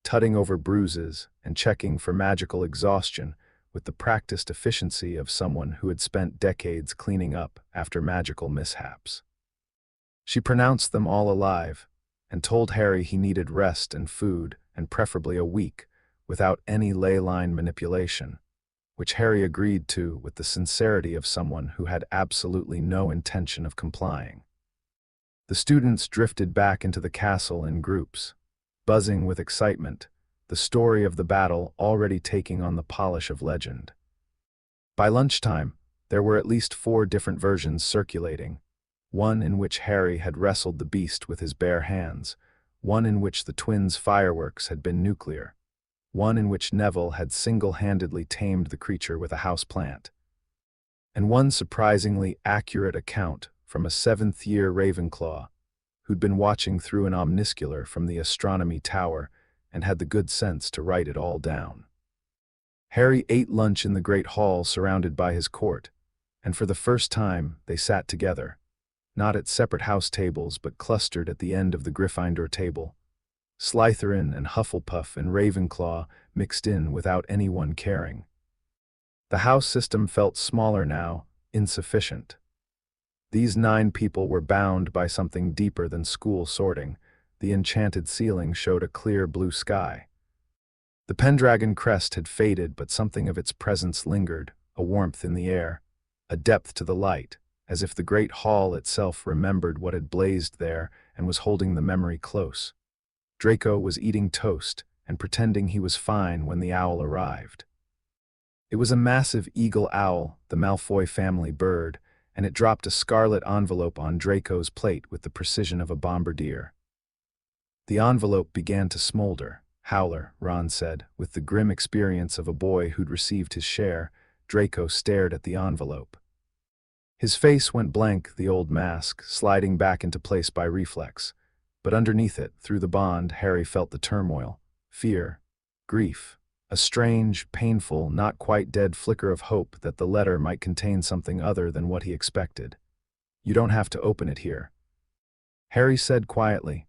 tutting over bruises and checking for magical exhaustion with the practiced efficiency of someone who had spent decades cleaning up after magical mishaps. She pronounced them all alive and told Harry he needed rest and food, and preferably a week, without any ley line manipulation, which Harry agreed to with the sincerity of someone who had absolutely no intention of complying. The students drifted back into the castle in groups, buzzing with excitement, the story of the battle already taking on the polish of legend. By lunchtime, there were at least 4 different versions circulating, one in which Harry had wrestled the beast with his bare hands, one in which the twins' fireworks had been nuclear, one in which Neville had single-handedly tamed the creature with a houseplant, and one surprisingly accurate account from a 7th-year Ravenclaw who'd been watching through an omniscular from the astronomy tower and had the good sense to write it all down. Harry ate lunch in the great hall surrounded by his court, and for the first time they sat together, not at separate house tables but clustered at the end of the Gryffindor table. Slytherin and Hufflepuff and Ravenclaw mixed in without anyone caring. The house system felt smaller now, insufficient. These 9 people were bound by something deeper than school sorting. The enchanted ceiling showed a clear blue sky. The Pendragon crest had faded, but something of its presence lingered, a warmth in the air, a depth to the light, as if the great hall itself remembered what had blazed there and was holding the memory close. Draco was eating toast and pretending he was fine when the owl arrived. It was a massive eagle owl, the Malfoy family bird, and it dropped a scarlet envelope on Draco's plate with the precision of a bombardier. The envelope began to smolder. "Howler," Ron said, with the grim experience of a boy who'd received his share. Draco stared at the envelope. His face went blank, the old mask, sliding back into place by reflex. But underneath it, through the bond, Harry felt the turmoil, fear, grief, a strange, painful, not quite dead flicker of hope that the letter might contain something other than what he expected. "You don't have to open it here," Harry said quietly.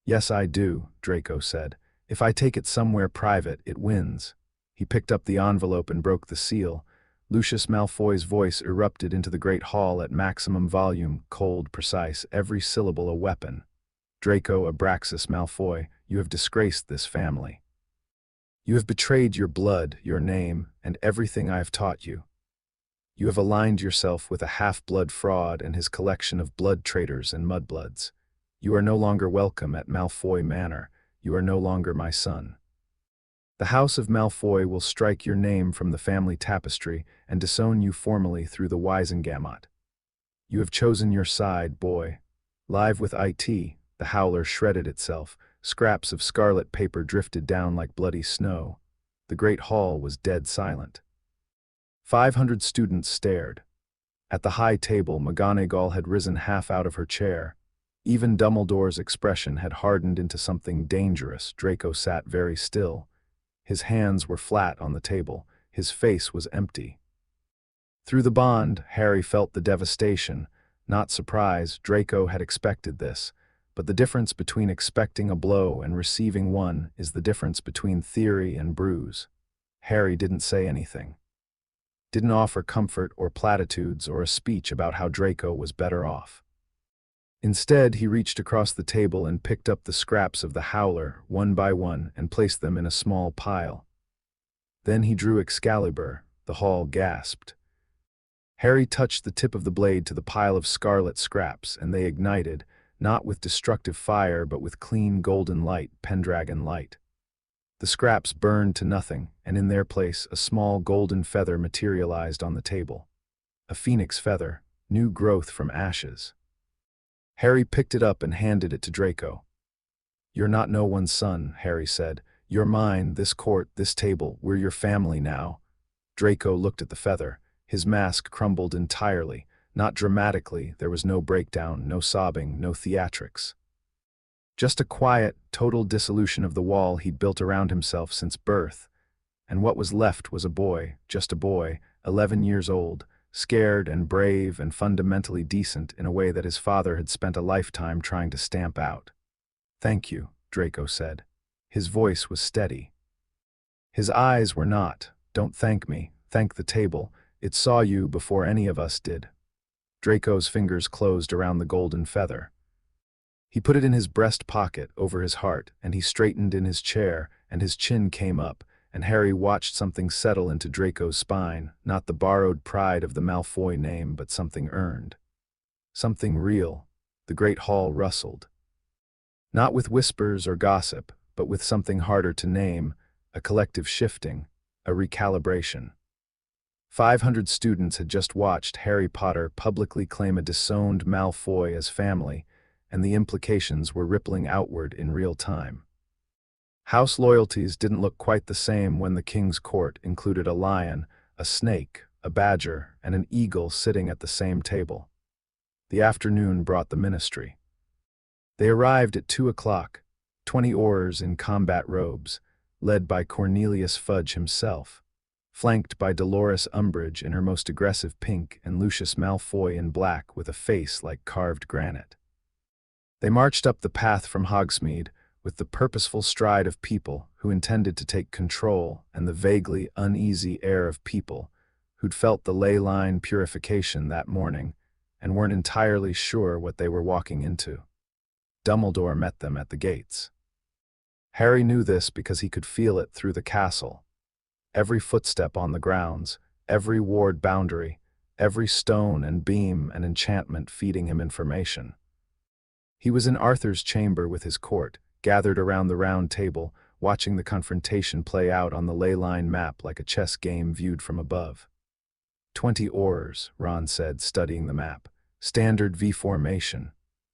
"Yes, I do," Draco said. "If I take it somewhere private, it wins." He picked up the envelope and broke the seal. Lucius Malfoy's voice erupted into the great hall at maximum volume, cold, precise, every syllable a weapon. "Draco Abraxas Malfoy, you have disgraced this family. You have betrayed your blood, your name, and everything I have taught you. You have aligned yourself with a half-blood fraud and his collection of blood traitors and mudbloods. You are no longer welcome at Malfoy Manor. You are no longer my son. The House of Malfoy will strike your name from the family tapestry and disown you formally through the Wisengamot. You have chosen your side, boy." Live with IT, the howler shredded itself. Scraps of scarlet paper drifted down like bloody snow. The great hall was dead silent. 500 students stared. At the high table, McGonagall had risen half out of her chair. Even Dumbledore's expression had hardened into something dangerous. Draco sat very still. His hands were flat on the table. His face was empty. Through the bond, Harry felt the devastation. Not surprise, Draco had expected this. But the difference between expecting a blow and receiving one is the difference between theory and bruise. Harry didn't say anything. Didn't offer comfort or platitudes or a speech about how Draco was better off. Instead, he reached across the table and picked up the scraps of the howler, one by one, and placed them in a small pile. Then he drew Excalibur. The hall gasped. Harry touched the tip of the blade to the pile of scarlet scraps, and they ignited, not with destructive fire but with clean golden light, Pendragon light. The scraps burned to nothing, and in their place a small golden feather materialized on the table. A phoenix feather, new growth from ashes. Harry picked it up and handed it to Draco. "You're not no one's son," Harry said. "You're mine, this court, this table, we're your family now." Draco looked at the feather. His mask crumbled entirely. Not dramatically, there was no breakdown, no sobbing, no theatrics. Just a quiet, total dissolution of the wall he'd built around himself since birth. And what was left was a boy, just a boy, 11 years old, scared and brave and fundamentally decent in a way that his father had spent a lifetime trying to stamp out. "Thank you," Draco said. His voice was steady. His eyes were not. "Don't thank me, thank the table. It saw you before any of us did." Draco's fingers closed around the golden feather. He put it in his breast pocket over his heart, and he straightened in his chair, and his chin came up, and Harry watched something settle into Draco's spine, not the borrowed pride of the Malfoy name, but something earned. Something real. The great hall rustled. Not with whispers or gossip, but with something harder to name, a collective shifting, a recalibration. 500 students had just watched Harry Potter publicly claim a disowned Malfoy as family, and the implications were rippling outward in real time. House loyalties didn't look quite the same when the king's court included a lion, a snake, a badger, and an eagle sitting at the same table. The afternoon brought the ministry. They arrived at 2 o'clock, 20 Aurors in combat robes, led by Cornelius Fudge himself. flanked by Dolores Umbridge in her most aggressive pink and Lucius Malfoy in black with a face like carved granite. They marched up the path from Hogsmeade with the purposeful stride of people who intended to take control and the vaguely uneasy air of people who'd felt the ley line purification that morning and weren't entirely sure what they were walking into. Dumbledore met them at the gates. Harry knew this because he could feel it through the castle. Every footstep on the grounds, every ward boundary, every stone and beam and enchantment feeding him information. He was in Arthur's chamber with his court, gathered around the round table, watching the confrontation play out on the ley line map like a chess game viewed from above. 20 oars, Ron said, studying the map. Standard V formation.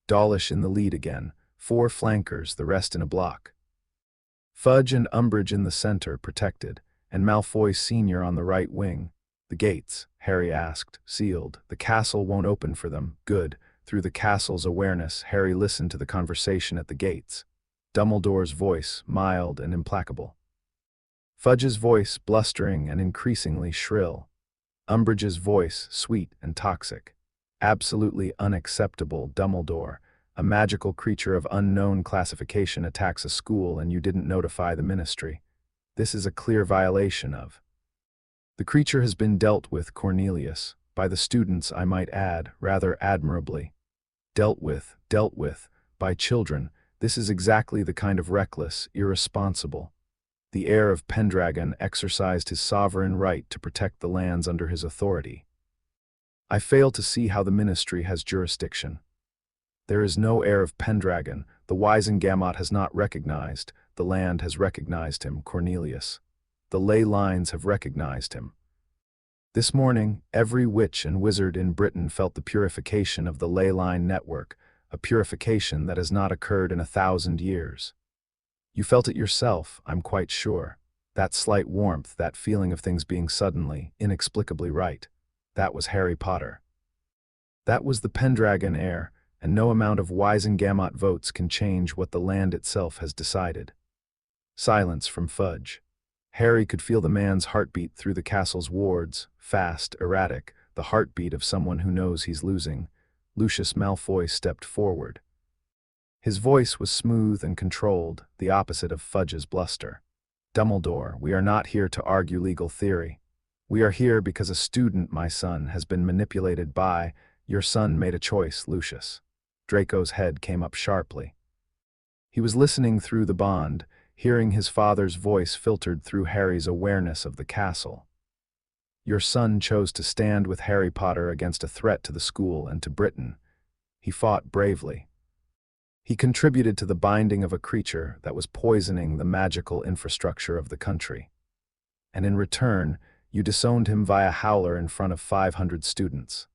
Dawlish in the lead again, 4 flankers, the rest in a block. Fudge and Umbridge in the center, protected, and Malfoy Sr. on the right wing. The gates, Harry asked, sealed. The castle won't open for them. Good. Through the castle's awareness, Harry listened to the conversation at the gates. Dumbledore's voice, mild and implacable. Fudge's voice, blustering and increasingly shrill. Umbridge's voice, sweet and toxic. Absolutely unacceptable, Dumbledore. A magical creature of unknown classification attacks a school and you didn't notify the ministry. This is a clear violation of. The creature has been dealt with, Cornelius, by the students, I might add, rather admirably. Dealt with, by children. This is exactly the kind of reckless, irresponsible. The heir of Pendragon exercised his sovereign right to protect the lands under his authority. I fail to see how the ministry has jurisdiction. There is no heir of Pendragon. The Wizengamot has not recognized. The land has recognized him, Cornelius. The ley lines have recognized him. This morning, every witch and wizard in Britain felt the purification of the ley line network, a purification that has not occurred in 1,000 years. You felt it yourself, I'm quite sure. That slight warmth, that feeling of things being suddenly, inexplicably right. That was Harry Potter. That was the Pendragon heir, and no amount of Wizengamot votes can change what the land itself has decided. Silence from Fudge. Harry could feel the man's heartbeat through the castle's wards, fast, erratic, the heartbeat of someone who knows he's losing. Lucius Malfoy stepped forward. His voice was smooth and controlled, the opposite of Fudge's bluster. Dumbledore, we are not here to argue legal theory. We are here because a student, my son, has been manipulated by. Your son made a choice, Lucius. Draco's head came up sharply. He was listening through the bond, hearing his father's voice filtered through Harry's awareness of the castle. Your son chose to stand with Harry Potter against a threat to the school and to Britain. He fought bravely. He contributed to the binding of a creature that was poisoning the magical infrastructure of the country. And in return, you disowned him via howler in front of 500 students.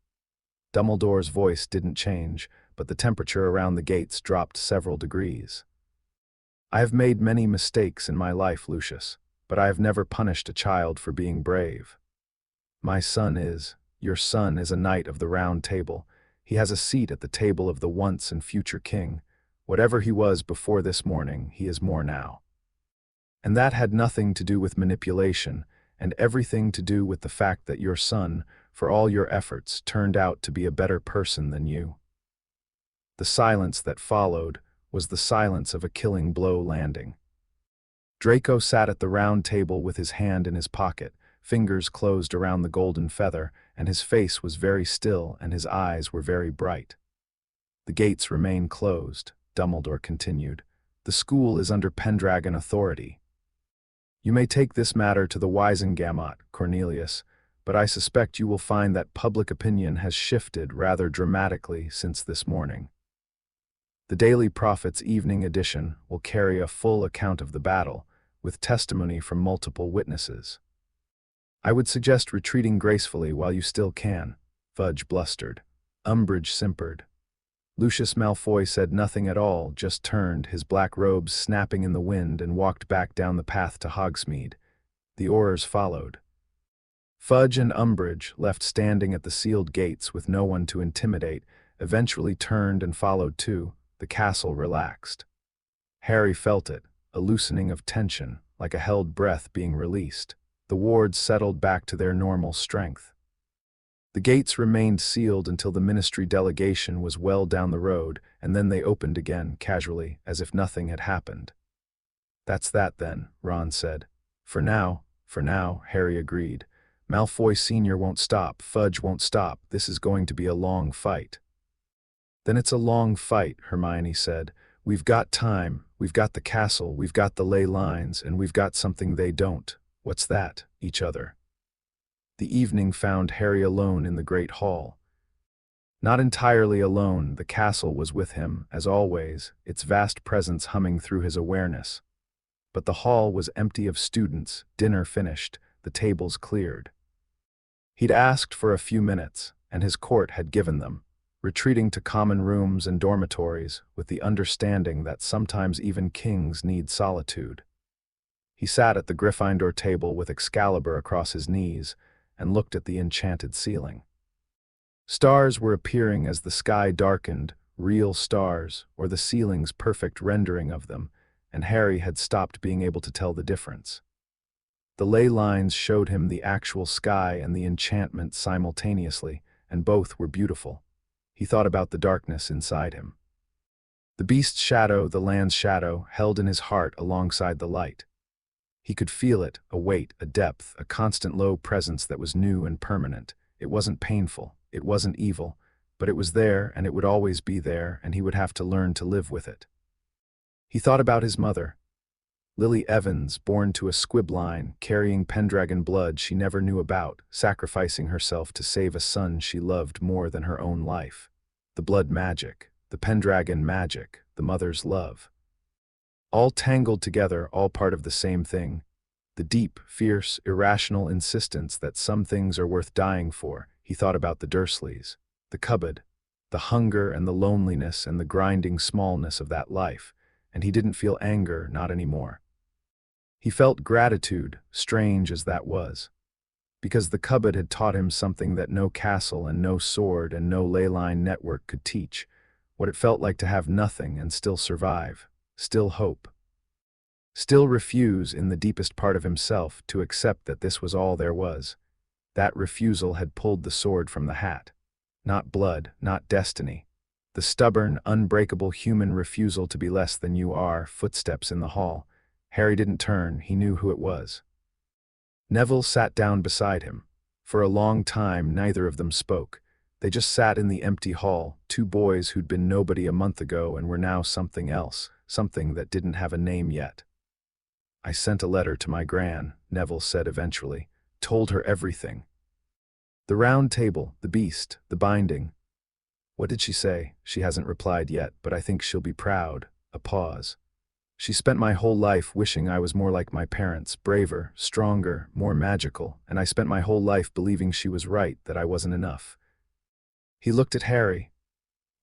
Dumbledore's voice didn't change, but the temperature around the gates dropped several degrees. I have made many mistakes in my life, Lucius, but I have never punished a child for being brave. Your son is a knight of the Round Table. He has a seat at the table of the once and future king. Whatever he was before this morning, he is more now. And that had nothing to do with manipulation, and everything to do with the fact that your son, for all your efforts, turned out to be a better person than you. The silence that followed was the silence of a killing blow landing. Draco sat at the round table with his hand in his pocket, fingers closed around the golden feather, and his face was very still and his eyes were very bright. The gates remain closed, Dumbledore continued. The school is under Pendragon authority. You may take this matter to the Wizengamot, Cornelius, but I suspect you will find that public opinion has shifted rather dramatically since this morning. The Daily Prophet's evening edition will carry a full account of the battle, with testimony from multiple witnesses. I would suggest retreating gracefully while you still can, Fudge blustered. Umbridge simpered. Lucius Malfoy said nothing at all, just turned, his black robes snapping in the wind, and walked back down the path to Hogsmeade. The Aurors followed. Fudge and Umbridge, left standing at the sealed gates with no one to intimidate, eventually turned and followed too. The castle relaxed. Harry felt it, a loosening of tension, like a held breath being released. The wards settled back to their normal strength. The gates remained sealed until the ministry delegation was well down the road, and then they opened again, casually, as if nothing had happened. "That's that then," Ron said. For now, Harry agreed. "Malfoy Sr. won't stop, Fudge won't stop, this is going to be a long fight." "Then it's a long fight," Hermione said. "We've got time, we've got the castle, we've got the ley lines, and we've got something they don't." "What's that?" "Each other." The evening found Harry alone in the Great Hall. Not entirely alone, the castle was with him, as always, its vast presence humming through his awareness. But the hall was empty of students, dinner finished, the tables cleared. He'd asked for a few minutes, and his court had given them, retreating to common rooms and dormitories, with the understanding that sometimes even kings need solitude. He sat at the Gryffindor table with Excalibur across his knees, and looked at the enchanted ceiling. Stars were appearing as the sky darkened, real stars, or the ceiling's perfect rendering of them, and Harry had stopped being able to tell the difference. The ley lines showed him the actual sky and the enchantment simultaneously, and both were beautiful. He thought about the darkness inside him. The beast's shadow, the land's shadow, held in his heart alongside the light. He could feel it, a weight, a depth, a constant low presence that was new and permanent. It wasn't painful, it wasn't evil, but it was there, and it would always be there, and he would have to learn to live with it. He thought about his mother. Lily Evans, born to a squibline, carrying Pendragon blood she never knew about, sacrificing herself to save a son she loved more than her own life. The blood magic, the Pendragon magic, the mother's love. All tangled together, all part of the same thing. The deep, fierce, irrational insistence that some things are worth dying for. He thought about the Dursleys, the cupboard, the hunger and the loneliness and the grinding smallness of that life, and he didn't feel anger, not anymore. He felt gratitude, strange as that was, because the cupboard had taught him something that no castle and no sword and no ley line network could teach, what it felt like to have nothing and still survive. Still hope. Still refuse in the deepest part of himself to accept that this was all there was. That refusal had pulled the sword from the hat. Not blood, not destiny. The stubborn, unbreakable human refusal to be less than you are. Footsteps in the hall. Harry didn't turn, he knew who it was. Neville sat down beside him. For a long time, neither of them spoke. They just sat in the empty hall, two boys who'd been nobody a month ago and were now something else. Something that didn't have a name yet. "I sent a letter to my Gran," Neville said eventually. "Told her everything. The round table, the beast, the binding." "What did she say?" "She hasn't replied yet, but I think she'll be proud." A pause. "She spent my whole life wishing I was more like my parents, braver, stronger, more magical, and I spent my whole life believing she was right, that I wasn't enough." He looked at Harry.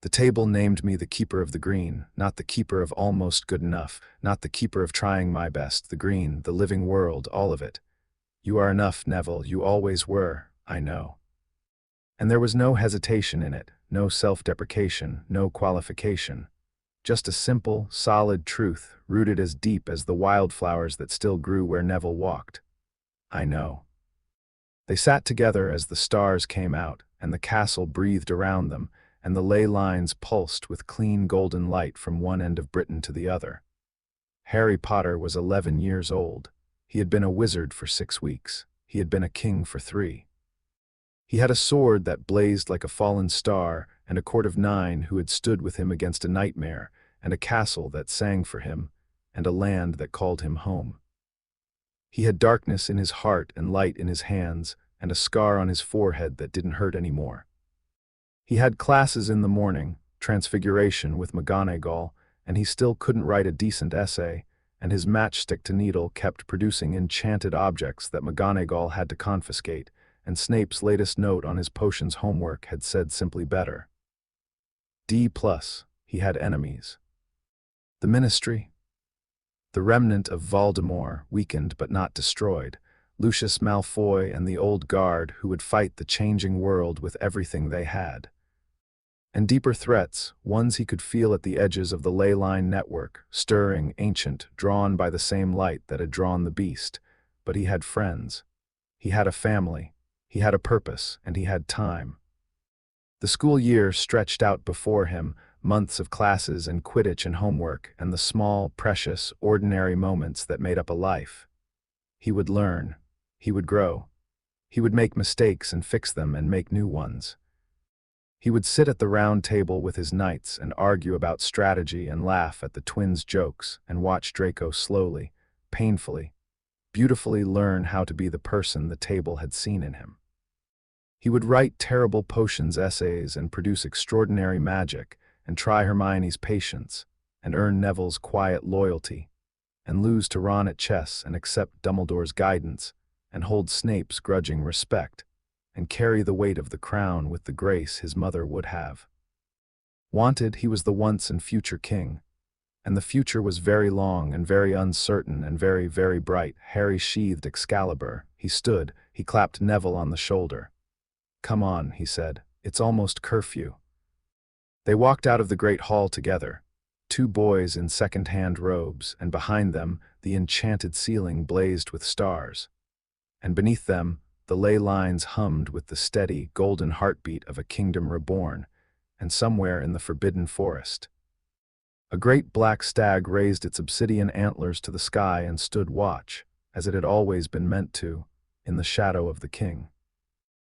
"The table named me the keeper of the green, not the keeper of almost good enough, not the keeper of trying my best, the green, the living world, all of it. You are enough, Neville, you always were, I know." And there was no hesitation in it, no self-deprecation, no qualification. Just a simple, solid truth, rooted as deep as the wildflowers that still grew where Neville walked. "I know." They sat together as the stars came out, and the castle breathed around them, and the ley lines pulsed with clean golden light from one end of Britain to the other. Harry Potter was 11 years old. He had been a wizard for 6 weeks. He had been a king for 3. He had a sword that blazed like a fallen star, and a court of 9 who had stood with him against a nightmare, and a castle that sang for him, and a land that called him home. He had darkness in his heart and light in his hands, and a scar on his forehead that didn't hurt anymore. He had classes in the morning, Transfiguration with McGonagall, and he still couldn't write a decent essay, and his matchstick-to-needle kept producing enchanted objects that McGonagall had to confiscate, and Snape's latest note on his potions homework had said simply better. D+, he had enemies. The Ministry. The remnant of Voldemort, weakened but not destroyed, Lucius Malfoy and the Old Guard who would fight the changing world with everything they had. And deeper threats, ones he could feel at the edges of the ley line network, stirring, ancient, drawn by the same light that had drawn the beast. But he had friends. He had a family, he had a purpose, and he had time. The school year stretched out before him, months of classes and Quidditch and homework, and the small, precious, ordinary moments that made up a life. He would learn. He would grow. He would make mistakes and fix them and make new ones. He would sit at the round table with his knights and argue about strategy and laugh at the twins' jokes and watch Draco slowly, painfully, beautifully learn how to be the person the table had seen in him. He would write terrible potions essays and produce extraordinary magic and try Hermione's patience and earn Neville's quiet loyalty and lose to Ron at chess and accept Dumbledore's guidance and hold Snape's grudging respect and carry the weight of the crown with the grace his mother would have. Wanted, he was the once and future king, and the future was very long and very uncertain and very, very bright. Harry sheathed Excalibur. He stood, he clapped Neville on the shoulder. "Come on," he said, "it's almost curfew." They walked out of the great hall together, two boys in second-hand robes, and behind them the enchanted ceiling blazed with stars, and beneath them the ley lines hummed with the steady, golden heartbeat of a kingdom reborn, and somewhere in the forbidden forest a great black stag raised its obsidian antlers to the sky and stood watch, as it had always been meant to, in the shadow of the king.